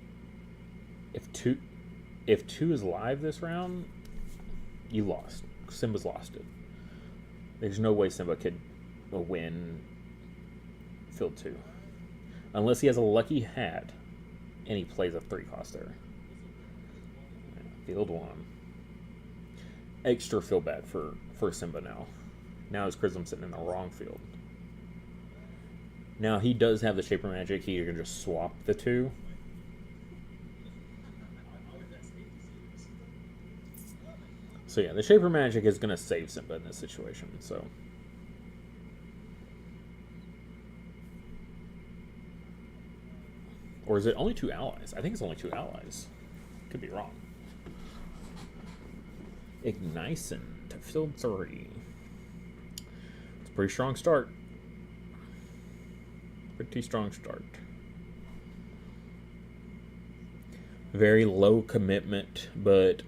[SPEAKER 1] if two is live this round, you lost. Simba's lost it. There's no way Simba could win field 2. Unless he has a lucky hat and he plays a 3-cost there. Field 1. Extra feel bad for Simba now. Now his Chrism's sitting in the wrong field. Now he does have the Shaper Magic. He can just swap the 2. So yeah, the Shaper Magic is going to save Simba in this situation, so. Or is it only 2 allies? I think it's only 2 allies. Could be wrong. Ignicin to field 3. It's a pretty strong start. Pretty strong start. Very low commitment, but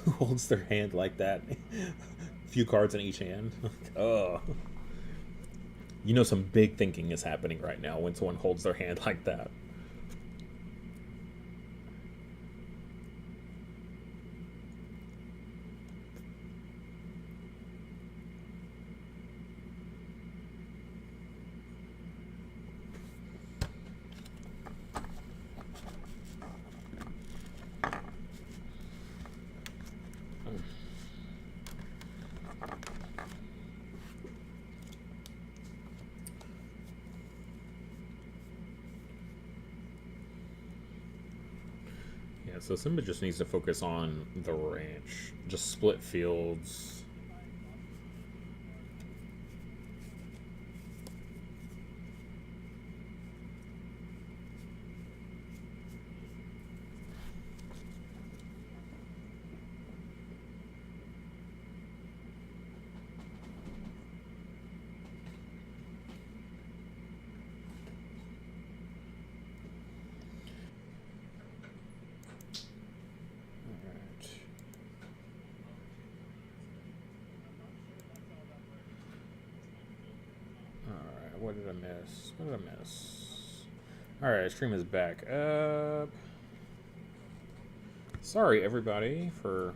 [SPEAKER 1] who holds their hand like that? A few cards in each hand. Oh. You know some big thinking is happening right now when someone holds their hand like that. So Simba just needs to focus on the ranch. Just split fields. What did I miss? What did I miss? Alright, stream is back up. Sorry, everybody, for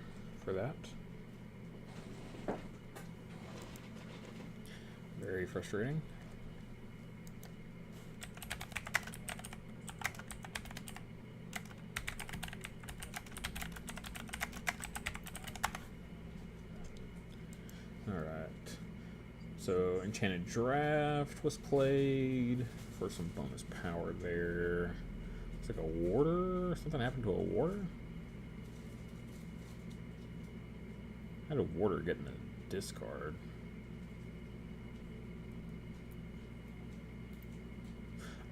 [SPEAKER 1] that. Very frustrating. So Enchanted Draft was played for some bonus power there. Looks like a warder. Something happened to a warder. How did Warder get in the discard?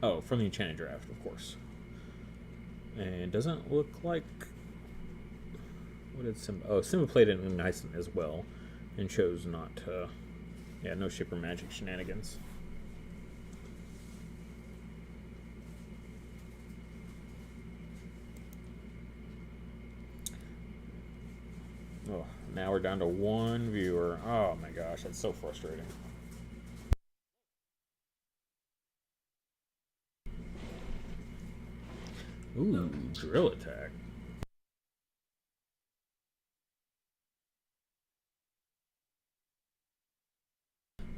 [SPEAKER 1] Oh, from the Enchanted Draft, of course. And it doesn't look like... What did Simba... Oh, Simba played it in Ignition as well. And chose not to... Yeah, no Shipper Magic shenanigans. Oh, now we're down to one viewer. Oh my gosh, that's so frustrating. Ooh, drill attack.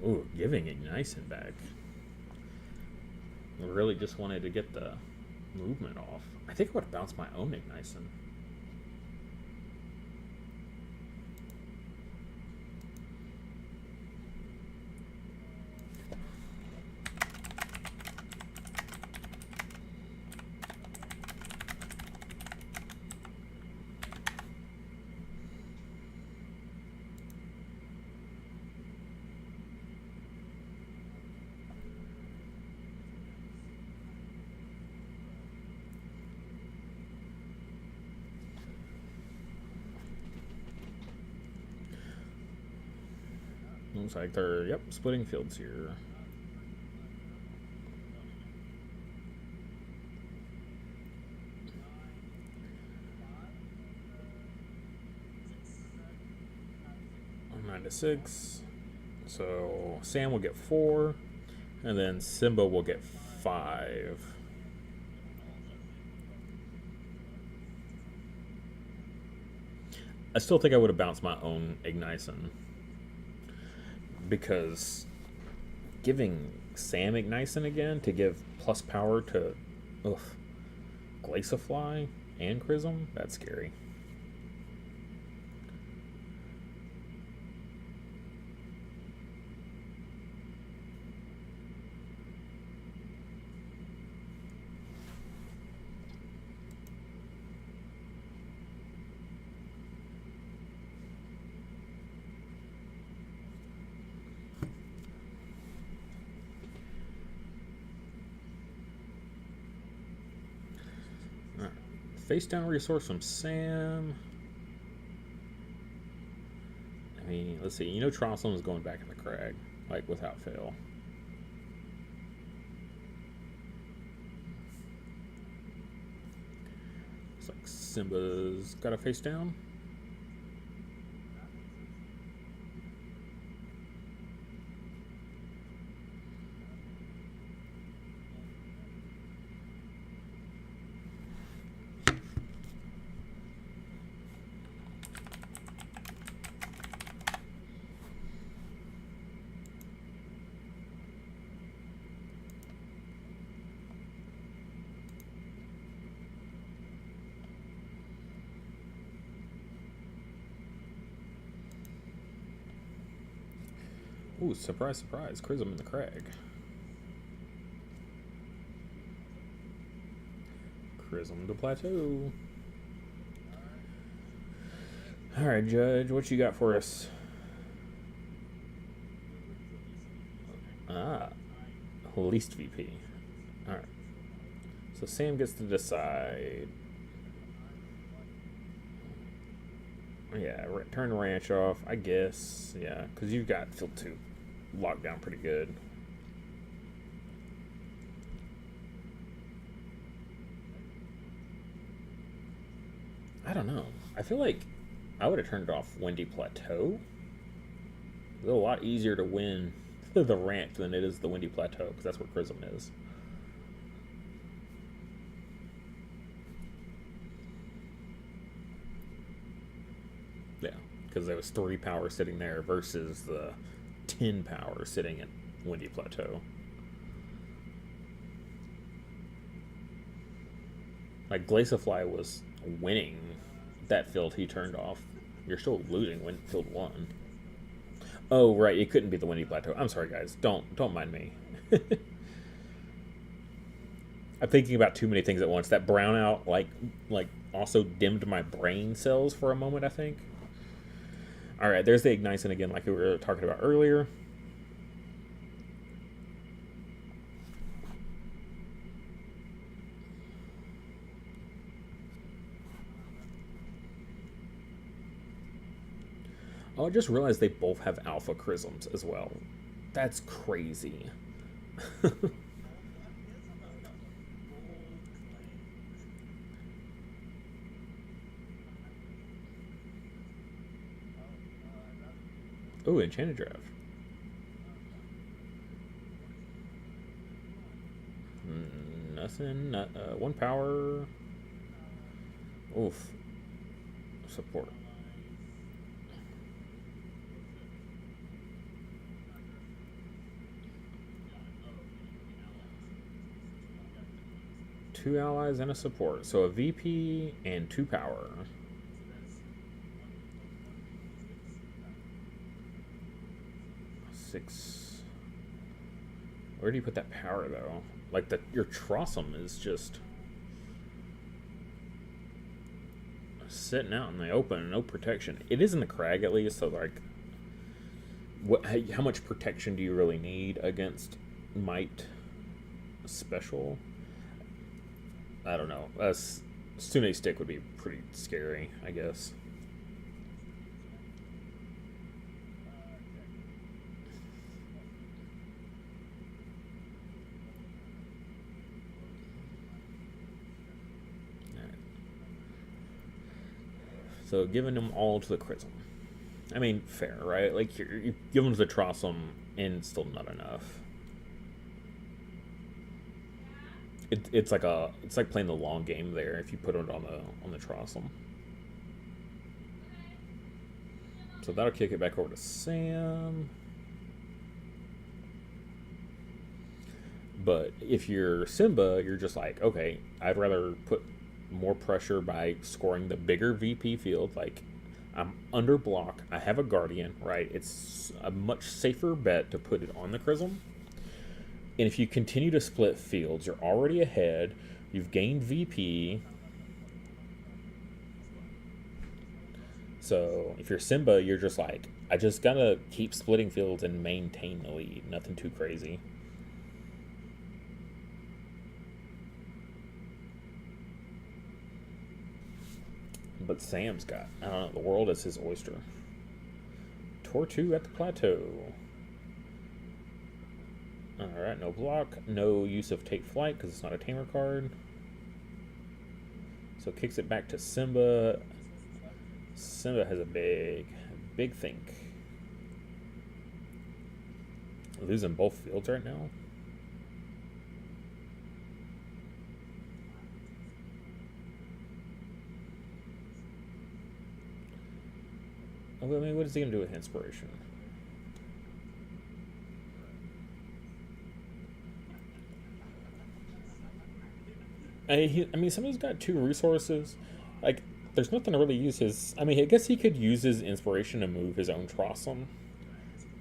[SPEAKER 1] Ooh, giving Ignition back. I really just wanted to get the movement off. I think I would bounce my own Ignition. Looks like they're, yep, splitting fields here. I'm 9-6. So Sam will get 4, and then Simba will get 5. I still think I would have bounced my own Ignition, because giving Sam Ignition again to give plus power to Glaciafly and Chrism, that's scary. Face down resource from Sam. I mean, let's see. You know, Tromsø is going back in the Crag, like without fail. Looks like Simba's got a face down. Ooh, surprise, surprise. Chrism in the Crag. Chrism to Plateau. Alright, Judge, what you got for us? Ah, least VP. Alright. So Sam gets to decide. Yeah, turn the ranch off, I guess. Yeah, because you've got field 2 locked down pretty good. I don't know. I feel like I would have turned it off Windy Plateau. It's a lot easier to win the ranch than it is the Windy Plateau, because that's where Chrism is. Yeah, because there was 3 power sitting there versus the 10 power sitting at Windy Plateau. Like, Glaciafly was winning that field he turned off. You're still losing field 1. Oh, right, it couldn't be the Windy Plateau. I'm sorry, guys. Don't mind me. I'm thinking about too many things at once. That brownout, like also dimmed my brain cells for a moment, I think. All right, there's the Ignition again, like we were talking about earlier. Oh, I just realized they both have alpha chrisms as well. That's crazy. Ooh, enchanted draft. Nothing. Not, 1 power. Oof. Support. Two allies and a support. So a VP and 2 power. Six. Where do you put that power though? Like your Trossum is just sitting out in the open, no protection. It is in the crag at least, so like, how much protection do you really need against Might Special? I don't know. Stune Stick would be pretty scary, I guess. So giving them all to the Chrism. I mean, fair, right? Like, you give them to the Trossum, and it's still not enough. It's like playing the long game there if you put it on the Trossum. So that'll kick it back over to Sam. But if you're Simba, you're just like, okay, I'd rather put more pressure by scoring the bigger VP field. Like, I'm under block, I have a Guardian, right? It's a much safer bet to put it on the Chrism. And if you continue to split fields, you're already ahead, you've gained VP. So if you're Simba, you're just like, I just gotta keep splitting fields and maintain the lead. Nothing too crazy. But Sam's got, I don't know, the world is his oyster. Tortu at the plateau. Alright, no block. No use of Take Flight because it's not a tamer card. So kicks it back to Simba. Simba has a big think. Losing both fields right now. I mean, what is he going to do with Inspiration? I mean, somebody's got 2 resources. Like, there's nothing to really use his... I mean, I guess he could use his Inspiration to move his own Trossum.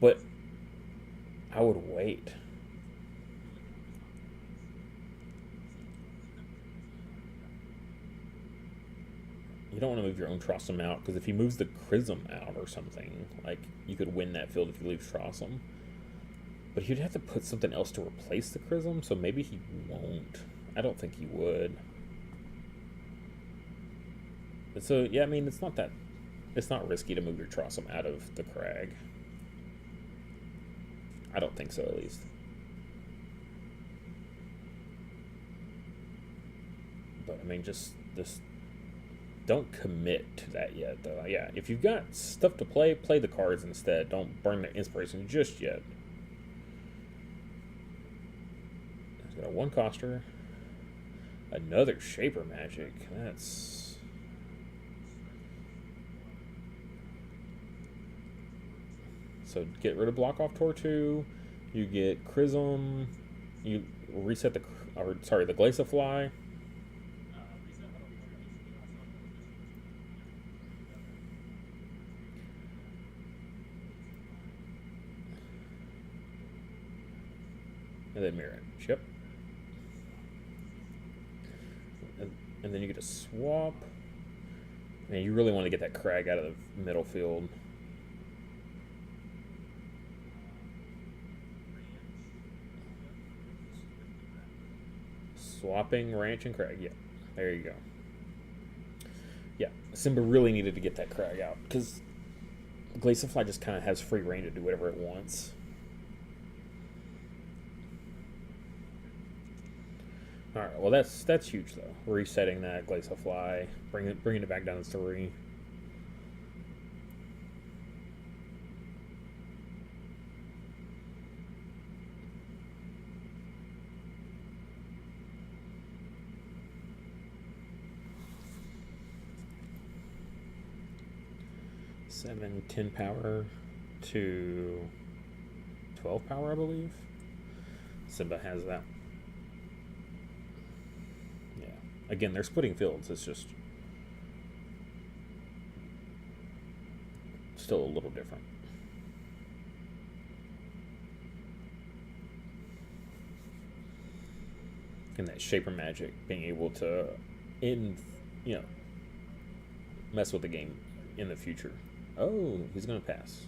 [SPEAKER 1] But I would wait. You don't want to move your own Trossum out, because if he moves the Chrism out or something, like, you could win that field if you leave Trossum. But he'd have to put something else to replace the Chrism, so maybe he won't. I don't think he would. But so, yeah, I mean, it's not risky to move your Trossum out of the crag. I don't think so, at least. But, I mean, just don't commit to that yet, though. Yeah, if you've got stuff to play the cards instead. Don't burn the Inspiration just yet. He's got a 1-coster. Another Shaper Magic. That's... So get rid of Block Off Tortu. You get Chrism. You reset the Glaciafly. And then Mirror Image. Yep. And then you get a swap. Man, you really want to get that crag out of the middle field. Swapping Ranch and Crag. Yeah, there you go. Yeah, Simba really needed to get that Crag out because Glaciofly just kind of has free reign to do whatever it wants. All right, well that's huge though. Resetting that Glaciofly, bringing it back down to 3. Seven, 10 power to 12 power, I believe. Simba has that. Yeah. Again, they're splitting fields. It's just still a little different. And that Shaper Magic being able to, mess with the game in the future. Oh, he's going to pass.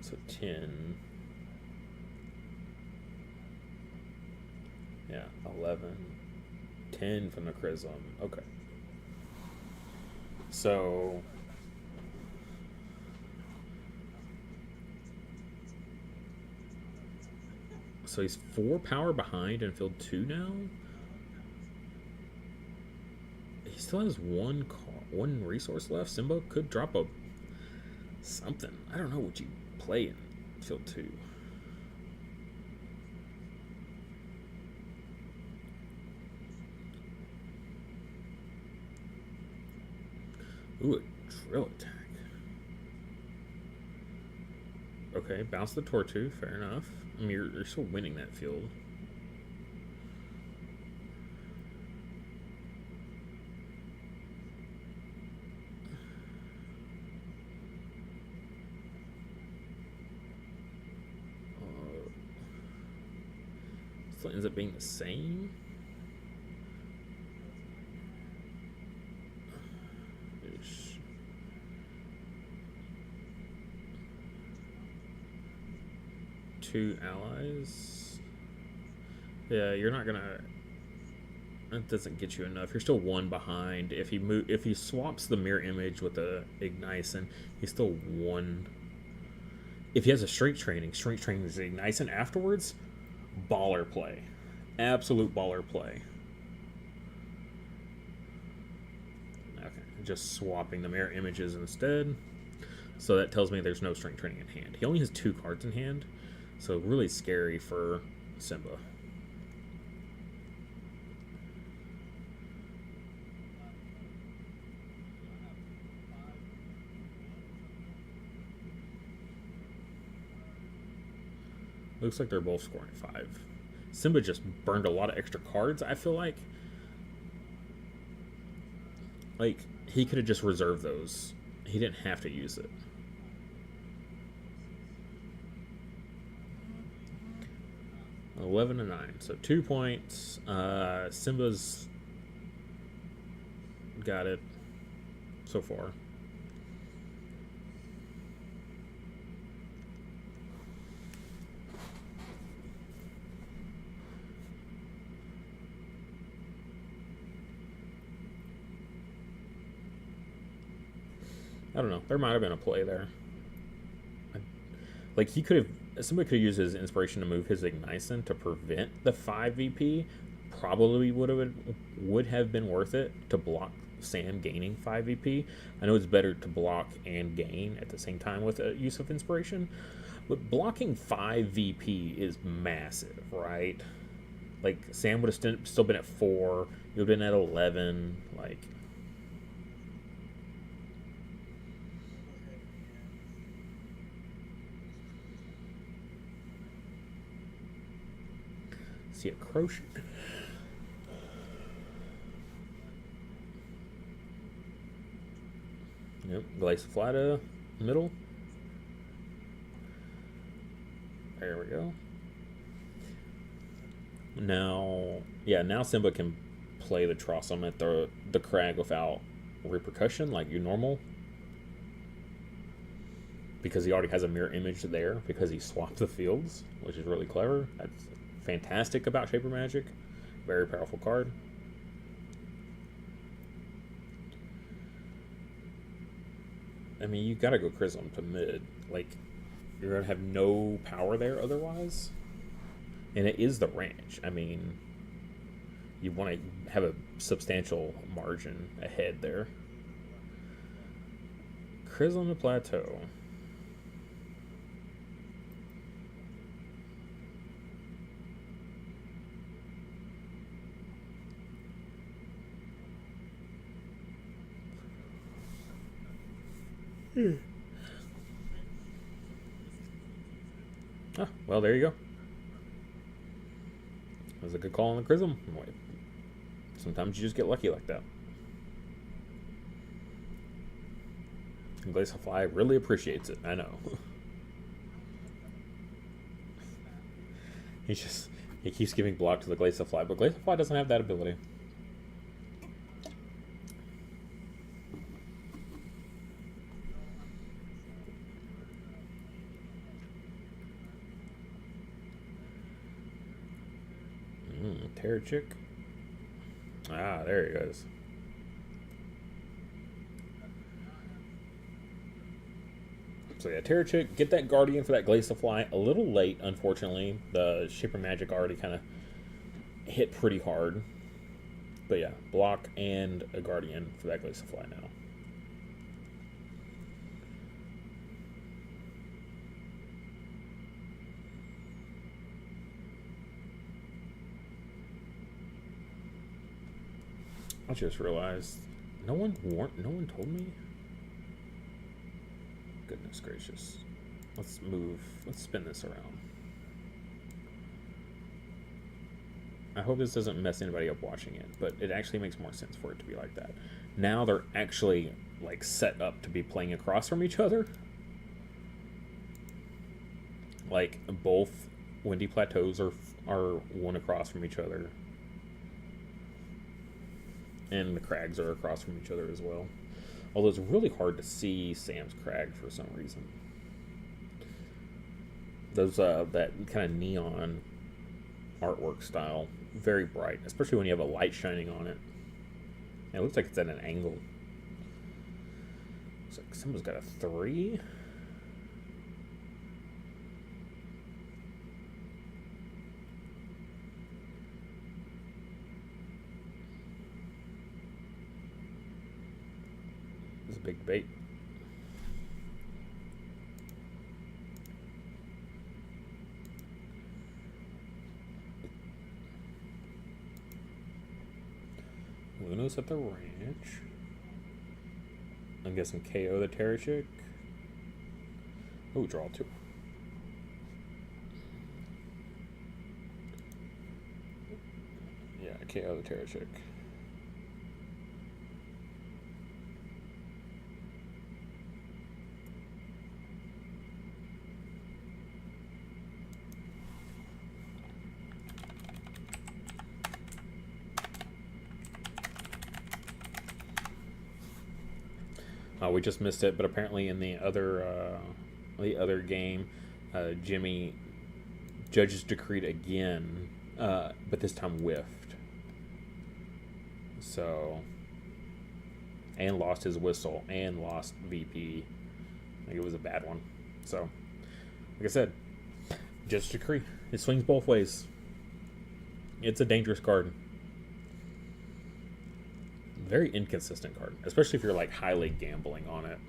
[SPEAKER 1] So 10. Yeah, 11. 10 from the Chrism. Okay. So he's 4 power behind in field 2 now. He still has one resource left. Simba could drop something. I don't know what you play in field 2. Ooh, a drill attack. Okay, bounce the Tortu, fair enough. I mean, you're still winning that field. Still ends up being the same. Two allies. Yeah, you're not gonna. That doesn't get you enough. You're still 1 behind. If he swaps the mirror image with the Ignition, he's still 1. If he has a strength training is Ignition afterwards. Baller play, absolute baller play. Okay, just swapping the mirror images instead. So that tells me there's no strength training in hand. He only has 2 cards in hand. So really scary for Simba. Looks like they're both scoring 5. Simba just burned a lot of extra cards, I feel like. Like, he could have just reserved those. He didn't have to use it. – 11 and 9, so 2 points. Simba's got it so far. I don't know. There might have been a play there. Like, somebody could use his inspiration to move his Ignition to prevent the 5 VP. Probably would have been worth it to block Sam gaining 5 VP. I know it's better to block and gain at the same time with a use of inspiration, but blocking 5 VP is massive, right? Like, Sam would have still been at 4. You would have been at 11. Like, see a crochet. Yep, Glaciofly to middle. There we go. Now Simba can play the Trossum at the crag without repercussion like you normal. Because he already has a mirror image there because he swapped the fields, which is really clever. That's fantastic about Shaper Magic. Very powerful card. I mean, you gotta go Chrism to mid. Like, you're gonna have no power there otherwise. And it is the ranch. I mean, you want to have a substantial margin ahead there. Chrism to Plateau. Ah, well, there you go. That was a good call on the Chrism. Sometimes you just get lucky like that. And Glacial really appreciates it. I know. He keeps giving block to the Glacial, but Glacial doesn't have that ability. Terrorchick. Ah, there he goes. So yeah, Terrorchick, get that Guardian for that Glacial. A little late, unfortunately. The Shaper Magic already kind of hit pretty hard. But yeah, block and a Guardian for that Glacial now. I just realized no one told me. Goodness gracious. Let's spin this around. I hope this doesn't mess anybody up watching it, but it actually makes more sense for it to be like that. Now they're actually like set up to be playing across from each other. Like both Windy Plateaus are one across from each other. And the crags are across from each other as well. Although it's really hard to see Sam's crag for some reason. Those that kind of neon artwork style, very bright, especially when you have a light shining on it. And it looks like it's at an angle. Looks like someone's got a 3. Big bait. Luno's at the ranch. I'm guessing KO the Terrorchick. Oh, draw 2. Yeah, KO the Terrorchick. We just missed it, but apparently in the other game, Jimmy judges decreed again, but this time whiffed. So, and lost his whistle and lost VP. I think it was a bad one. So, like I said, judge decree. It swings both ways. It's a dangerous card. Very inconsistent card, especially if you're like highly gambling on it.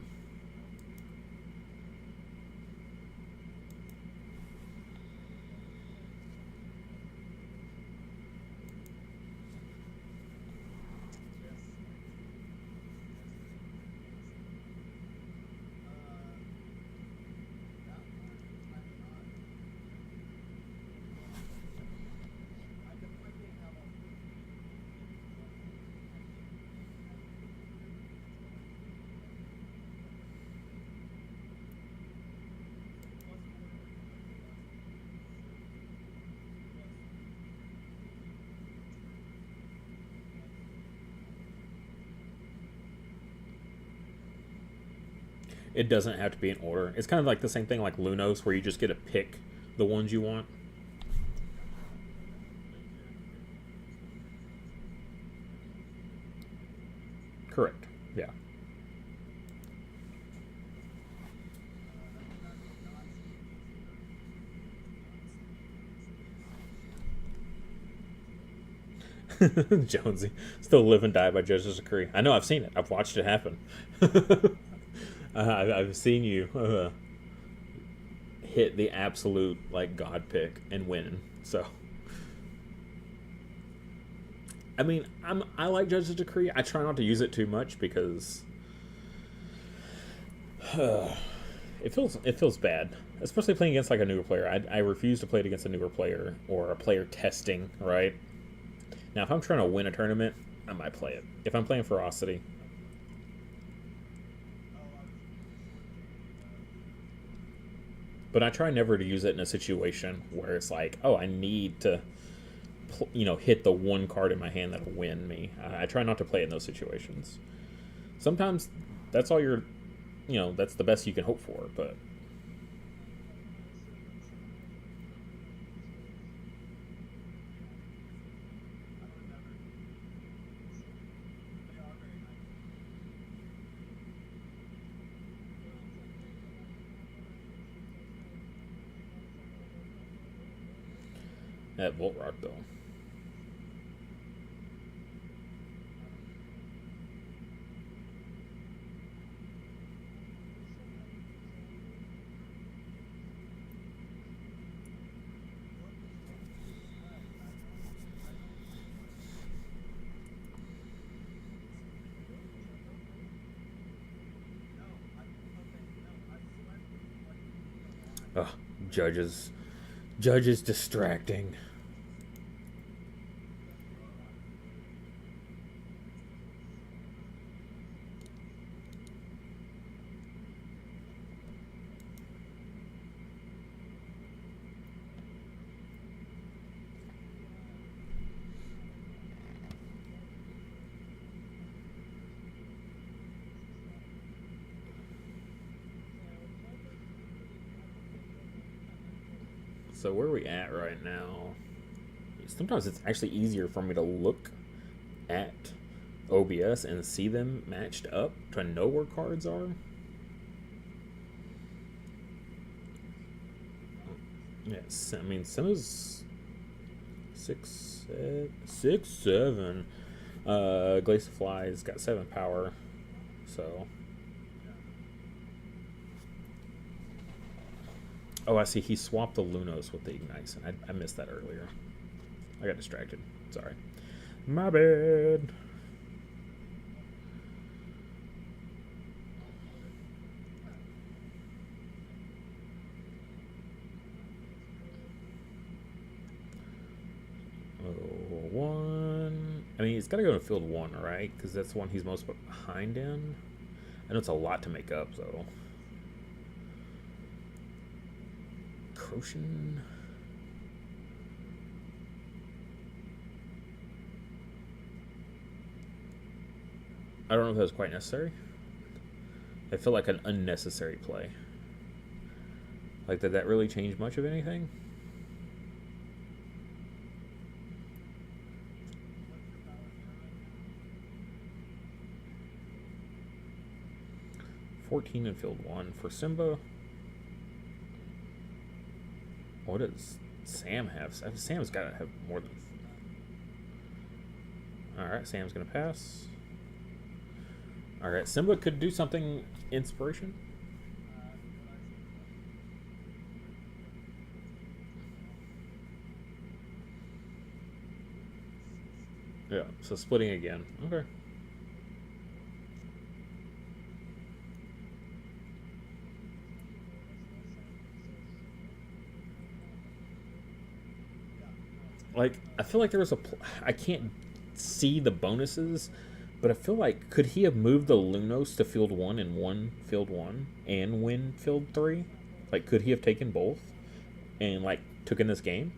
[SPEAKER 1] it doesn't have to be in order. It's kind of like the same thing like Lunos, where you just get to pick the ones you want. Correct. Yeah. Jonesy, still live and die by judge's decree. I know, I've seen it. I've watched it happen. I've seen you hit the absolute like god pick and win. So, I mean, I like judge's decree. I try not to use it too much because it feels bad, especially playing against like a newer player. I refuse to play it against a newer player or a player testing, right? Now, if I'm trying to win a tournament, I might play it. If I'm playing Ferocity. But I try never to use it in a situation where it's like, oh, I need to, hit the one card in my hand that'll win me. I try not to play it in those situations. Sometimes that's all that's the best you can hope for, but... That Volt Rock, though. Ugh, judges distracting. So where are we at right now? Sometimes it's actually easier for me to look at OBS and see them matched up to know where cards are. Yes, I mean, Simma's 6'7". Glace of Fly's got 7 power, so... Oh, I see. He swapped the Lunos with the Ignites, and I missed that earlier. I got distracted. Sorry. My bad. Oh, 1. I mean, he's got to go to field 1, right? Because that's the one he's most behind in. I know it's a lot to make up, though. Crotian. I don't know if that was quite necessary. I feel like an unnecessary play. Like, did that really change much of anything? $14 in field 1 for Simba. What does Sam have? Sam's got to have more than... Alright, Sam's going to pass. Alright, Simba could do something inspiration. Yeah, so splitting again. Okay. Like, I feel like there was I can't see the bonuses, but I feel like, could he have moved the Lunos to field 1 and won field 1 and win field 3? Like, could he have taken both and, like, took in this game?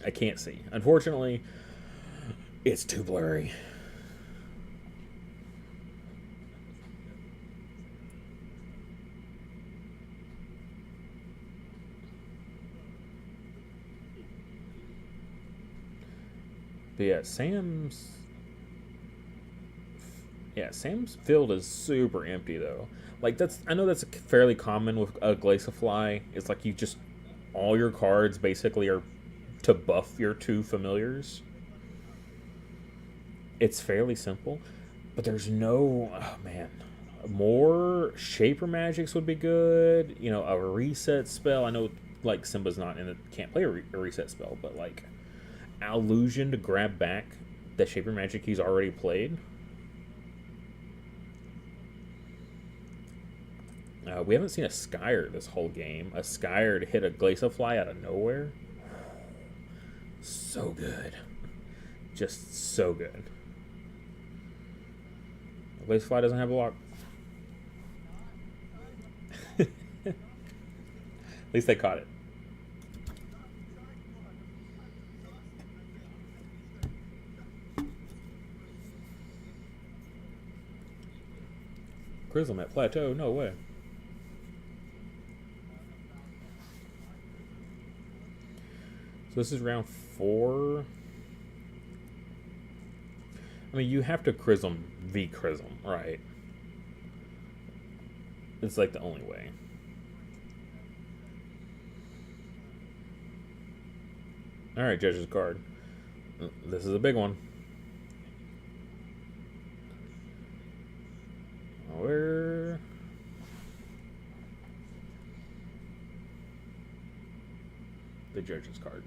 [SPEAKER 1] I can't see. Unfortunately, it's too blurry. But yeah, Sam's field is super empty though. Like I know that's fairly common with a Glaciafly. It's like you just all your cards basically are to buff your 2 familiars. It's fairly simple, but there's no, oh man, more Shaper Magics would be good. You know, a reset spell. I know like Simba's not in it, can't play a reset spell, but like Illusion to grab back the Shaper Magic he's already played. We haven't seen a Skyer this whole game. A Skyer to hit a Glaciafly out of nowhere. So good. Just so good. Glaciafly doesn't have a lock. At least they caught it. Chrism at Plateau? No way. So this is round 4. I mean, you have to Chrism v Chrism, right? It's like the only way. Alright, Judge's card. This is a big one. Where? The Judge's card.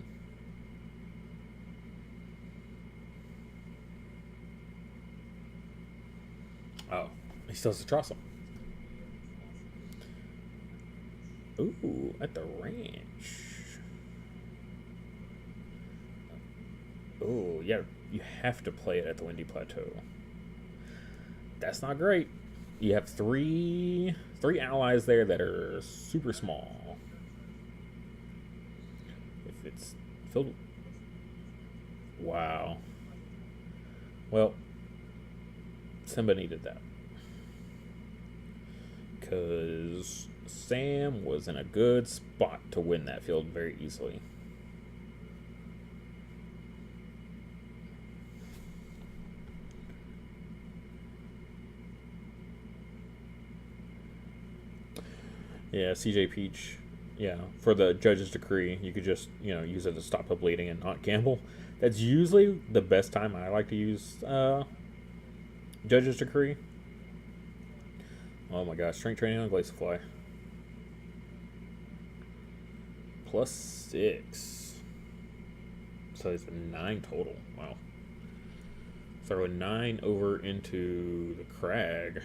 [SPEAKER 1] Oh, he still has to toss him. Ooh, at the ranch. Ooh, yeah, you have to play it at the Windy Plateau. That's not great. You have three allies there that are super small. If it's filled... Wow. Well, Simba needed that. Because Sam was in a good spot to win that field very easily. Yeah, CJ Peach. Yeah, for the Judge's Decree, you could just, use it to stop a bleeding and not gamble. That's usually the best time I like to use Judge's Decree. Oh my gosh, strength training on Glaciafly. +6. So it's 9 total. Wow. Throw a 9 over into the Crag.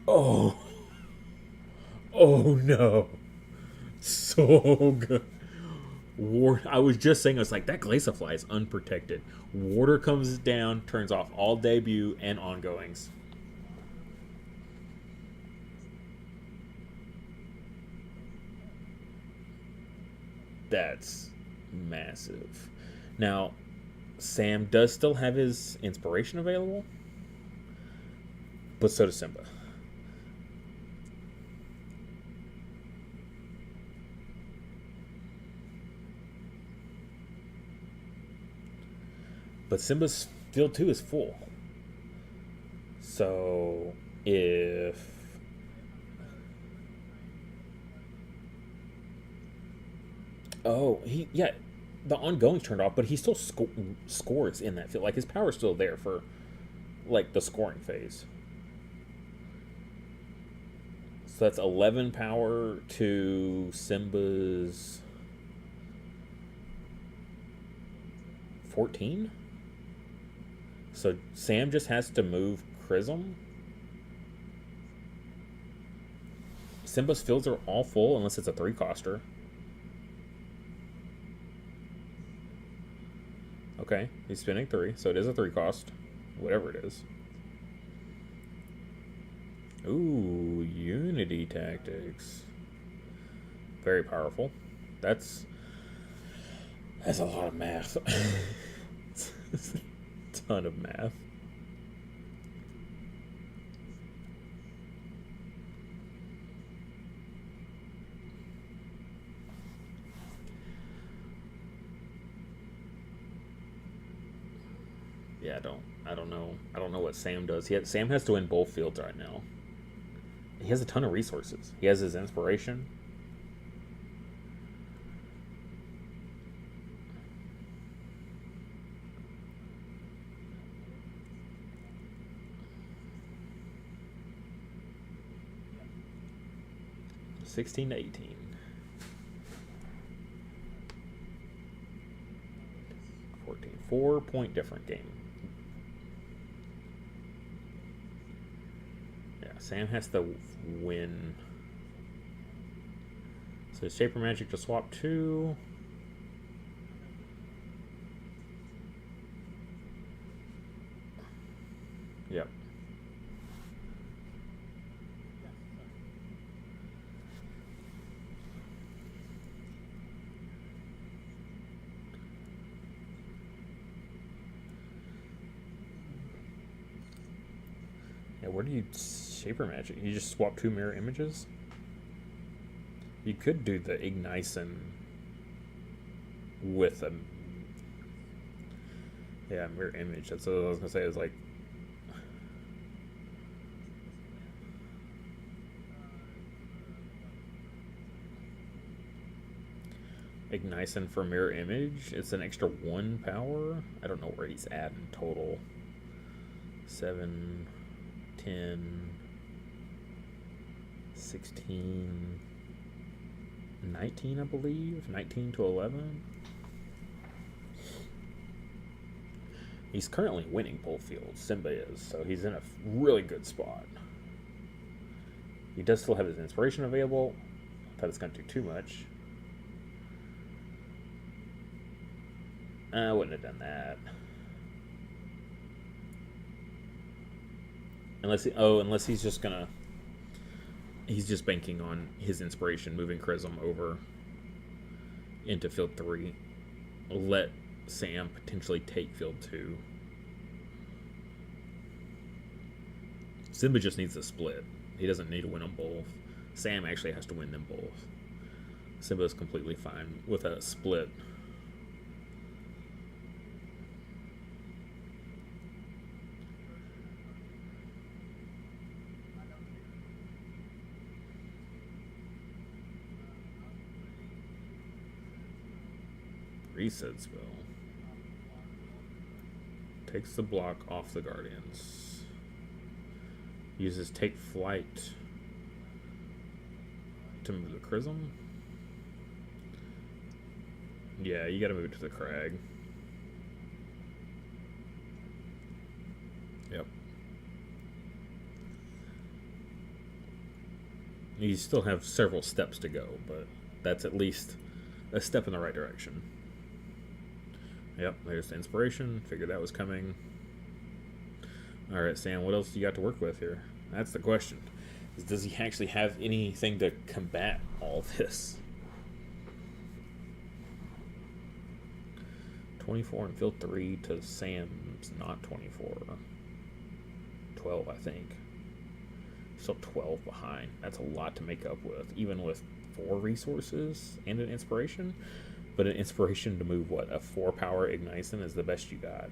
[SPEAKER 1] Oh. Oh no. So good. I was just saying, I was like, that Glaciafly is unprotected. Water comes down, turns off all debut and ongoings. That's massive. Now, Sam does still have his inspiration available, but so does Simba. But Simba's field 2 is full. So if... Oh, the ongoing turned off, but he still scores in that field. Like, his power's still there for, like, the scoring phase. So that's 11 power to Simba's 14? So Sam just has to move Chrism. Simba's fields are all full unless it's a 3-coster. Okay, he's spending 3, so it is a 3-cost. Whatever it is. Ooh, Unity Tactics. Very powerful. That's a lot of math. Ton of math. Yeah, I don't know what Sam does. Sam has to win both fields right now. He has a ton of resources. He has his inspiration. $16 to $18. 14. 4-point different game. Yeah, Sam has to win. So Shaper Magic to swap 2. Yep. Yeah, where do you Shaper Magic? You just swap 2 mirror images? You could do the Ignition with a mirror image. That's what I was gonna say. Is like Ignition for mirror image. It's an extra 1 power. I don't know where he's at in total. 7, 10, 16, 19, I believe. 19 to 11. He's currently winning both fields. Simba is, so he's in a really good spot. He does still have his inspiration available. I thought it's going to do too much. I wouldn't have done that. Unless he's just gonna... He's just banking on his inspiration, moving Chrism over into field 3. Let Sam potentially take field 2. Simba just needs a split. He doesn't need to win them both. Sam actually has to win them both. Simba's completely fine with a split. Reset spell. Takes the block off the Guardians. Uses Take Flight to move the Chrism. Yeah, you gotta move it to the Crag. Yep. You still have several steps to go, but that's at least a step in the right direction. Yep, there's the inspiration. Figured that was coming. Alright, Sam, what else do you got to work with here? That's the question. Does he actually have anything to combat all this? 24 in field 3 to Sam's not 24. 12, I think. Still 12 behind. That's a lot to make up with, even with 4 resources and an inspiration. But an inspiration to move, what, a 4-power Ignition is the best you got.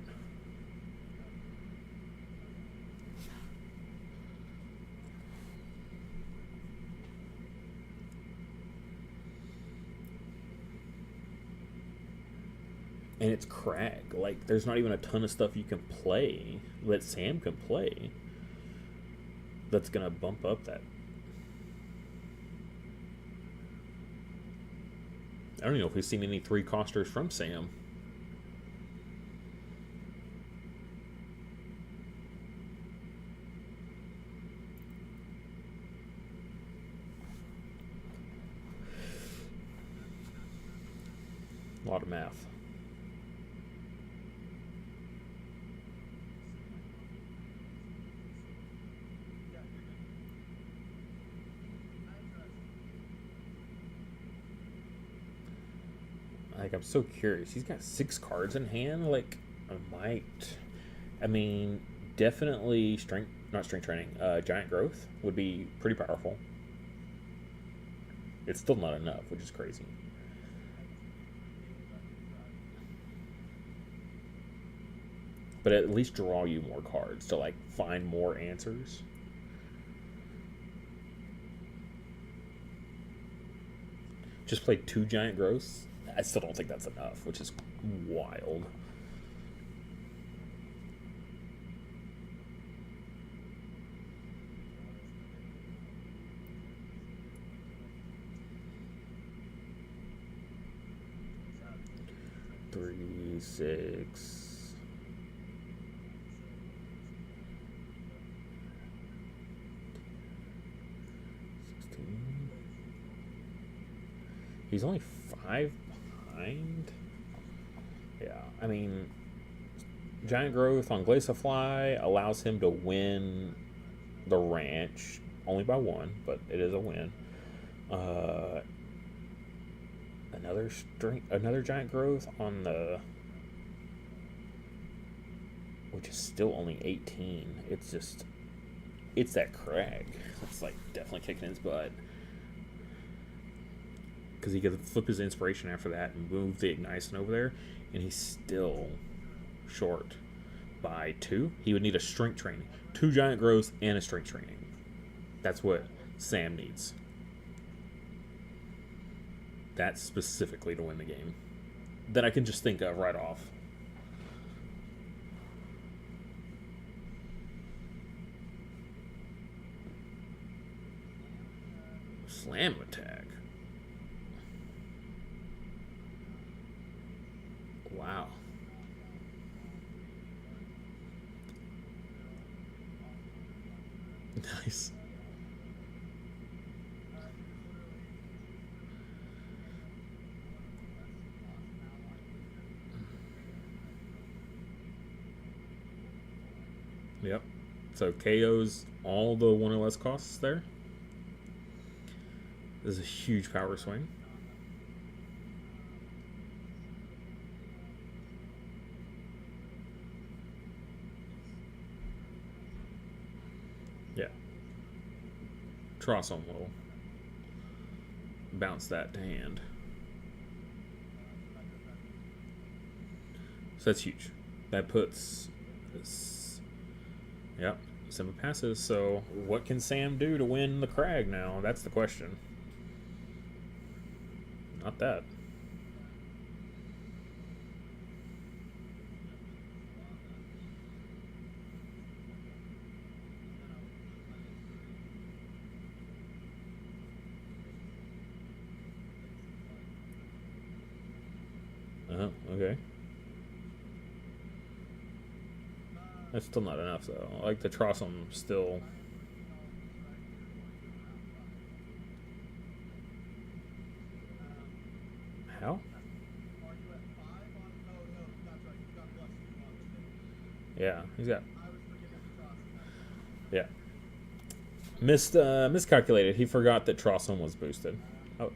[SPEAKER 1] And it's Crag. Like, there's not even a ton of stuff you can play that Sam can play that's going to bump up that. I don't even know if we've seen any 3-costers from Sam. A lot of math. Like, I'm so curious. He's got 6 cards in hand. Like, I mean, definitely not strength training. Giant growth would be pretty powerful. It's still not enough, which is crazy. but at least draw you more cards to like find more answers. Just played 2 giant growths. I still don't think that's enough, which is wild. Three, 6. He's only 5 behind. Yeah, I mean, giant growth on Glaciafly allows him to win the ranch only by 1, but it is a win. Another giant growth on the, which is still only 18. It's that Crag. It's like definitely kicking his butt. Because he could flip his inspiration after that and move the Ignition over there, and he's still short by 2. He would need a strength training, 2 giant growths and a strength training. That's what Sam needs. That's specifically to win the game that I can just think of right off. Slam attack. Wow. Nice. Yep. So KO's all the 1 or less costs there. This is a huge power swing. Yeah. Trossum will bounce that to hand. So that's huge. That puts this. Yep, Simba passes. So what can Sam do to win the Crag now? That's the question. Not that. Okay. That's still not enough, though. Like, the Trossum still... How? Yeah, he's got... Yeah. Miscalculated. He forgot that Trossum was boosted. Oh.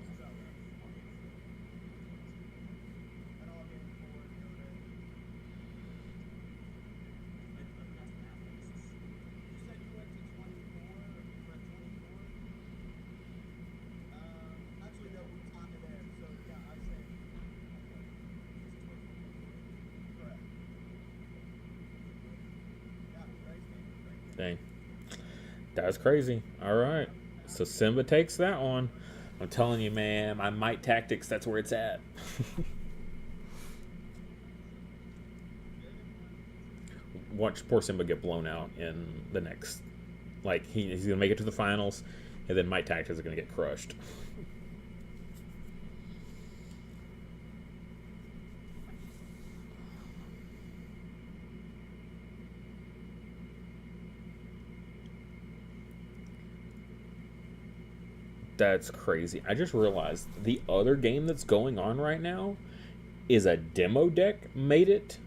[SPEAKER 1] Dang. That was crazy. Alright. So Simba takes that one. I'm telling you, man, my might tactics, that's where it's at. Watch poor Simba get blown out in the next... Like, he's going to make it to the finals, and then might tactics are going to get crushed. That's crazy. I just realized the other game that's going on right now is a demo deck made it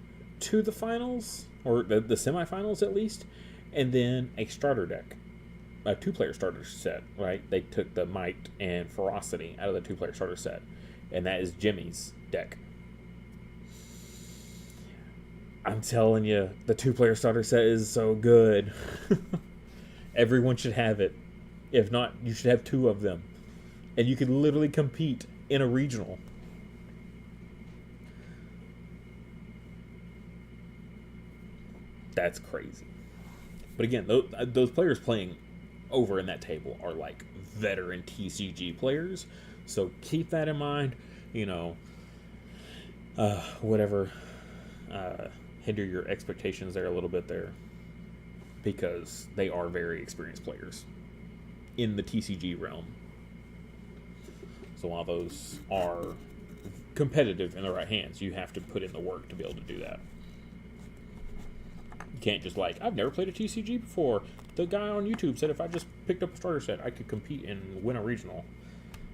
[SPEAKER 1] to the finals, or the semifinals at least, and then a starter deck, a 2-player starter set, right? They took the Might and Ferocity out of the 2-player starter set, and that is Jimmy's deck. I'm telling you, the 2-player starter set is so good. Everyone should have it. If not, you should have 2 of them. And you could literally compete in a regional. That's crazy. But again, those players playing over in that table are like veteran TCG players. So keep that in mind. You know, whatever, hinder your expectations there a little bit there, because they are very experienced players in the TCG realm. So while those are competitive in the right hands, you have to put in the work to be able to do that. You can't just like, I've never played a TCG before. The guy on YouTube said if I just picked up a starter set, I could compete and win a regional.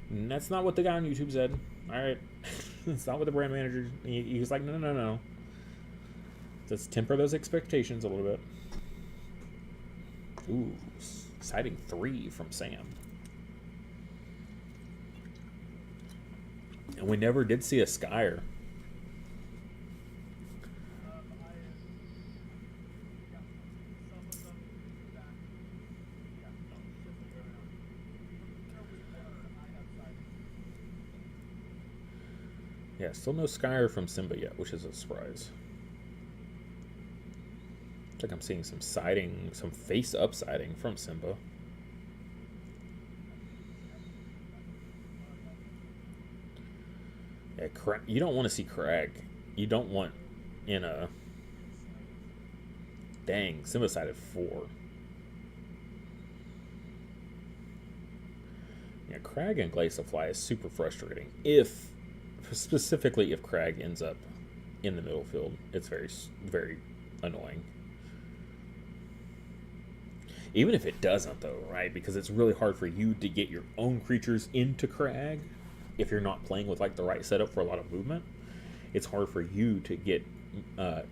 [SPEAKER 1] And that's not what the guy on YouTube said. All right. It's not what the brand manager... He was like, no. Let's temper those expectations a little bit. Ooh, exciting 3 from Sam. And we never did see a Skyer. Yeah, still no Skyer from Simba yet, which is a surprise. Looks like I'm seeing some siding, some face-up siding from Simba. Yeah, you don't want to see Crag. You don't want in a... Dang, Simba sided 4. Yeah, Crag and Glaciafly is super frustrating. Specifically if Crag ends up in the middle field, it's very, very annoying. Even if it doesn't, though, right? Because it's really hard for you to get your own creatures into Crag if you're not playing with like the right setup for a lot of movement. It's hard for you to get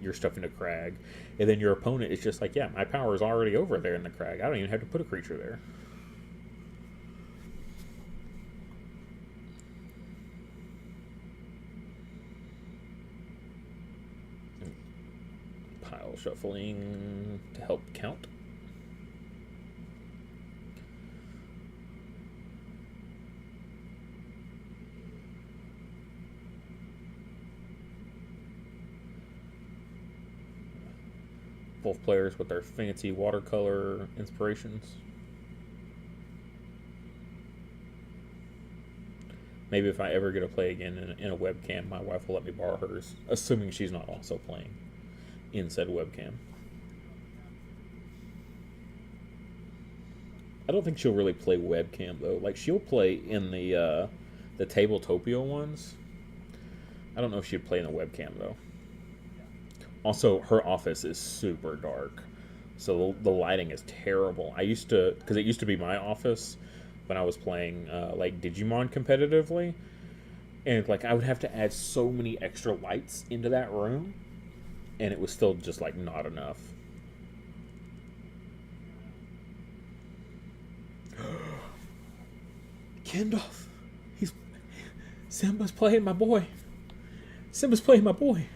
[SPEAKER 1] your stuff into Crag, and then your opponent is just like, yeah, my power is already over there in the Crag. I don't even have to put a creature there. Pile shuffling to help count. Both players with their fancy watercolor inspirations. Maybe if I ever get to play again in a webcam, my wife will let me borrow hers, assuming she's not also playing in said webcam. I don't think she'll really play webcam though. Like she'll play in the Tabletopia ones. I don't know if she'd play in the webcam though. Also, her office is super dark, so the lighting is terrible. I used to, because it used to be my office when I was playing like Digimon competitively, and like I would have to add so many extra lights into that room, and it was still just like not enough. Kendall, Simba's playing my boy. Simba's playing my boy.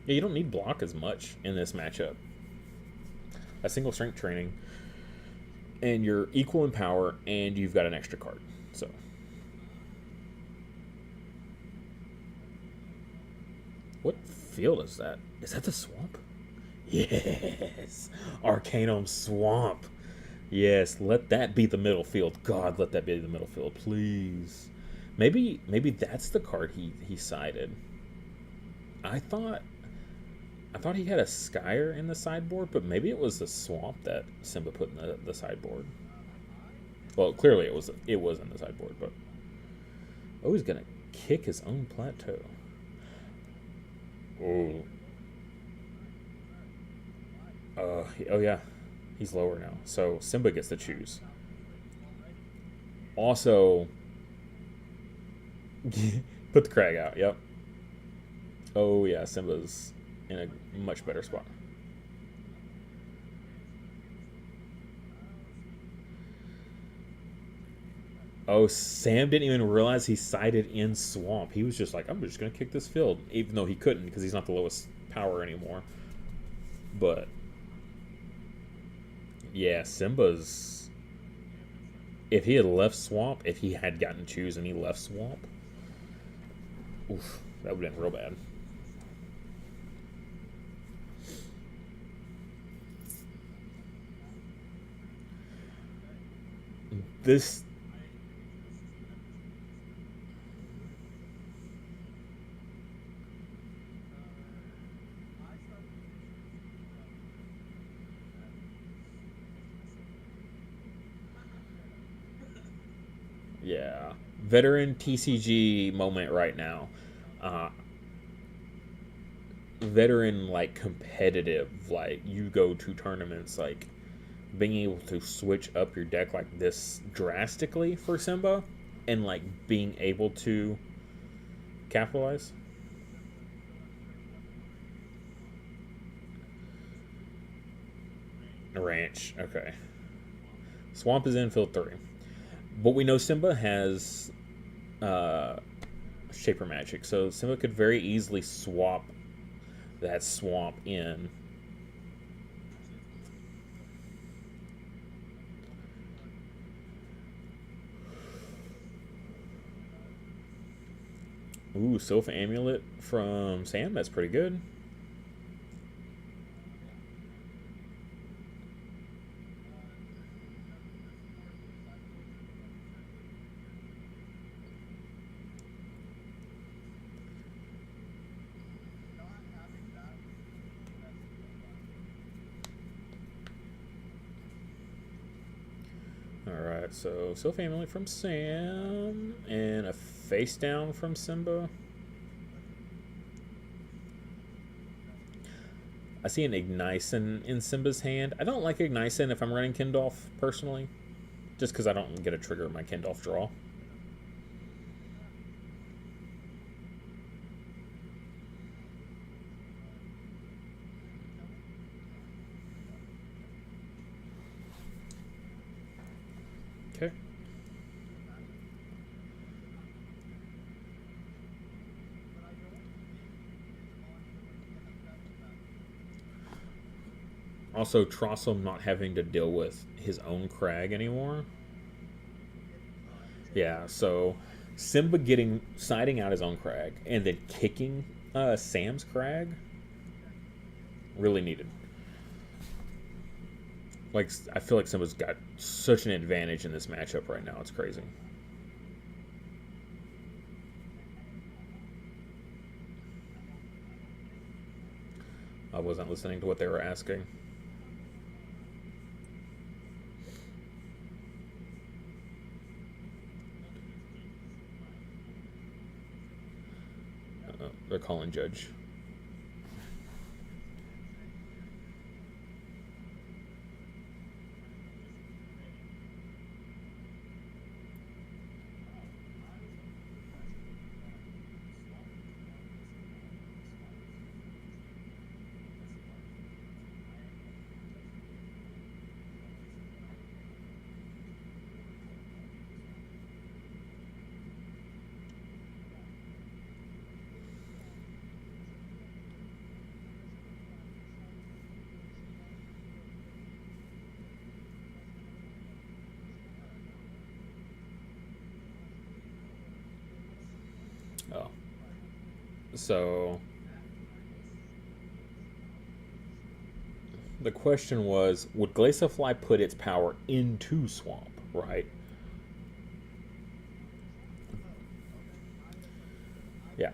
[SPEAKER 1] Yeah, you don't need block as much in this matchup. A single strength training, and you're equal in power, and you've got an extra card. So, what field is that? Is that the swamp? Yes, Arcanum Swamp. Yes, let that be the middle field. God, let that be the middle field, please. Maybe that's the card he sided. I thought he had a Skyer in the sideboard, but maybe it was the swamp that Simba put in the sideboard. Well, clearly it was in the sideboard, but he's gonna kick his own plateau. Oh yeah, he's lower now, so Simba gets to choose. Also, put the Crag out. Yep. Oh yeah, Simba's in a much better spot. Oh, Sam didn't even realize he sided in Swamp. He was just like, I'm just going to kick this field, even though he couldn't because he's not the lowest power anymore. But yeah, Simba's... If he had left Swamp, if he had gotten choose and he left Swamp, Oof, that would have been real bad. This... Yeah. Veteran TCG moment right now. Veteran, like, competitive, like, you go to tournaments, like, being able to switch up your deck like this drastically for Simba and, like, being able to capitalize. A ranch, okay. Swamp is in field 3. But we know Simba has Shaper Magic, so Simba could very easily swap that swamp in. Ooh, Sylph Amulet from Sam, that's pretty good. Alright, so Sylph Amulet from Sam, and a face down from Simba. I see an Ignition in Simba's hand. I don't like Ignition if I'm running Kindolf, personally. Just because I don't get a trigger in my Kindolf draw. Okay. Also, Trossel not having to deal with his own Crag anymore. Yeah, so Simba siding out his own Crag and then kicking Sam's Crag, really needed. Like, I feel like Simba's got such an advantage in this matchup right now. It's crazy. I wasn't listening to what they were asking. They're calling Judge. Oh. So the question was, would Glaciafly put its power into Swamp, right? Yeah.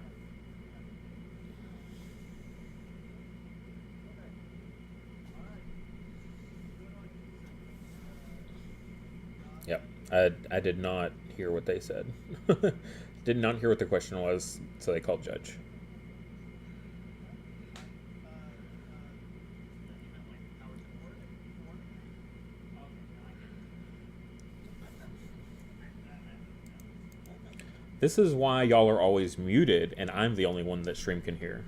[SPEAKER 1] Yep. I did not hear what they said. Did not hear what the question was, so they called Judge. This is why y'all are always muted, and I'm the only one that stream can hear.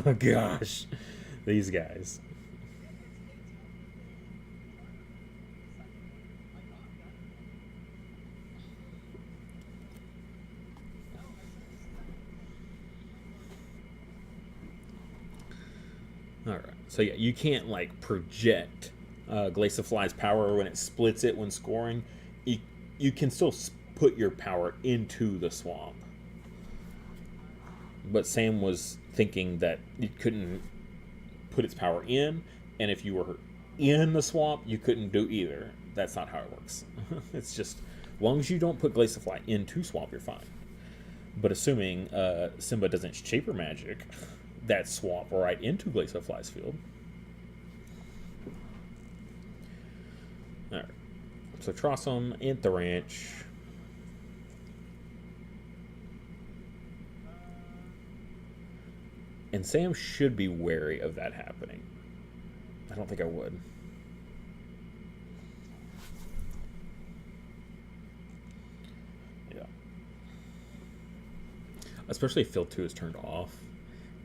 [SPEAKER 1] Oh, gosh. These guys. Alright, so yeah, you can't, like, project Glaciafly's power when it splits it when scoring. You can still put your power into the swamp. But Sam was thinking that you couldn't put its power in, and if you were in the swamp, you couldn't do either. That's not how it works. It's just, as long as you don't put Glaciofly into swamp, you're fine. But assuming Simba doesn't Shaper Magic that swamp right into Glaciofly's field. Alright. So Trossum, Int the Ranch. And Sam should be wary of that happening. I don't think I would. Yeah. Especially if field 2 is turned off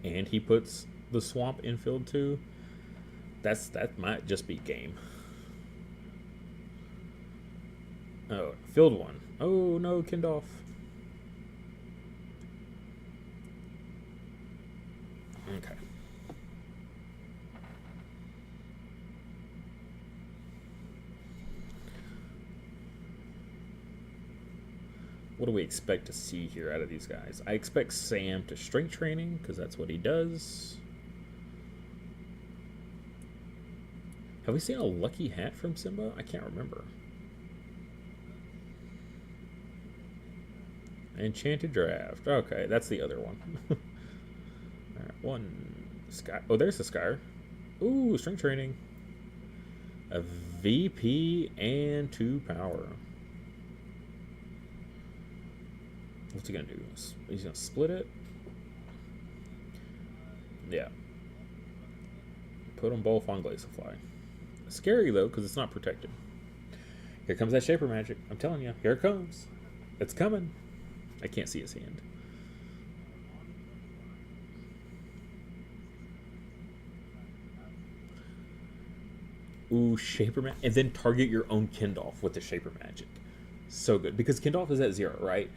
[SPEAKER 1] and he puts the swamp in field 2. That might just be game. Oh, field 1. Oh no, Kindolf. Okay. What do we expect to see here out of these guys? I expect Sam to strength training, because that's what he does. Have we seen a lucky hat from Simba? I can't remember. Enchanted Draft. Okay, that's the other one. Alright, one Sky. Oh, there's the Skyr. Ooh, strength training. A VP and 2 power. What's he gonna do? He's gonna split it? Yeah. Put them both on Glaciofly. Scary though, because it's not protected. Here comes that Shaper Magic. I'm telling you, here it comes. It's coming. I can't see his hand. Ooh, Shaper Magic. And then target your own Kindolf with the Shaper Magic. So good. Because Kindolf is at 0, right?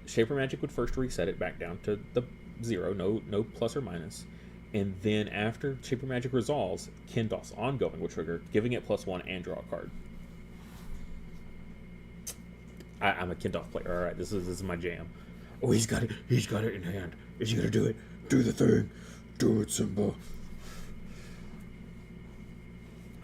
[SPEAKER 1] Shaper Magic would first reset it back down to the 0, no plus or minus. And then after Shaper Magic resolves, Kindolf's ongoing will trigger, giving it +1 and draw a card. I'm a Kindolf player. All right, this is my jam. Oh, he's got it in hand. Is he gonna do it? Do the thing. Do it, Simba.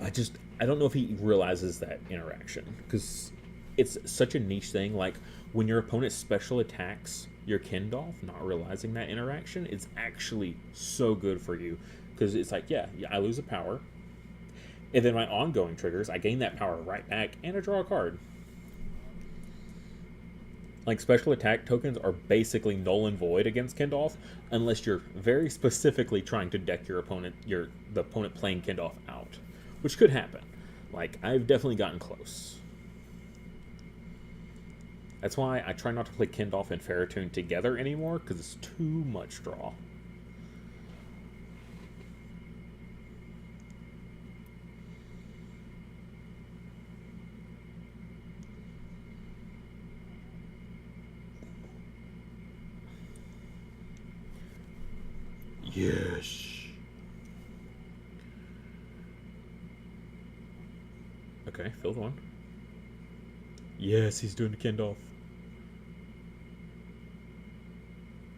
[SPEAKER 1] I don't know if he realizes that interaction, because it's such a niche thing. Like when your opponent special attacks your Kindolf, not realizing that interaction, it's actually so good for you, because it's like, yeah, I lose a power, and then my ongoing triggers, I gain that power right back, and I draw a card. Like, special attack tokens are basically null and void against Kindolf, unless you're very specifically trying to deck your opponent, the opponent playing Kindolf out, which could happen. Like, I've definitely gotten close. That's why I try not to play Kindolf and Ferrotoon together anymore, because it's too much draw. Yes. Okay, field 1. Yes, he's doing the Kindolf.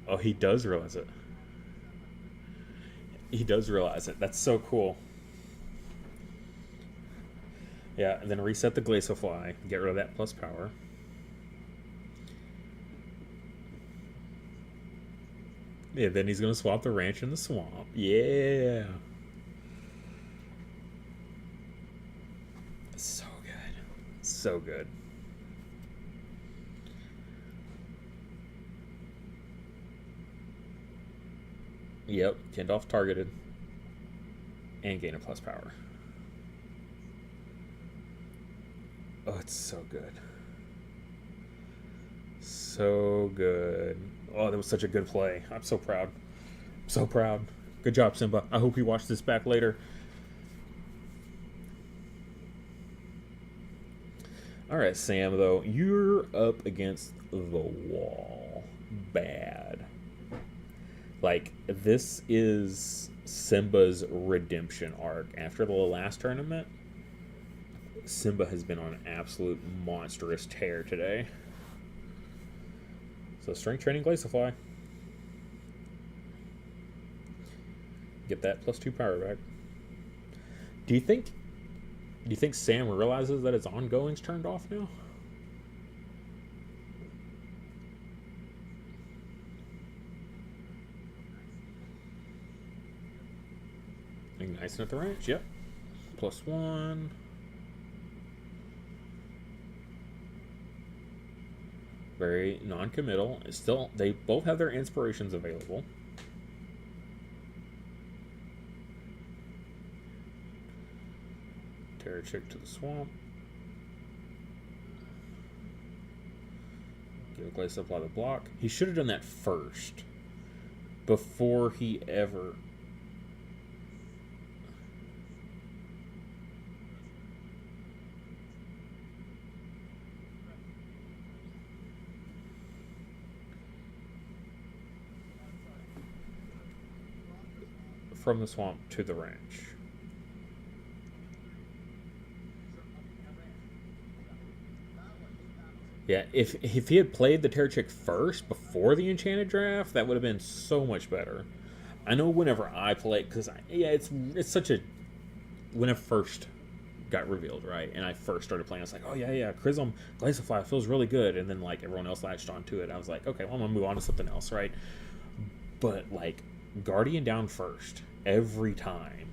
[SPEAKER 1] Oh, he does realize it. He does realize it. That's so cool. Yeah, and then reset the Glaciofly. Get rid of that plus power. Yeah, then he's going to swap the ranch in the swamp. Yeah. So good. So good. Yep, Kindolf targeted. And gain a plus power. Oh, it's so good. So good. Oh, that was such a good play. I'm so proud. So proud. Good job, Simba. I hope you watch this back later. Alright, Sam, though. You're up against the wall. Bad. Like, this is Simba's redemption arc. After the last tournament, Simba has been on an absolute monstrous tear today. So strength training Glaciafly. Get that +2 power back. Do you think Sam realizes that its ongoing's turned off now? Igniting at the ranch, yep. +1. Very non-committal. It's still, they both have their inspirations available. Terrorchick to the swamp. Give a Glace Supply the block. He should have done that first. Before he ever... From the swamp to the ranch. Yeah, if he had played the Terrorchick first before the Enchanted Draft, that would have been so much better. I know whenever I play, because it's such a, when it first got revealed, right, and I first started playing, I was like, oh yeah, Chrism Glaciafly feels really good, and then like everyone else latched onto it. I was like, okay, well I'm gonna move on to something else, right? But like Guardian down first every time.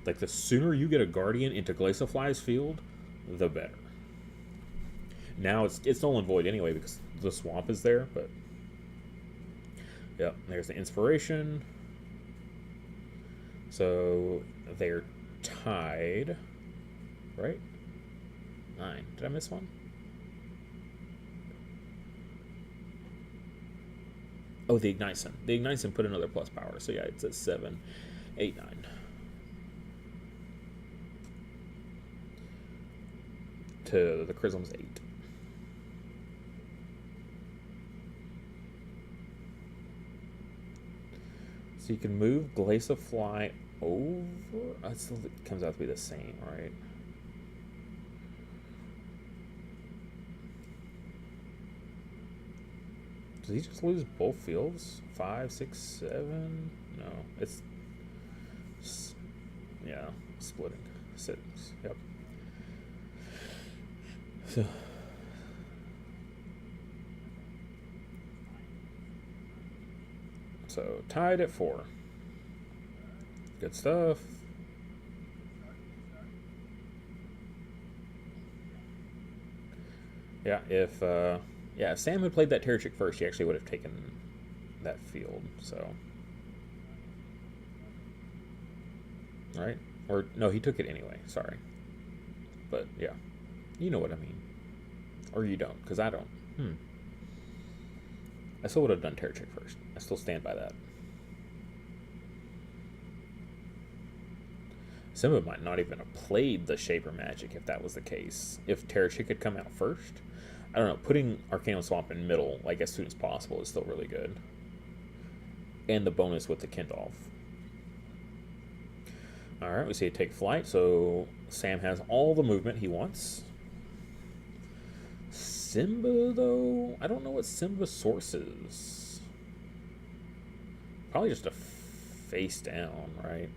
[SPEAKER 1] Like the sooner you get a Guardian into Glaciafly's field, the better. Now it's null and void anyway because the swamp is there, but yep, there's the inspiration. So they're tied, right? 9. Did I miss one? Oh, the Ignition. The Ignition put another plus power, so yeah, it's at 7, 8, 9. To the Chrism's 8. So you can move Glaciafly over. It still comes out to be the same, right? Does he just lose both fields? 5, 6, 7? No, it's yeah, splitting 6. Yep. So tied at 4. Good stuff. Yeah, if Sam had played that Terrorchick first, he actually would have taken that field. So, right? Or no, he took it anyway. Sorry, but yeah, you know what I mean, or you don't, because I don't. I still would have done Terrorchick first. I still stand by that. Simba might not even have played the Shaper Magic if that was the case. If Terrorchick had come out first, I don't know. Putting Arcanum Swamp in middle, like as soon as possible, is still really good. And the bonus with the Kindolf. All right, we see it take flight. So Sam has all the movement he wants. Simba, though, I don't know what Simba's source is. Probably just a face down, right?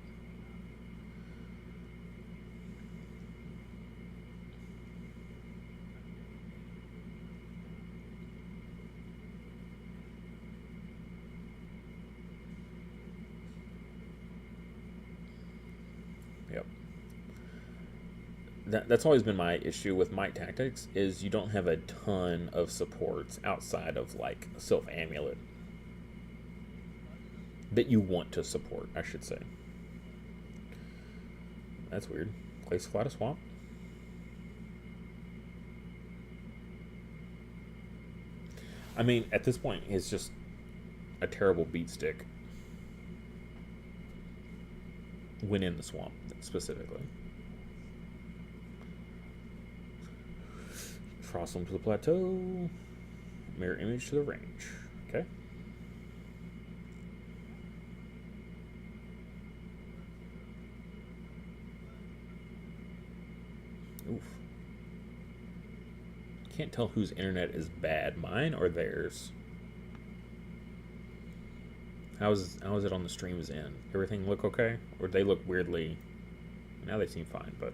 [SPEAKER 1] Yep. That's always been my issue with Might Tactics, is you don't have a ton of supports outside of like Sylph Amulet that you want to support, I should say. That's weird. Glaciafly to swamp. I mean, at this point, it's just a terrible beat stick when in the swamp, specifically. Frostloom to the plateau. Mirror image to the range. Okay. Oof. Can't tell whose internet is bad, mine or theirs. How's it on the stream's end? Everything look okay, or they look weirdly? Now they seem fine, but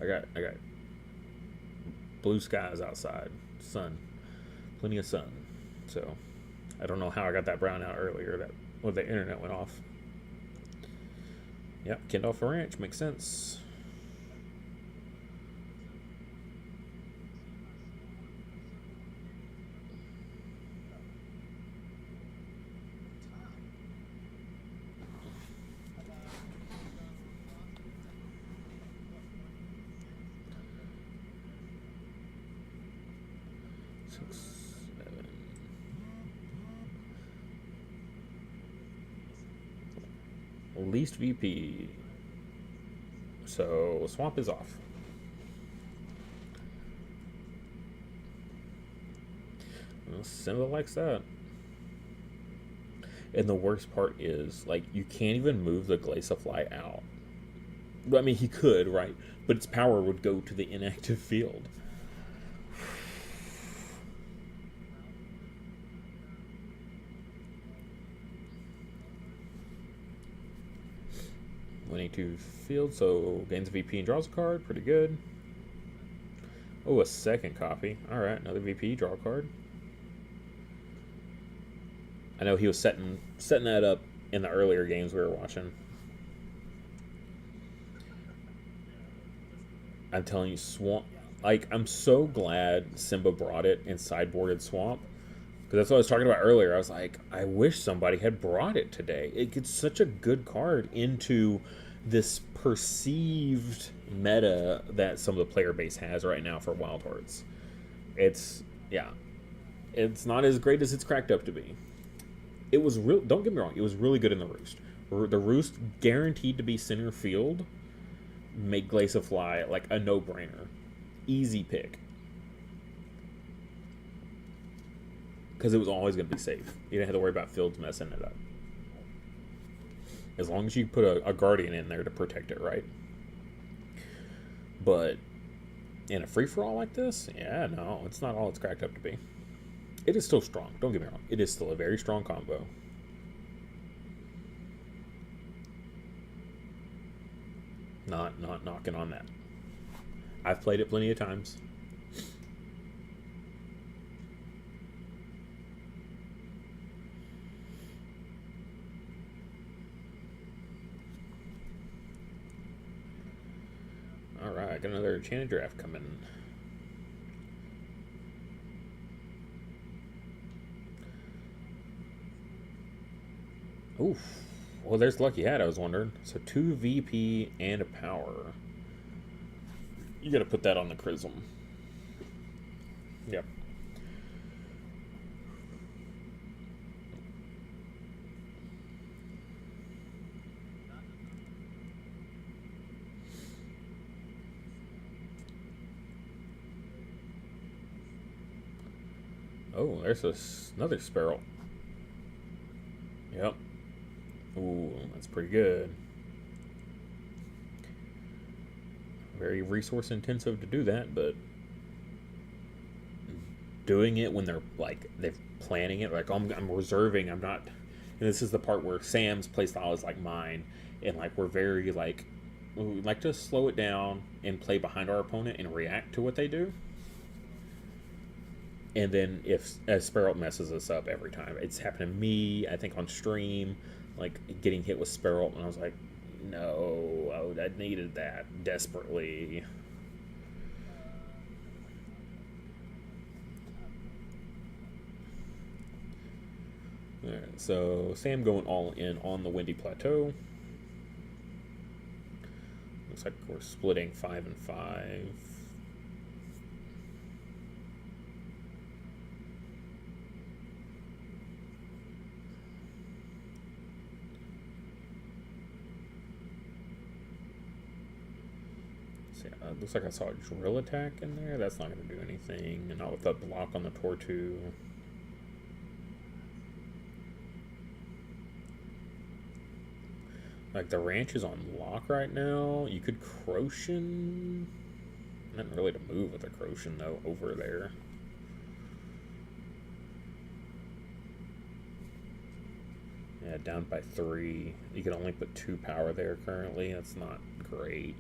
[SPEAKER 1] I got blue skies outside, sun, plenty of sun. So I don't know how I got that brown out earlier. That when the internet went off. Yep, Kindolph Ranch makes sense. Least VP. So swamp is off. Well, Simba likes that. And the worst part is, like, you can't even move the Glaciafly out. I mean, he could, right? But its power would go to the inactive field. Winning 2 field, so gains a VP and draws a card. Pretty good. Oh, a second copy. Alright, another VP, draw a card. I know he was setting that up in the earlier games we were watching. I'm telling you, Swamp... Like, I'm so glad Simba brought it in sideboarded Swamp. Because that's what I was talking about earlier. I was like, I wish somebody had brought it today. It gets such a good card into this perceived meta that some of the player base has right now for Wildhearts. It's not as great as it's cracked up to be. It was real. Don't get me wrong. It was really good in the Roost. The Roost guaranteed to be center field. Make Glaciafly like a no-brainer, easy pick. Because it was always going to be safe. You didn't have to worry about fields messing it up. As long as you put a Guardian in there to protect it, right? But in a free-for-all like this, yeah, no, it's not all it's cracked up to be. It is still strong. Don't get me wrong. It is still a very strong combo. Not knocking on that. I've played it plenty of times. Alright, got another Enchanted Draft coming. Oof. Well, there's the lucky hat, I was wondering. So 2 VP and a power. You gotta put that on the Chrism. Yep. Oh, there's another Sparrow. Yep. Ooh, that's pretty good. Very resource intensive to do that, but doing it when they're like they're planning it, like I'm reserving. I'm not. And this is the part where Sam's playstyle is like mine, and like we're very like we like to slow it down and play behind our opponent and react to what they do. And then if Sparrow messes us up every time, it's happened to me. I think on stream, like getting hit with Sparrow, and I was like, no, I needed that desperately. Alright, so Sam going all in on the Windy Plateau. Looks like we're splitting 5 and 5. Looks like I saw a drill attack in there. That's not going to do anything. And not with that block on the Tortu. Like, the ranch is on lock right now. You could Crochin. Nothing really to move with a Crochin, though, over there. Yeah, down by 3. You can only put 2 power there currently. That's not great.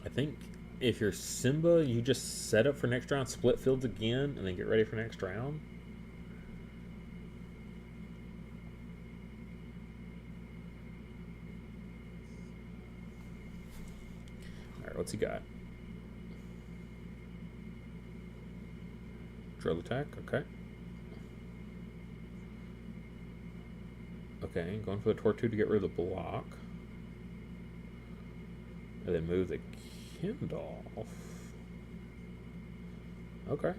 [SPEAKER 1] I think if you're Simba, you just set up for next round, split fields again, and then get ready for next round. Alright, what's he got? Drill attack, okay. Okay, going for the Tortu to get rid of the block. And then move the Kindle. Okay.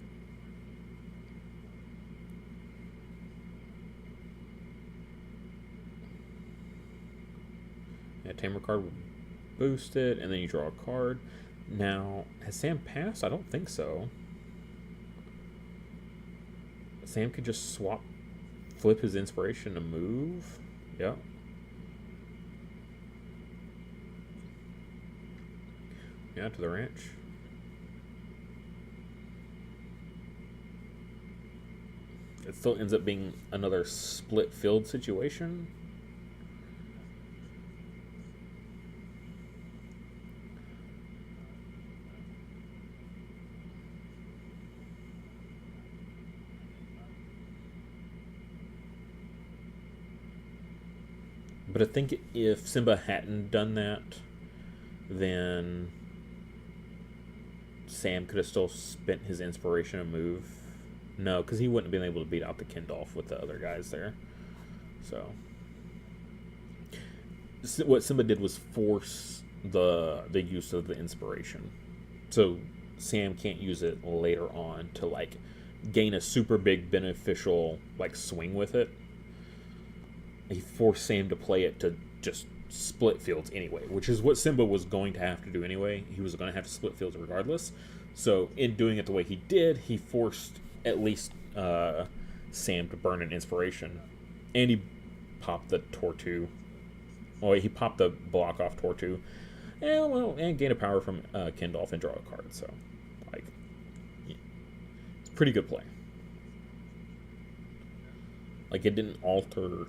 [SPEAKER 1] Yeah, Tamer card will boost it, and then you draw a card. Now, has Sam passed? I don't think so. Sam could just flip his inspiration to move. Yep. Yeah, to the ranch. It still ends up being another split field situation. But I think if Simba hadn't done that, then Sam could have still spent his inspiration to move. No, because he wouldn't have been able to beat out the Kindolf with the other guys there. So what Simba did was force the use of the inspiration. So Sam can't use it later on to like gain a super big beneficial like swing with it. He forced Sam to play it to just split fields anyway, which is what Simba was going to have to do anyway. He was going to have to split fields regardless. So in doing it the way he did, he forced at least Sam to burn an inspiration. And he popped the Tortu. Oh, he popped the block off Tortu. And gain a power from Kindolf and draw a card. So, like, yeah, it's a pretty good play. Like, it didn't alter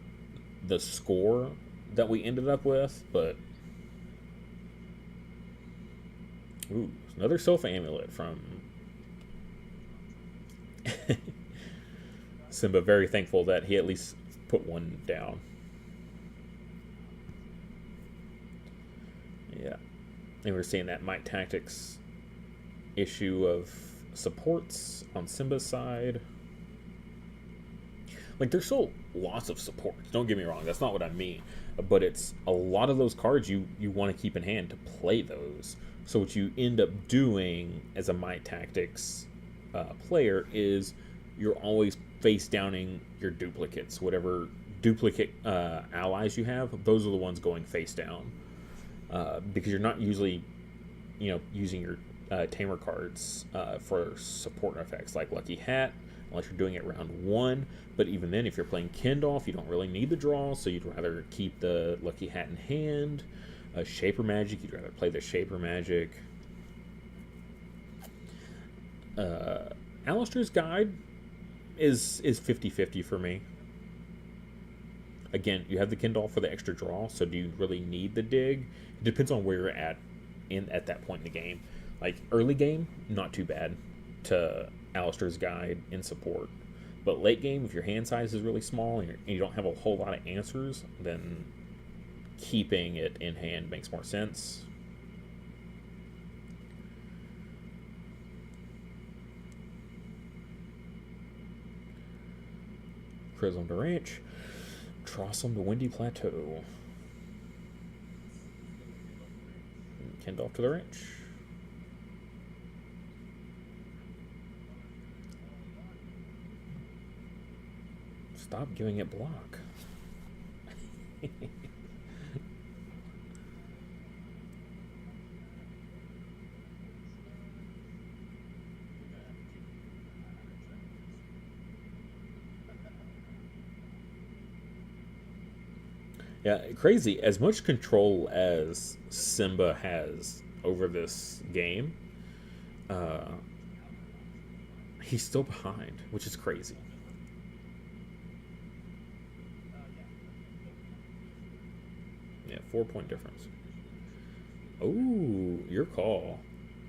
[SPEAKER 1] the score that we ended up with, but ooh, another Sofa Amulet from Simba. Very thankful that he at least put one down. Yeah, and we're seeing that Might Tactics issue of supports on Simba's side. Like, there's still lots of supports. Don't get me wrong. That's not what I mean. But it's a lot of those cards you want to keep in hand to play those. So what you end up doing as a Might Tactics player is you're always face downing your duplicates. Whatever duplicate allies you have, those are the ones going face down. Because you're not usually, using your Tamer cards for support effects like Lucky Hat, unless you're doing it round 1. But even then, if you're playing Kindolf, you don't really need the draw, so you'd rather keep the Lucky Hat in hand. Shaper Magic, you'd rather play the Shaper Magic. Alistair's Guide is 50-50 for me. Again, you have the Kindolf for the extra draw, so do you really need the dig? It depends on where you're at that point in the game. Like, early game, not too bad to Alistair's Guide in support. But late game, if your hand size is really small and you don't have a whole lot of answers, then keeping it in hand makes more sense. Prism to Ranch. Trossum to Windy Plateau. Kindolf to the Ranch. Stop giving it block. Yeah, crazy. As much control as Simba has over this game, he's still behind, which is crazy. Yeah, 4-point difference. Oh, your call.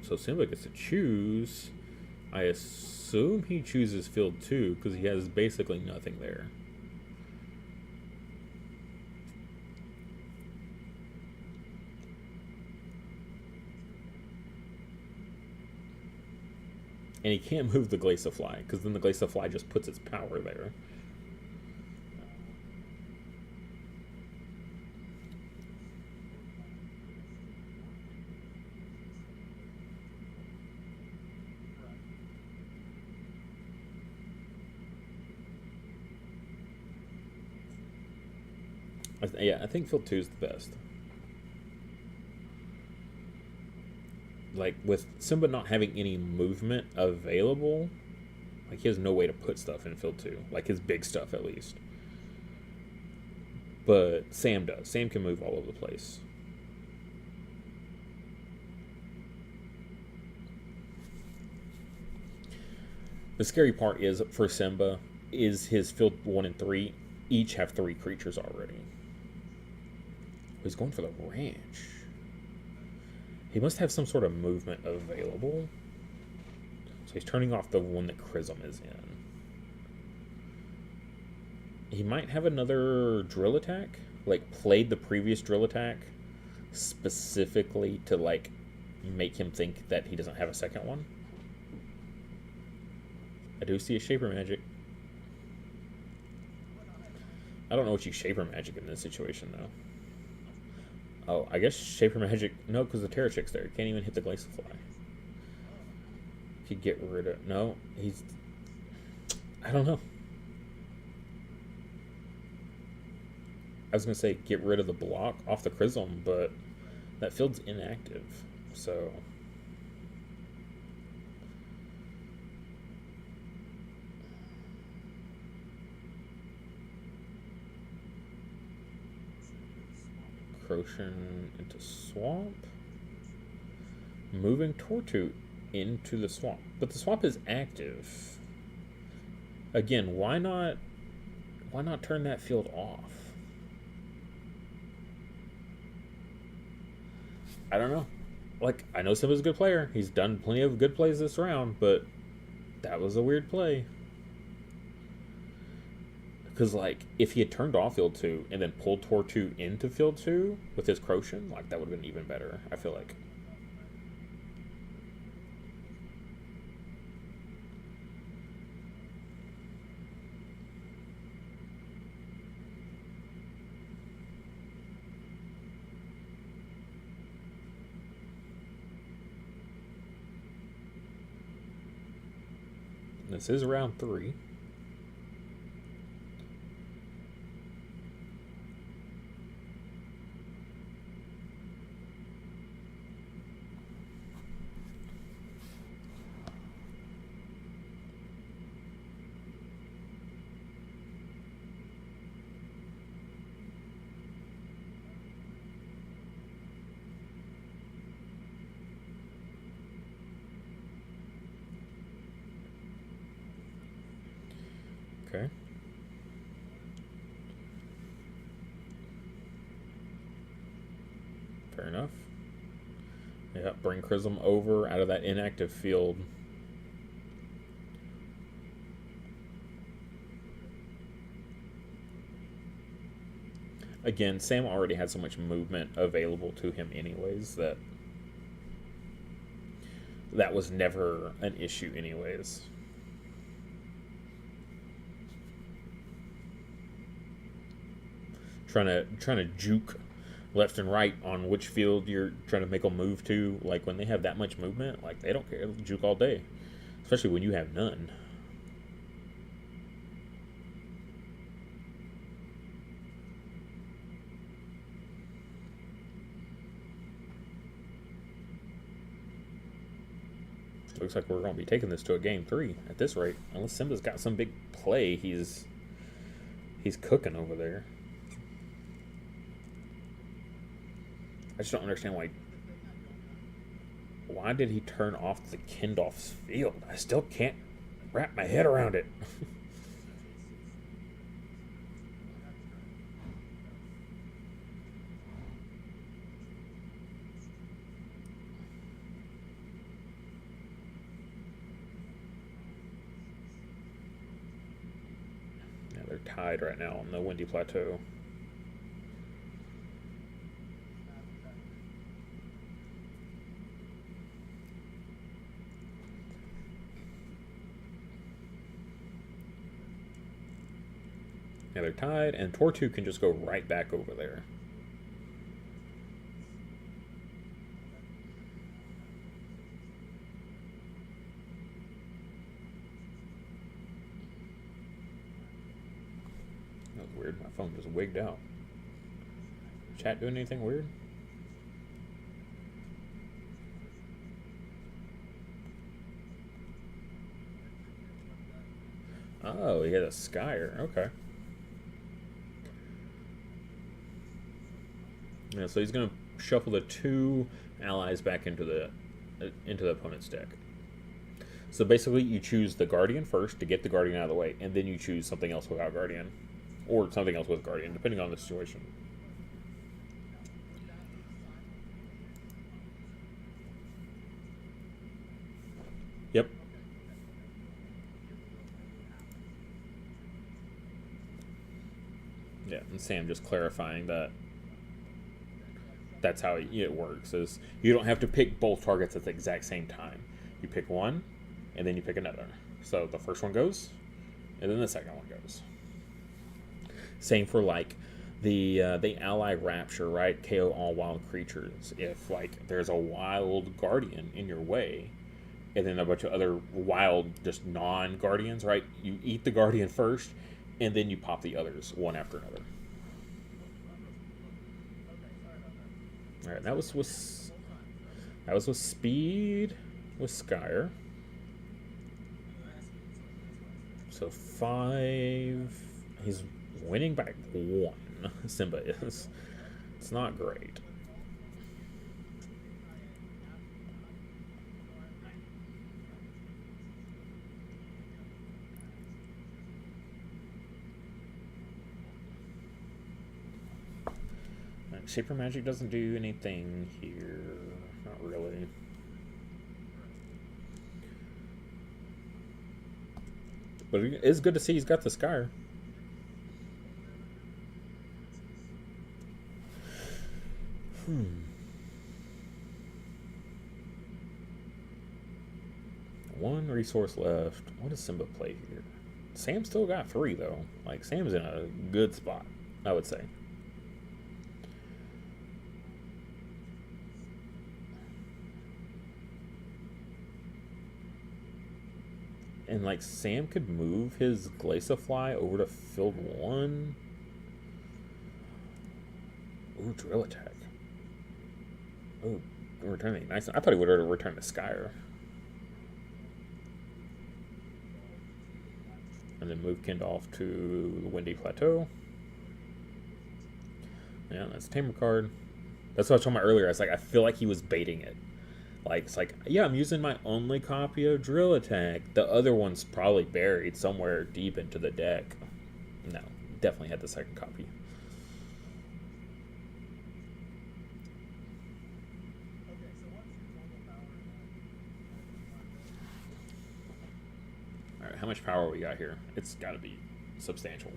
[SPEAKER 1] So Simba gets to choose. I assume he chooses field 2 because he has basically nothing there. And he can't move the Glaciafly because then the Glaciafly just puts its power there. Yeah, I think field 2 is the best. Like, with Simba not having any movement available, like, he has no way to put stuff in field 2. Like, his big stuff, at least. But Sam does. Sam can move all over the place. The scary part is, for Simba, is his field 1 and 3 each have 3 creatures already. He's going for the ranch. He must have some sort of movement available. So he's turning off the one that Chrism is in. He might have another drill attack. Like, played the previous drill attack specifically to, like, make him think that he doesn't have a second one. I do see a Shaper Magic. I don't know what you Shaper Magic in this situation, though. Oh, I guess Shaper Magic... No, because the Terra Chick's there. You can't even hit the Glaciafly. Could get rid of... No, he's... I don't know. I was going to say get rid of the block off the Chrism, but that field's inactive, so... Crochin into swamp. Moving Tortu into the swamp. But the swamp is active. Again, why not turn that field off? I don't know. Like, I know Simba's a good player. He's done plenty of good plays this round, but that was a weird play. Because, like, if he had turned off field 2 and then pulled Tortu into field 2 with his Crochin, like, that would have been even better, I feel like. This is round 3. Okay. Fair enough. Yeah, bring Chrism over out of that inactive field. Again, Sam already had so much movement available to him anyways that was never an issue anyways. Trying to juke left and right on which field you're trying to make them move to. Like, when they have that much movement, like, they don't care. They'll juke all day, especially when you have none. Looks like we're going to be taking this to a game 3 at this rate. Unless Simba's got some big play, he's cooking over there. I just don't understand why Why did he turn off the Kindolf's field? I still can't wrap my head around it. Yeah, they're tied right now on the Windy Plateau. Yeah, they're tied, and Tortu can just go right back over there. That was weird. My phone just wigged out. Chat doing anything weird? Oh, he had a Skyer. Okay. Yeah, so he's gonna shuffle the 2 allies back into the opponent's deck. So basically, you choose the Guardian first to get the Guardian out of the way, and then you choose something else without Guardian, or something else with Guardian, depending on the situation. Yep. Yeah, and Sam just clarifying that that's how it works. Is you don't have to pick both targets at the exact same time. You pick one, and then you pick another. So the first one goes, and then the second one goes. Same for like the ally rapture, right? KO all wild creatures. If like there's a wild guardian in your way, and then a bunch of other wild just non-guardians, right? You eat the guardian first, and then you pop the others one after another. All right, that was with speed with Skyer. So 5. He's winning by 1. Simba is. It's not great. Shaper Magic doesn't do anything here. Not really. But it is good to see he's got the Skyer. One resource left. What does Simba play here? Sam still got 3 though. Like Sam's in a good spot, I would say. And like Sam could move his Glaciafly over to field 1. Ooh, drill attack. Ooh, returning nice. I thought he would have returned the Skyer. And then move Kindolf to the Windy Plateau. Yeah, that's a Tamer card. That's what I was talking about earlier. I was like, I feel like he was baiting it. Like, it's like, yeah, I'm using my only copy of Drill Attack. The other one's probably buried somewhere deep into the deck. No, definitely had the second copy. All right, how much power we got here? It's got to be substantial.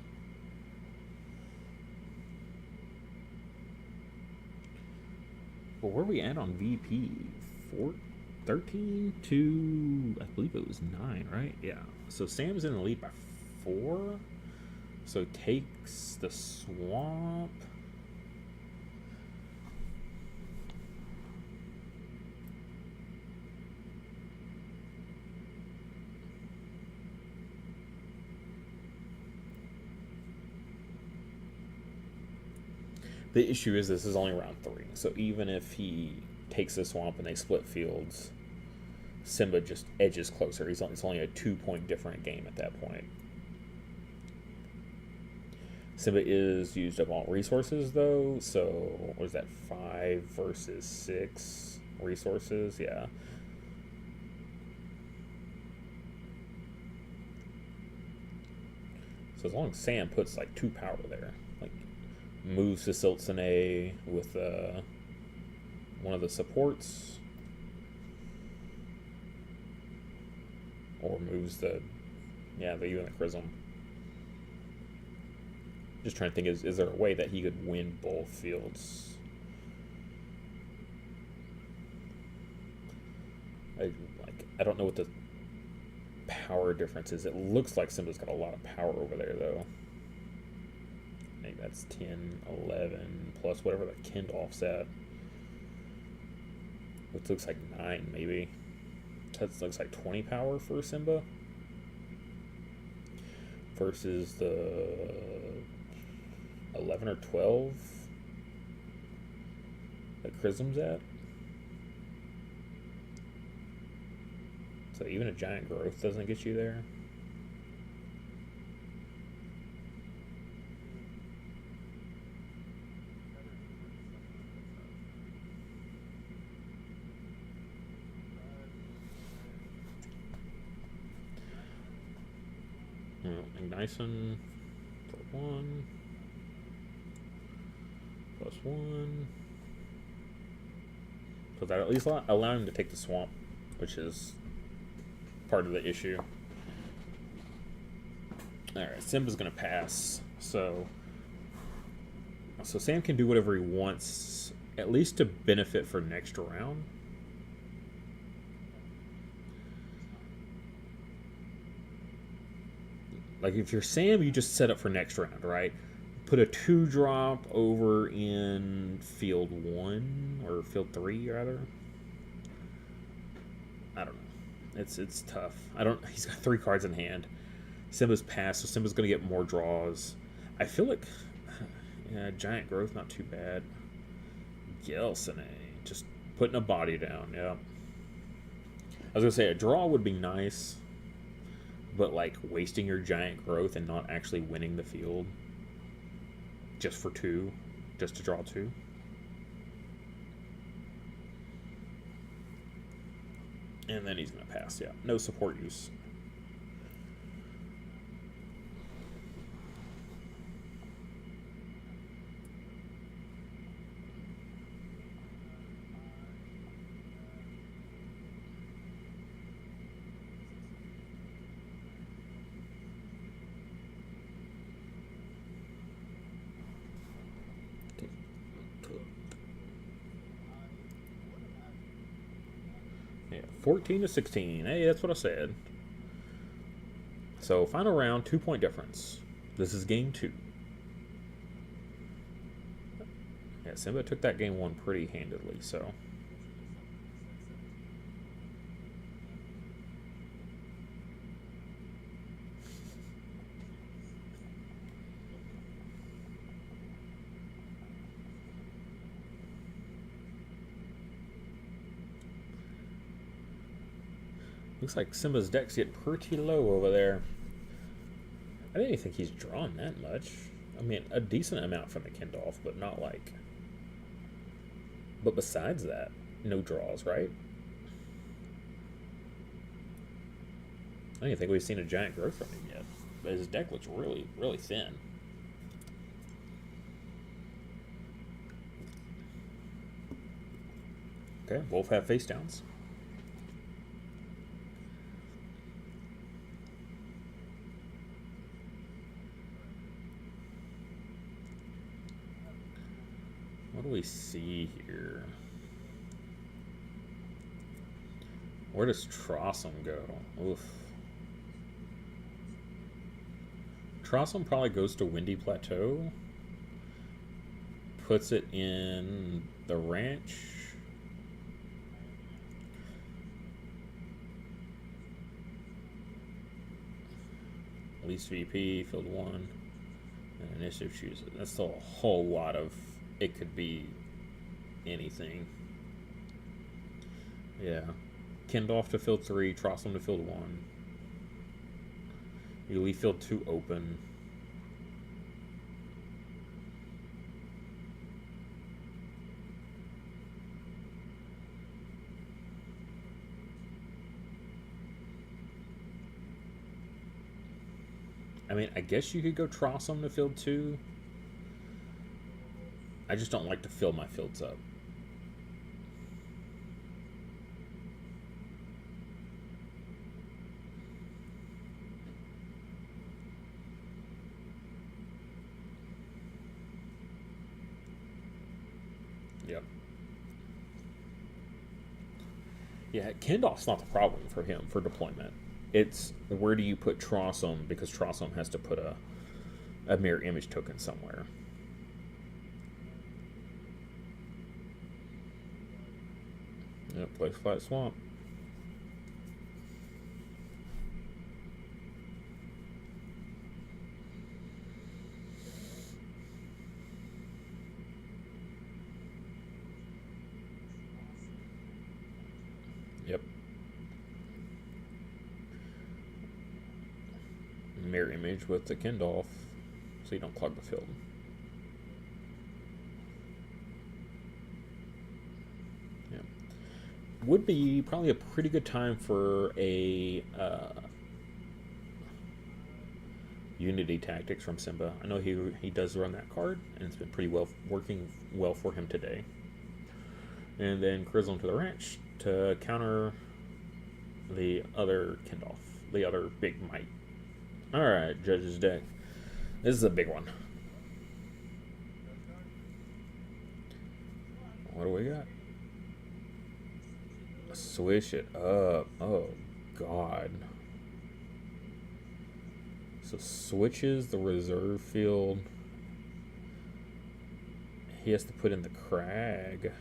[SPEAKER 1] Well, where are we at on VP? 13 to, I believe it was 9, right? Yeah. So Sam's in the lead by 4. So takes the swamp. The issue is this is only round 3. So even if he takes the swamp and they split fields, Simba just edges closer. It's only a 2-point different game at that point. Simba is used up all resources though, so what is that, 5 versus 6? resources, yeah. So as long as Sam puts like 2 power there, like moves to Siltsune with one of the supports, or moves the even the Chrism. Just trying to think, is there a way that he could win both fields? I don't know what the power difference is. It looks like Simba's got a lot of power over there, though. I think that's 10, 11, plus whatever the Kindolf's at. Which looks like 9, maybe. That looks like 20 power for Simba. Versus the 11 or 12 that Chrism's at. So even a giant growth doesn't get you there. Ignition for 1 plus 1. So that at least allow him to take the swamp, which is part of the issue. Alright, Simba's gonna pass. So Sam can do whatever he wants, at least to benefit for next round. Like, if you're Sam, you just set up for next round, right? Put a 2-drop over in field 1, or field 3, rather. I don't know. It's tough. He's got 3 cards in hand. Simba's passed, so Simba's going to get more draws. I feel like, yeah, Giant Growth, not too bad. Gelsene, just putting a body down, yeah. I was going to say, a draw would be nice. But, like, wasting your Giant Growth and not actually winning the field just for 2, just to draw 2. And then he's going to pass, yeah. No support use. Yeah, 14 to 16. Hey, that's what I said. So, final round, 2-point difference. This is game 2. Yeah, Simba took that game 1 pretty handedly, so. Looks like Simba's deck's getting pretty low over there. I didn't even think he's drawn that much. I mean, a decent amount from the Kindolf, but not like... But besides that, no draws, right? I don't even think we've seen a Giant Growth from him yet. But his deck looks really, really thin. Okay, both have face downs. What do we see here? Where does Trossum go? Oof. Trossum probably goes to Windy Plateau. Puts it in the ranch. Least VP, field 1. And initiative chooses. That's still a whole lot of... It could be anything. Yeah. Kindolf to field 3, Trossum to field 1. You leave field 2 open. I mean, I guess you could go Trossum to field 2. I just don't like to fill my fields up. Yep. Yeah, Kindle's not the problem for him for deployment. It's where do you put Trossum, because Trossum has to put a mirror image token somewhere. Yep, place flat swamp. Yep. Mirror image with the Kindle, so you don't clog the field. Yeah. Would be probably a pretty good time for a Unity Tactics from Simba. I know he does run that card, and it's been pretty working well for him today. And then Grizzle to the Ranch to counter the other Kindle, the other big might. Alright, Judge's deck. This is a big one. What do we got? Swish it up. Oh, God. So switches the reserve field. He has to put in the crag.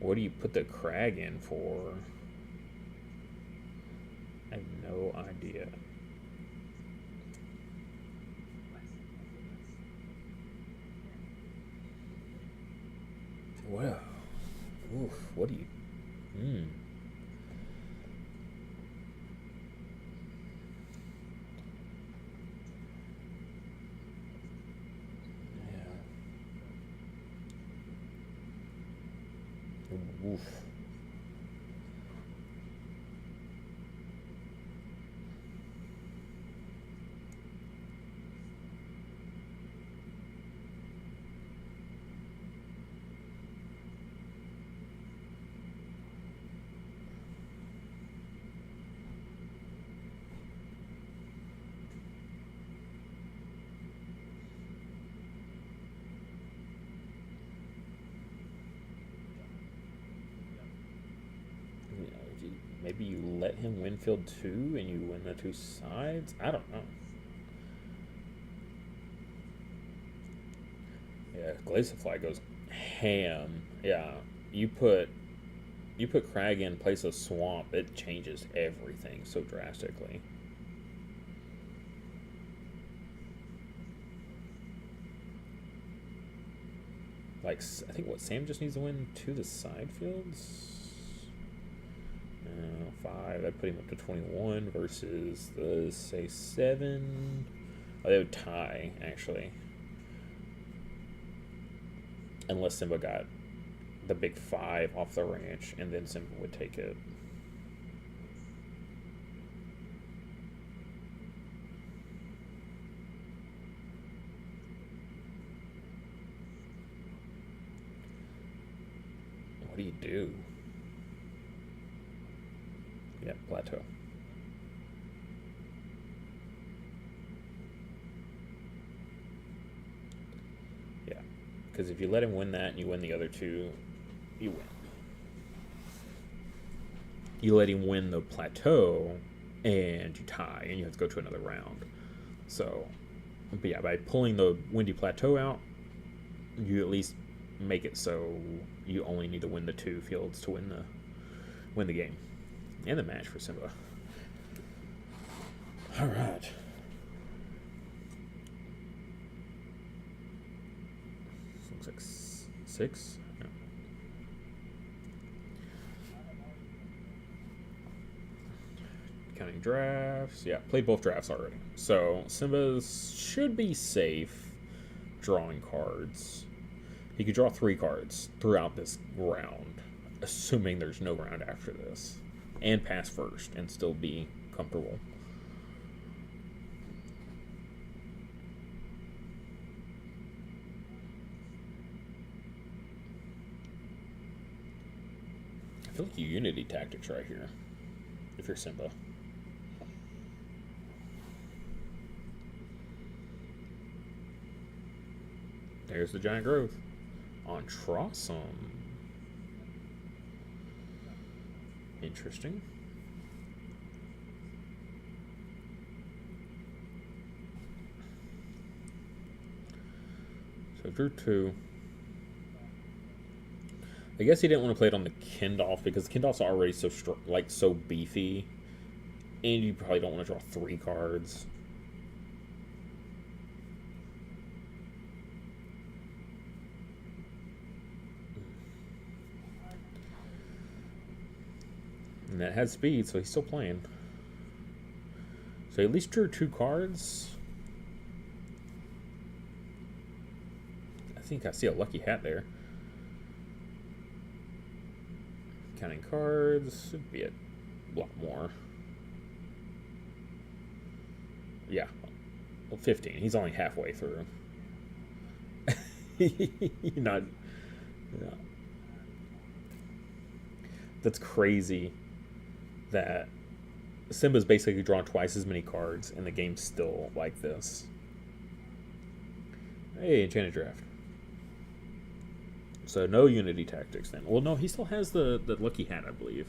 [SPEAKER 1] What do you put the crag in for? I have no idea. Wow. Oof, what do you... Yeah. Oof. Maybe you let him win field 2 and you win the 2 sides? I don't know. Yeah, Glacifly goes ham. Yeah, you put Crag in place of Swamp, it changes everything so drastically. Like, I think Sam just needs to win 2 of the side fields? 5. I'd put him up to 21 versus the, say, 7. Oh, they would tie, actually. Unless Simba got the big 5 off the ranch, and then Simba would take it. What do you do? Yeah, plateau. Yeah, because if you let him win that and you win the other 2, you win. You let him win the plateau and you tie and you have to go to another round. So, but yeah, by pulling the Windy Plateau out, you at least make it so you only need to win the 2 fields to win the game. And the match for Simba. All right. Looks like 6. Yeah. Counting drafts. Yeah, played both drafts already. So Simba should be safe drawing cards. He could draw 3 cards throughout this round, assuming there's no round after this. And pass first and still be comfortable. feel like you Unity Tactics right here, if you're Simba. There's the giant growth on Trossum. Interesting. So drew 2. I guess he didn't want to play it on the Kindolf because the Kindolf's already so so beefy, and you probably don't want to draw 3 cards. And that has speed, so he's still playing. So he at least drew 2 cards. I think I see a lucky hat there. Counting cards, should be a lot more. Yeah, well, 15. He's only halfway through. Not. Yeah. That's crazy. That Simba's basically drawn twice as many cards, and the game's still like this. Hey, Enchanted Draft. So no Unity Tactics then. Well, no, he still has the lucky hat, I believe.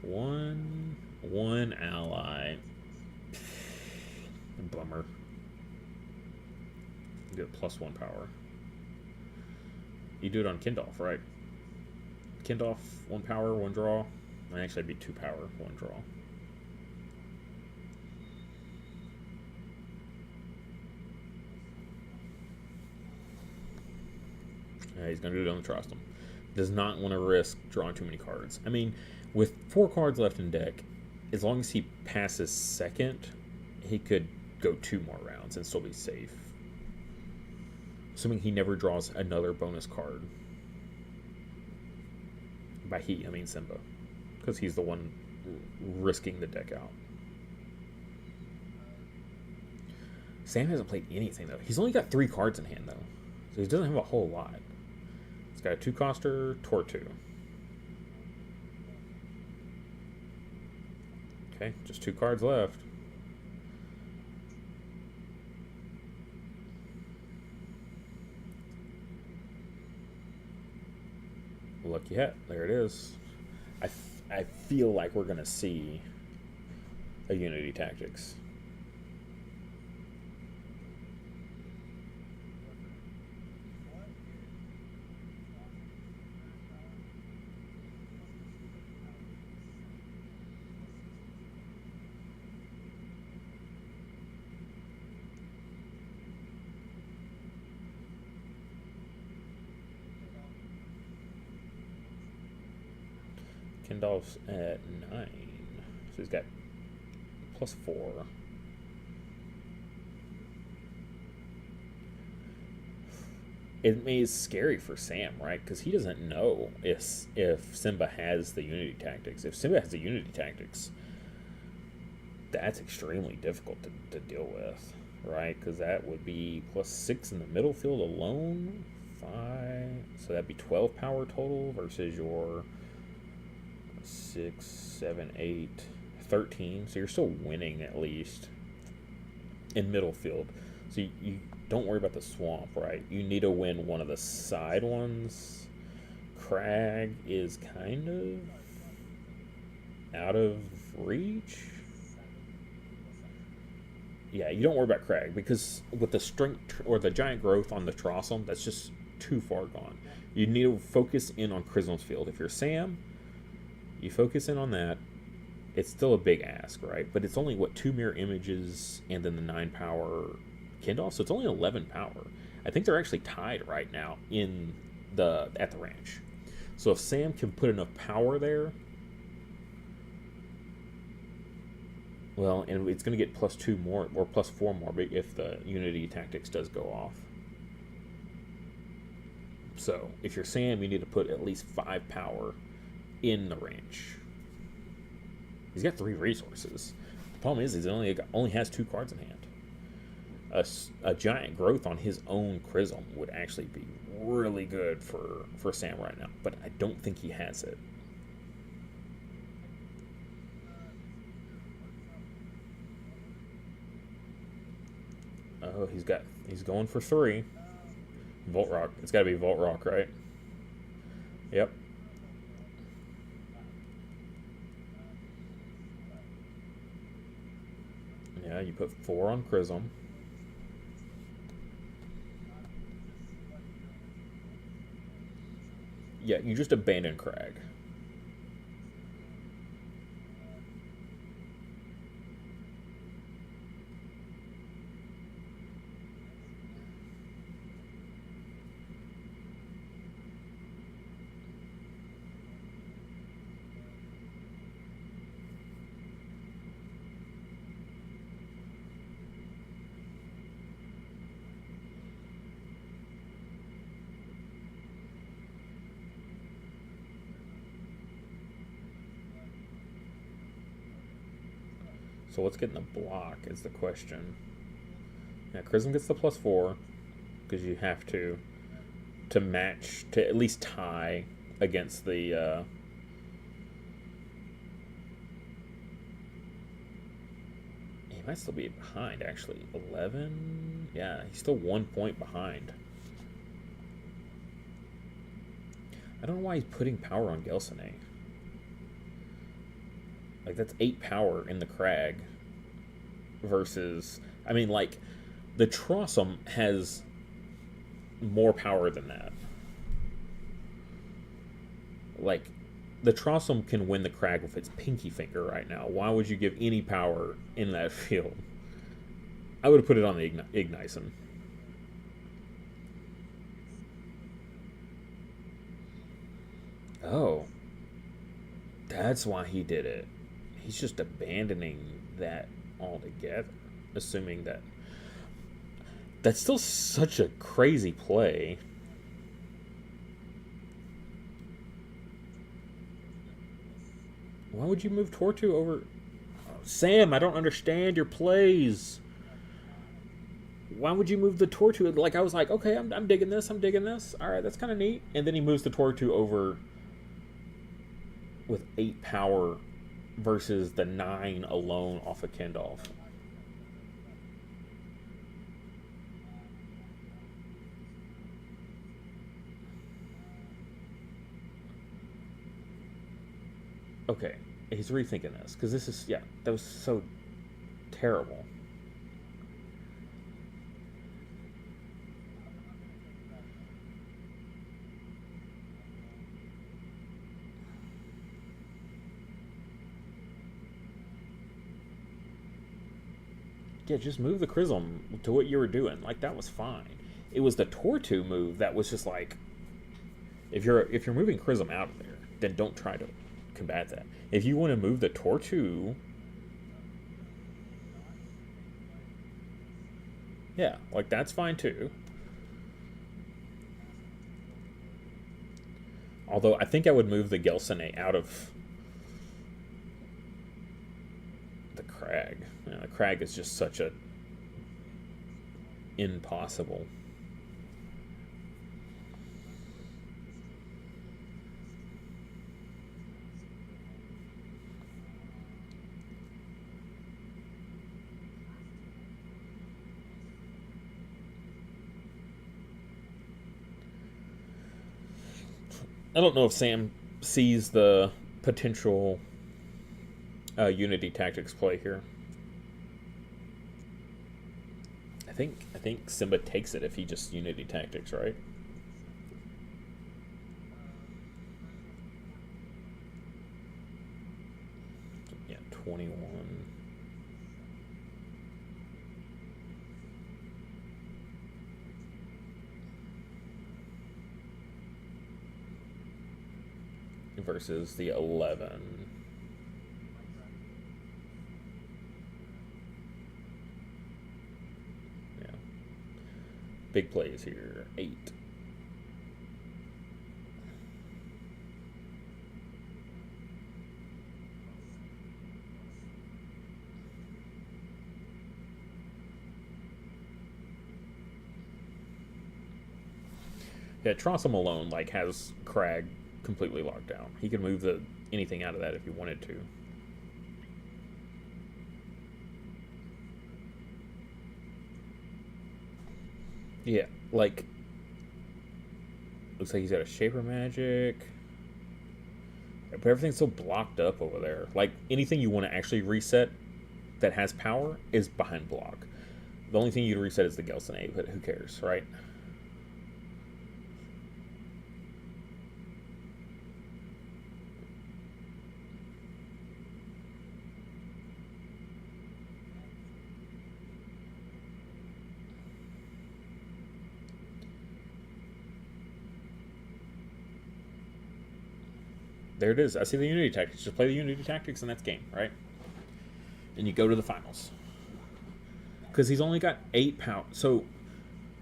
[SPEAKER 1] One ally. Bummer. You get +1 power. You do it on Kindolf, right? Kindolf, 1 power, 1 draw. Actually, it'd be 2 power, 1 draw. He's going to do it on the Trostum. Does not want to risk drawing too many cards. I mean, with 4 cards left in deck, as long as he passes second, he could go 2 more rounds and still be safe. Assuming he never draws another bonus card. By he, I mean Simba. Because he's the one risking the deck out. Sam hasn't played anything, though. He's only got 3 cards in hand, though. So he doesn't have a whole lot. He's got a 2-coster, Tortu. Okay, just 2 cards left. Lucky hat. There it is. I feel like we're going to see a Unity Tactics. Kindolf's at 9, so he's got +4. It is scary for Sam, right? Because he doesn't know if Simba has the Unity Tactics. If Simba has the Unity Tactics, that's extremely difficult to deal with, right? Because that would be +6 in the middle field alone, 5. So that'd be 12 power total versus your 6, 7, 8, 13. So you're still winning at least in middle field. So you don't worry about the swamp, right? You need to win one of the side ones. Crag is kind of out of reach. Yeah, you don't worry about Crag because with the strength or the giant growth on the Trossum, that's just too far gone. You need to focus in on Chrism's Field. If you're Sam, you focus in on that. It's still a big ask, right? But it's only, what, 2 mirror images and then the 9 power Kindle, so it's only 11 power. I think they're actually tied right now at the ranch. So if Sam can put enough power there, well, and it's going to get +2 more or +4 more if the Unity Tactics does go off. So if you're Sam, you need to put at least 5 power in the range. He's got 3 resources. The problem is he only has 2 cards in hand. A giant growth on his own Chrism would actually be really good for Sam right now, but I don't think he has it. Oh, he's going for 3. Volt Rock. It's got to be Volt Rock, right? Yep. Yeah, you put 4 on Chrism. Yeah, you just abandon Crag. So what's getting the block is the question. Yeah, Chrism gets the +4 because you have to match, to at least tie against the he might still be behind, actually. 11? Yeah, he's still 1 point behind. I don't know why he's putting power on Gelsene. Like, that's 8 power in the Crag versus... I mean, like, the Trossum has more power than that. Like, the Trossum can win the Crag with its pinky finger right now. Why would you give any power in that field? I would have put it on the Ignition. Oh. That's why he did it. He's just abandoning that altogether. Assuming that... That's still such a crazy play. Why would you move Tortu over... Oh, Sam, I don't understand your plays. Why would you move the Tortu? Like, I was like, okay, I'm digging this, I'm digging this. Alright, that's kind of neat. And then he moves the Tortu over with 8 power versus the 9 alone off of Kendall. Okay, he's rethinking this, because this is, yeah, that was so terrible. Yeah, just move the Chrism to what you were doing. Like, that was fine. It was the Tortu move that was just like, if you're moving Chrism out of there, then don't try to combat that. If you want to move the Tortu, yeah, like, that's fine too. Although I think I would move the Gelsene out of the Crag. You know, the Crag is just such a impossible. I don't know if Sam sees the potential Unity Tactics play here. I think Simba takes it if he just Unity Tactics, right? Yeah, 21. Versus the 11. Yeah. Big plays here. 8. Yeah, Trossum alone, like, has Crag completely locked down. He can move anything out of that if he wanted to. Yeah, like looks like he's got a Shaper Magic. But everything's so blocked up over there. Like anything you want to actually reset that has power is behind block. The only thing you'd reset is the Gelson, but who cares, right? There it is. I see the Unity Tactics. Just play the Unity Tactics and that's game, right? And you go to the finals. Because he's only got 8 power. So,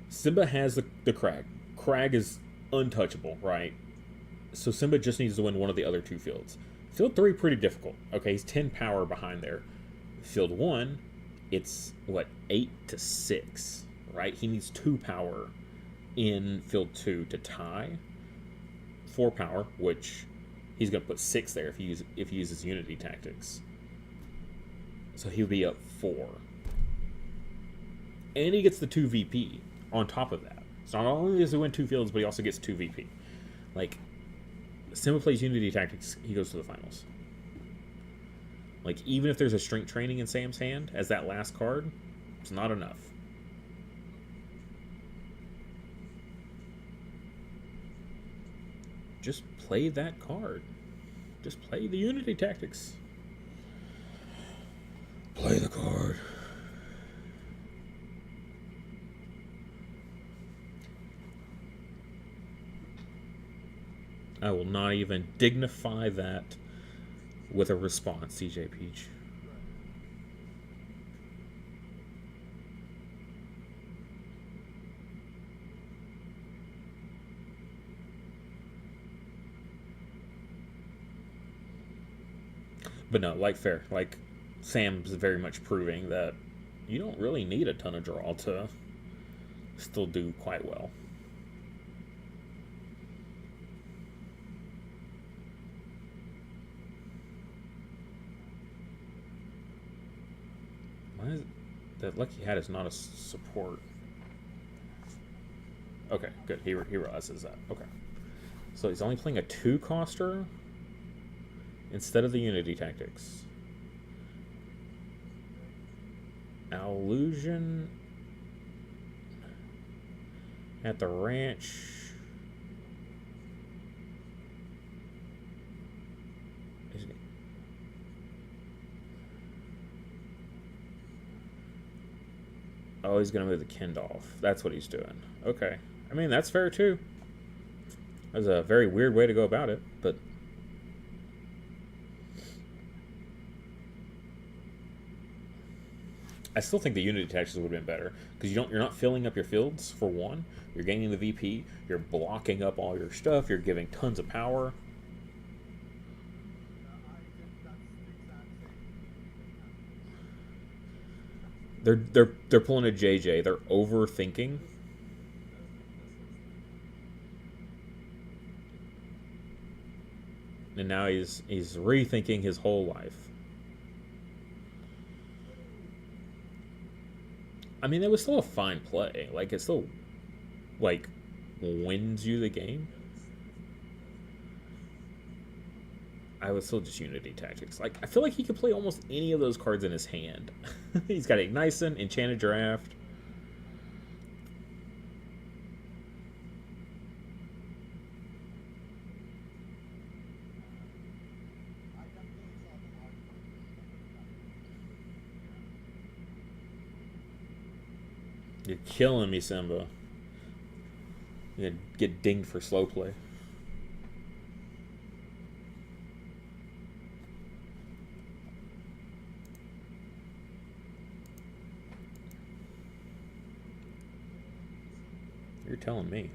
[SPEAKER 1] Simba has the Crag. Crag is untouchable, right? So Simba just needs to win one of the other 2 fields. Field 3, pretty difficult. Okay, he's 10 power behind there. Field 1, it's, what, 8 to 6, right? He needs 2 power in Field 2 to tie. 4 power, which... he's going to put 6 there if he uses Unity Tactics. So he'll be up 4. And he gets the 2 VP on top of that. So not only does he win 2 fields, but he also gets 2 VP. Like, Simba plays Unity Tactics, he goes to the finals. Like, even if there's a Strength Training in Sam's hand as that last card, it's not enough. Just play that card. Just play the Unity Tactics. Play the card. I will not even dignify that with a response, CJ Peach. But no, like fair. Like, Sam's very much proving that you don't really need a ton of draw to still do quite well. Why is that Lucky Hat is not a support? Okay, good. He realizes that. Okay. So he's only playing a 2-coster instead of the Unity Tactics. Illusion at the ranch. Oh, he's gonna move the Kindolf. That's what he's doing. Okay. I mean, that's fair too. That's a very weird way to go about it, but I still think the Unity Tactics would have been better because you're not filling up your fields for one. You're gaining the VP. You're blocking up all your stuff. You're giving tons of power. They're pulling a JJ. They're overthinking. And now he's rethinking his whole life. I mean, it was still a fine play. Like, it still, like, wins you the game. I would still just Unity Tactics. Like, I feel like he could play almost any of those cards in his hand. He's got Ignition, Enchanted Draft. You're killing me, Simba. You're gonna get dinged for slow play. You're telling me.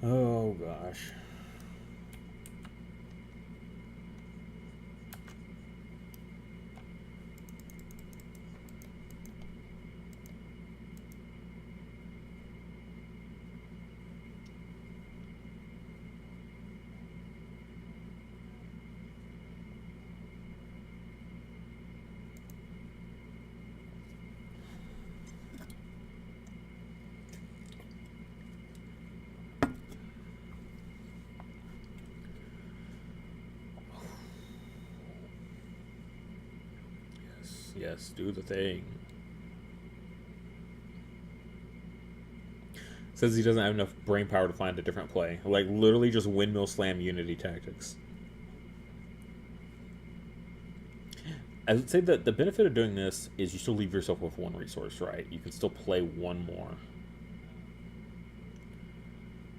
[SPEAKER 1] Oh gosh. Yes, do the thing. Says he doesn't have enough brain power to find a different play. Like, literally just windmill slam Unity tactics. I would say that the benefit of doing this is you still leave yourself with one resource, right? You can still play one more.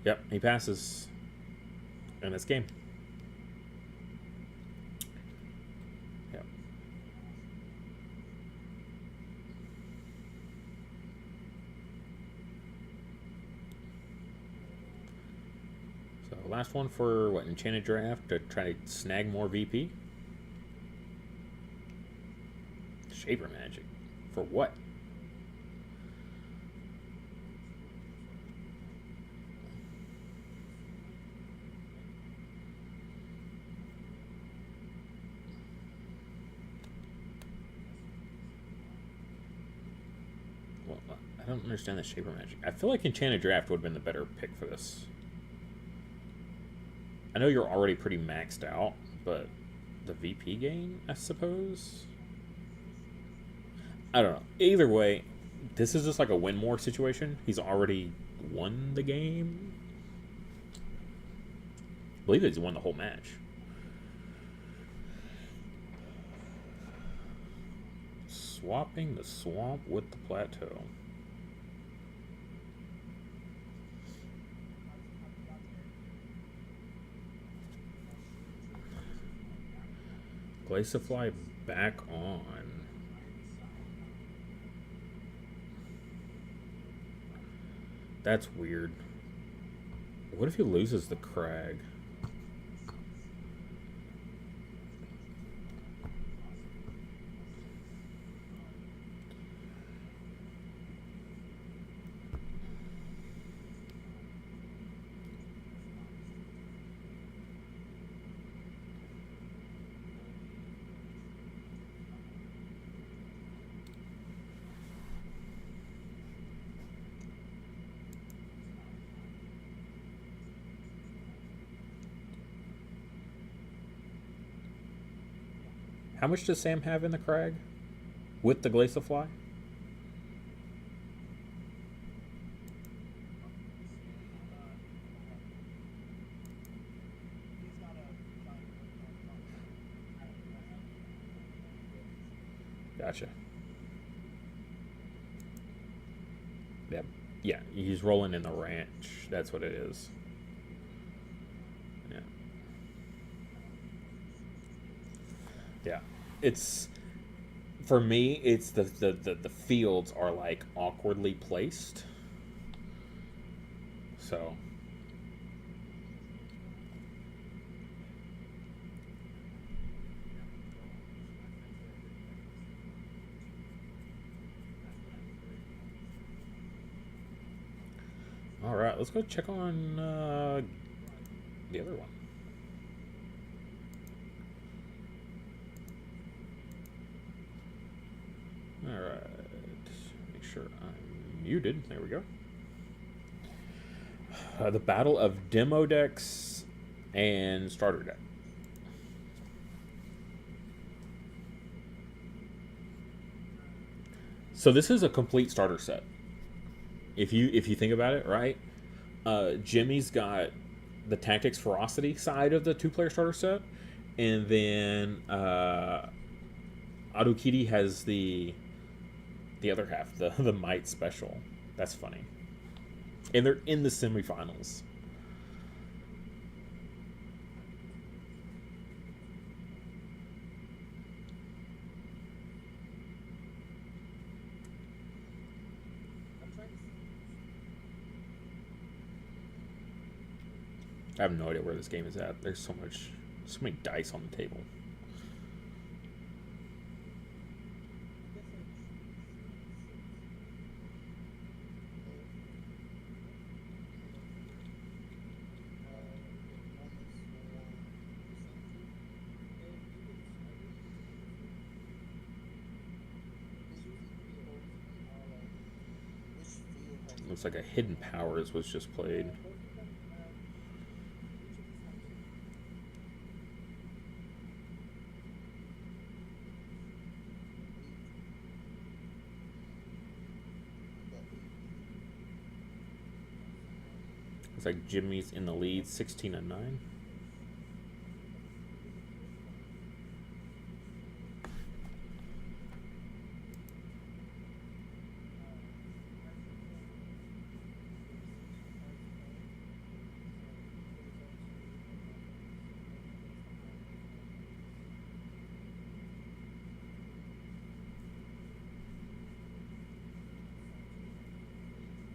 [SPEAKER 1] Yep, he passes. And it's game. Yep. So last one for what, Enchanted Draft to try to snag more VP? Shaper Magic. For what? Well, I don't understand the Shaper Magic. I feel like Enchanted Draft would have been the better pick for this. I know you're already pretty maxed out, but the VP gain, I suppose? I don't know. Either way, this is just like a win more situation. He's already won the game. I believe he's won the whole match. Swapping the swamp with the plateau. Glaciafly back on. That's weird. What if he loses the crag? How much does Sam have in the crag? With the Glaciafly? Gotcha. Yeah, yeah, he's rolling in the ranch. That's what it is. Yeah. Yeah. It's, for me, it's the fields are like awkwardly placed. So all right, let's go check on the other one. All right, make sure I'm muted. There we go. The battle of demo decks and starter deck. So this is a complete starter set. If you think about it, right? Jimmy's got the Tactics Ferocity side of the two-player starter set, and then Adukiri has the other half, the Might Special. That's funny. And they're in the semifinals. I have no idea where this game is at. There's so many dice on the table. Looks like a Hidden Powers was just played. Looks like Jimmy's in the lead, 16-9.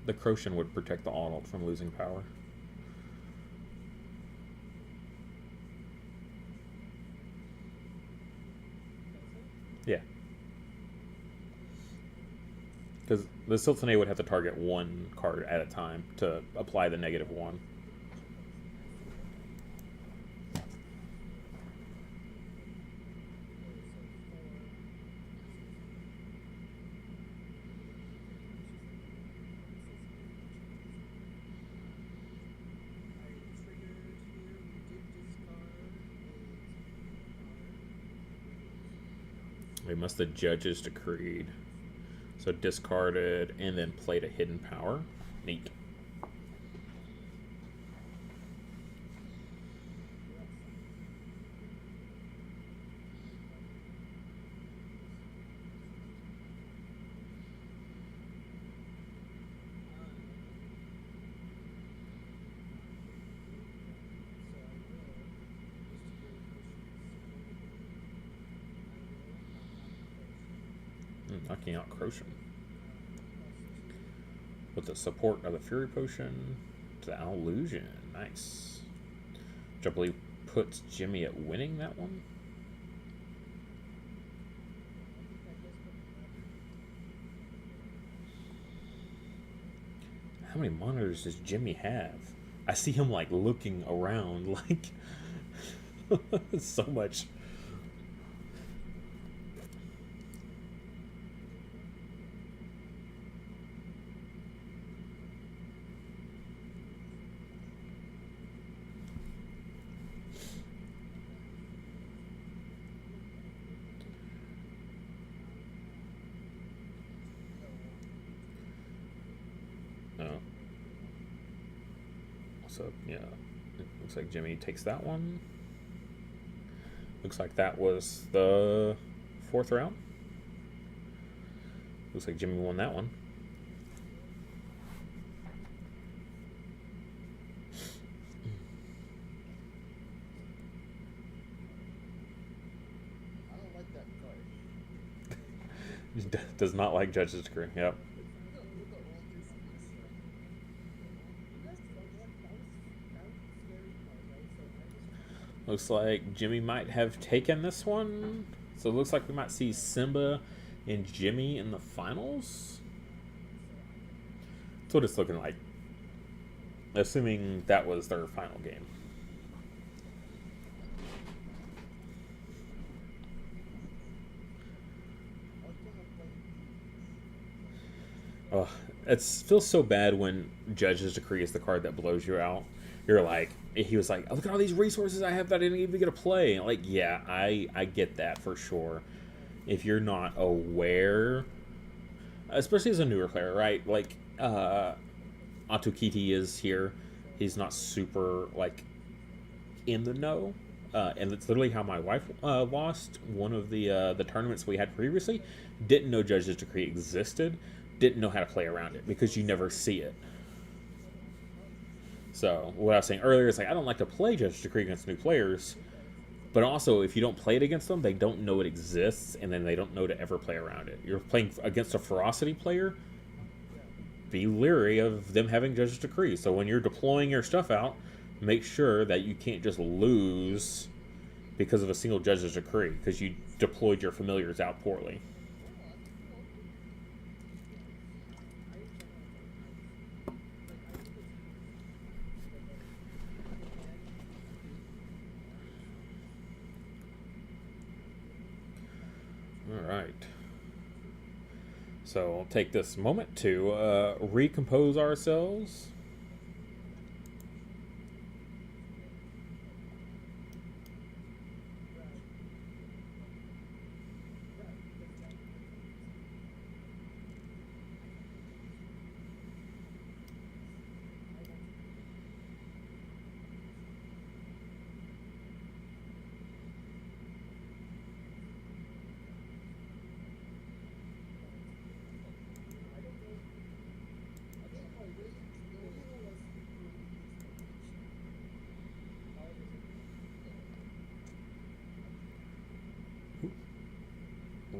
[SPEAKER 1] The Croshan would protect the Arnold from losing power. Yeah. Because the Siltane would have to target one card at a time to apply the -1. We must the judges decreed. So discarded and then played a hidden power. Neat. Knocking out Croshan. With the support of the Fury Potion to the Illusion. Nice. Which I believe puts Jimmy at winning that one. How many monitors does Jimmy have? I see him like looking around like so much. So, yeah, it looks like Jimmy takes that one. Looks like that was the 4th round. Looks like Jimmy won that one.
[SPEAKER 3] I don't like that card.
[SPEAKER 1] Does not like Judge's Decree, yep. Looks like Jimmy might have taken this one. So it looks like we might see Simba and Jimmy in the finals. That's what it's looking like. Assuming that was their final game. Oh, it feels so bad when Judge's Decree is the card that blows you out. You're like, he was like, oh, look at all these resources I have that I didn't even get to play. Like, yeah, I get that for sure. If you're not aware, especially as a newer player, right? Like, Atukiti is here. He's not super, like, in the know. And it's literally how my wife lost one of the tournaments we had previously. Didn't know Judge's Decree existed. Didn't know how to play around it because you never see it. So, what I was saying earlier is, like, I don't like to play Judge's Decree against new players, but also, if you don't play it against them, they don't know it exists, and then they don't know to ever play around it. You're playing against a Ferocity player, be leery of them having Judge's Decree. So when you're deploying your stuff out, make sure that you can't just lose because of a single Judge's Decree, because you deployed your familiars out poorly. Alright. So I'll take this moment to recompose ourselves.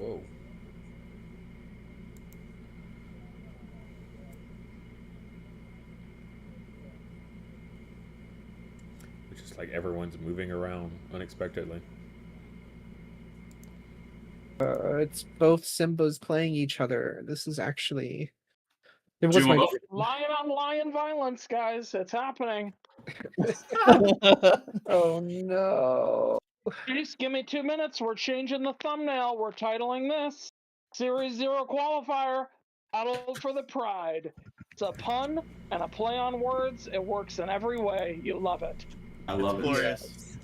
[SPEAKER 1] Whoa. It's just like everyone's moving around unexpectedly.
[SPEAKER 11] It's both Simbas playing each other. This is actually. It was
[SPEAKER 8] Jim,
[SPEAKER 11] my.
[SPEAKER 2] Lion on lion violence, guys. It's happening.
[SPEAKER 11] Oh no.
[SPEAKER 2] Just give me 2 minutes. We're changing the thumbnail. We're titling this Series 0 Qualifier Battle for the Pride. It's a pun and a play on words. It works in every way. You love it.
[SPEAKER 8] I love
[SPEAKER 4] It's
[SPEAKER 8] it.
[SPEAKER 4] glorious.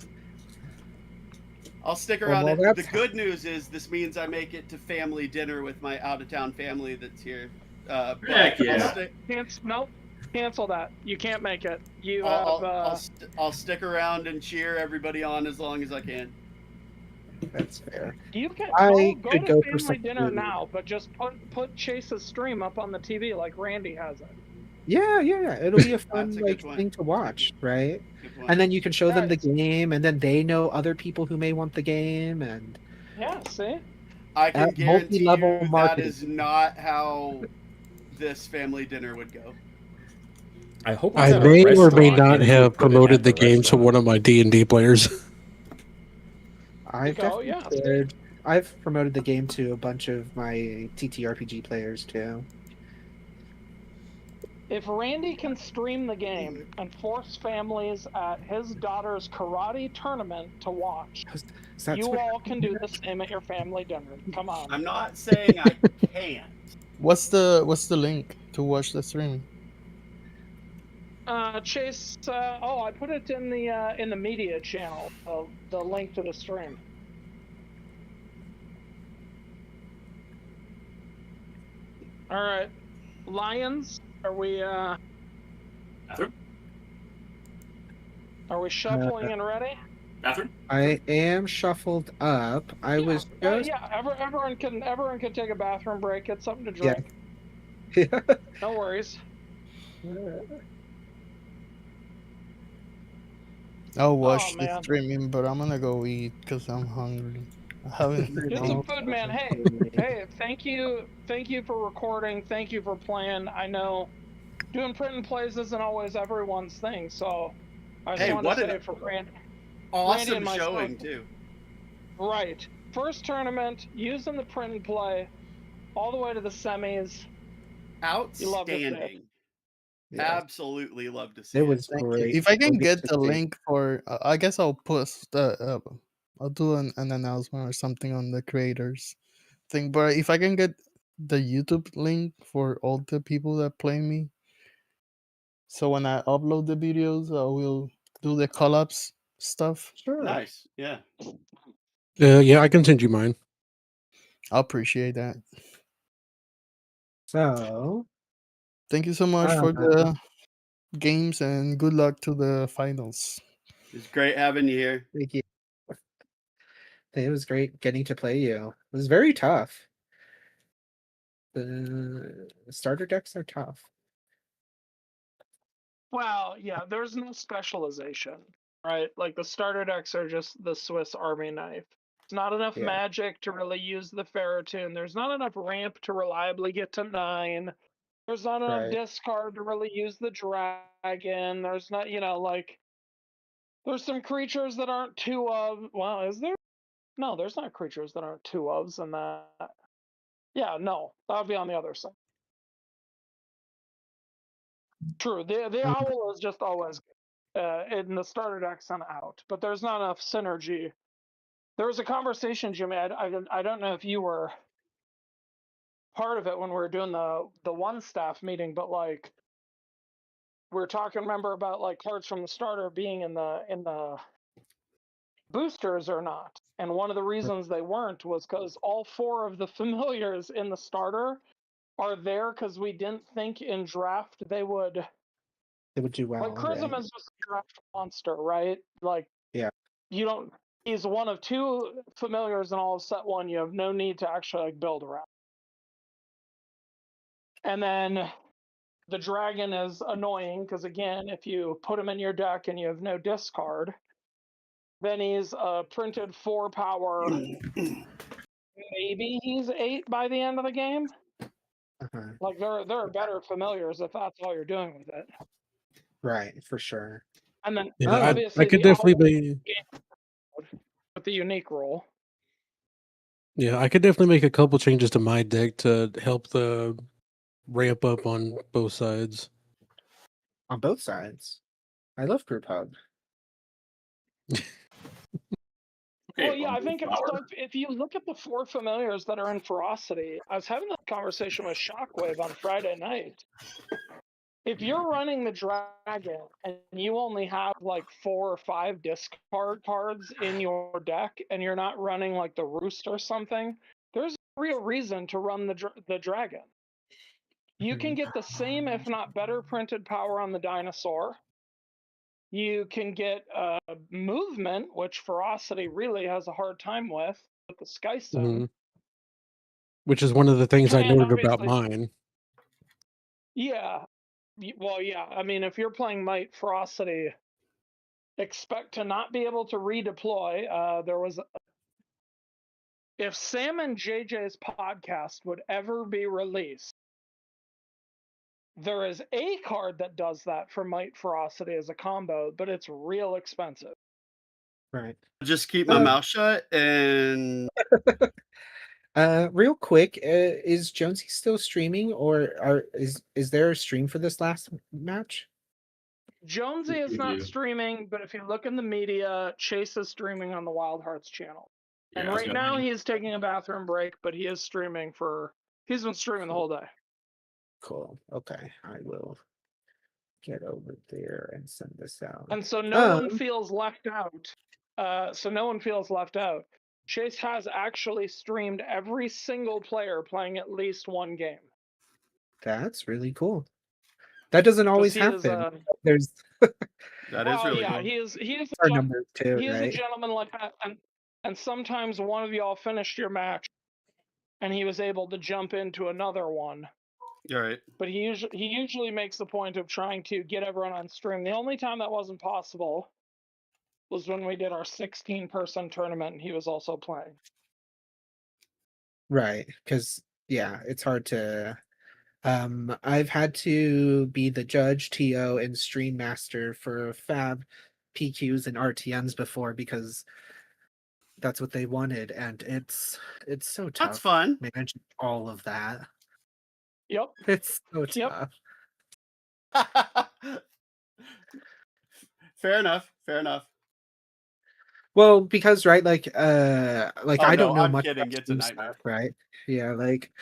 [SPEAKER 4] I'll stick
[SPEAKER 11] Well,
[SPEAKER 4] around.
[SPEAKER 11] well,
[SPEAKER 4] The
[SPEAKER 11] that's-
[SPEAKER 4] good news is this means I make it to family dinner with my out-of-town family that's here. But
[SPEAKER 8] Heck yeah.
[SPEAKER 2] Nope. Cancel that. You can't make it. You
[SPEAKER 4] I'll stick around and cheer everybody on as long as I can.
[SPEAKER 11] That's fair.
[SPEAKER 2] You can
[SPEAKER 11] I
[SPEAKER 2] go
[SPEAKER 11] could
[SPEAKER 2] to
[SPEAKER 11] go for
[SPEAKER 2] family
[SPEAKER 11] some
[SPEAKER 2] dinner
[SPEAKER 11] food.
[SPEAKER 2] now, but just put Chase's stream up on the TV like Randy has it.
[SPEAKER 11] Yeah. It'll be a fun
[SPEAKER 4] That's a good
[SPEAKER 11] like
[SPEAKER 4] point.
[SPEAKER 11] thing to watch, right?
[SPEAKER 4] Good point.
[SPEAKER 11] And then you can show them the
[SPEAKER 2] Right.
[SPEAKER 11] game, and then they know other people who may want the game, and
[SPEAKER 2] Yeah, see?
[SPEAKER 4] I can
[SPEAKER 11] At
[SPEAKER 4] guarantee you
[SPEAKER 11] multi-level
[SPEAKER 4] that
[SPEAKER 11] marketing.
[SPEAKER 4] is not how this family dinner would go.
[SPEAKER 1] I hope
[SPEAKER 5] I
[SPEAKER 1] it's at a
[SPEAKER 5] may or may
[SPEAKER 1] restaurant
[SPEAKER 5] not
[SPEAKER 1] and you
[SPEAKER 5] have
[SPEAKER 1] put it
[SPEAKER 5] promoted
[SPEAKER 1] at
[SPEAKER 5] the game to
[SPEAKER 1] restaurant.
[SPEAKER 5] one of my D&D players.
[SPEAKER 11] I've
[SPEAKER 2] Go,
[SPEAKER 11] definitely
[SPEAKER 2] yeah.
[SPEAKER 11] shared. I've promoted the game to a bunch of my TTRPG players too.
[SPEAKER 2] If Randy can stream the game and force families at his daughter's karate tournament to watch,
[SPEAKER 11] Is that
[SPEAKER 2] you
[SPEAKER 11] what-
[SPEAKER 2] all can do the same at your family dinner. Come on.
[SPEAKER 4] I'm not saying I can't.
[SPEAKER 3] What's the link to watch the stream?
[SPEAKER 2] Chase, I put it in the media channel, the link to the stream. All right, Lions, are we
[SPEAKER 8] Bathroom?
[SPEAKER 2] shuffling and ready?
[SPEAKER 8] Bathroom?
[SPEAKER 11] I am shuffled up. I was just
[SPEAKER 2] Everyone can take a bathroom break, get something to
[SPEAKER 11] Yeah.
[SPEAKER 2] drink. No worries.
[SPEAKER 3] I'll watch the
[SPEAKER 2] man.
[SPEAKER 3] streaming, but I'm gonna go eat because I'm hungry. I haven't.
[SPEAKER 2] Get some food, man. Hey, thank you for recording. Thank you for playing. I know doing print and plays isn't always everyone's thing, so I just
[SPEAKER 4] Hey,
[SPEAKER 2] want
[SPEAKER 4] what
[SPEAKER 2] to say
[SPEAKER 4] an
[SPEAKER 2] it for Randy
[SPEAKER 4] awesome
[SPEAKER 2] and myself.
[SPEAKER 4] showing too.
[SPEAKER 2] Right. First tournament, using the print and play, all the way to the semis. You love to see it.
[SPEAKER 4] Outstanding.
[SPEAKER 11] Yeah.
[SPEAKER 4] Absolutely love to see
[SPEAKER 11] It was
[SPEAKER 3] Thank you.
[SPEAKER 11] great.
[SPEAKER 3] If I can
[SPEAKER 11] We'll
[SPEAKER 3] get
[SPEAKER 11] to
[SPEAKER 3] the
[SPEAKER 11] see.
[SPEAKER 3] link for, I guess I'll post. I'll do an announcement or something on the creators thing. But if I can get the YouTube link for all the people that play me, so when I upload the videos, I will do the collabs stuff.
[SPEAKER 11] Sure.
[SPEAKER 4] Nice. Yeah.
[SPEAKER 5] Yeah, I can send you mine.
[SPEAKER 3] I appreciate that.
[SPEAKER 11] So
[SPEAKER 3] Thank you so much for the games and good luck to the finals.
[SPEAKER 4] It's great having you here.
[SPEAKER 11] thank you. It was great getting to play you. It was very tough. The starter decks are tough.
[SPEAKER 2] Well, yeah, there's no specialization, right? Like the starter decks are just the Swiss Army knife. It's not enough
[SPEAKER 11] Yeah.
[SPEAKER 2] magic to really use the Ferrotoon. There's not enough ramp to reliably get to 9. There's not enough
[SPEAKER 11] Right.
[SPEAKER 2] discard to really use the dragon. There's not, like, there's some creatures that aren't 2 of. Well, is there? No, there's not creatures that aren't 2 ofs in that. Yeah, no, that would be on the other side. True. The owl is just always in the starter decks and out, but there's not enough synergy. There was a conversation, Jimmy. I don't know if you were part of it when we were doing the one staff meeting, but like we were talking, remember, about like cards from the starter being in the boosters or not. And one of the reasons they weren't was because all 4 of the familiars in the starter are there because we didn't think in draft they would.
[SPEAKER 11] It would do well.
[SPEAKER 2] Like Chrism is just a draft monster, right? Like,
[SPEAKER 11] Yeah.
[SPEAKER 2] you don't. He's one of 2 familiars in all of set 1. You have no need to actually like build around. And then the dragon is annoying because again, if you put him in your deck and you have no discard, then he's a printed 4 power maybe he's 8 by the end of the game.
[SPEAKER 11] Uh-huh.
[SPEAKER 2] Like there are better familiars if that's all you're doing with it.
[SPEAKER 11] Right, for sure.
[SPEAKER 2] And then
[SPEAKER 5] Yeah,
[SPEAKER 2] obviously
[SPEAKER 5] I could
[SPEAKER 2] the
[SPEAKER 5] definitely
[SPEAKER 2] outlaw
[SPEAKER 5] be.
[SPEAKER 2] game with the unique rule.
[SPEAKER 5] Yeah, I could definitely make a couple changes to my deck to help the ramp up on both sides.
[SPEAKER 11] On both sides. I love group hug.
[SPEAKER 2] Well, yeah, I think if you look at the 4 familiars that are in Ferocity, I was having that conversation with Shockwave on Friday night. If you're running the dragon and you only have like 4 or 5 discard cards in your deck, and you're not running like the Roost or something, there's a real reason to run the dragon. You can get the same, if not better, printed power on the dinosaur. You can get movement, which Ferocity really has a hard time with the Skystone.
[SPEAKER 5] Which is one of the things I
[SPEAKER 2] And
[SPEAKER 5] noted about
[SPEAKER 2] obviously-
[SPEAKER 5] mine.
[SPEAKER 2] Yeah. Well, yeah. I mean, if you're playing Might Ferocity, expect to not be able to redeploy. If Sam and JJ's podcast would ever be released, there is a card that does that for Might Ferocity as a combo, but it's real expensive.
[SPEAKER 11] Right.
[SPEAKER 4] Just keep my mouth shut and
[SPEAKER 11] Real quick, is Jonesy still streaming, or is there a stream for this last match?
[SPEAKER 2] Jonesy is not streaming, but if you look in the media, Chase is streaming on the Wildhearts channel. And
[SPEAKER 8] Yeah,
[SPEAKER 2] right now he's taking a bathroom break, but he is streaming he's been streaming the whole day.
[SPEAKER 11] Cool. Okay, I will get over there and send this out.
[SPEAKER 2] And so no one feels left out. Chase has actually streamed every single player playing at least one game.
[SPEAKER 11] That's really cool. That doesn't always
[SPEAKER 2] he is,
[SPEAKER 11] happen. There's
[SPEAKER 4] that is really
[SPEAKER 2] yeah,
[SPEAKER 4] cool.
[SPEAKER 2] he is
[SPEAKER 11] our number two,
[SPEAKER 2] he is
[SPEAKER 11] right?
[SPEAKER 2] a gentleman like that, and sometimes one of y'all finished your match and he was able to jump into another one.
[SPEAKER 4] All right.
[SPEAKER 2] But he usually makes the point of trying to get everyone on stream. The only time that wasn't possible was when we did our 16-person tournament and he was also playing.
[SPEAKER 11] Right, because yeah, it's hard to. I've had to be the judge, TO, and stream master for Fab, PQs, and RTMs before because that's what they wanted, and it's so tough.
[SPEAKER 4] That's fun.
[SPEAKER 11] Managing all of that.
[SPEAKER 2] Yep.
[SPEAKER 11] It's so tough.
[SPEAKER 4] Fair enough.
[SPEAKER 11] Well, because right, like
[SPEAKER 4] Oh,
[SPEAKER 11] I don't know
[SPEAKER 4] I'm
[SPEAKER 11] much
[SPEAKER 4] kidding.
[SPEAKER 11] about
[SPEAKER 4] It's a
[SPEAKER 11] Steam
[SPEAKER 4] nightmare.
[SPEAKER 11] stuff, right? Yeah, like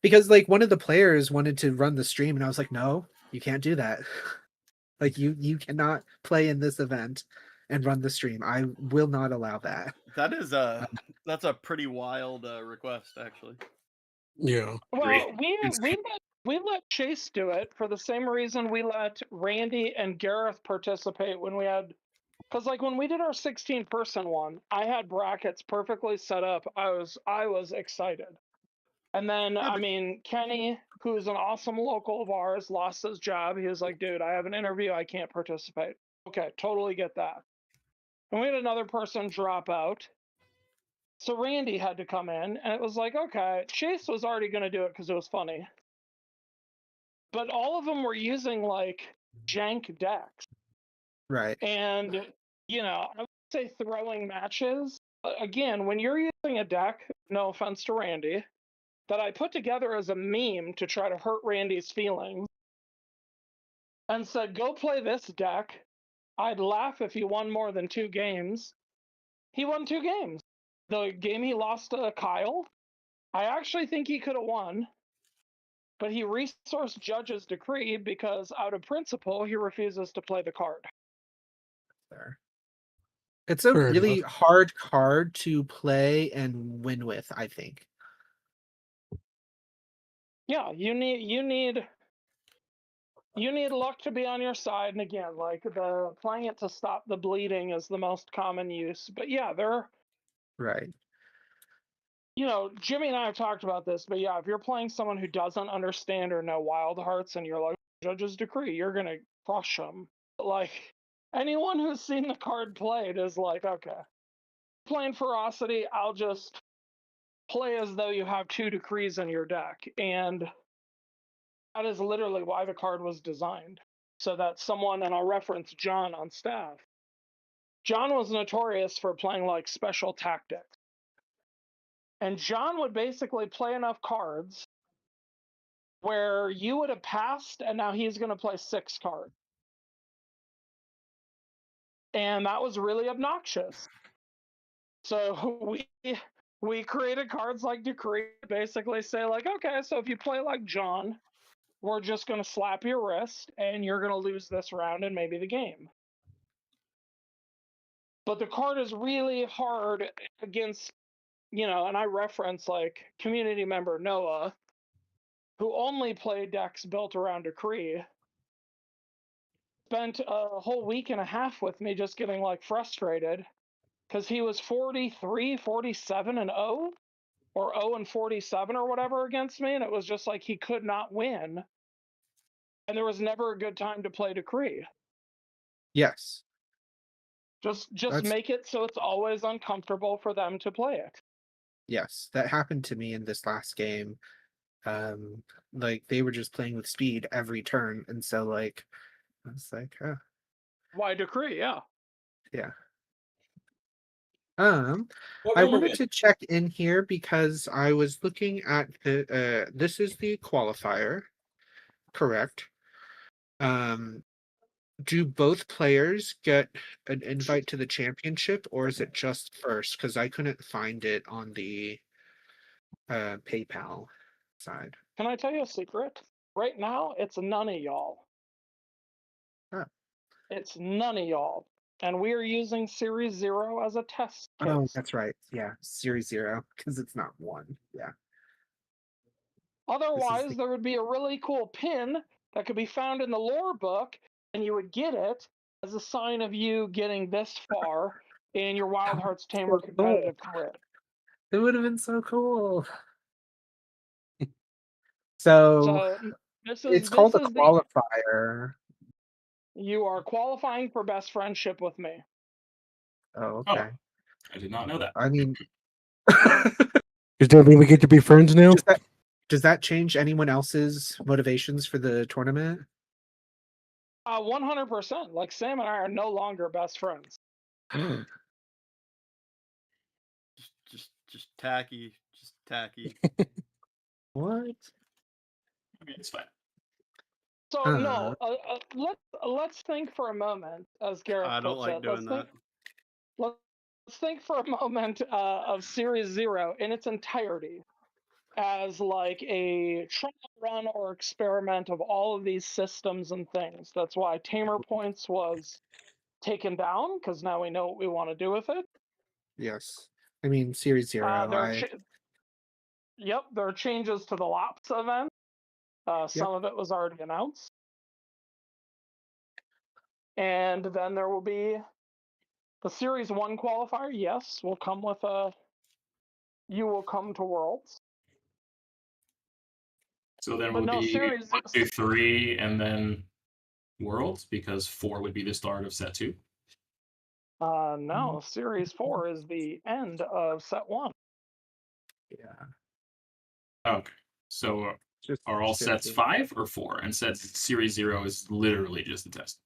[SPEAKER 11] because like one of the players wanted to run the stream, and I was like, no, you can't do that. Like you cannot play in this event and run the stream. I will not allow that.
[SPEAKER 4] That is that's a pretty wild request, actually.
[SPEAKER 5] Yeah.
[SPEAKER 2] Well, we let Chase do it for the same reason we let Randy and Gareth participate when we had, because like when we did our 16-person one, I had brackets perfectly set up. I was excited. And then, I mean, Kenny, who's an awesome local of ours, lost his job. He was like, dude, I have an interview. I can't participate. Okay, totally get that. And we had another person drop out. So Randy had to come in, and it was like, okay, Chase was already going to do it because it was funny. But all of them were using, like, jank decks.
[SPEAKER 11] Right.
[SPEAKER 2] And, I would say throwing matches. Again, when you're using a deck, no offense to Randy, that I put together as a meme to try to hurt Randy's feelings and said, go play this deck. I'd laugh if he won more than 2 games. He won 2 games. The game he lost to Kyle, I actually think he could have won, but he resourced Judge's decree because out of principle, he refuses to play the card.
[SPEAKER 11] There. It's a
[SPEAKER 5] Fair
[SPEAKER 11] really
[SPEAKER 5] enough.
[SPEAKER 11] hard card to play and win with, I think.
[SPEAKER 2] Yeah, you need luck to be on your side, and again, like the playing it to stop the bleeding is the most common use. But yeah,
[SPEAKER 11] Right.
[SPEAKER 2] Jimmy and I have talked about this, but yeah, if you're playing someone who doesn't understand or know Wildhearts and you're like, Judge's decree, you're gonna crush them. Like anyone who's seen the card played is like, okay, playing Ferocity, I'll just play as though you have 2 decrees in your deck, and that is literally why the card was designed. So that someone, and I'll reference John on staff, John was notorious for playing like special tactics. And John would basically play enough cards where you would have passed, and now he's going to play 6 cards. And that was really obnoxious. So we created cards like Decree, basically say like, okay, so if you play like John, we're just going to slap your wrist, and you're going to lose this round and maybe the game. But the card is really hard against, and I reference like community member Noah, who only played decks built around Decree, spent a whole week and a half with me just getting like frustrated because he was 43, 47 and 0, or 0 and 47 or whatever against me, and it was just like he could not win. And there was never a good time to play Decree.
[SPEAKER 11] Yes.
[SPEAKER 2] Just make it so it's always uncomfortable for them to play it.
[SPEAKER 11] Yes, that happened to me in this last game. Like they were just playing with speed every turn, and so like I was like, oh.
[SPEAKER 2] Why Decree? Yeah.
[SPEAKER 11] Yeah. I wanted to check in here because I was looking at the this is the qualifier, correct? Do both players get an invite to the championship, or is it just first? Because I couldn't find it on the PayPal side.
[SPEAKER 2] Can I tell you a secret? Right now, it's none of y'all.
[SPEAKER 11] Huh.
[SPEAKER 2] It's none of y'all. And we are using Series 0 as a test case.
[SPEAKER 11] Oh, that's right. Yeah, Series 0, because it's not 1. Yeah.
[SPEAKER 2] Otherwise, there would be a really cool pin that could be found in the lore book, and you would get it as a sign of you getting this far in your Wildhearts Tamer competitive career.
[SPEAKER 11] It would have been so cool. So it's called a qualifier.
[SPEAKER 2] You are qualifying for best friendship with me.
[SPEAKER 11] Oh, okay.
[SPEAKER 8] I did not know that.
[SPEAKER 11] I mean,
[SPEAKER 5] does that mean we get to be friends now?
[SPEAKER 11] Does that change anyone else's motivations for the tournament?
[SPEAKER 2] 100%. Like Sam and I are no longer best friends.
[SPEAKER 4] just tacky. Just tacky.
[SPEAKER 11] What?
[SPEAKER 8] I mean, it's fine.
[SPEAKER 2] So no, let's think for a moment, as Gareth
[SPEAKER 4] I don't
[SPEAKER 2] puts
[SPEAKER 4] like
[SPEAKER 2] it.
[SPEAKER 4] doing that.
[SPEAKER 2] Let's think for a moment of Series 0 in its entirety as like a trial run or experiment of all of these systems and things. That's why Tamer Points was taken down, because now we know what we want to do with it.
[SPEAKER 11] Yes. I mean, Series 0.
[SPEAKER 2] Yep, there are changes to the Lops event. Some of it was already announced. And then there will be the Series 1 qualifier. Yes, will come with you will come to Worlds.
[SPEAKER 8] So then would be
[SPEAKER 2] Series
[SPEAKER 8] 1, 2, 3, and then Worlds, because 4 would be the start of set 2.
[SPEAKER 2] No, Series 4 is the end of set 1.
[SPEAKER 11] Yeah.
[SPEAKER 8] Okay. So are all sets 5 or 4? And Series 0 is literally just a test.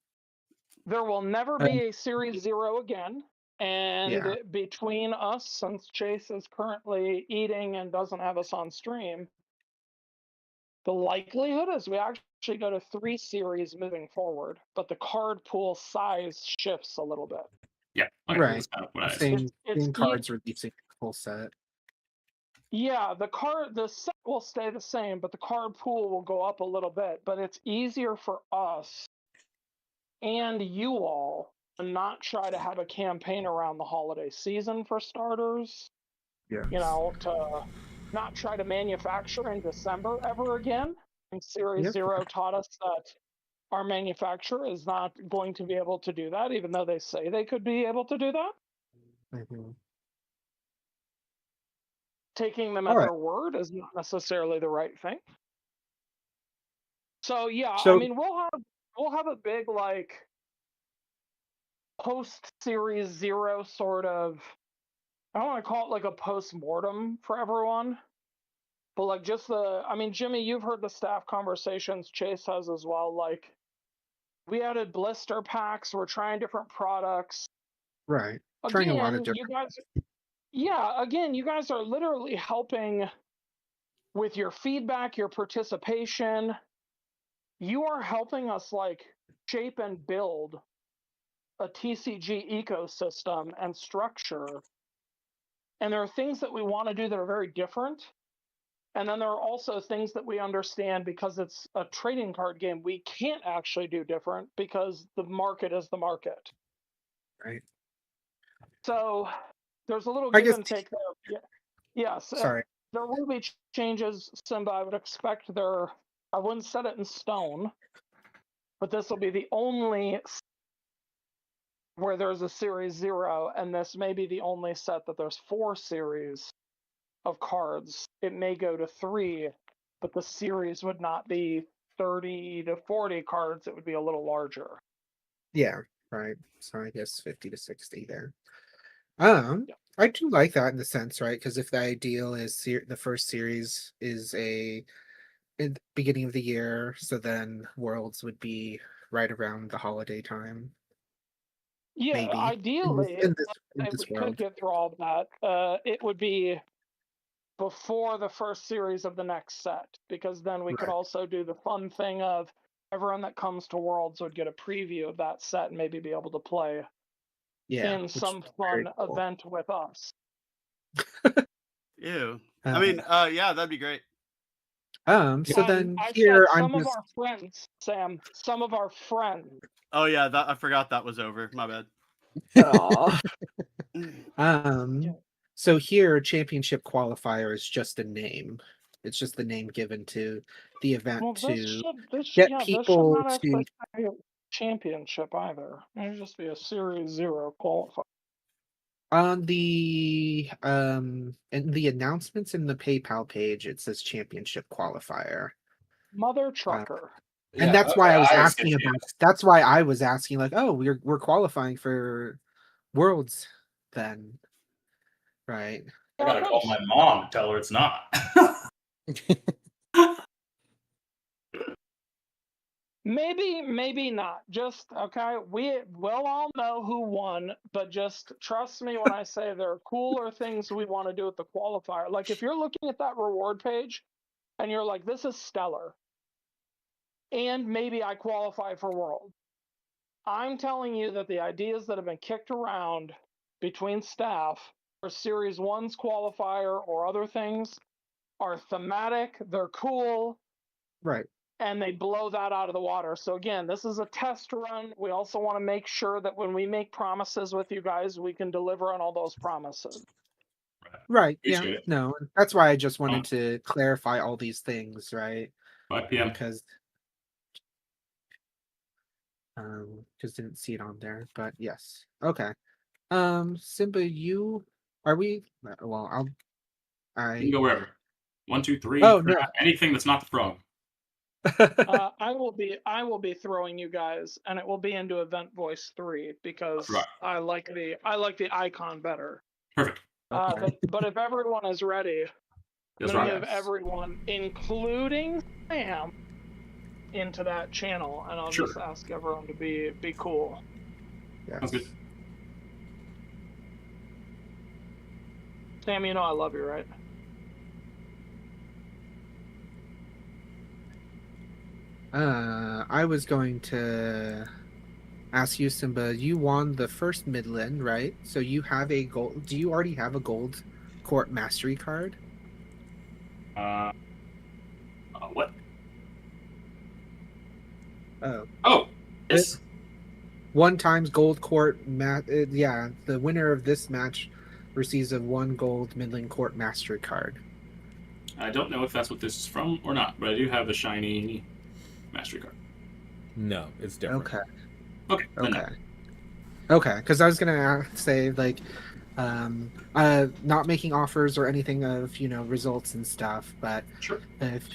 [SPEAKER 2] There will never be a Series 0 again. And between us, since Chase is currently eating and doesn't have us on stream, the likelihood is we actually go to 3 series moving forward, but the card pool size shifts a little bit.
[SPEAKER 8] Yeah, okay,
[SPEAKER 11] right.
[SPEAKER 8] That's kind of what I
[SPEAKER 11] same cards releasing the full set.
[SPEAKER 2] Yeah, the set will stay the same, but the card pool will go up a little bit. But it's easier for us and you all to not try to have a campaign around the holiday season for starters.
[SPEAKER 11] Yes.
[SPEAKER 2] To not try to manufacture in December ever again. And Series 0 taught us that our manufacturer is not going to be able to do that, even though they say they could be able to do that.
[SPEAKER 11] Mm-hmm.
[SPEAKER 2] Taking them at their word is not necessarily the right thing. So yeah, I mean, we'll have a big like post Series 0 sort of I don't want to call it like a post-mortem for everyone, but like just Jimmy, you've heard the staff conversations, Chase has as well. Like, we added blister packs, we're trying different products.
[SPEAKER 11] Right. Trying a lot of different.
[SPEAKER 2] You guys are literally helping with your feedback, your participation. You are helping us like shape and build a TCG ecosystem and structure. And there are things that we want to do that are very different. And then there are also things that we understand because it's a trading card game. We can't actually do different because the market is the market.
[SPEAKER 11] Right.
[SPEAKER 2] So there's a little give and take there. Yeah. Yes.
[SPEAKER 11] Sorry.
[SPEAKER 2] There will be changes, Simba. I would expect I wouldn't set it in stone, but this will be the only where there's a series 0, and this may be the only set that there's 4 series of cards. It may go to 3, but the series would not be 30 to 40 cards. It would be a little larger.
[SPEAKER 11] Yeah, right. So I guess 50 to 60 there. I do like that in the sense, right? Because if the ideal is the first series is in the beginning of the year, so then Worlds would be right around the holiday time.
[SPEAKER 2] Yeah,
[SPEAKER 11] maybe.
[SPEAKER 2] Ideally,
[SPEAKER 11] in this
[SPEAKER 2] we could
[SPEAKER 11] world.
[SPEAKER 2] get through all of that. It would be before the first series of the next set, because then we could
[SPEAKER 11] Right.
[SPEAKER 2] also do the fun thing of everyone that comes to Worlds would get a preview of that set and maybe be able to play in some fun event with us.
[SPEAKER 4] Ew.
[SPEAKER 11] Um,
[SPEAKER 4] I mean, yeah, that'd be great.
[SPEAKER 11] So then
[SPEAKER 2] I
[SPEAKER 11] here
[SPEAKER 2] said
[SPEAKER 11] I'm
[SPEAKER 2] some of
[SPEAKER 11] just
[SPEAKER 2] our friends, Sam. Some of our friends.
[SPEAKER 4] Oh yeah, I forgot that was over. My bad.
[SPEAKER 11] Aw. So here championship qualifier is just a name. It's just the name given to the event
[SPEAKER 2] Well,
[SPEAKER 11] to
[SPEAKER 2] this
[SPEAKER 11] get
[SPEAKER 2] should
[SPEAKER 11] people
[SPEAKER 2] not
[SPEAKER 11] to
[SPEAKER 2] actually be a championship either. It should just be a Series 0 qualifier.
[SPEAKER 11] on the in the announcements in the PayPal page it says championship qualifier.
[SPEAKER 2] Mother trucker.
[SPEAKER 11] And that's why I was asking about. That's why I was asking, like, oh, we're qualifying for Worlds, then, right?
[SPEAKER 8] I gotta call my mom and tell her it's not.
[SPEAKER 2] Maybe not. Just okay. We'll all know who won, but just trust me when I say there are cooler things we want to do with the qualifier. Like if you're looking at that reward page, and you're like, this is stellar, and maybe I qualify for World. I'm telling you that the ideas that have been kicked around between staff for Series 1's qualifier or other things are thematic, they're cool,
[SPEAKER 11] right?
[SPEAKER 2] And they blow that out of the water. So again, this is a test run. We also want to make sure that when we make promises with you guys, we can deliver on all those promises.
[SPEAKER 11] Right. Yeah. No, that's why I just wanted to clarify all these things, right?
[SPEAKER 8] 5 p.m.
[SPEAKER 11] Because didn't see it on there, but yes. Okay. Simba, are we? Well,
[SPEAKER 8] You can go wherever. 1, 2, 3.
[SPEAKER 11] Oh, no.
[SPEAKER 8] Anything that's not the throne.
[SPEAKER 2] I will be throwing you guys, and it will be into Event Voice 3 because I like the icon better.
[SPEAKER 8] Perfect.
[SPEAKER 2] But if everyone is ready, I'm going to move
[SPEAKER 8] Yes.
[SPEAKER 2] everyone, including Sam, into that channel, and I'll just ask everyone to be cool.
[SPEAKER 11] Yes.
[SPEAKER 8] Sounds good.
[SPEAKER 2] Sam, you know I love you, right?
[SPEAKER 11] I was going to ask you, Simba, you won the first Midland, right? So you have a gold. Do you already have a gold court mastery card?
[SPEAKER 8] What?
[SPEAKER 11] Oh,
[SPEAKER 8] yes.
[SPEAKER 11] 1 times gold court yeah, the winner of this match receives a 1 gold Midland court mastery card.
[SPEAKER 8] I don't know if that's what this is from or not, but I do have the shiny mastery card.
[SPEAKER 1] No, it's different.
[SPEAKER 11] Okay. Okay, because I was gonna say like, not making offers or anything of results and stuff, but if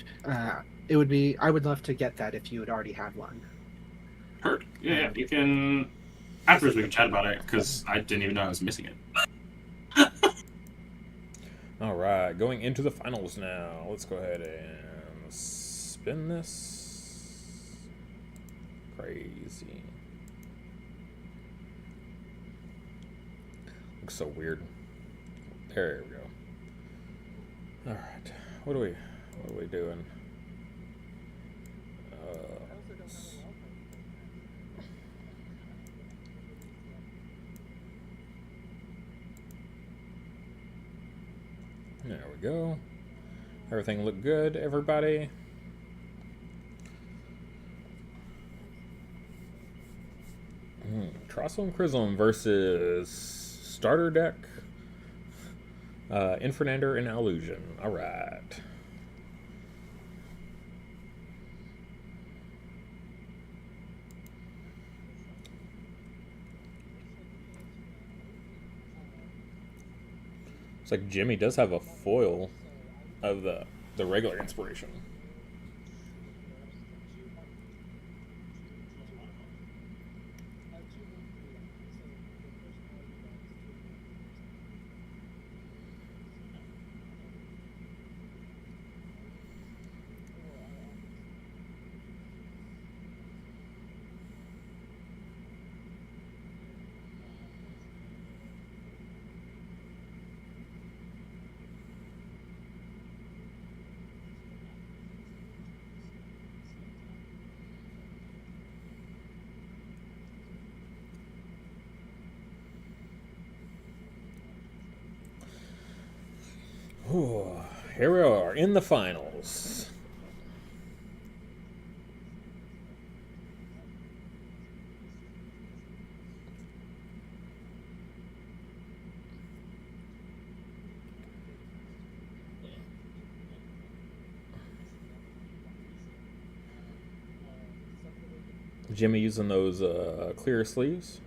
[SPEAKER 11] it would be, I would love to get that if you had already had one.
[SPEAKER 8] Heard. Yeah, you can. Afterwards, we can chat about it because I didn't even know I was missing it.
[SPEAKER 1] All right, going into the finals now. Let's go ahead and spin this. Crazy. Looks so weird. There we go. All right, what are we doing? There we go. Everything looked good, everybody. Trossel and Chrism versus starter deck. Infernander and Allusion. All right. It's like Jimmy does have a foil of the regular inspiration. Ooh, here we are in the finals. Jimmy using those clear sleeves.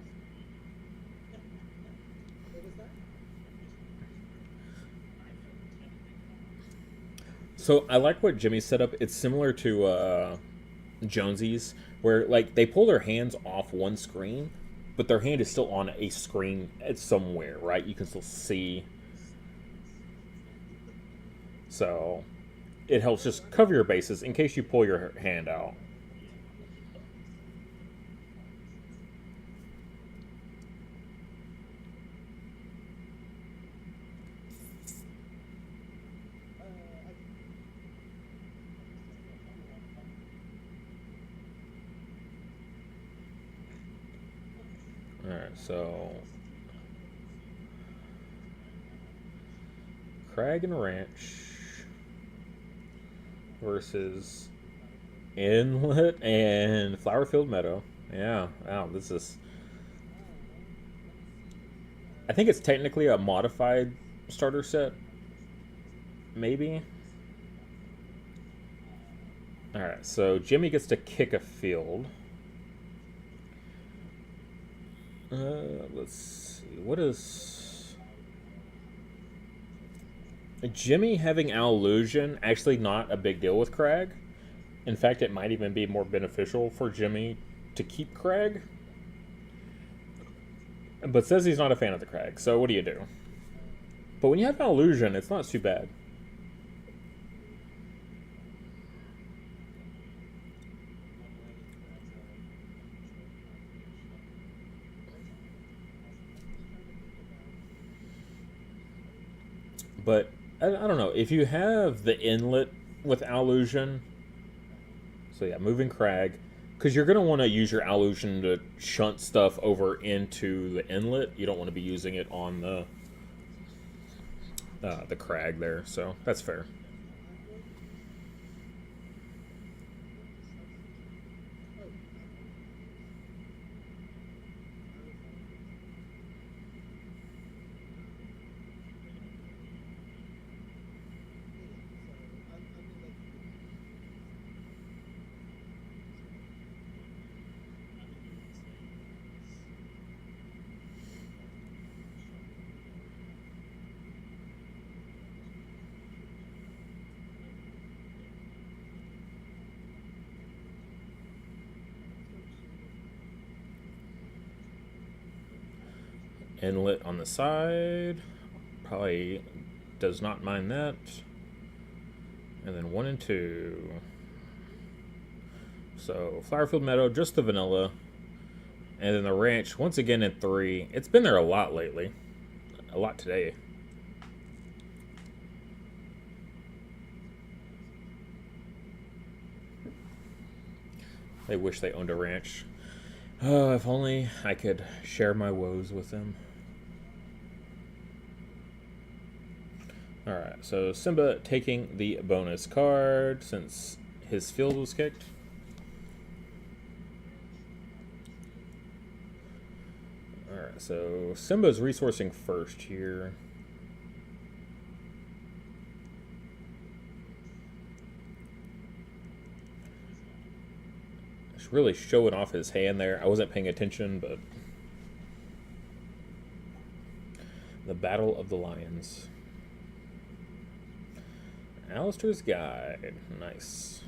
[SPEAKER 1] So I like what Jimmy set up. It's similar to Jonesy's, where like they pull their hands off one screen, but their hand is still on a screen somewhere, right? You can still see. So it helps just cover your bases in case you pull your hand out. Alright, so Crag and Ranch versus Inlet and Flowerfield Meadow. Yeah, wow, this is... I think it's technically a modified starter set. Maybe. Alright, so Jimmy gets to kick a field. Let's see. What is... Jimmy having Allusion actually not a big deal with Crag. In fact, it might even be more beneficial for Jimmy to keep Crag. But says he's not a fan of the Crag, so what do you do? But when you have Allusion, it's not too bad. But I don't know, if you have the Inlet with Allusion, so yeah, moving Crag, because you're going to want to use your Allusion to shunt stuff over into the Inlet. You don't want to be using it on the Crag there, so that's fair. Inlet on the side. Probably does not mind that. And then 1 and 2. So Flowerfield Meadow, just the vanilla. And then the ranch, once again in 3. It's been there a lot lately. A lot today. They wish they owned a ranch. Oh, if only I could share my woes with them. Alright, so Simba taking the bonus card since his field was kicked. Alright, so Simba's resourcing first here. Just really showing off his hand there. I wasn't paying attention, but... The Battle of the Lions. Alistair's Guide. Nice.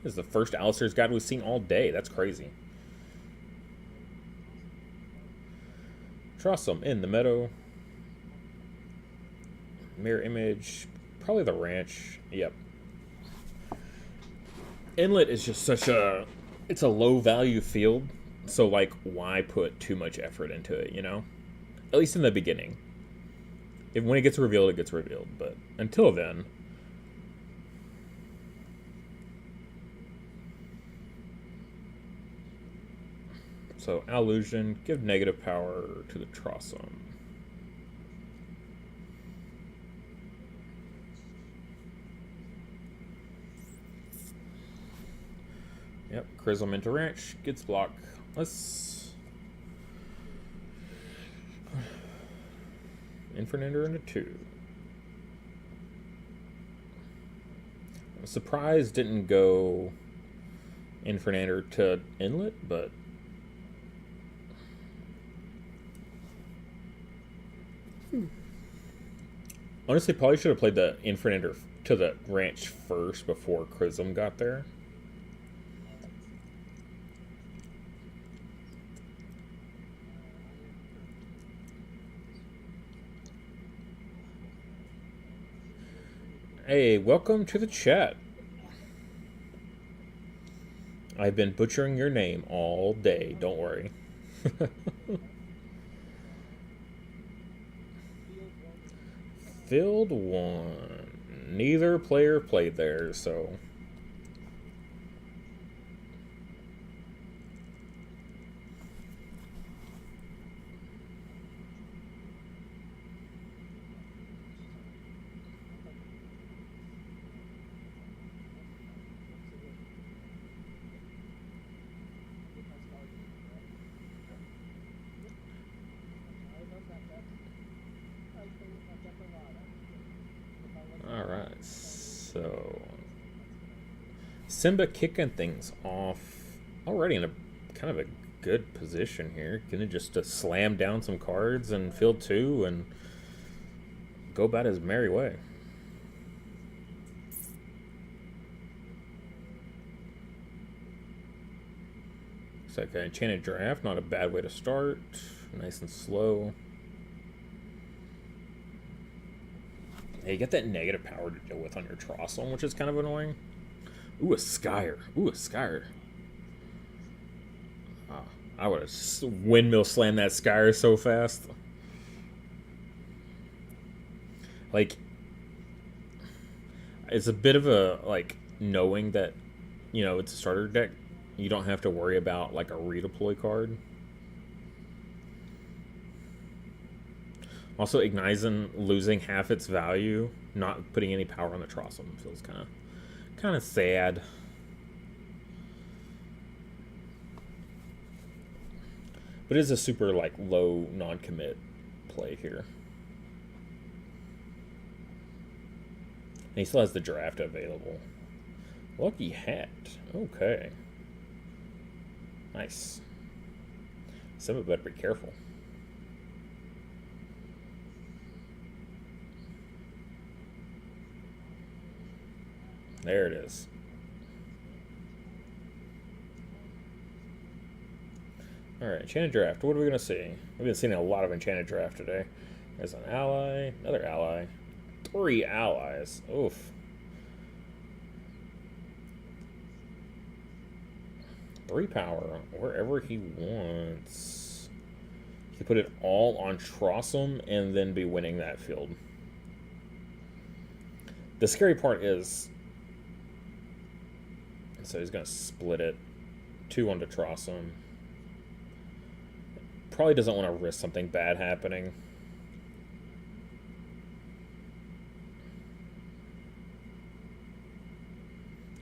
[SPEAKER 1] This is the first Alistair's Guide we've seen all day. That's crazy. Trossum in the meadow. Mirror image. Probably the ranch. Yep. Inlet is just such a... It's a low value field. So, like, why put too much effort into it, you know? At least in the beginning. When it gets revealed, it gets revealed. But until then... So, Allusion, give negative power to the Trossum. Yep, Chrism into Ranch, gets block. Let's... Infernander into 2. I'm surprised didn't go Infernander to Inlet, but... Honestly, probably should have played the Infernander to the ranch first before Chrism got there. Hey, welcome to the chat. I've been butchering your name all day, don't worry. Field 1. Neither player played there, so... Alright, so... Simba kicking things off. Already in a kind of a good position here. Gonna just slam down some cards in field 2 and go about his merry way. Looks like an Enchanted Giraffe, not a bad way to start. Nice and slow. Hey, you get that negative power to deal with on your Trossum, which is kind of annoying. Ooh, a Skyer. Ooh, a Skyer. Oh, I would have windmill slammed that Skyer so fast. Like, it's a bit of a, like, knowing that, you know, it's a starter deck. You don't have to worry about, like, a redeploy card. Also, Ignizen losing half its value, not putting any power on the Trossum, feels kind of sad. But it is a super, like, low non-commit play here. And he still has the draft available. Lucky Hat. Okay. Nice. Simba better be careful. There it is. Alright, Enchanted Draft. What are we going to see? We've been seeing a lot of Enchanted Draft today. There's an ally, another ally. 3 allies. Oof. 3 power, wherever he wants. He could put it all on Trossum and then be winning that field. The scary part is, so he's going to split it. 2 onto Trossum. Probably doesn't want to risk something bad happening.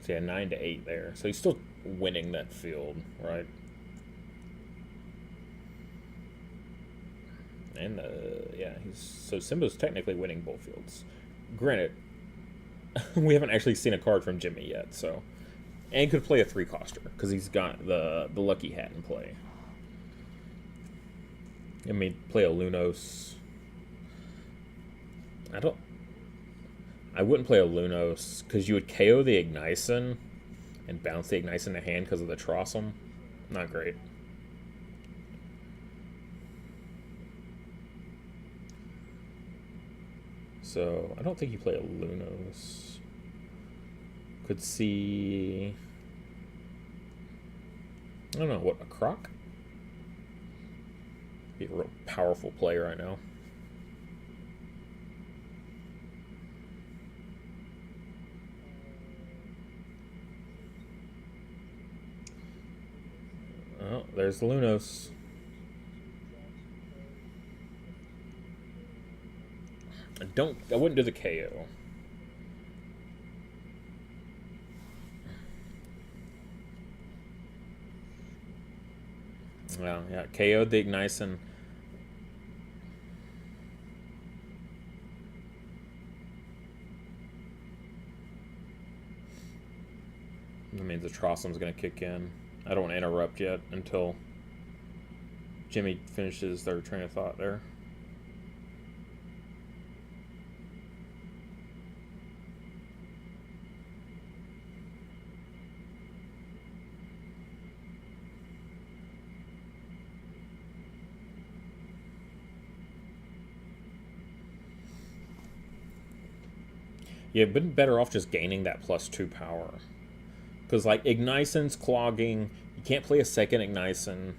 [SPEAKER 1] So yeah, 9 to 8 there. So he's still winning that field, right? And yeah, so Simba's technically winning both fields. Granted, we haven't actually seen a card from Jimmy yet, so. And could play a 3-coster because he's got the lucky hat in play. I mean, play a Lunos. I wouldn't play a Lunos because you would KO the Ignition and bounce the Ignition to hand because of the Trossum. Not great. So I don't think you play a Lunos. Could see. I don't know, what, a Croc? Be a real powerful play right now. Oh, there's the Lunos. I wouldn't do the KO. Well, yeah, KO'd the Ignition. That means the Trossum's going to kick in. I don't want to interrupt yet until Jimmy finishes their train of thought there. Yeah, been better off just gaining that +2 power. Because, like, Ignition's clogging. You can't play a second Ignition.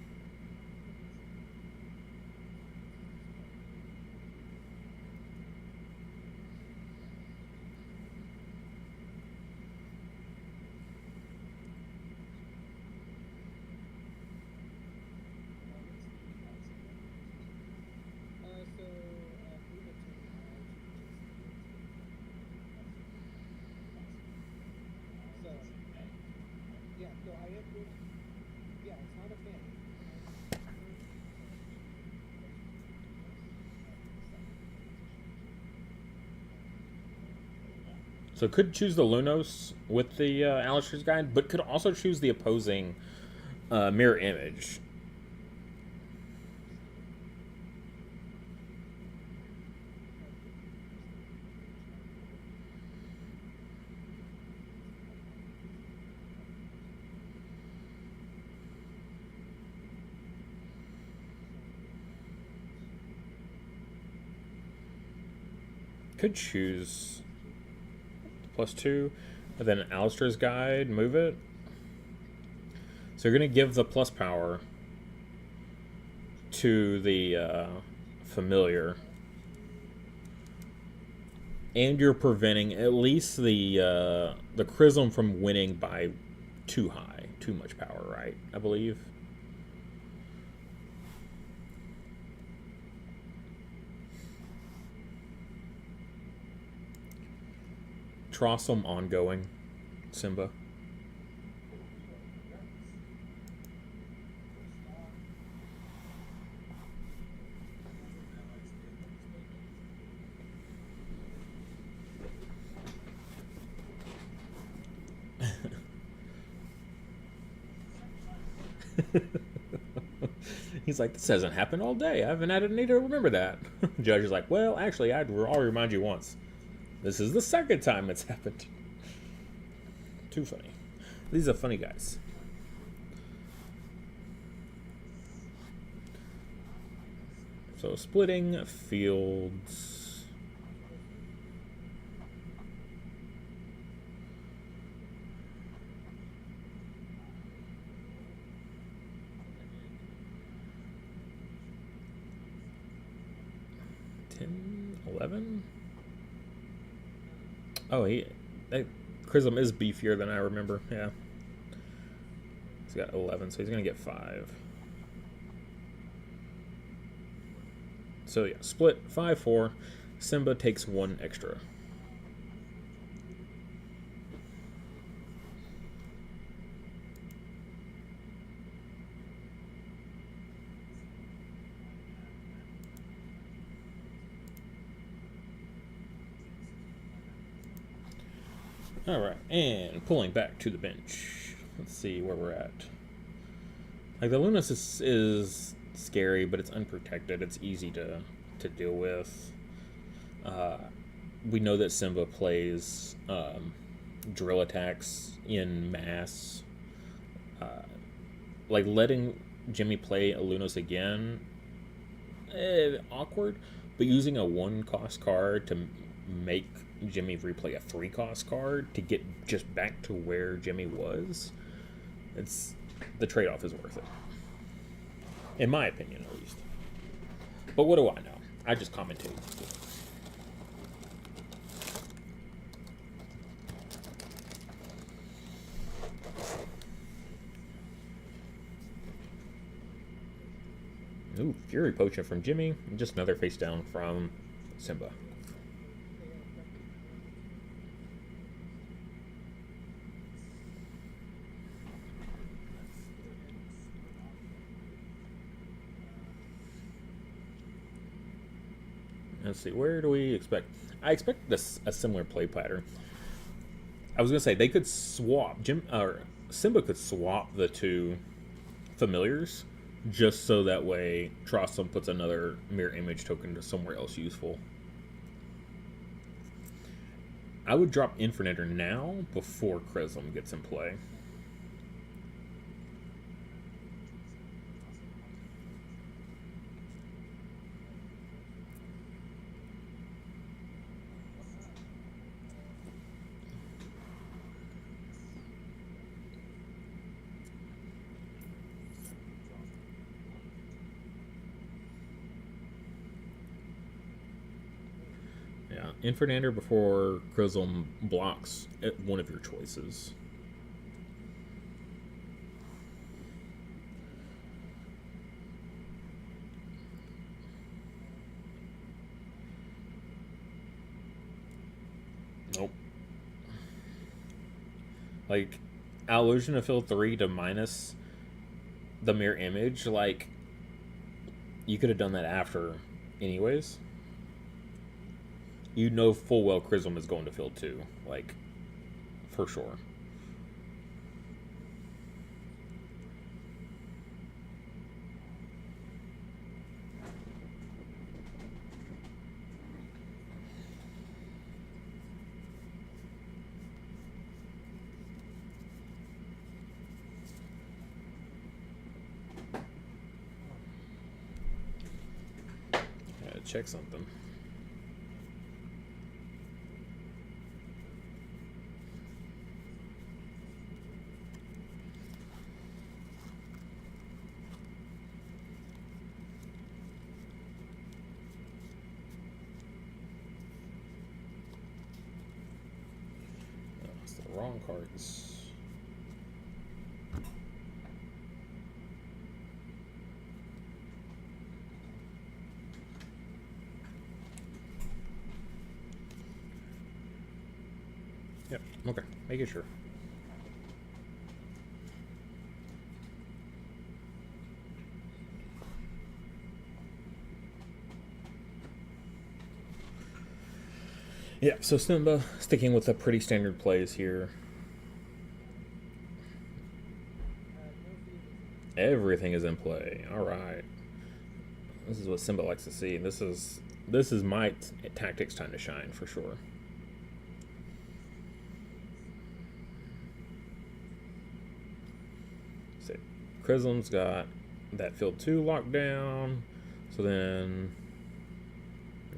[SPEAKER 1] So could choose the Lunos with the Alistair's Guide, but could also choose the opposing mirror image. Could choose +2, and then Alistair's Guide, move it. So you're going to give the plus power to the familiar. And you're preventing at least the Chrism from winning by too much power, right? I believe. Trossum ongoing, Simba. He's like, this hasn't happened all day. I haven't had a need to remember that. Judge is like, well, actually, I'll remind you once. This is the second time it's happened. Too funny. These are funny guys. So splitting fields. $10, $11. Oh, Chrism is beefier than I remember. Yeah, he's got 11, so he's gonna get 5. So yeah, split 5-4. Simba takes 1 extra. All right, and pulling back to the bench. Let's see where we're at. Like, the Lunas is scary, but it's unprotected. It's easy to deal with. We know that Simba plays drill attacks in mass. Like, letting Jimmy play a Lunas again, awkward. But using a 1-cost card to make Jimmy replay a 3-cost card to get just back to where Jimmy was, the trade-off is worth it, in my opinion, at least. But what do I know? I just commentate. Ooh, Fury Potion from Jimmy, and just another face down from Simba. Let's see, where do we expect? I expect a similar play pattern. I was gonna say they could swap Simba could swap the 2 familiars, just so that way Trostrum puts another mirror image token to somewhere else useful. I would drop Infernator now before Chrism gets in play. Infernander before Chrism blocks at one of your choices. Nope. Like, Allusion to fill 3 to minus the mirror image, like, you could have done that after anyways. You know full well Chrism is going to field 2, like, for sure. Gotta check something. Wrong cards. Yep, okay, making sure. Yeah, so Simba sticking with the pretty standard plays here. Everything is in play. All right. This is what Simba likes to see. This is my tactics time to shine for sure. So Chrism's got that field 2 locked down. So then,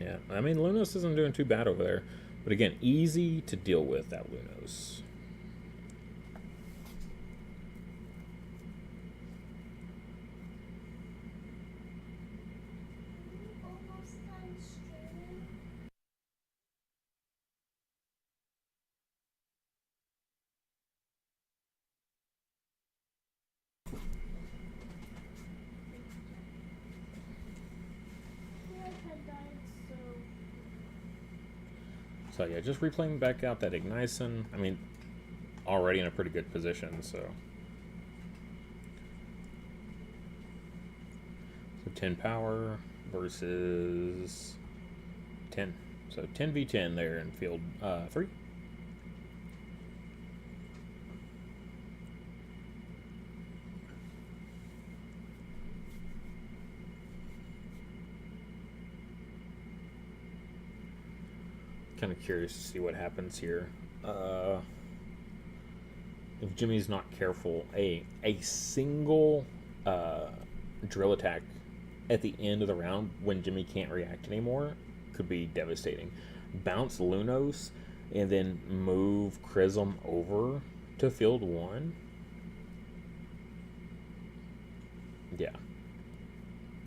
[SPEAKER 1] yeah, I mean, Lunos isn't doing too bad over there. But again, easy to deal with, that Lunos. So yeah, just replaying back out that Ignison. I mean, already in a pretty good position, so. So 10 power versus 10. So 10v10 there in field 3. Kind of curious to see what happens here. If Jimmy's not careful, a single drill attack at the end of the round when Jimmy can't react anymore could be devastating. Bounce Lunos and then move Chrism over to field 1. Yeah.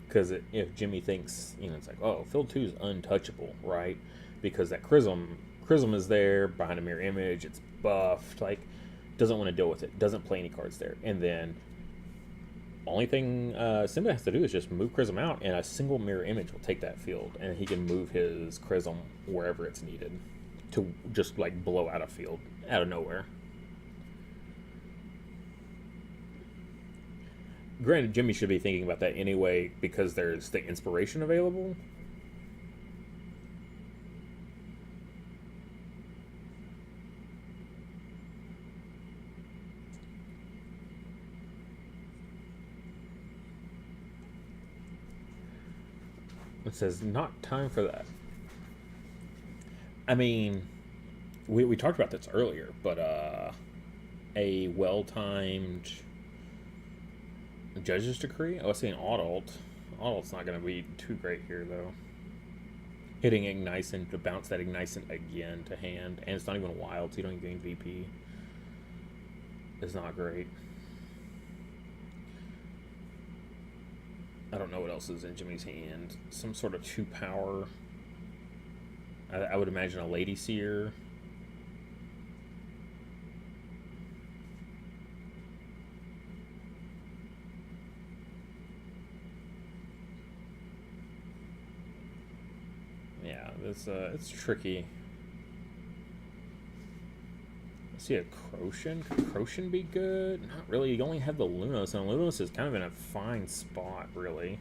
[SPEAKER 1] Because if Jimmy thinks, it's like, oh, field 2 is untouchable, right? Because that Chrism is there behind a mirror image, it's buffed, like, doesn't want to deal with it, doesn't play any cards there. And then only thing Simba has to do is just move Chrism out, and a single mirror image will take that field, and he can move his Chrism wherever it's needed to just like blow out a field out of nowhere. Granted, Jimmy should be thinking about that anyway because there's the inspiration available. It says, not time for that. I mean, we talked about this earlier, but a well-timed judge's decree? Oh, I see an Adult. Adult's not going to be too great here, though. Hitting Ignison to bounce that Ignison again to hand, and it's not even wild, so you don't gain VP. Is not great. I don't know what else is in Jimmy's hand. Some sort of 2 power. I would imagine a Lady Seer. Yeah, this it's tricky. I see a Croshen. Could Croshen be good? Not really. You only have the Lunos, and Lunos is kind of in a fine spot, really.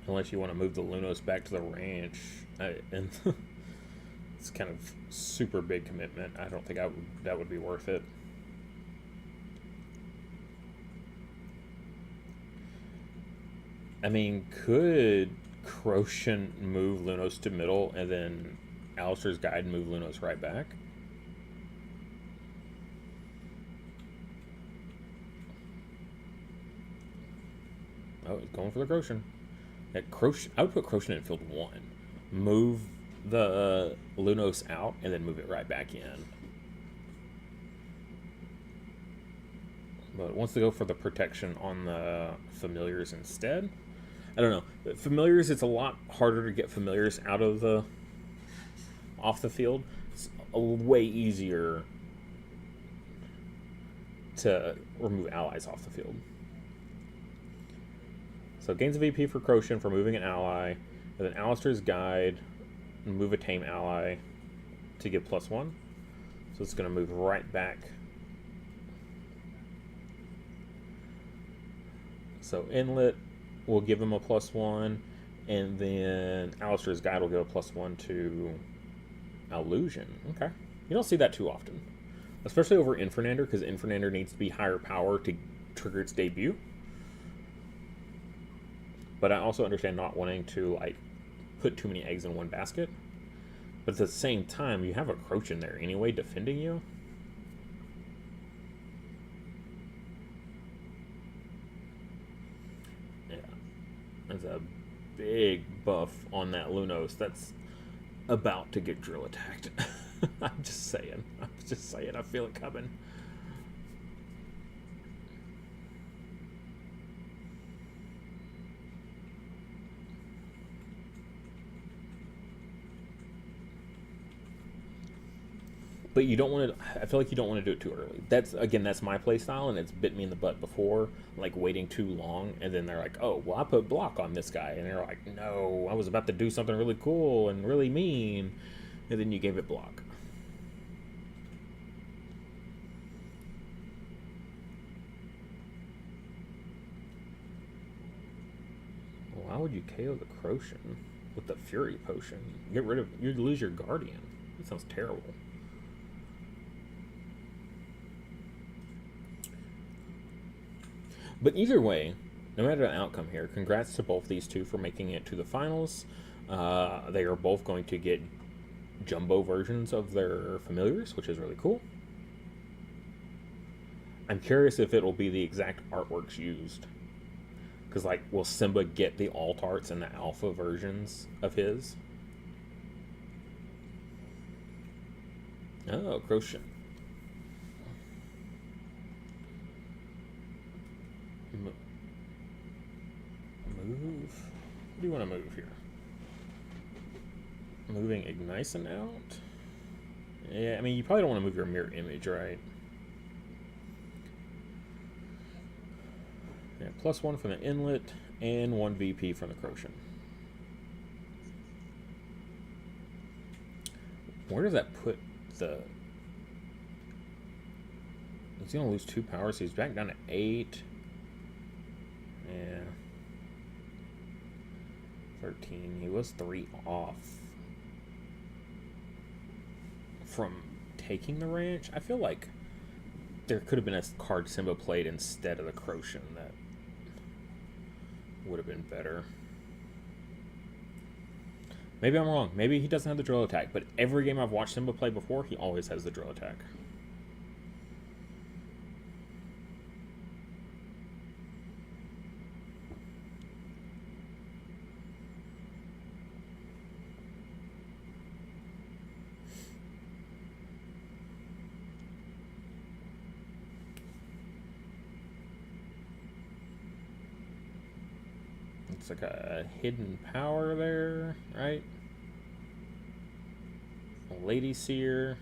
[SPEAKER 1] Unless you want to move the Lunos back to the ranch. And it's kind of super big commitment. I don't think that would be worth it. I mean, could Croshen move Lunos to middle and then Alistair's Guide move Lunos right back? Oh, he's going for the Croshen. I would put Croshen in field 1. Move the Lunos out and then move it right back in. But it wants to go for the protection on the Familiars instead. I don't know. Familiars, it's a lot harder to get Familiars off the field. It's way easier to remove allies off the field. So gains a VP for Croshen for moving an ally, and then Alistair's Guide, move a tame ally to give +1. So it's going to move right back. So Inlet will give him a +1, and then Alistair's Guide will give a +1 to Illusion. Okay. You don't see that too often. Especially over Infernander, because Infernander needs to be higher power to trigger its debut. But I also understand not wanting to like put too many eggs in one basket. But at the same time, you have a Croshen there anyway defending you. big buff on that Lunos that's about to get drill attacked. I'm just saying. I feel it coming. But you don't want to. I feel like you don't want to do it too early. That's my play style, and it's bit me in the butt before, like waiting too long, and then they're like, "Oh, well, I put block on this guy," and they're like, "No, I was about to do something really cool and really mean," and then you gave it block. Why would you KO the Crocian with the Fury Potion? You'd lose your Guardian. That sounds terrible. But either way, no matter the outcome here, congrats to both these two for making it to the finals. They are both going to get jumbo versions of their familiars, which is really cool. I'm curious if it will be the exact artworks used. Because, like, will Simba get the alt arts and the alpha versions of his? Oh, Crocian. Move. What do you want to move here? Moving Ignition out? Yeah, I mean, you probably don't want to move your mirror image, right? Yeah, +1 from the inlet and 1 VP from the Crocian. Where does that put the... He's going to lose 2 power, so he's back down to 8. Yeah. 13. He was 3 off from taking the ranch. I feel like there could have been a card Simba played instead of the Crocian that would have been better. Maybe I'm wrong. Maybe he doesn't have the drill attack, but every game I've watched Simba play before, he always has the drill attack. It's like a hidden power there, right? A Lady Seer.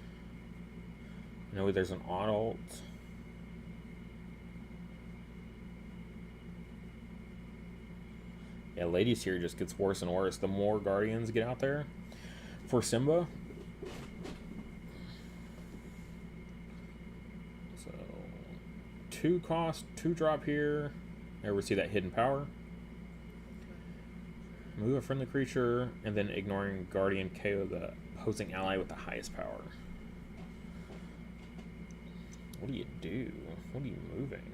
[SPEAKER 1] I know there's an adult. Yeah, Lady Seer just gets worse and worse the more Guardians get out there for Simba. So 2 cost, 2 drop here. Never see that hidden power. Move a friendly creature, and then ignoring Guardian, KO the opposing ally with the highest power. What do you do? What are you moving?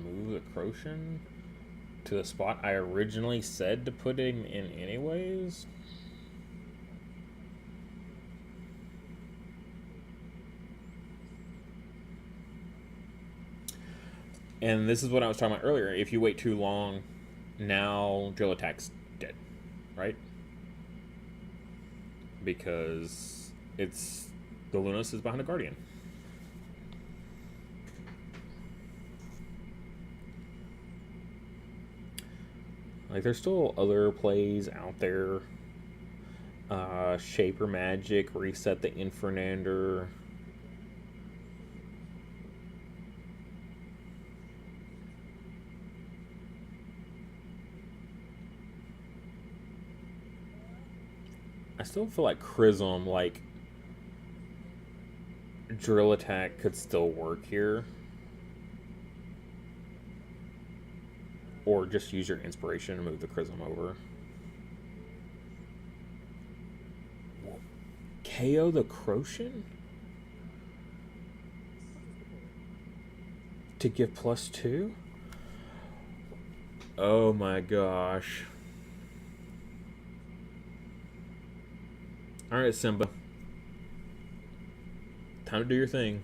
[SPEAKER 1] Move the Crocian to the spot I originally said to put him in anyways? And this is what I was talking about earlier. If you wait too long, now drill attack's dead, right? Because it's the Lunos is behind a Guardian. Like, there's still other plays out there. Shaper Magic, reset the Infernander. I still feel like Chrism, like, drill attack could still work here. Or just use your inspiration and move the Chrism over. KO the Crocian? To give +2? Oh my gosh. Alright, Simba. Time to do your thing.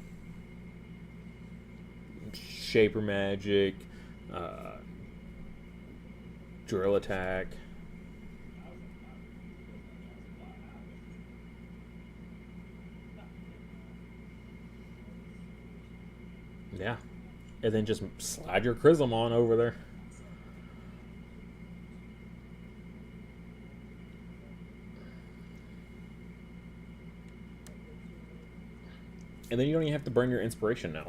[SPEAKER 1] Shaper Magic, Drill Attack. Yeah. And then just slide your Chrism on over there. And then you don't even have to burn your inspiration now.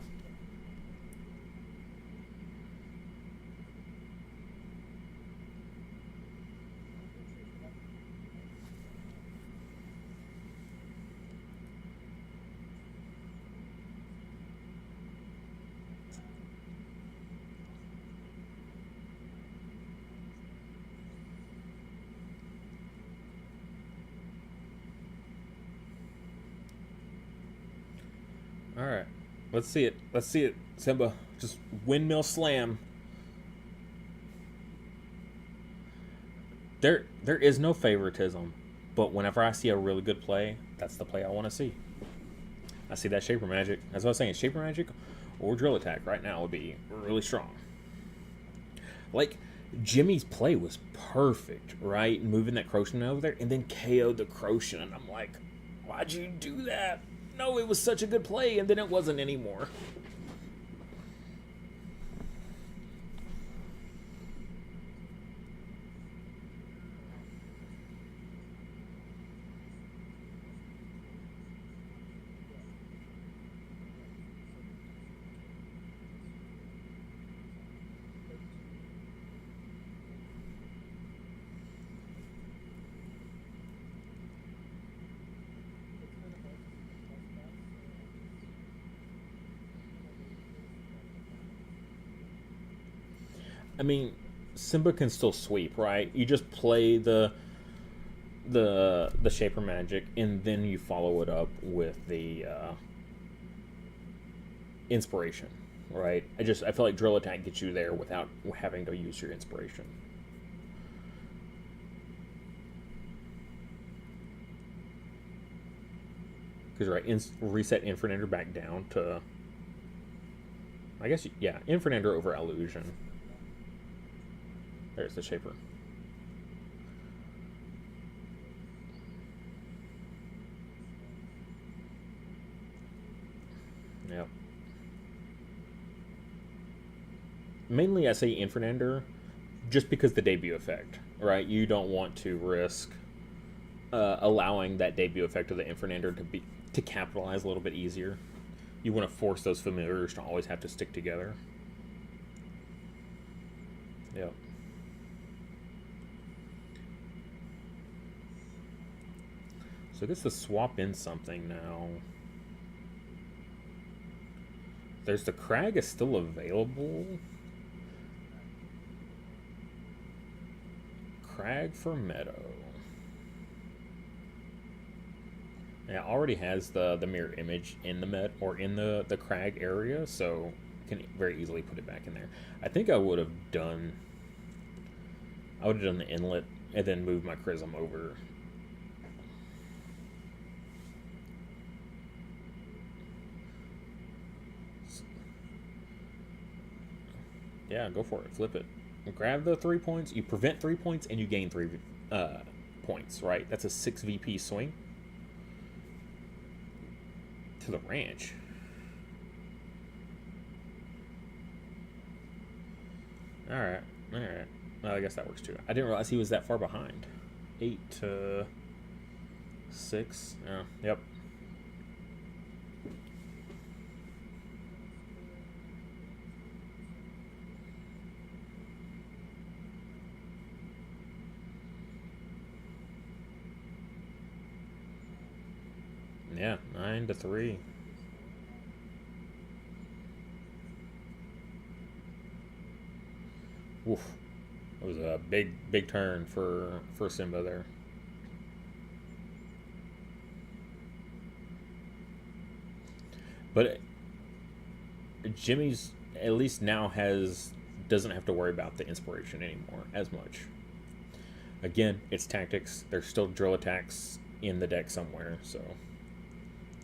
[SPEAKER 1] All right, let's see it. Let's see it, Simba. Just windmill slam. There is no favoritism, but whenever I see a really good play, that's the play I want to see. I see that Shaper Magic. As I was saying, Shaper Magic or Drill Attack right now would be really strong. Like, Jimmy's play was perfect, right? Moving that Crochet over there and then KO'd the Crochet. And I'm like, why'd you do that? No, it was such a good play, and then it wasn't anymore. I mean, Simba can still sweep, right? You just play the Shaper Magic, and then you follow it up with the Inspiration, right? I feel like Drill Attack gets you there without having to use your Inspiration. Because, right, reset Infernander back down to, I guess, yeah, Infernander over Illusion. There's the Shaper. Yep. Mainly I say Infernander just because the debut effect, right? You don't want to risk allowing that debut effect of the Infernander to capitalize a little bit easier. You want to force those familiars to always have to stick together. Yep. So I guess to swap in something now. There's the Crag is still available. Crag for Meadow. Yeah, it already has the mirror image in the in the Crag area, so you can very easily put it back in there. I think I would have done the inlet and then moved my Chrism over. Yeah, go for it. Flip it. Grab the 3 points. You prevent 3 points, and you gain 3 points, right? That's a 6 VP swing. To the ranch. Alright. Alright. Well, I guess that works too. I didn't realize he was that far behind. 8 to 6. Oh, yep. Yeah, 9 to 3. Oof. That was a big turn for Simba there. But Jimmy's at least now doesn't have to worry about the inspiration anymore as much. Again, it's tactics. There's still drill attacks in the deck somewhere, so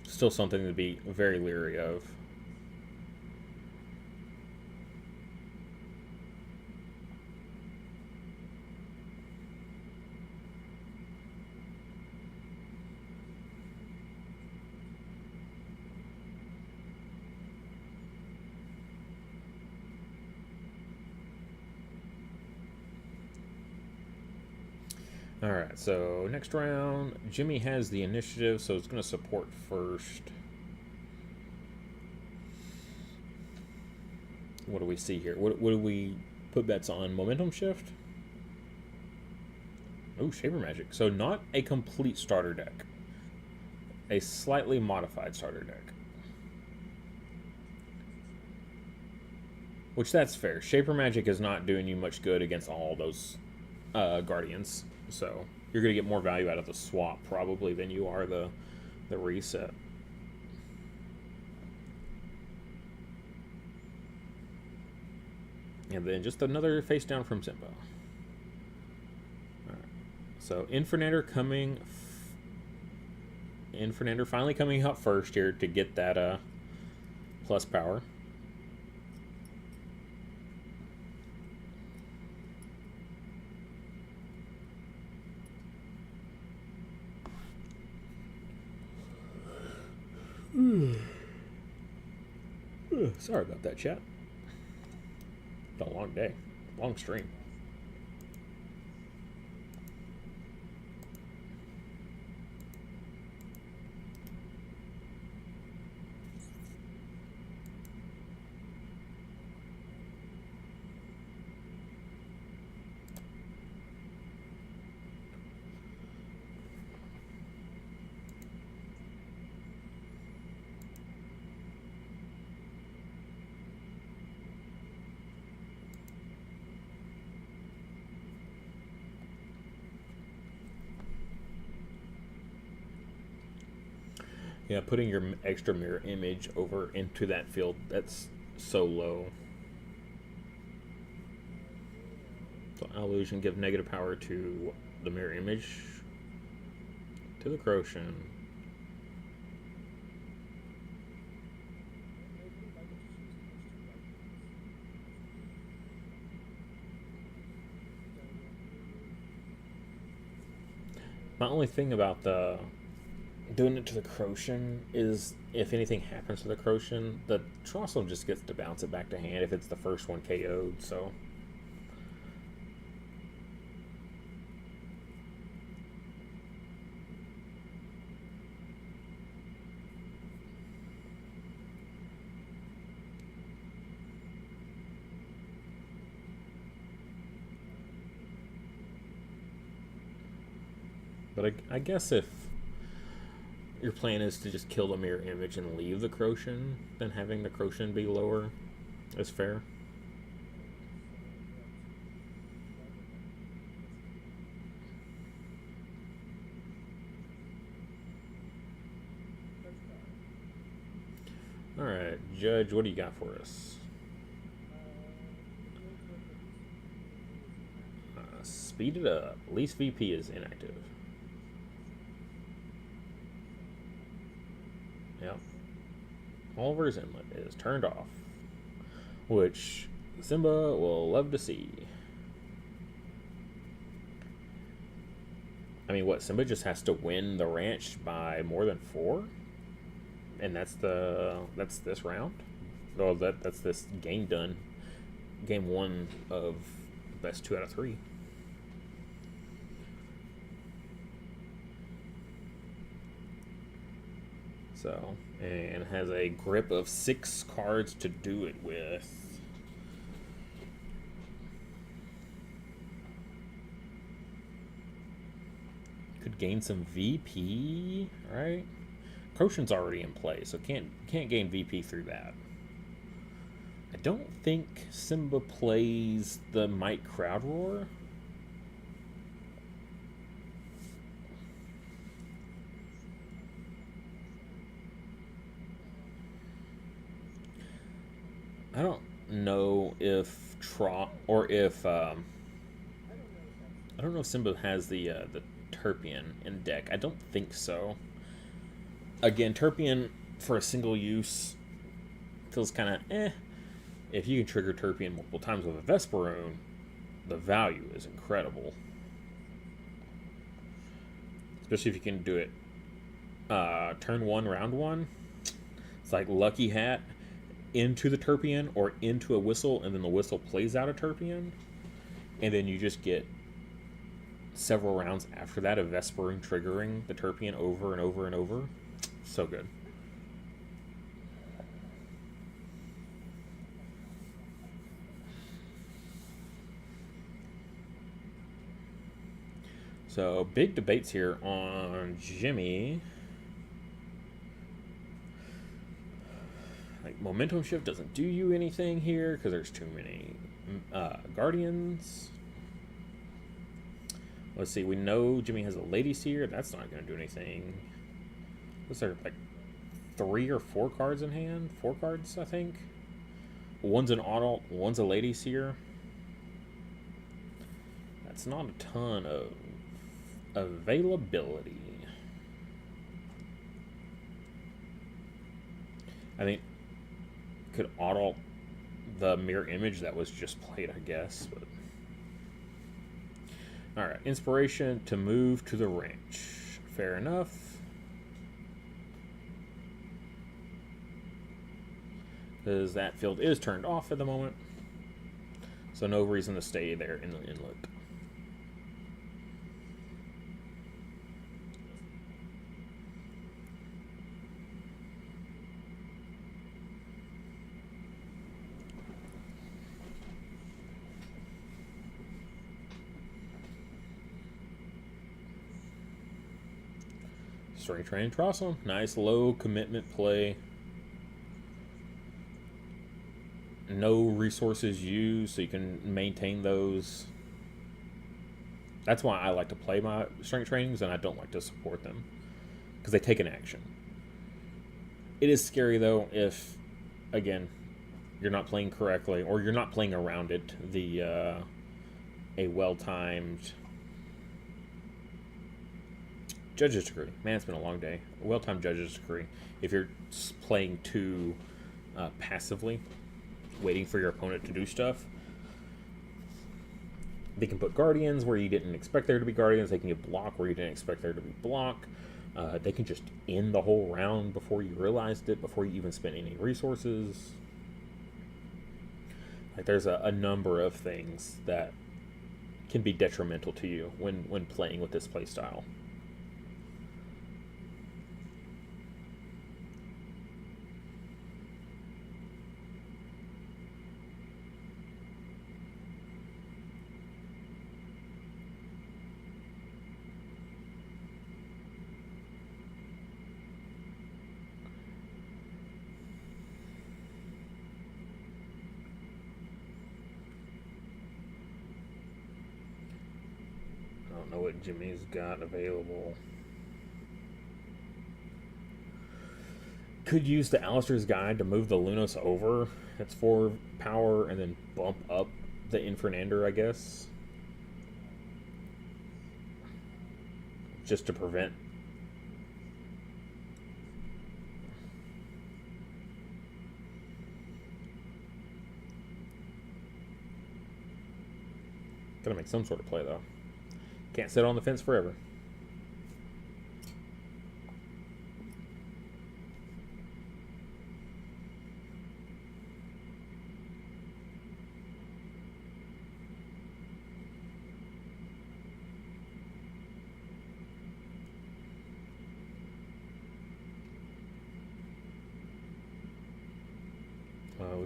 [SPEAKER 1] still something to be very leery of. Alright, so next round, Jimmy has the initiative, so it's going to support first. What do we see here? What do we put bets on? Momentum shift? Oh, Shaper Magic. So not a complete starter deck. A slightly modified starter deck. Which, that's fair. Shaper Magic is not doing you much good against all those Guardians. So you're going to get more value out of the swap, probably, than you are the reset. And then just another face down from Simba. Alright. So Infernator coming... Infernator finally coming out first here to get that plus power. Sorry about that, chat. It's a long day. Long stream. Yeah, putting your extra mirror image over into that field, that's so low. So illusion, give negative power to the mirror image, to the Croshen. My only thing about the doing it to the Croshen is if anything happens to the Croshen, the Trossel just gets to bounce it back to hand if it's the first one KO'd, so. But I guess if your plan is to just kill the mirror image and leave the Croshen, then having the Croshen be lower is fair. Alright, Judge, what do you got for us? Speed it up. Least VP is inactive. Yep. Oliver's Inlet is turned off, which Simba will love to see. I mean, what, Simba just has to win the ranch by more than 4? And that's this round? Oh, that's this game done. Game 1 of best 2 out of 3. So, and has a grip of 6 cards to do it with. Could gain some VP, right? Croshen's already in play, so can't gain VP through that. I don't think Simba plays the Might Crowd Roar. I don't know if I don't know if Simba has the Terpian in deck. I don't think so. Again, Terpian for a single use feels kind of eh. If you can trigger Terpian multiple times with a Vesperoon, the value is incredible. Especially if you can do it turn 1, round 1. It's like Lucky Hat into the Terpian or into a whistle, and then the whistle plays out a Terpian, and then you just get several rounds after that of Vespering triggering the Turpian over and over and over. So good. So, big debates here on Jimmy. Like, momentum shift doesn't do you anything here because there's too many Guardians. Let's see, we know Jimmy has a Lady Seer. That's not going to do anything. What's there, like 3 or 4 cards in hand? 4 cards, I think. One's an auto, one's a Lady Seer. That's not a ton of availability. I think could auto the mirror image that was just played, I guess. But all right, inspiration to move to the ranch. Fair enough. Because that field is turned off at the moment, so no reason to stay there in the inlet. Strength Training Trossel. Nice low commitment play. No resources used, so you can maintain those. That's why I like to play my strength trainings, and I don't like to support them, because they take an action. It is scary, though, if, again, you're not playing correctly, or you're not playing around it. A well-timed Judge's Decree. Man, it's been a long day. A well-timed Judge's Decree. If you're playing too passively, waiting for your opponent to do stuff, they can put Guardians where you didn't expect there to be Guardians. They can get block where you didn't expect there to be block. They can just end the whole round before you realized it, before you even spent any resources. Like, there's a number of things that can be detrimental to you when playing with this playstyle. I don't know what Jimmy's got available. Could use the Alistair's Guide to move the Lunos over. It's 4 power, and then bump up the Infernander, I guess. Just to prevent. Gotta make some sort of play, though. Can't sit on the fence forever.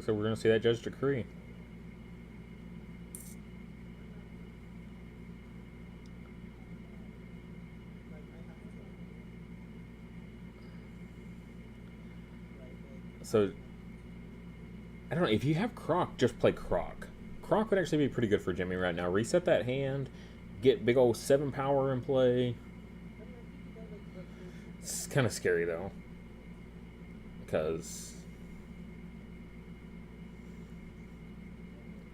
[SPEAKER 1] Looks like we're going to see that Judge Decree. So, I don't know, if you have Croc, just play Croc. Croc would actually be pretty good for Jimmy right now. Reset that hand, get big old 7 power in play. It's kind of scary, though, because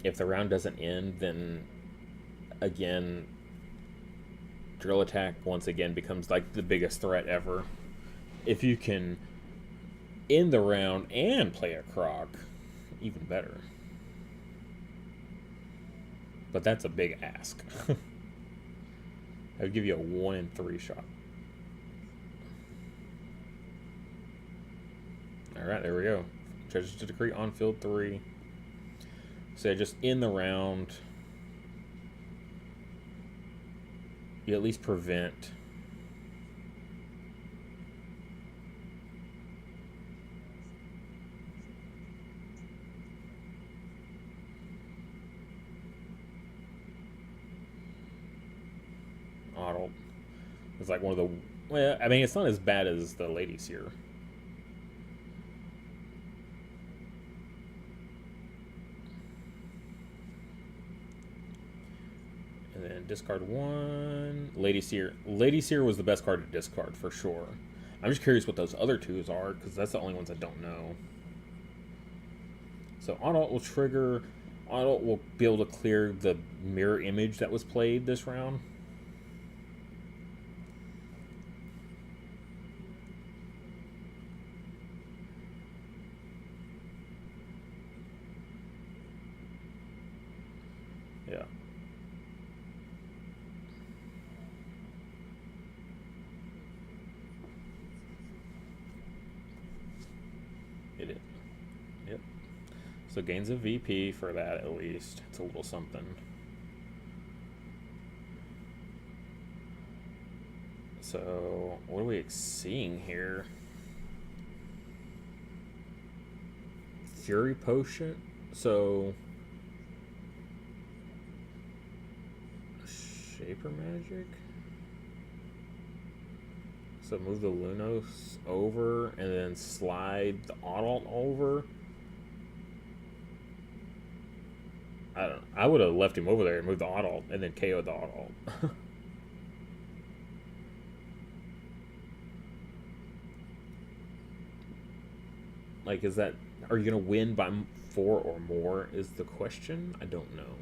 [SPEAKER 1] if the round doesn't end, then, again, Drill Attack once again becomes like the biggest threat ever. If you can end the round and play a Croc, even better. But that's a big ask. I would give you a 1 in 3 shot. Alright, there we go. Judge's Decree on field 3. So just in the round. you at least prevent. Auto. It's like one of the. Well, I mean, it's not as bad as the Lady Seer. And then discard one. Lady Seer. Lady Seer was the best card to discard for sure. I'm just curious what those other twos are, because that's the only ones I don't know. So Auto will trigger. Auto will be able to clear the mirror image that was played this round. Yeah. It is. Yep. So gains a VP for that at least. It's a little something. So what are we seeing here? Fury Potion. So Shaper Magic. So move the Lunos over and then slide the Adult over. I don't know. I would have left him over there and moved the Adult and then KO'd the Adult. Like, is that... Are you going to win by 4 or more is the question? I don't know.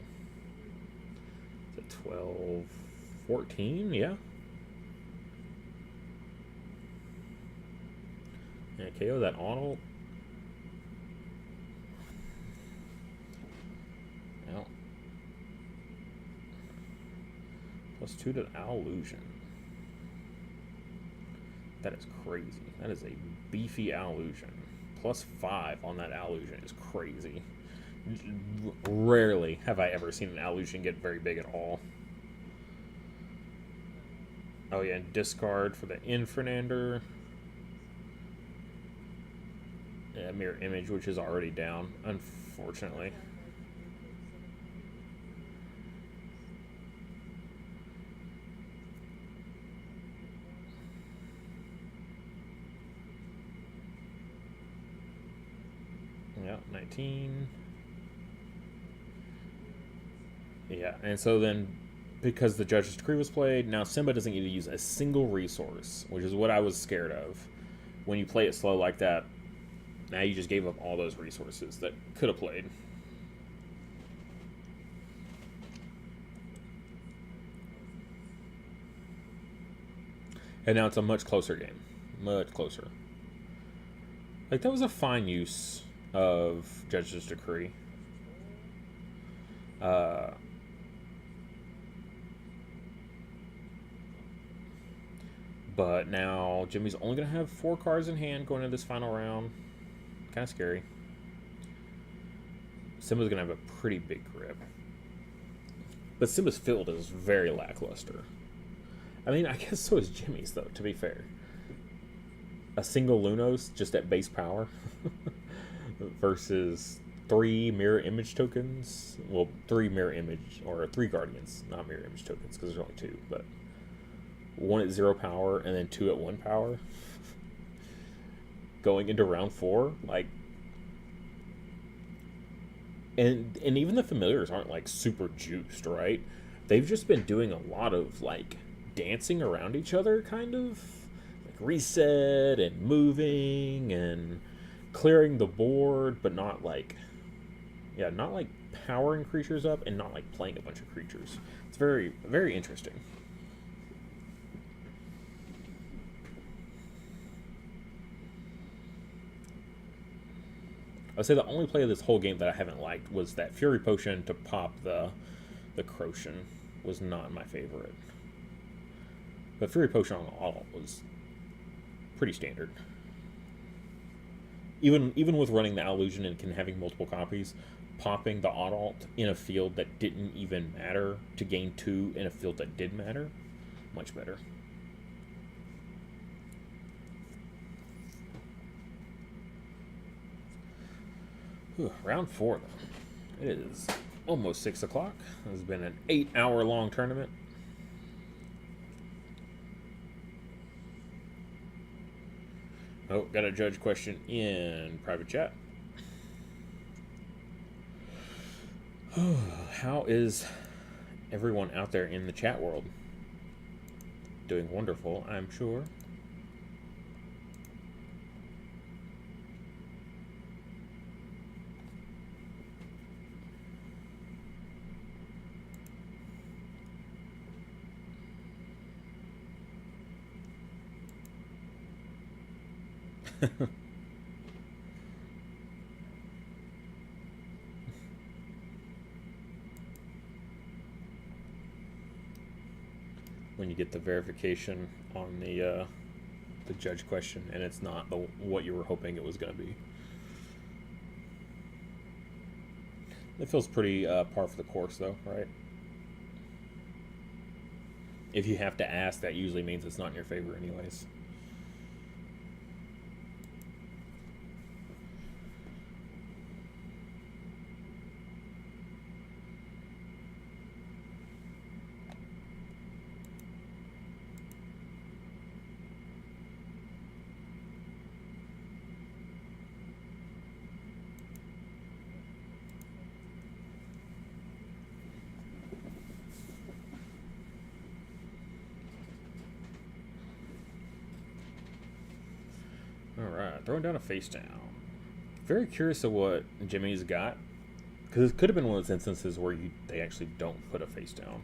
[SPEAKER 1] Is it 12... 14? Yeah. Yeah, KO that Adult. Well. +2 to Illusion. That is crazy. That is a beefy Illusion. +5 on that Illusion is crazy. Rarely have I ever seen an Illusion get very big at all. Oh yeah, and discard for the Infernander. Yeah, mirror image, which is already down, unfortunately. Yeah, 19. Yeah, and so then, because the Judge's Decree was played, now Simba doesn't get to use a single resource, which is what I was scared of. When you play it slow like that, now you just gave up all those resources that could have played. And now it's a much closer game. Much closer. Like, that was a fine use of Judge's Decree. But now Jimmy's only going to have 4 cards in hand going into this final round. Kind of scary. Simba's going to have a pretty big grip. But Simba's field is very lackluster. I mean, I guess so is Jimmy's, though, to be fair. A single Lunos just at base power versus 3 mirror image tokens. Well, 3 mirror image, or 3 guardians, not mirror image tokens, because there's only 2, but 1 at 0 power and then 2 at 1 power. Going into round 4, like, and even the familiars aren't like super juiced, right? They've just been doing a lot of like dancing around each other, kind of like reset and moving and clearing the board, but not like, yeah, not like powering creatures up and not like playing a bunch of creatures. It's very, very interesting. I'd say the only play of this whole game that I haven't liked was that Fury Potion to pop the Crocian was not my favorite. But Fury Potion on Adult was pretty standard. Even with running the Illusion and having multiple copies, popping the Adult in a field that didn't even matter to gain 2 in a field that did matter much better. Whew, round 4, though. It is almost 6 o'clock. It's been an 8-hour-long tournament. Oh, got a judge question in private chat. How is everyone out there in the chat world? Doing wonderful, I'm sure. When you get the verification on the judge question, and it's not what you were hoping it was going to be. It feels pretty par for the course, though, right? If you have to ask, that usually means it's not in your favor anyways. Alright, throwing down a face down. Very curious of what Jimmy's got. Because it could have been one of those instances where they actually don't put a face down.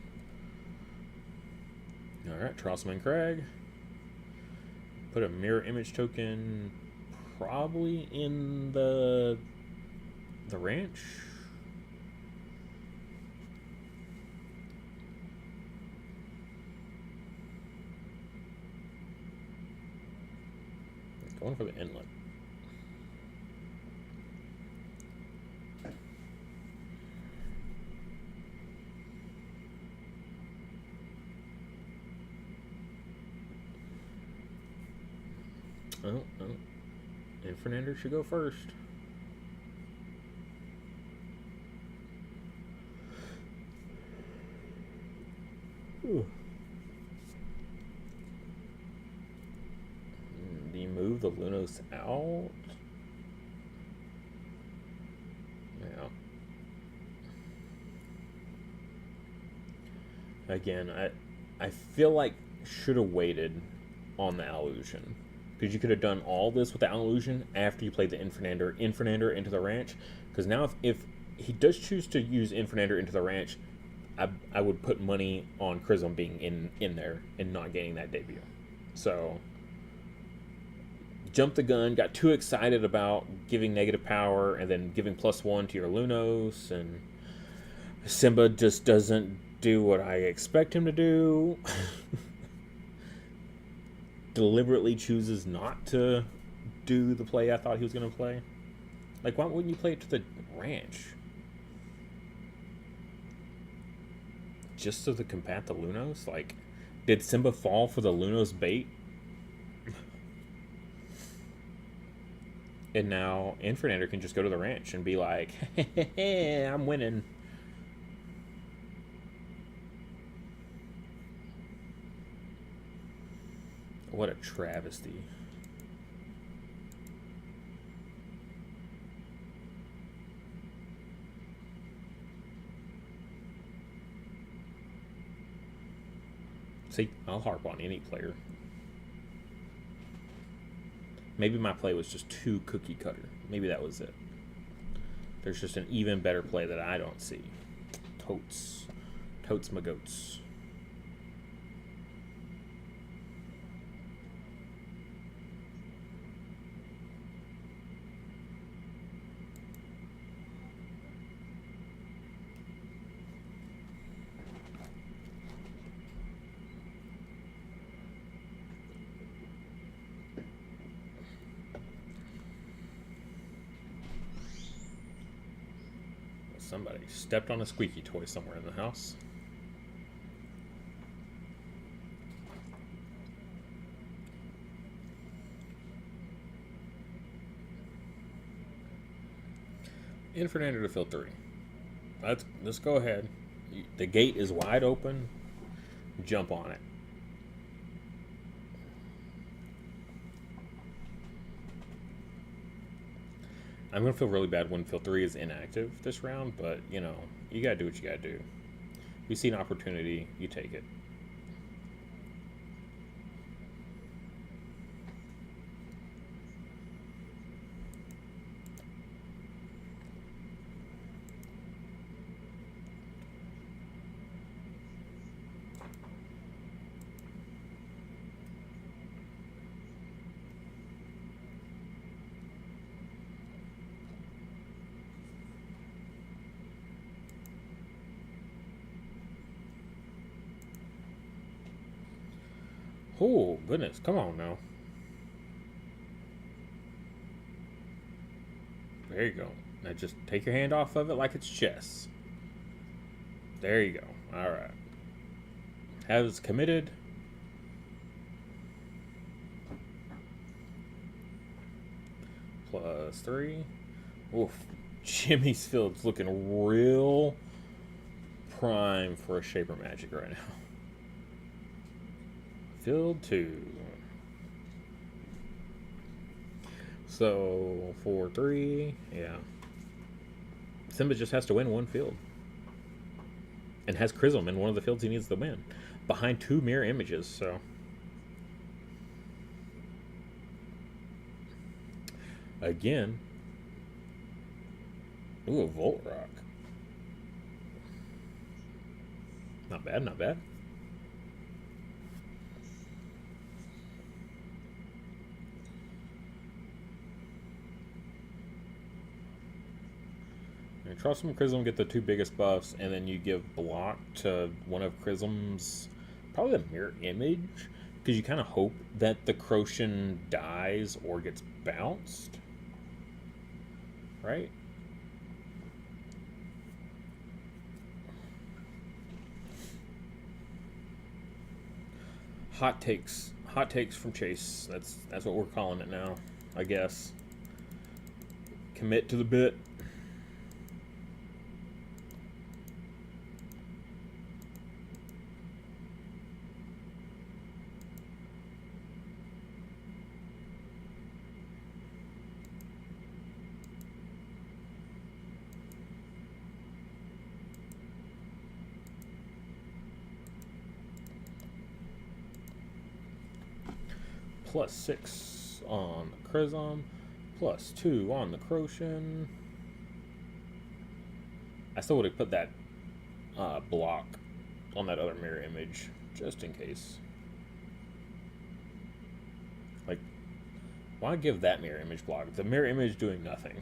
[SPEAKER 1] Alright, Trostman Crag. Put a mirror image token probably in the ranch. Going for the inlet. Oh. Infernander should go first. Ooh. Do you move the Lunos out? Yeah. Again, I feel like should have waited on the Illusion. Because you could have done all this with the Illusion after you played the Infernander into the ranch. Because now if he does choose to use Infernander into the ranch, I would put money on Chrism being in there and not getting that debut. So jumped the gun, got too excited about giving negative power and then giving +1 to your Lunos, and Simba just doesn't do what I expect him to do. Deliberately chooses not to do the play I thought he was going to play. Like, why wouldn't you play it to the ranch? Just so to combat the Lunos? Like, did Simba fall for the Lunos bait? And now Infernander can just go to the ranch and be like, hey, I'm winning. What a travesty. See, I'll harp on any player. Maybe my play was just too cookie cutter. Maybe that was it. There's just an even better play that I don't see. Totes. Totes my goats. Somebody stepped on a squeaky toy somewhere in the house. In Fernando to field 3. Let's go ahead. The gate is wide open. Jump on it. I'm going to feel really bad when field 3 is inactive this round, but, you know, you got to do what you got to do. You see an opportunity, you take it. Oh, goodness. Come on now. There you go. Now just take your hand off of it like it's chess. There you go. All right. Has committed. +3. Oof. Jimmy's field's looking real prime for a Shaper Magic right now. Field 2. So 4-3, yeah. Simba just has to win one field. And has Chrism in one of the fields he needs to win. Behind 2 mirror images, so. Again. Ooh, a Volt Rock. Not bad, not bad. Trust and Chrism get the 2 biggest buffs, and then you give block to one of Chrism's, probably the mirror image, because you kind of hope that the Crocian dies or gets bounced, right? Hot takes from Chase. That's what we're calling it now, I guess. Commit to the bit. +6 on the Chrism, +2 on the Crocian. I still would have put that block on that other mirror image, just in case. Like, why give that mirror image block? The mirror image doing nothing.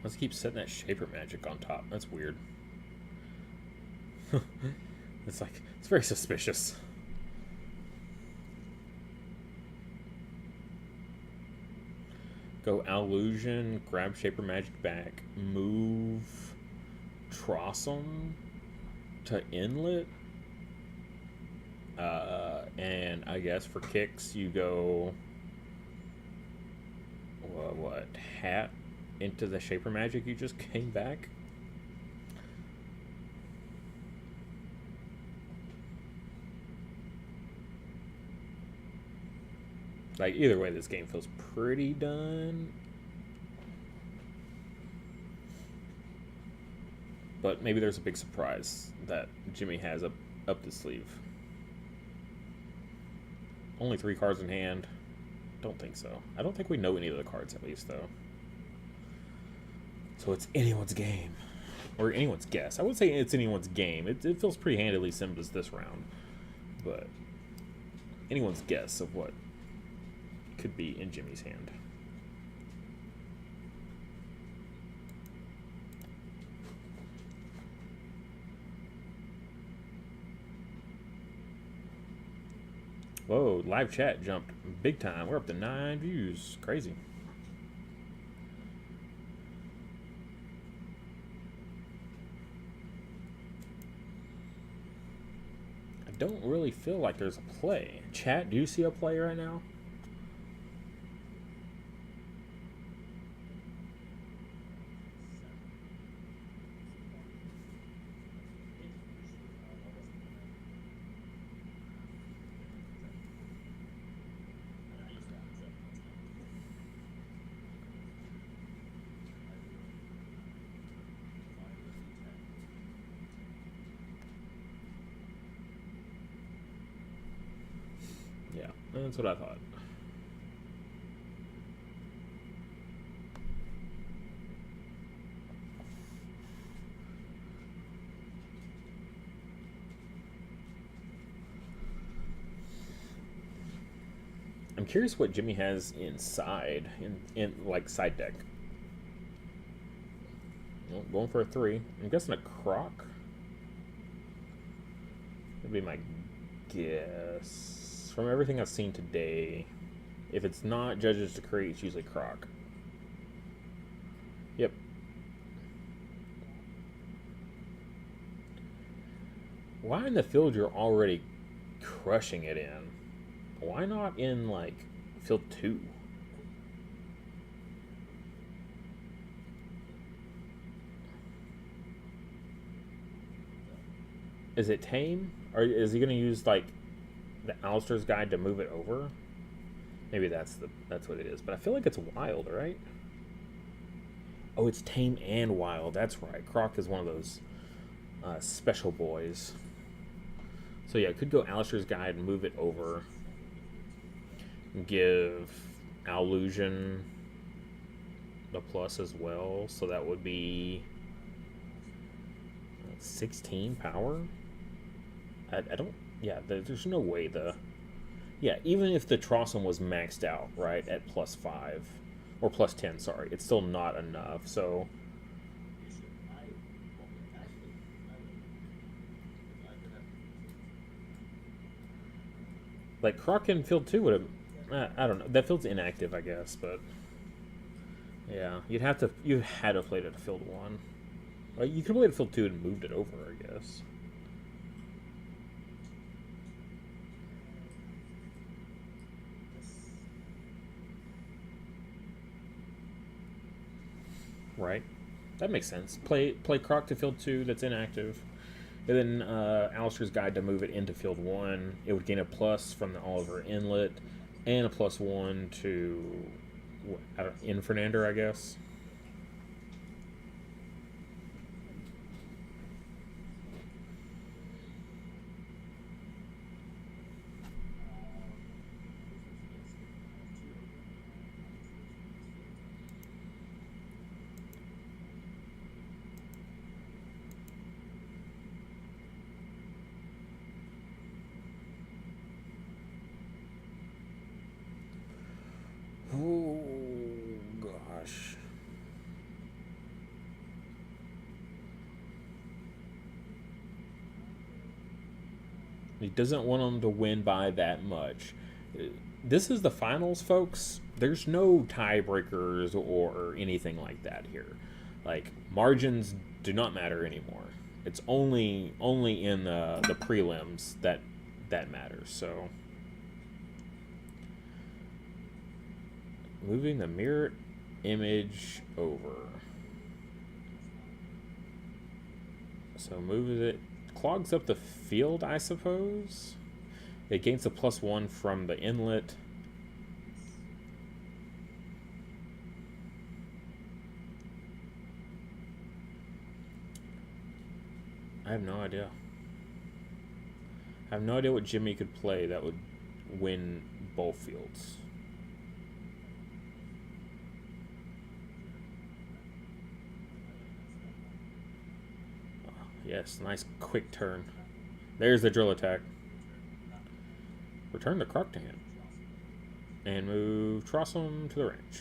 [SPEAKER 1] Let's keep setting that Shaper Magic on top. That's weird. It's like, it's very suspicious. Go Illusion, grab Shaper Magic back, move Trossum to Inlet. And I guess for kicks, you go, what, Hat into the Shaper Magic you just came back? Like, either way, this game feels pretty done. But maybe there's a big surprise that Jimmy has up the sleeve. Only 3 cards in hand. Don't think so. I don't think we know any of the cards, at least, though. So it's anyone's game. Or anyone's guess. I would say it's anyone's game. It feels pretty handily Simba's this round. But anyone's guess of what could be in Jimmy's hand. Whoa, live chat jumped big time. We're up to 9 views. Crazy. I don't really feel like there's a play. Chat, do you see a play right now? Yeah, that's what I thought. I'm curious what Jimmy has inside, in like side deck. Well, going for a 3. I'm guessing a croc. That'd be my guess. From everything I've seen today, if it's not Judge's Decree, it's usually croc. Yep. Why in the field you're already crushing it in? Why not in, like, field 2? Is it tame? Or is he going to use, like, the Alistair's Guide to move it over? Maybe that's what it is. But I feel like it's wild, right? Oh, it's tame and wild. That's right. Croc is one of those special boys. So yeah, it could go Alistair's Guide and move it over. Give Allusion the plus as well. So that would be 16 power. I don't. Yeah, there's no way yeah, even if the Trossum was maxed out, right, at +5 or +10, sorry, it's still not enough. So like Croc in field 2 would have, I don't know, that field's inactive, I guess, but yeah, you had to have played it at field 1. Like, you could have played it field 2 and moved it over, I guess. Right, that makes sense. Play Croc to field 2 that's inactive, and then Alistair's Guide to move it into field 1. It would gain a plus from the Oliver Inlet, and a +1 to Infernander, I guess. Oh, gosh. He doesn't want them to win by that much. This is the finals, folks. There's no tiebreakers or anything like that here. Like, margins do not matter anymore. It's only in the prelims that matters. So moving the mirror image over. So moves it, clogs up the field, I suppose. It gains a +1 from the inlet. I have no idea. I have no idea what Jimmy could play that would win both fields. Yes, nice quick turn. There's the drill attack. Return the Croc to hand. And move Trossum to the ranch.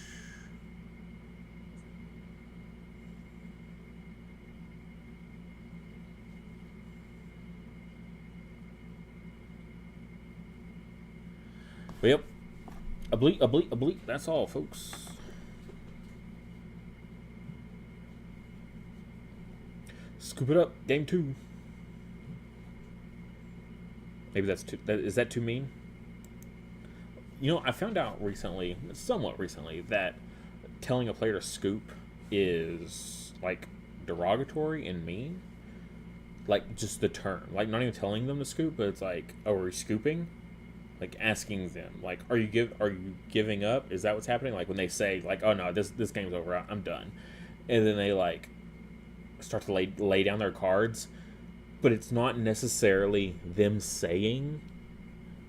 [SPEAKER 1] But yep. A bleep. That's all, folks. Scoop it up. Game 2. Maybe that's too... Is that too mean? You know, I found out recently, somewhat recently, that telling a player to scoop is, like, derogatory and mean. Like, just the term. Like, not even telling them to scoop, but it's like, oh, are you scooping? Like, asking them, like, are you giving up? Is that what's happening? Like, when they say, like, oh, no, this game's over, I'm done. And then they, like, start to lay down their cards. But it's not necessarily them saying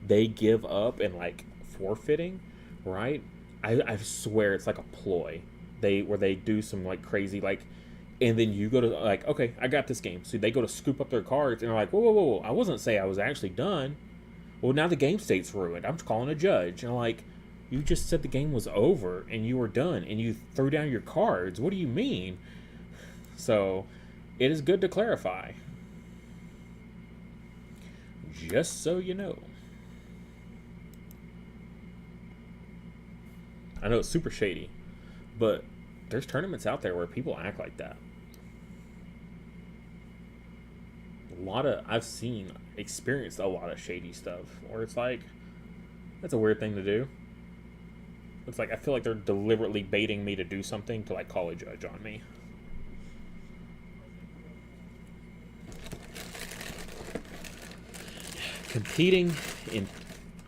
[SPEAKER 1] they give up and, like, forfeiting, right? I swear it's like a ploy. Where they do some, like, crazy, like, and then you go to, like, okay, I got this game. So they go to scoop up their cards, and they're like, whoa, I wasn't saying I was actually done. Well, now the game state's ruined. I'm calling a judge. And I'm like, you just said the game was over, and you were done, and you threw down your cards. What do you mean? So, it is good to clarify. Just so you know. I know it's super shady, but there's tournaments out there where people act like that. I've experienced a lot of shady stuff where it's like, that's a weird thing to do. It's like, I feel like they're deliberately baiting me to do something to, like, call a judge on me. Competing in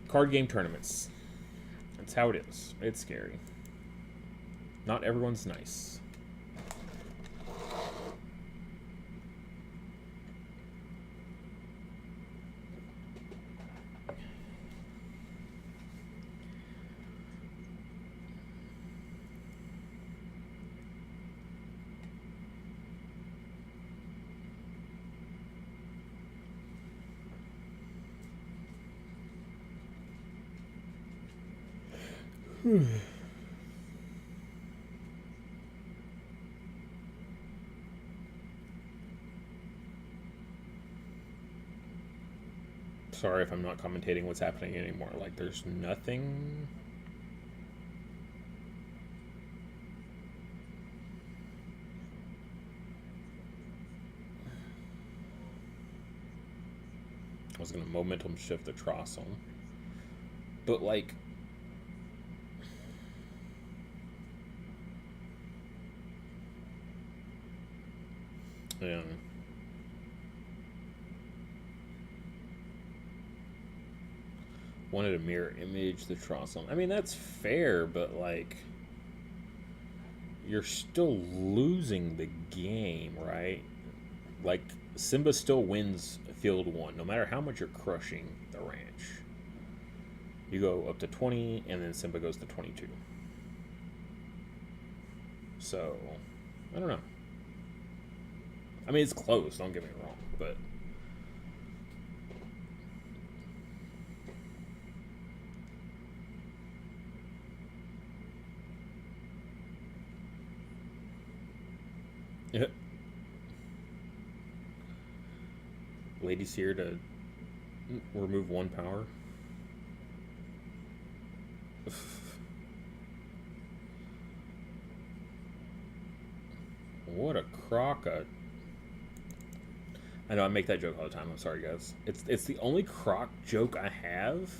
[SPEAKER 1] card game tournaments. That's how it is. It's scary. Not everyone's nice. Sorry if I'm not commentating what's happening anymore. Like, there's nothing. I was gonna momentum shift the Trossel, but like, yeah. Wanted a mirror image the Trossel. I mean, that's fair, but like, you're still losing the game, right? Like, Simba still wins field 1, no matter how much you're crushing the ranch. You go up to 20, and then Simba goes to 22. So, I don't know. I mean, it's close, don't get me wrong, but... Yeah. Lady's here to remove 1 power. What a crock. I know I make that joke all the time. I'm sorry, guys. It's the only crock joke I have.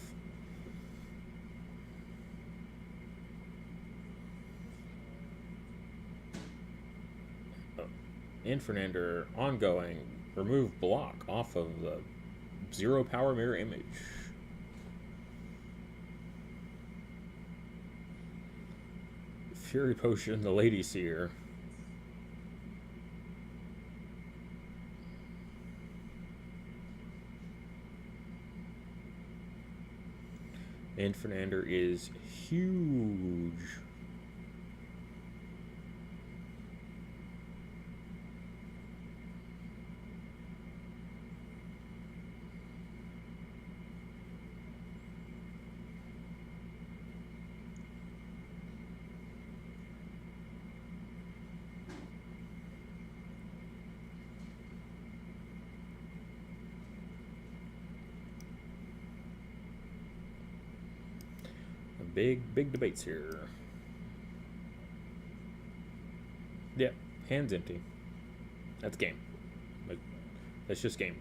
[SPEAKER 1] Infernander ongoing. Remove block off of the 0 power mirror image. Fury Potion, the Lady Seer. Infernander is huge. big debates here. Yep, hands empty. That's game. Like, that's just game.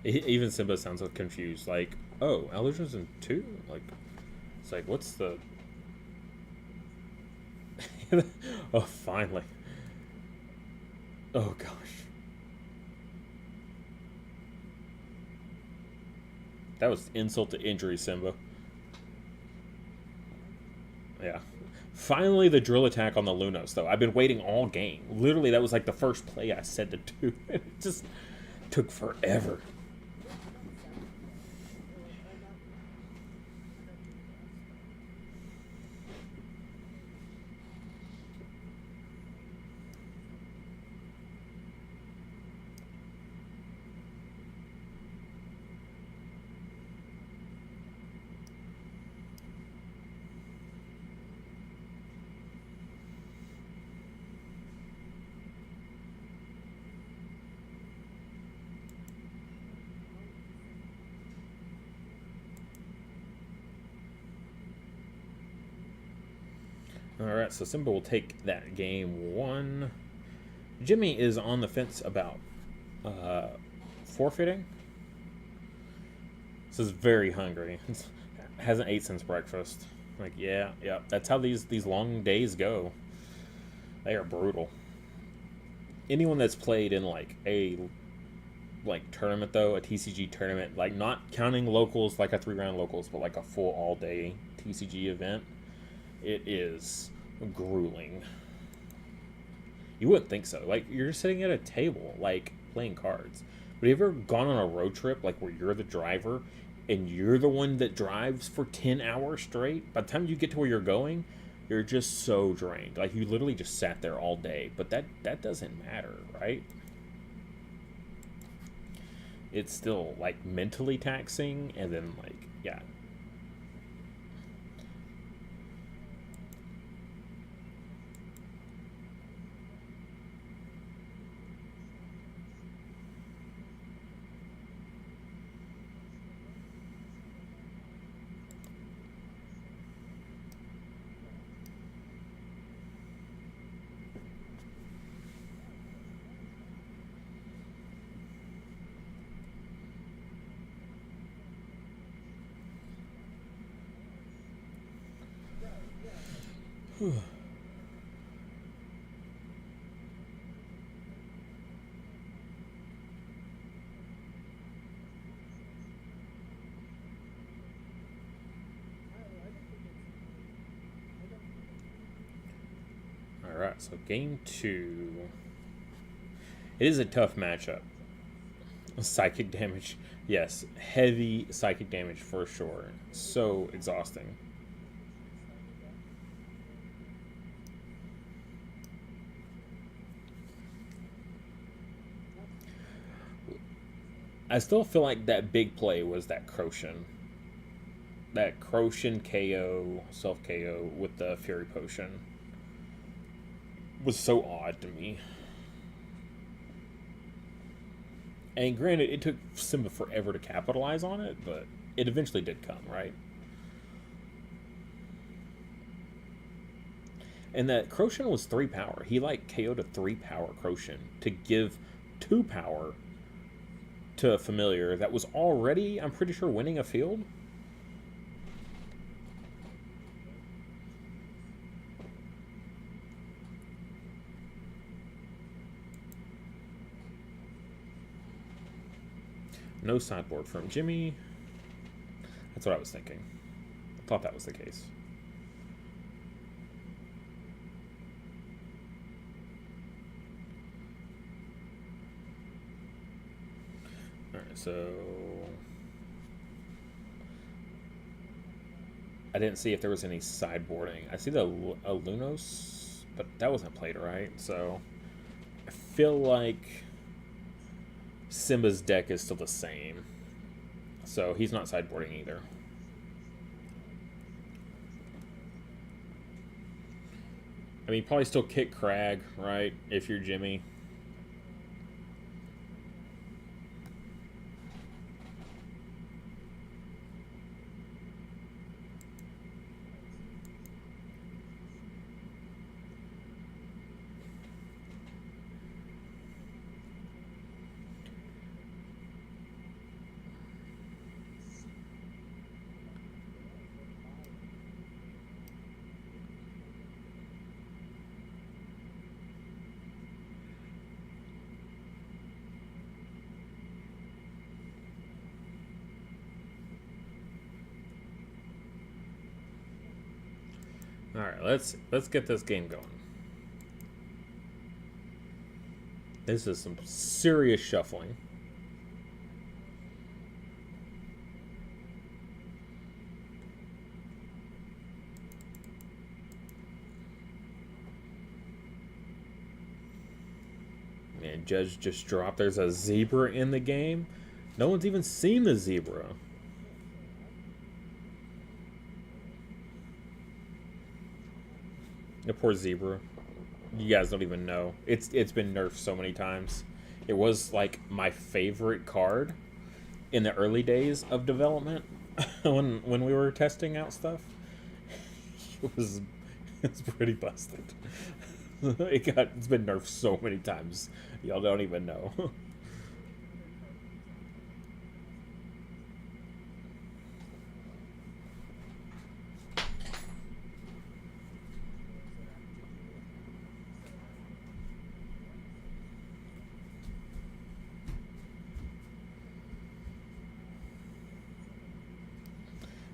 [SPEAKER 1] Even Simba sounds like confused. Like, oh, Illusions in 2? Like, it's like, what's the... Oh, finally. Oh, gosh. That was insult to injury, Simba. Yeah. Finally, the drill attack on the Lunos, though. I've been waiting all game. Literally, that was like the first play I said to do. It just took forever. Alright, so Simba will take that game 1. Jimmy is on the fence about forfeiting. This is very hungry. Hasn't ate since breakfast. Like, yeah, that's how these long days go. They are brutal. Anyone that's played in like a tournament though, a TCG tournament, like not counting locals, like a 3-round locals, but like a full all-day TCG event, it is grueling. You wouldn't think so. Like, you're sitting at a table, like, playing cards. But have you ever gone on a road trip, like, where you're the driver, and you're the one that drives for 10 hours straight? By the time you get to where you're going, you're just so drained. Like, you literally just sat there all day. But that doesn't matter, right? It's still, like, mentally taxing, and then, like, yeah. Alright, so game 2. It is a tough matchup. Psychic damage. Yes, heavy psychic damage for sure. So exhausting. I still feel like that big play was that Croshen. That Croshen KO, self KO with the Fury Potion was so odd to me. And granted, it took Simba forever to capitalize on it, but it eventually did come, right? And that Croshen was 3 power. He like KO'd a 3 power Croshen to give 2 power to a familiar that was already, I'm pretty sure, winning a field. No sideboard from Jimmy. That's what I was thinking. I thought that was the case. Alright, so I didn't see if there was any sideboarding. I see the Lunos, but that wasn't played right, so I feel like Simba's deck is still the same. So he's not sideboarding either. I mean, probably still kick Crag, right? If you're Jimmy. All right, let's get this game going. This is some serious shuffling. Man, Judge just dropped. There's a zebra in the game. No one's even seen the zebra. The poor zebra. You guys don't even know. It's been nerfed so many times. It was like my favorite card in the early days of development when we were testing out stuff. It's pretty busted. It's been nerfed so many times. Y'all don't even know.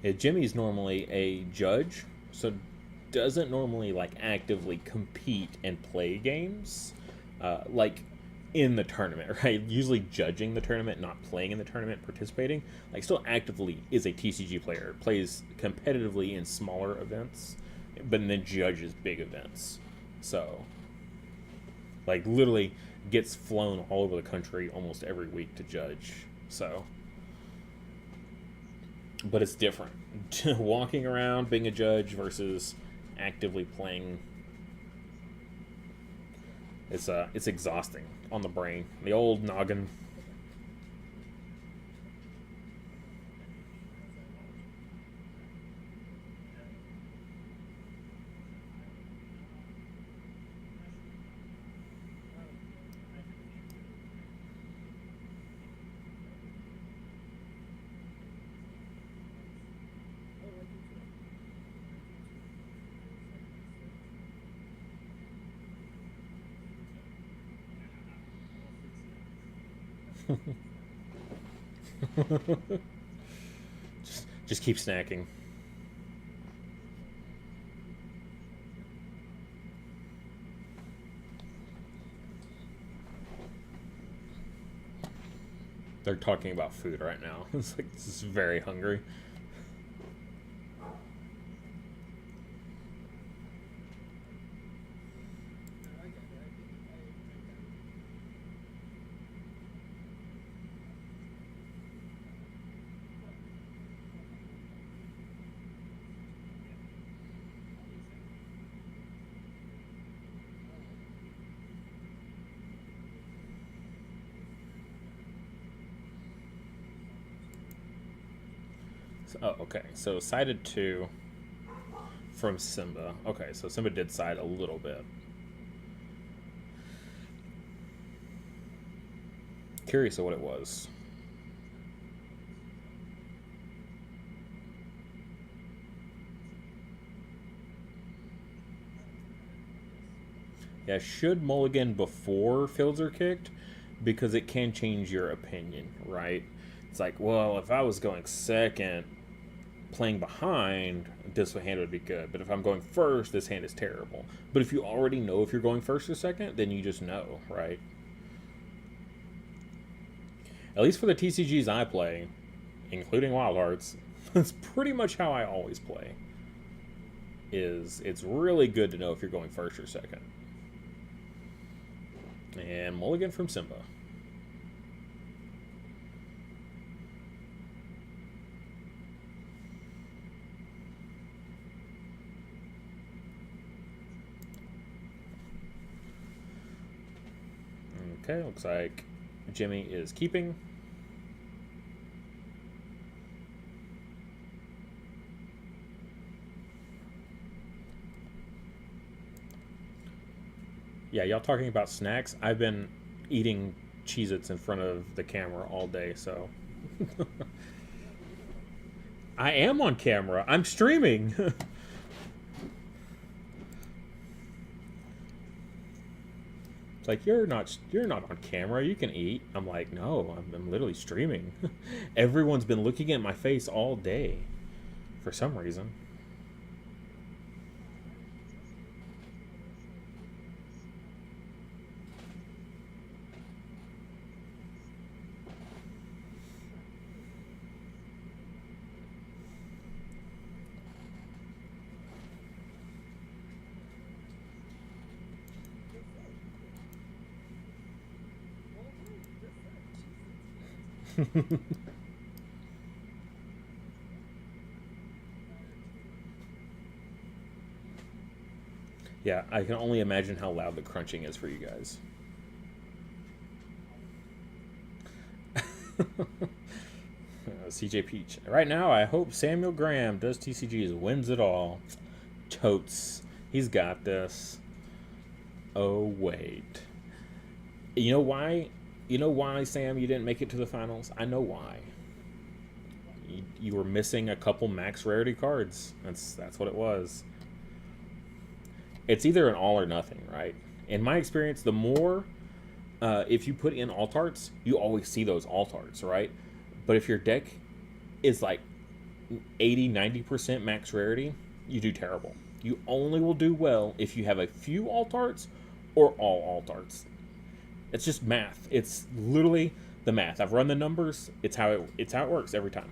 [SPEAKER 1] Yeah, Jimmy's normally a judge, so doesn't normally like actively compete and play games, like in the tournament, right? Usually judging the tournament, not playing in the tournament, participating. Like still actively is a TCG player, plays competitively in smaller events, but then judges big events. So, like literally gets flown all over the country almost every week to judge. So. But it's different. Walking around, being a judge versus actively playing. It's exhausting on the brain. The old noggin. just keep snacking. They're talking about food right now. It's like this is very hungry. Oh, okay. So sided 2 from Simba. Okay, so Simba did side a little bit. Curious of what it was. Yeah, should mulligan before fields are kicked because it can change your opinion, right? It's like, well, if I was going second, playing behind, this hand would be good. But if I'm going first, this hand is terrible. But if you already know if you're going first or second, then you just know, right? At least for the TCGs I play, including Wildhearts, that's pretty much how I always play. It's really good to know if you're going first or second. And mulligan from Simba. Okay, looks like Jimmy is keeping. Yeah, y'all talking about snacks? I've been eating Cheez-Its in front of the camera all day, so... I am on camera. I'm streaming. It's like, you're not on camera. You can eat. I'm like, no, I'm literally streaming. Everyone's been looking at my face all day for some reason. Yeah, I can only imagine how loud the crunching is for you guys. CJ Peach. Right now, I hope Samuel Graham does TCGs, wins it all. Totes. He's got this. Oh, wait. You know why? You know why, Sam, you didn't make it to the finals? I know why. You were missing a couple max rarity cards. That's what it was. It's either an all or nothing, right? In my experience, the more, if you put in alt arts, you always see those alt arts, right? But if your deck is like 80-90% max rarity, you do terrible. You only will do well if you have a few alt arts or all alt arts. It's just math. It's literally the math. I've run the numbers. It's how it works every time.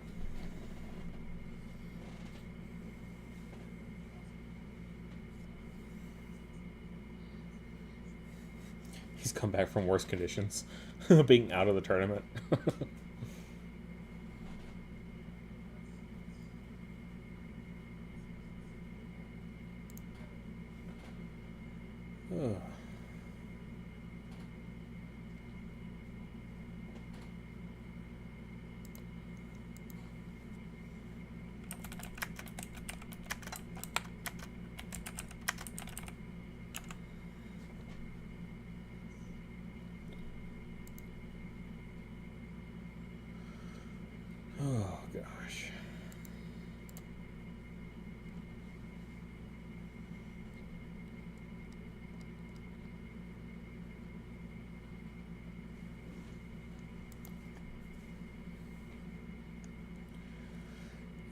[SPEAKER 1] He's come back from worse conditions, being out of the tournament. Oh, gosh.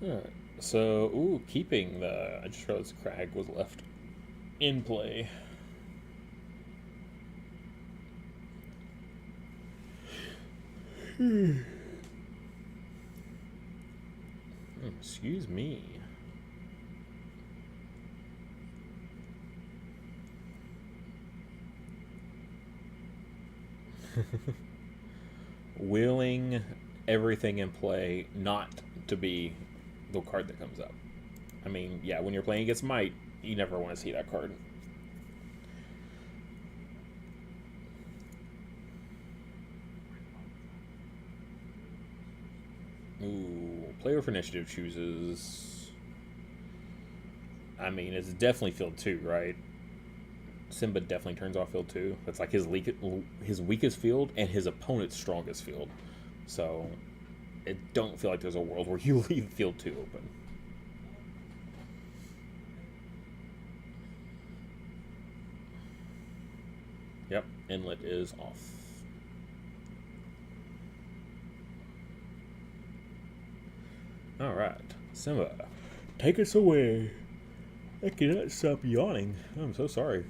[SPEAKER 1] Alright, so, ooh, keeping the... I just realized Crag was left in play. Excuse me. Willing everything in play not to be the card that comes up. I mean, yeah, when you're playing against Might, you never want to see that card. Ooh, player for initiative chooses... I mean, it's definitely field 2, right? Simba definitely turns off field 2. That's like his weakest field and his opponent's strongest field. So, I don't feel like there's a world where you leave field 2 open. Yep, inlet is off. Alright, Simba, take us away. I cannot stop yawning. I'm so sorry.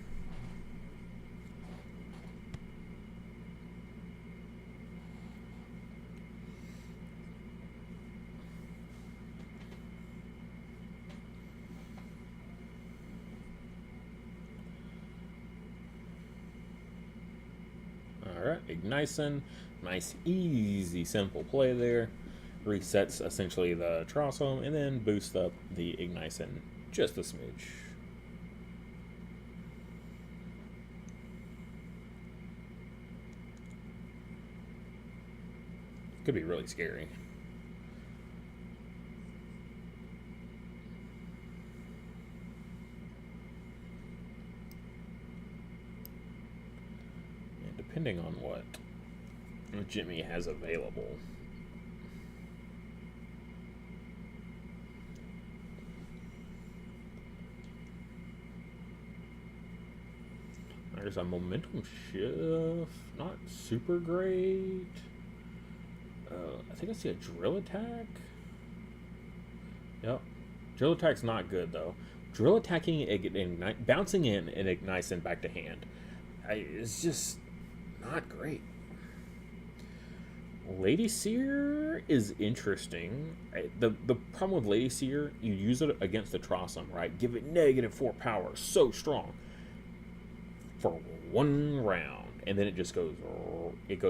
[SPEAKER 1] Alright, Ignition. Nice, easy, simple play there. Resets essentially the Trossum, and then boosts up the Ignition just a smidge. Could be really scary. And depending on what Jimmy has available. There's a momentum shift, not super great. I think I see a drill attack. Yep, drill attack's not good though. Drill attacking, bouncing in and igniting back to hand, it's just not great. Lady Seer is interesting. The problem with Lady Seer, you use it against the Trossum, right? Give it -4 power, so strong for 1 round, and then it just goes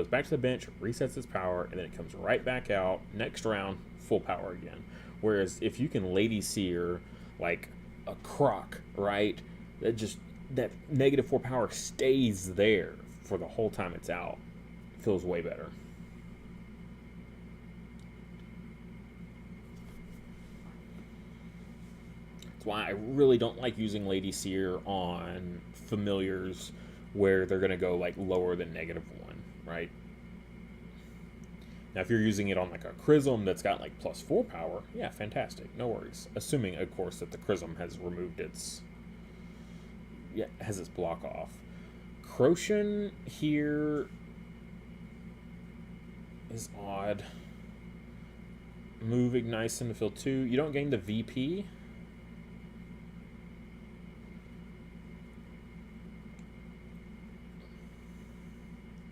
[SPEAKER 1] back to the bench, resets its power, and then it comes right back out next round, full power again. Whereas if you can Lady Seer like a Croc, right, that -4 power stays there for the whole time it's out. Feels way better. That's why I really don't like using Lady Seer on familiars where they're going to go like lower than -1, right? Now, if you're using it on like a Chrism that's got like +4 power, yeah, fantastic, no worries. Assuming, of course, that the Chrism has removed its block off. Croshen here is odd. Move Ignition to fill 2. You don't gain the VP.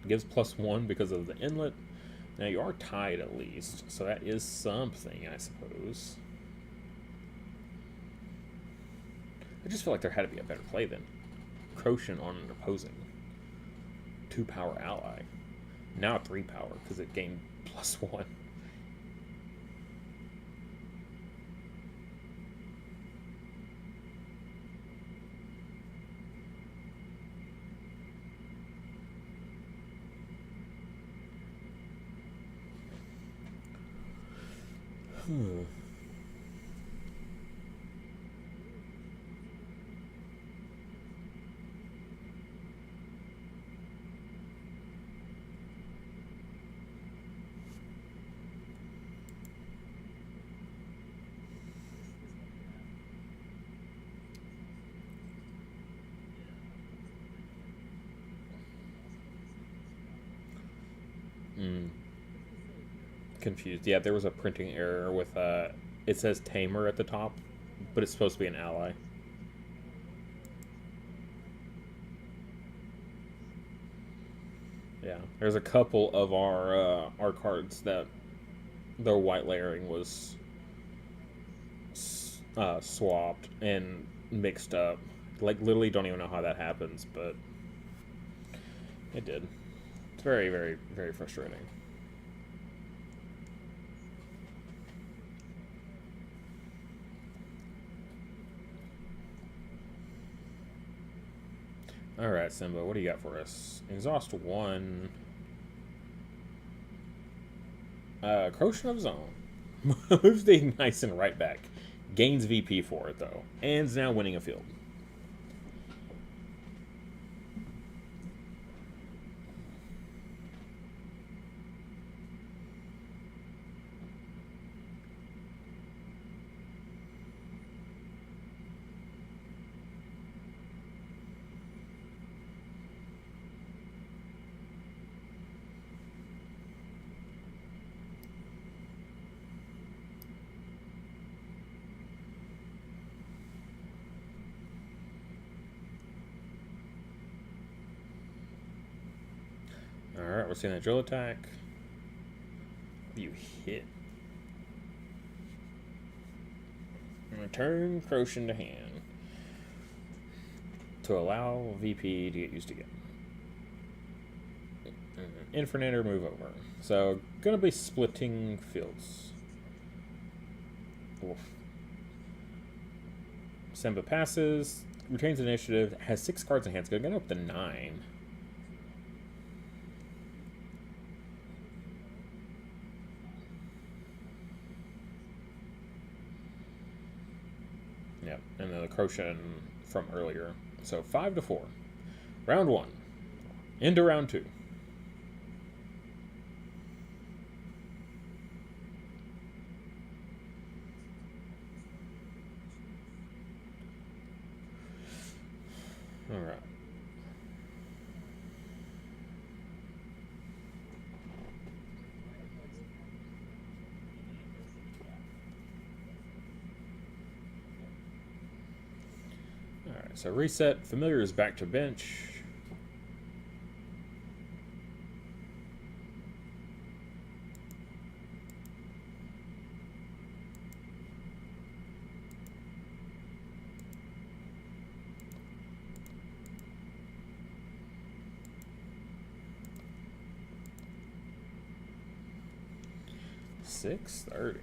[SPEAKER 1] Gives +1 because of the inlet. Now you are tied at least, so that is something, I suppose. I just feel like there had to be a better play than Croshen on an opposing 2-power ally. Now 3 power because it gained +1. Confused. Yeah, there was a printing error with it says Tamer at the top, but it's supposed to be an ally. Yeah, there's a couple of our cards that their white layering was swapped and mixed up. Like, literally don't even know how that happens, but it did. It's very, very, very frustrating. Alright, Simba, what do you got for us? Exhaust 1. Croshen of his own. Moves the Ignition right back. Gains VP for it, though. And is now winning a field. Alright, we're seeing that drill attack. You hit. Return Croshen to hand to allow VP to get used again. Infernator move over. So, gonna be splitting fields. Oof. Simba passes, retains initiative, has 6 cards in hand, so gonna go up to 9. Yep, and then the Crochet from earlier. So 5 to 4. Round 1. Into round 2. All right. All right, so reset. Familiar is back to bench. $6.30.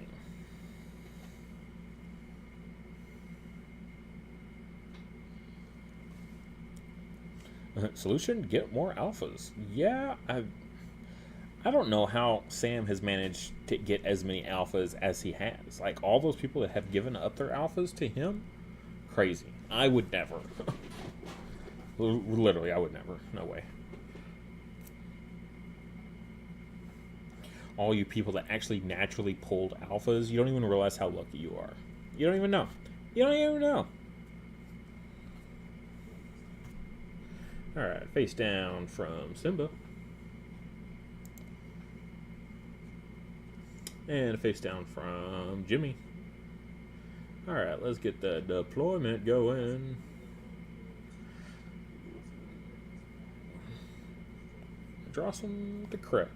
[SPEAKER 1] Solution: get more alphas. Yeah, I don't know how Sam has managed to get as many alphas as he has. Like, all those people that have given up their alphas to him, crazy. I would never. Literally, I would never. No way. All you people that actually naturally pulled alphas, you don't even realize how lucky you are. You don't even know. You don't even know. Alright, face down from Simba. And face down from Jimmy. Alright, let's get the deployment going. Draw some decrep.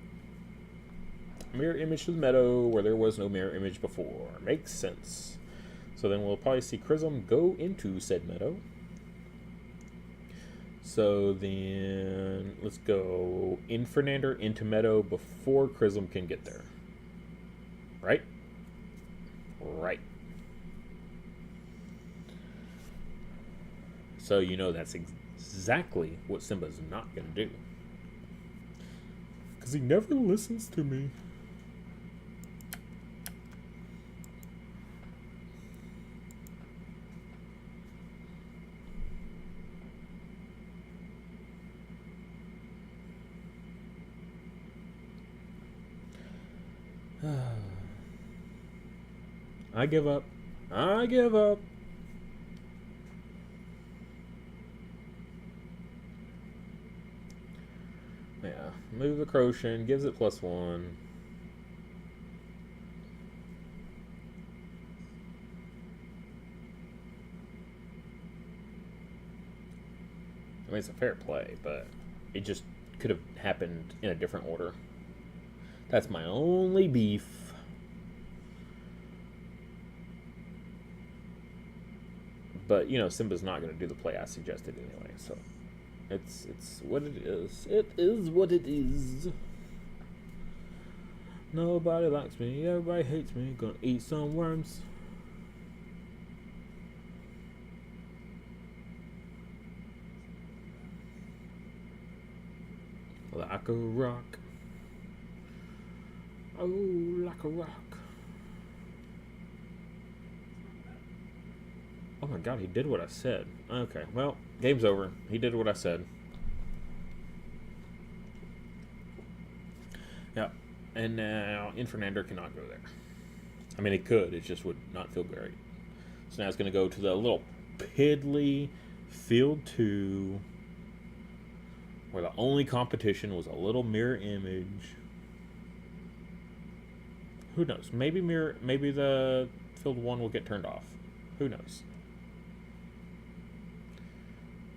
[SPEAKER 1] Mirror image to the meadow where there was no mirror image before. Makes sense. So then we'll probably see Chrism go into said meadow. So then let's go Infernander into meadow before Chrism can get there. Right? Right. So you know that's exactly what Simba's not going to do. Because he never listens to me. I give up. I give up. Yeah, move the Crochet, gives it +1. I mean, it's a fair play, but it just could have happened in a different order. That's my only beef. But, you know, Simba's not going to do the play I suggested anyway, so it's what it is. It is what it is. Nobody likes me, everybody hates me. Gonna eat some worms. Like a rock. Oh, like a rock. Oh my god, he did what I said. Okay, well, game's over. He did what I said. Yeah, and now Infernander cannot go there. I mean, it could, it just would not feel great. So now it's going to go to the little piddly Field 2, where the only competition was a little mirror image. Who knows? Maybe the Field 1 will get turned off. Who knows?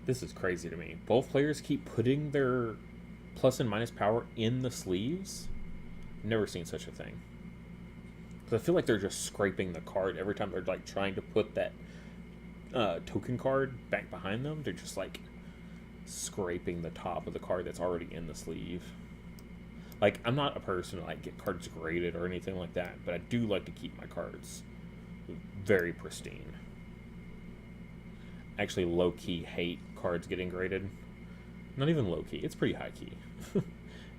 [SPEAKER 1] This is crazy to me. Both players keep putting their plus and minus power in the sleeves. Never seen such a thing. Because I feel like they're just scraping the card every time they're like trying to put that token card back behind them. They're just like scraping the top of the card that's already in the sleeve. Like, I'm not a person to like get cards graded or anything like that, but I do like to keep my cards very pristine. Actually, low-key hate cards getting graded. Not even low-key, it's pretty high-key.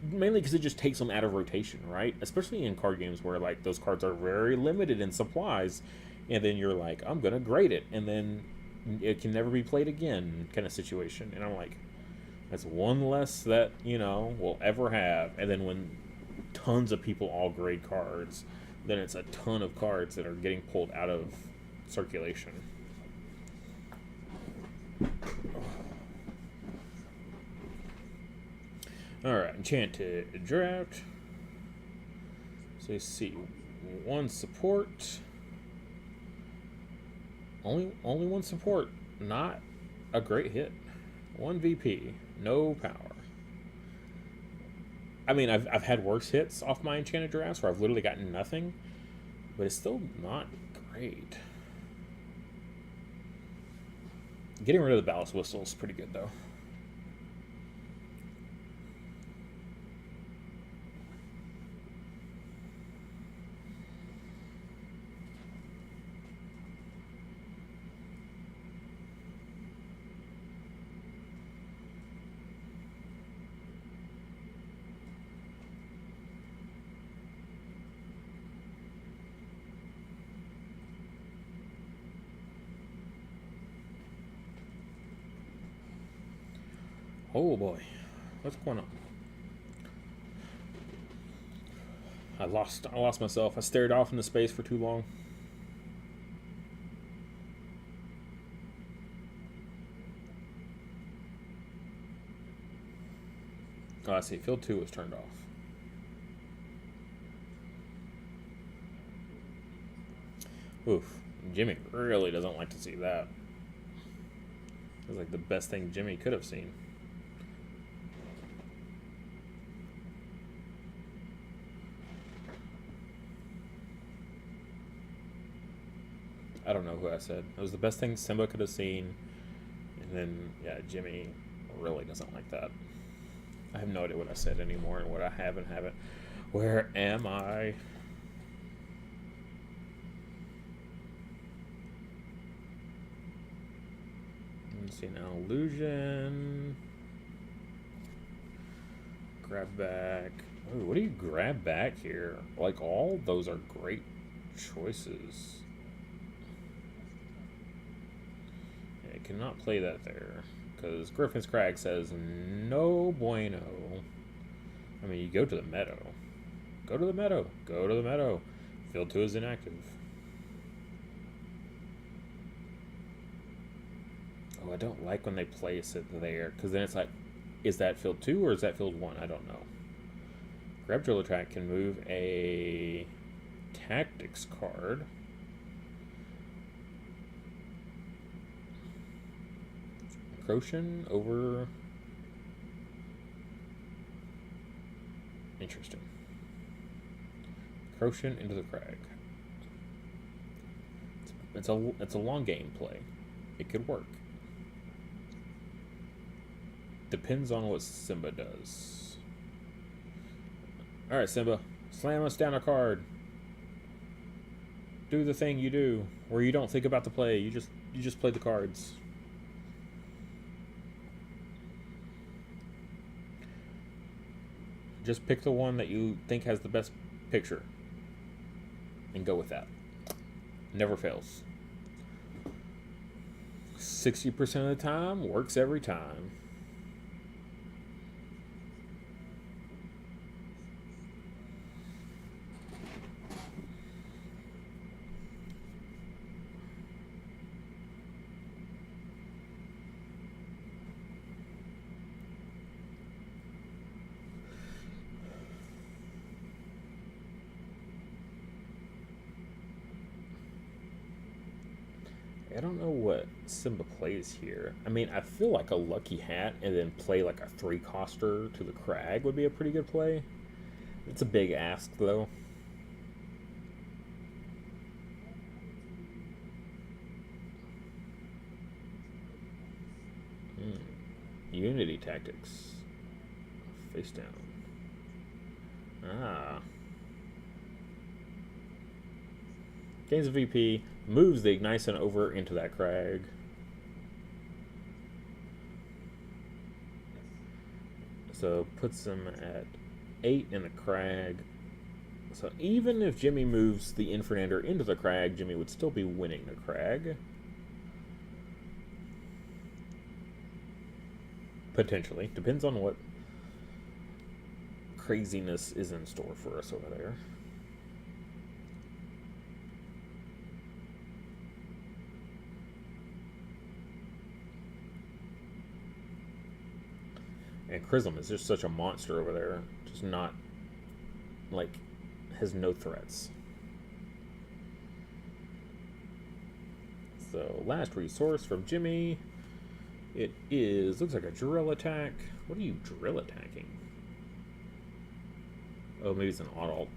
[SPEAKER 1] Mainly because it just takes them out of rotation, right? Especially in card games where like those cards are very limited in supplies, and then you're like, I'm gonna grade it, and then it can never be played again, kind of situation. And I'm like, that's one less that, you know, we'll ever have. And then when tons of people all grade cards, then it's a ton of cards that are getting pulled out of circulation. Alright, Enchanted Drought. So you see, one support. Only one support. Not a great hit. One VP. No power. I mean, I've had worse hits off my Enchanted Drafts where I've literally gotten nothing, but it's still not great. Getting rid of the Ballast Whistle is pretty good, though. Oh boy, what's going on? I lost myself. I stared off into space for too long. Oh, I see. Field 2 was turned off. Oof. Jimmy really doesn't like to see that. It was like the best thing Jimmy could have seen. I don't know who I said. It was the best thing Simba could have seen. And then, yeah, Jimmy really doesn't like that. I have no idea what I said anymore and what I have and haven't. Where am I? Let's see now. Illusion. Grab back. Ooh, what do you grab back here? Like, all those are great choices. Yeah, I cannot play that there. Because Griffin's Crag says no bueno. I mean, you go to the meadow. Go to the meadow. Go to the meadow. Field 2 is inactive. Oh, I don't like when they place it there. Because then it's like, is that field 2 or is that field 1? I don't know. Grab Driller Track can move a tactics card. Crochet over. Interesting. Crochet into the Crag. It's a long game play. It could work. Depends on what Simba does. Alright, Simba. Slam us down a card. Do the thing you do, where you don't think about the play. You just play the cards. Just pick the one that you think has the best picture. And go with that. Never fails. 60% of the time, works every time. I don't know what Simba plays here. I mean, I feel like a Lucky Hat and then play like a 3-coster to the Crag would be a pretty good play. It's a big ask, though. Unity Tactics. Face down. Ah. Gains a VP, moves the Ignition over into that Crag. So puts them at 8 in the Crag. So even if Jimmy moves the Infernander into the Crag, Jimmy would still be winning the Crag. Potentially. Depends on what craziness is in store for us over there. And Chrism is just such a monster over there. Just not, like, has no threats. So, last resource from Jimmy. It is, looks like a drill attack. What are you drill attacking? Oh, maybe it's an auto.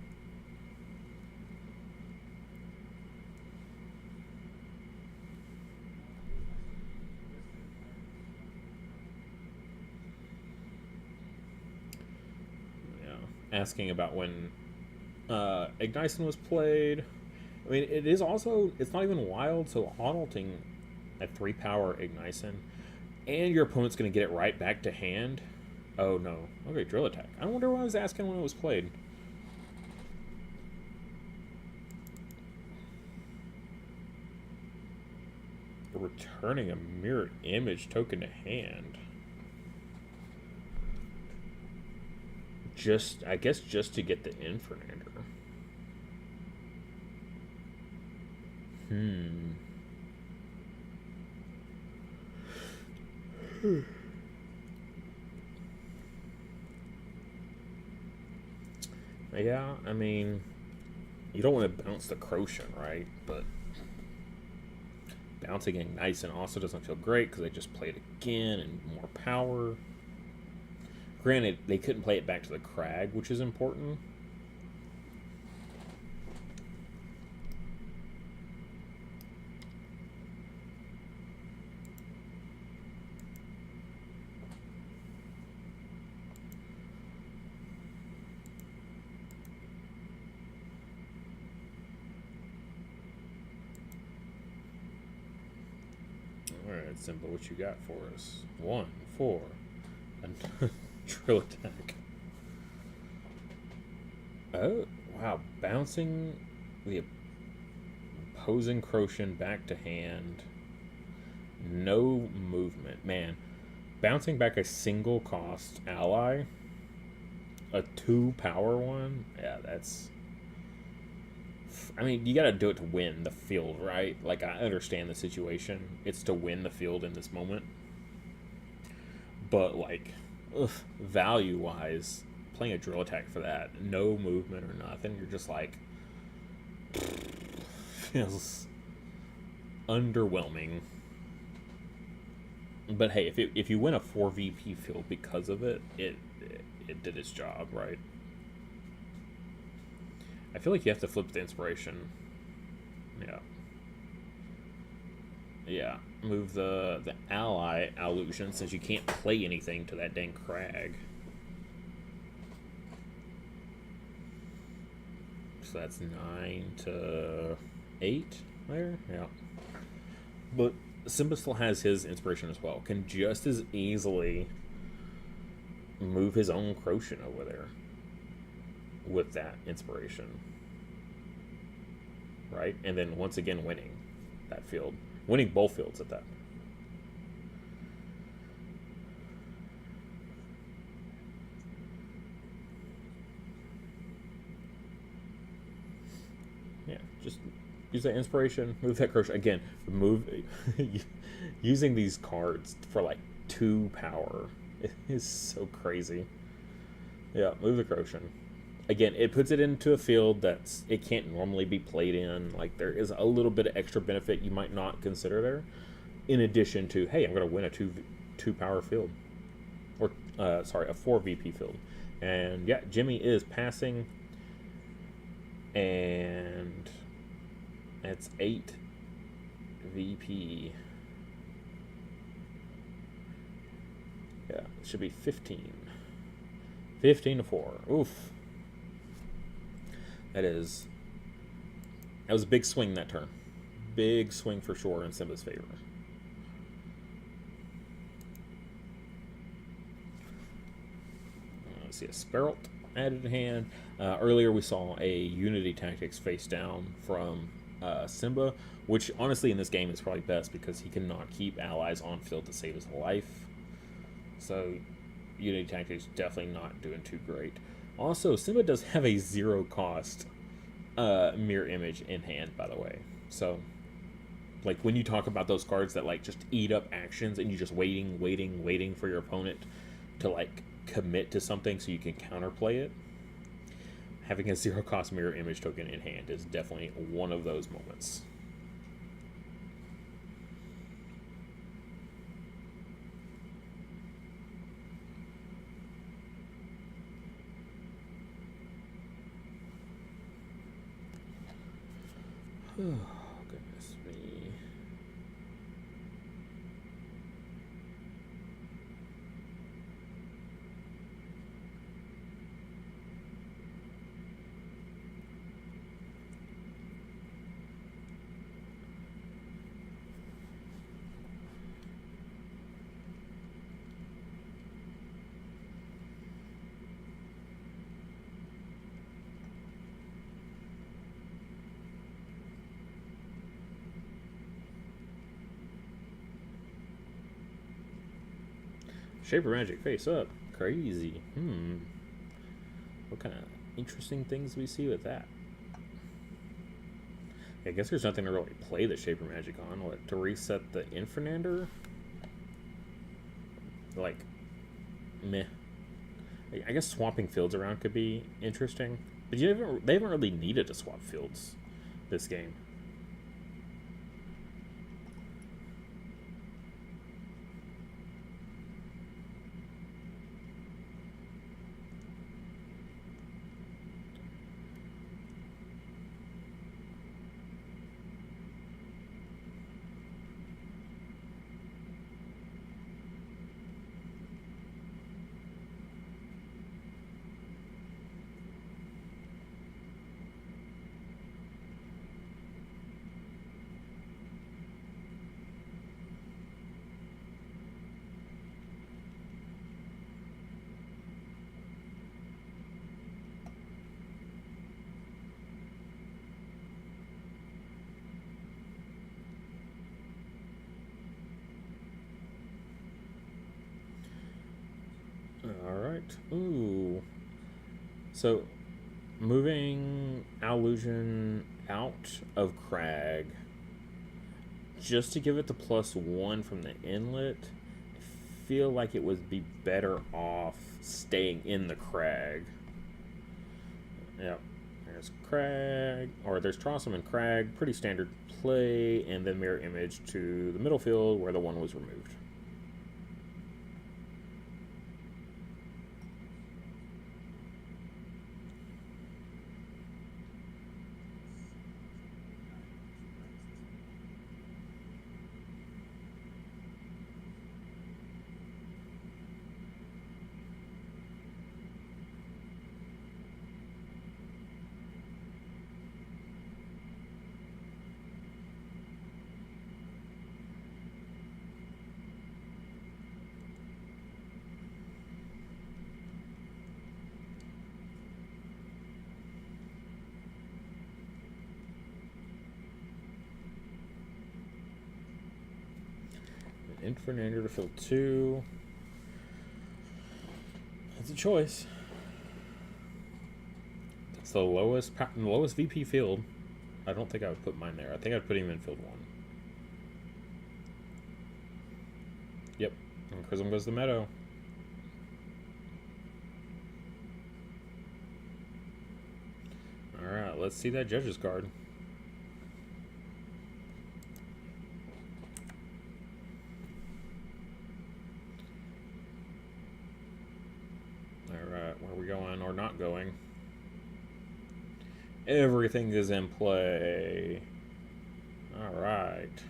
[SPEAKER 1] Asking about when Ignition was played. I mean, it is also, it's not even wild, so auditing at 3 power Ignition, and your opponent's going to get it right back to hand. Oh no. Okay, drill attack. I wonder why I was asking when it was played. Returning a mirror image token to hand. Just, I guess, just to get the Infernander. Yeah, I mean, you don't want to bounce the Crochet, right? But bouncing Ignition also doesn't feel great because they just played again and more power. Granted, they couldn't play it back to the Crag, which is important. Alright, Simba, what you got for us? 1, 4, and drill attack. Oh, wow. Bouncing the opposing Crochet back to hand. No movement. Man, bouncing back a single cost ally, a 2 power one, yeah, that's... I mean, you gotta do it to win the field, right? Like, I understand the situation. It's to win the field in this moment. But, like, value-wise, playing a drill attack for that, no movement or nothing, you're just like... feels underwhelming. But hey, if you win a 4 VP field because of it, it did its job, right? I feel like you have to flip the inspiration. Yeah. Yeah. Move the ally illusion since you can't play anything to that dang Crag. So that's 9 to 8 there. Yeah. But Simba still has his inspiration as well. Can just as easily move his own Crochet over there with that inspiration, right? And then once again winning that field, winning both fields at that. Yeah, just use that inspiration, move that Crochet again. Move using these cards for like 2 power is so crazy. Yeah, move the Crochet. Again, it puts it into a field that's it can't normally be played in. Like, there is a little bit of extra benefit you might not consider there, in addition to, hey, I'm going to win a 2 power field, or sorry, a 4 VP field. And yeah, Jimmy is passing, and it's 8 VP. Yeah, it should be 15. 15 to 4. Oof. That was a big swing that turn. Big swing for sure in Simba's favor. Let's see, a Speralt added to hand. Earlier we saw a Unity Tactics face down from Simba, which honestly in this game is probably best because he cannot keep allies on field to save his life. So Unity Tactics definitely not doing too great. Also, Simba does have a 0 cost mirror image in hand, by the way. So like when you talk about those cards that like just eat up actions and you just waiting for your opponent to like commit to something so you can counterplay it, having a 0 cost mirror image token in hand is definitely one of those moments. Oh, goodness me. Shaper Magic face up. Crazy. What kind of interesting things we see with that? I guess there's nothing to really play the Shaper Magic on. What, to reset the Infernander? Like, meh. I guess swapping fields around could be interesting. But they haven't really needed to swap fields this game. Alright. Ooh. So, moving Allusion out of Crag just to give it the +1 from the inlet, I feel like it would be better off staying in the Crag. Yep. There's Crag, or there's Trossum and Crag, pretty standard play, and then mirror image to the middle field where the 1 was removed. Infernander to fill 2. That's a choice. It's the lowest VP field. I don't think I would put mine there. I think I'd put him in field 1. Yep. And Chrism goes to the Meadow. Alright, let's see that Judge's card. Going or not going. Everything is in play. Alright.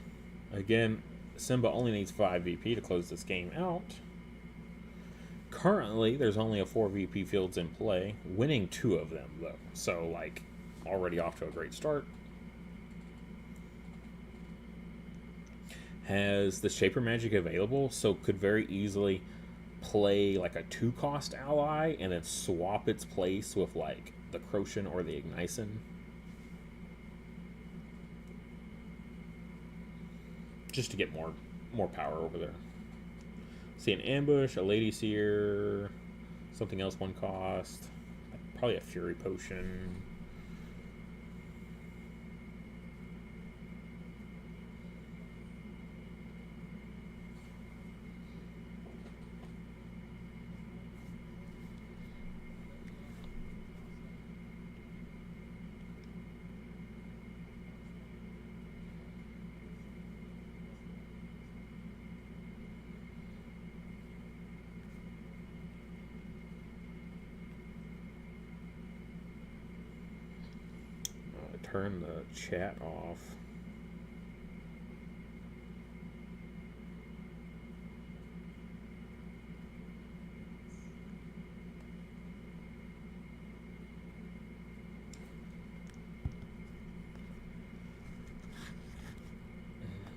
[SPEAKER 1] Again, Simba only needs 5 VP to close this game out. Currently, there's only a 4 VP fields in play, winning 2 of them, though. So, like, already off to a great start. Has the Shaper Magic available, so could very easily play like a 2-cost ally and then swap its place with like the Crochin or the Ignison. Just to get more power over there. See an Ambush, a Lady Seer, something else 1 cost. Probably a Fury Potion. Turn the chat off.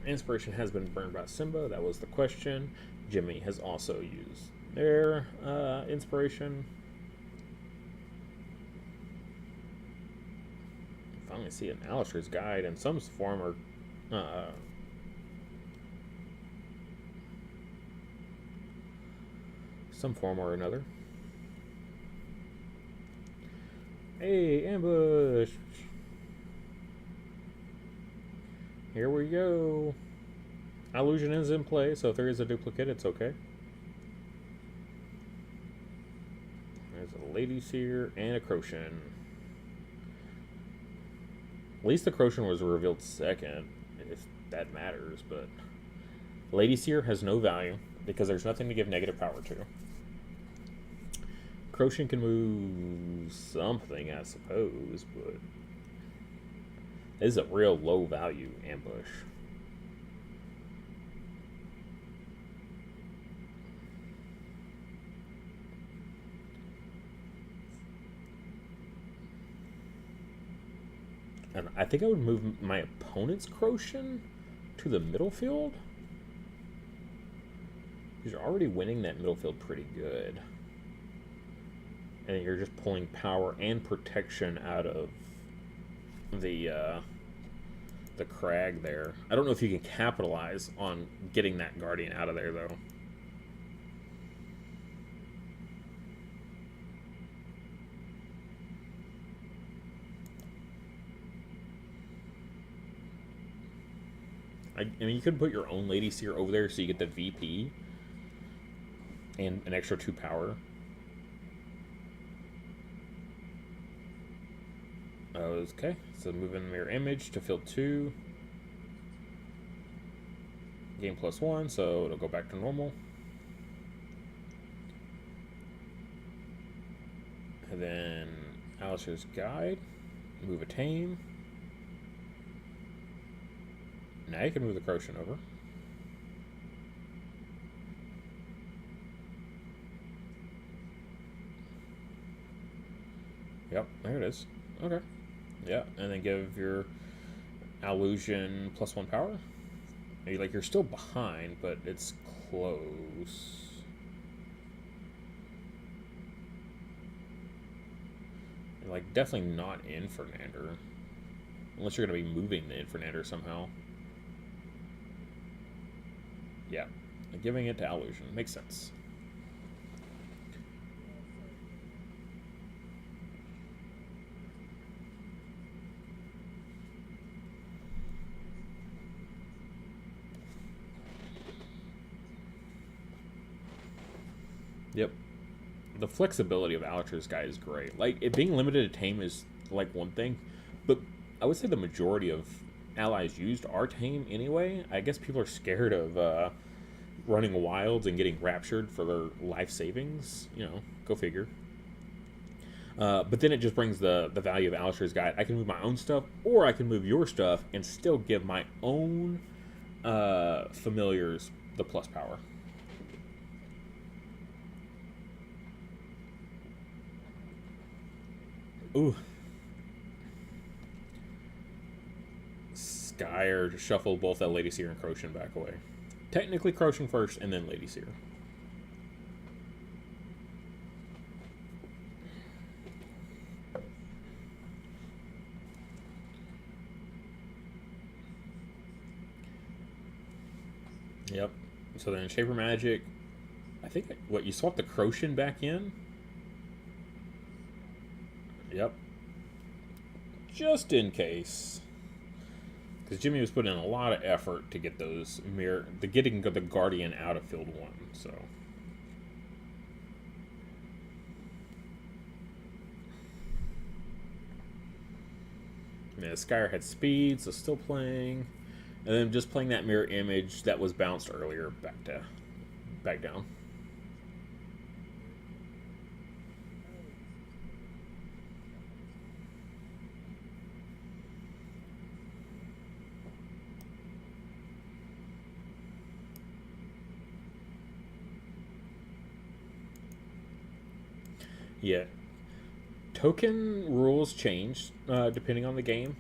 [SPEAKER 1] Inspiration has been burned by Simba. That was the question. Jimmy has also used their inspiration. Finally see an Alistair's Guide in some form or another. Hey, ambush! Here we go. Illusion is in play, so if there is a duplicate, it's okay. There's a Lady Seer and a Crochin. At least the Crochin was revealed second, if that matters, but Lady Seer has no value because there's nothing to give negative power to. Crochin can move something, I suppose, but this is a real low value ambush. And I think I would move my opponent's Crochin to the middle field. Because you're already winning that middle field pretty good. And you're just pulling power and protection out of the crag there. I don't know if you can capitalize on getting that Guardian out of there, though. I mean, you could put your own Lady Seer over there so you get the VP and an extra 2 power. Okay, so moving Mirror Image to field 2. Game +1, so it'll go back to normal. And then Alistair's Guide. Move a Tame. Now you can move the Crochin over. Yep, there it is. Okay. Yeah, and then give your Illusion +1 power. You're still behind, but it's close. You're definitely not Infernander. Unless you're going to be moving the Infernander somehow. Yeah, giving it to Illusion. Makes sense. Yep. The flexibility of Alistair's Guide is great. It being limited to Tame is one thing, but I would say the majority of allies used are Tame anyway. I guess people are scared of running wilds and getting raptured for their life savings. Go figure. But then it just brings the value of Alistair's Guide. I can move my own stuff, or I can move your stuff and still give my own familiars the plus power. Ooh. Skyer to shuffle both that Lady Seer and Crochin back away. Technically Crochin first and then Lady Seer. Yep. So then Shaper Magic, I think, what, you swap the Crochin back in? Yep. Just in case. Because Jimmy was putting in a lot of effort to get those getting the Guardian out of field 1, so. Yeah, Skyer had speed, so still playing. And then just playing that mirror image that was bounced earlier back down. Yeah. Token rules change depending on the game.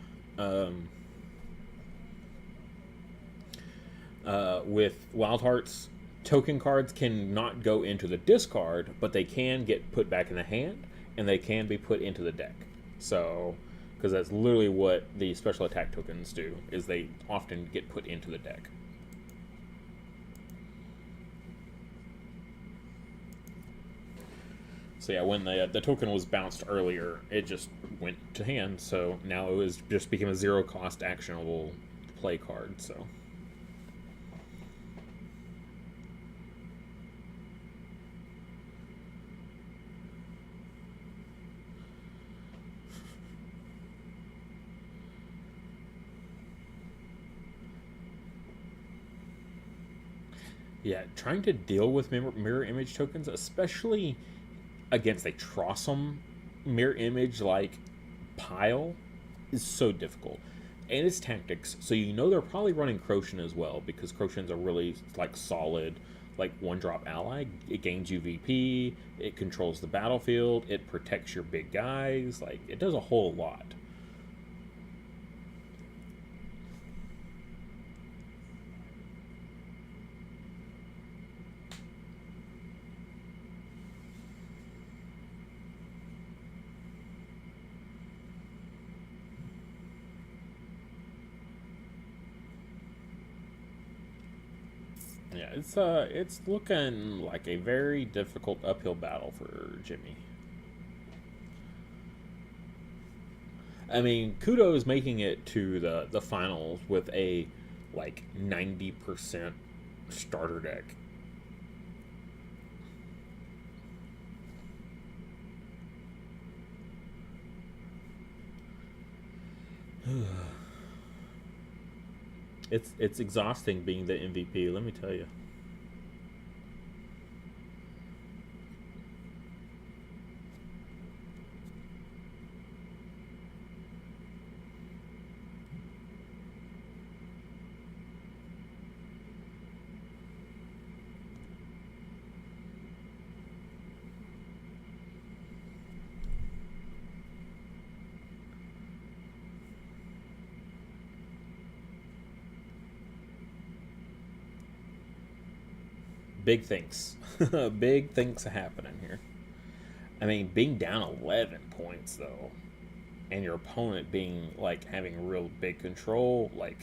[SPEAKER 1] With Wildhearts, token cards can not go into the discard, but they can get put back in the hand, and they can be put into the deck. So, because that's literally what the special attack tokens do, is they often get put into the deck. So yeah, when the token was bounced earlier, it just went to hand. So now it was just became a 0-cost actionable play card. So. Yeah, trying to deal with mirror image tokens, especially against a Trossum mirror image like pile, is so difficult. And it's tactics, so you know they're probably running Crochin as well, because Crochin's a really like solid like 1-drop ally. It gains you VP, it controls the battlefield, it protects your big guys, like it does a whole lot. Yeah, it's looking like a very difficult uphill battle for Jimmy. I mean, kudos making it to the finals with a like 90% starter deck. It's exhausting being the MVP, let me tell you. Big things. Big things happening here. I mean, being down 11 points, though, and your opponent being, like, having real big control, like,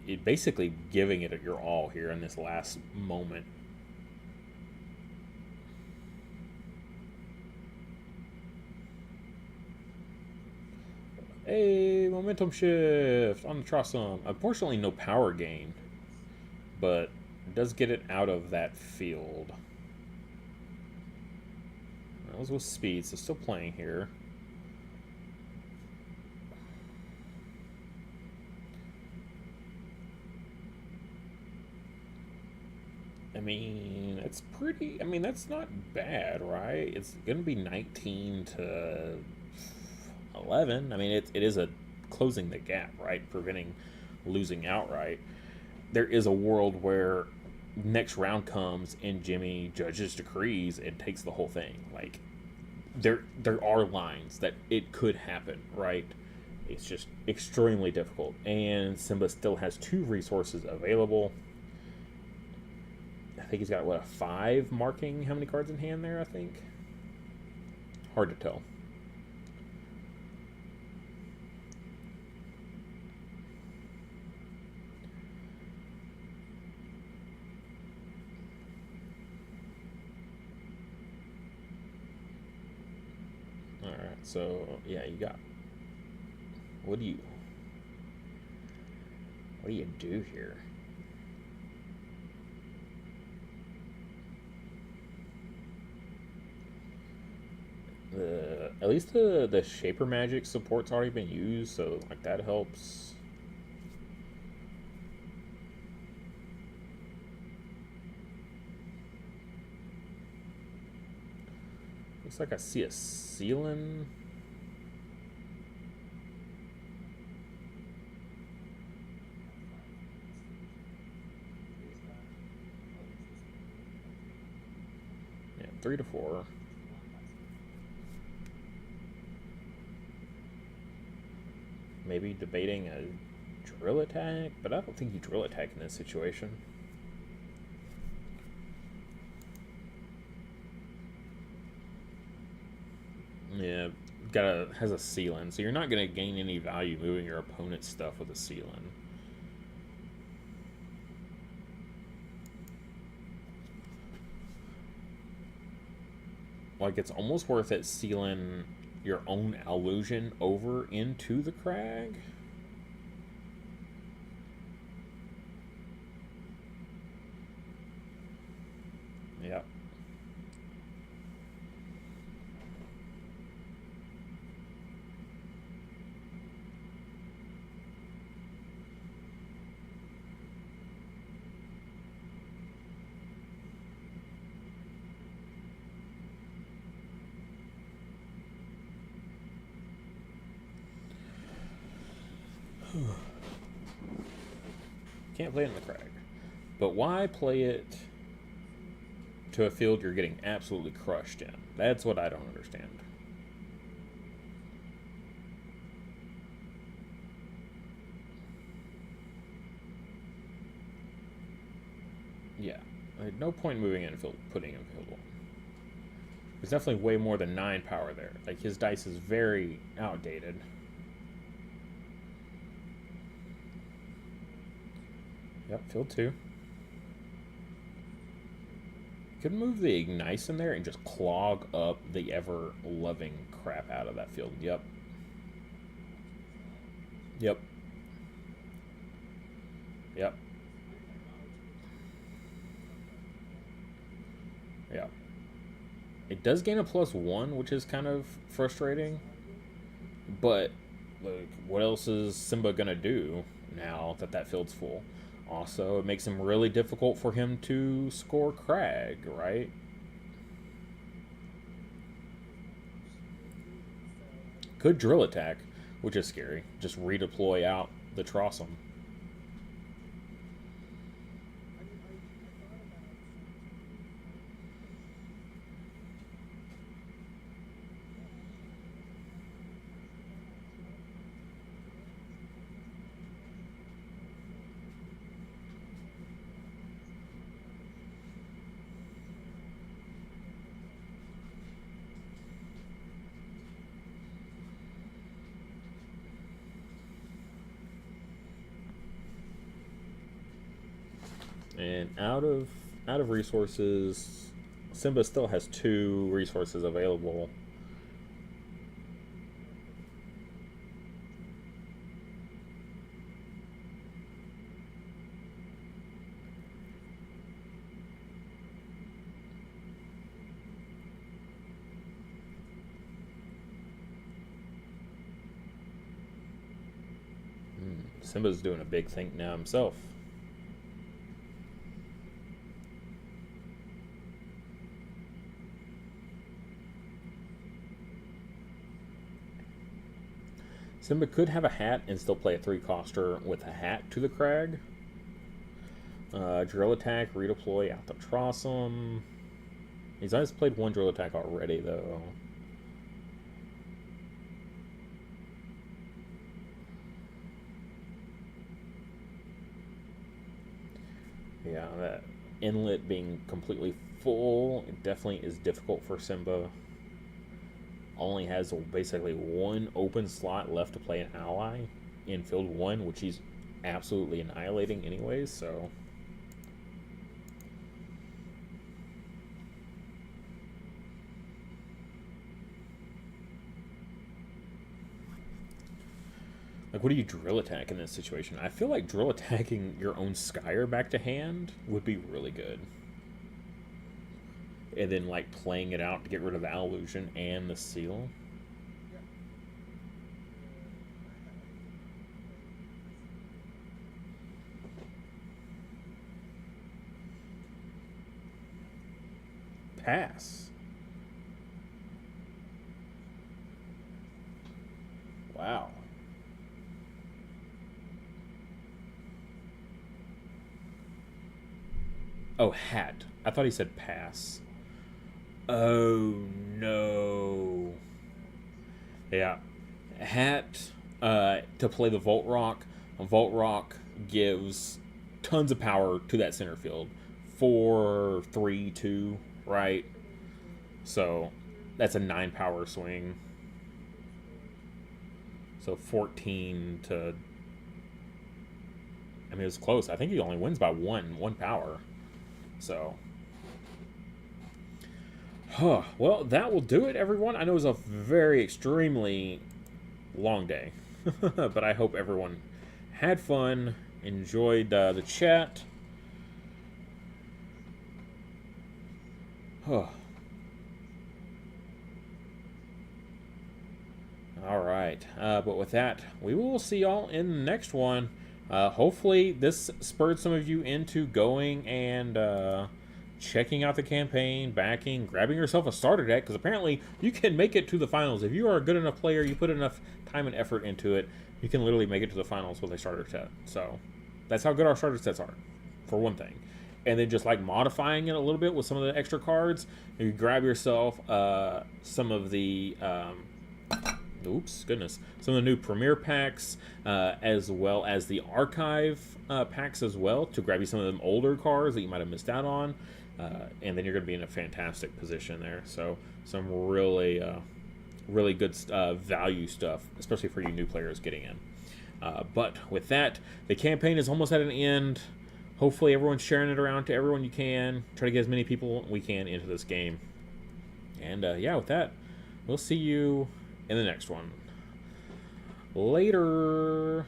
[SPEAKER 1] it basically giving it your all here in this last moment. Hey, momentum shift on the Trossum. Unfortunately, no power gain, but it does get it out of that field. That was with speed, so still playing here. I mean, it's pretty... I mean, that's not bad, right? It's going to be 19 to 11. I mean, it is a closing the gap, right? Preventing losing outright. There is a world where next round comes and Jimmy judges decrees and takes the whole thing. Like, there are lines that it could happen, right? it's just extremely difficult. And Simba still has 2 resources available. I think he's got, what, a 5 marking how many cards in hand there, I think? Hard to tell. Alright, so, yeah, you got... What do you do here? At least the Shaper Magic support's already been used, so like that helps. Looks like I see a ceiling. Yeah, 3 to 4. Maybe debating a drill attack, but I don't think you drill attack in this situation. Yeah, has a ceiling, so you're not gonna gain any value moving your opponent's stuff with a ceiling. Like, it's almost worth it sealing your own illusion over into the crag. Yep. Can't play it in the crag. But why play it to a field you're getting absolutely crushed in? That's what I don't understand. Yeah. Like, no point moving in field, putting in field 1. There's definitely way more than 9 power there. Like, his dice is very outdated. Yep, field 2. Could move the Ignice in there and just clog up the ever-loving crap out of that field. Yep. Yep. Yep. Yeah. It does gain a +1, which is kind of frustrating. But, like, what else is Simba gonna do now that that field's full? Also, it makes him really difficult for him to score crag, right? Could drill attack, which is scary. Just redeploy out the Trossum. And out of resources, Simba still has 2 resources available. Simba's doing a big think now himself. Simba could have a hat and still play a 3-coster with a hat to the crag. Drill attack, redeploy out the Trossum. He's always played 1 drill attack already, though. Yeah, that inlet being completely full, it definitely is difficult for Simba. Only has basically one open slot left to play an ally in field 1, which he's absolutely annihilating anyways, so... Like, what do you drill attack in this situation? I feel like drill attacking your own Skyer back to hand would be really good. And then, like, playing it out to get rid of the illusion and the seal. Pass. Wow. Oh, hat. I thought he said pass. Oh, no. Yeah. Hat, to play the Volt Rock. Volt Rock gives tons of power to that center field. 4, 3, 2, right? So, that's a 9 power swing. So, 14 to... I mean, it was close. I think he only wins by 1 power. So... Huh. Well, that will do it, everyone. I know it was a very extremely long day, but I hope everyone had fun, enjoyed the chat. Huh. All right. But with that, we will see y'all in the next one. Hopefully, this spurred some of you into going and checking out the campaign, backing, grabbing yourself a starter deck, because apparently you can make it to the finals. If you are a good enough player, you put enough time and effort into it, you can literally make it to the finals with a starter set. So that's how good our starter sets are, for one thing. And then just like modifying it a little bit with some of the extra cards, you grab yourself some of the some of the new Premier packs, as well as the Archive packs as well, to grab you some of them older cards that you might have missed out on. And then you're going to be in a fantastic position there. So some really, really good value stuff, especially for you new players getting in. But with that, the campaign is almost at an end. Hopefully everyone's sharing it around to everyone you can. Try to get as many people we can into this game. And yeah, with that, we'll see you in the next one. Later.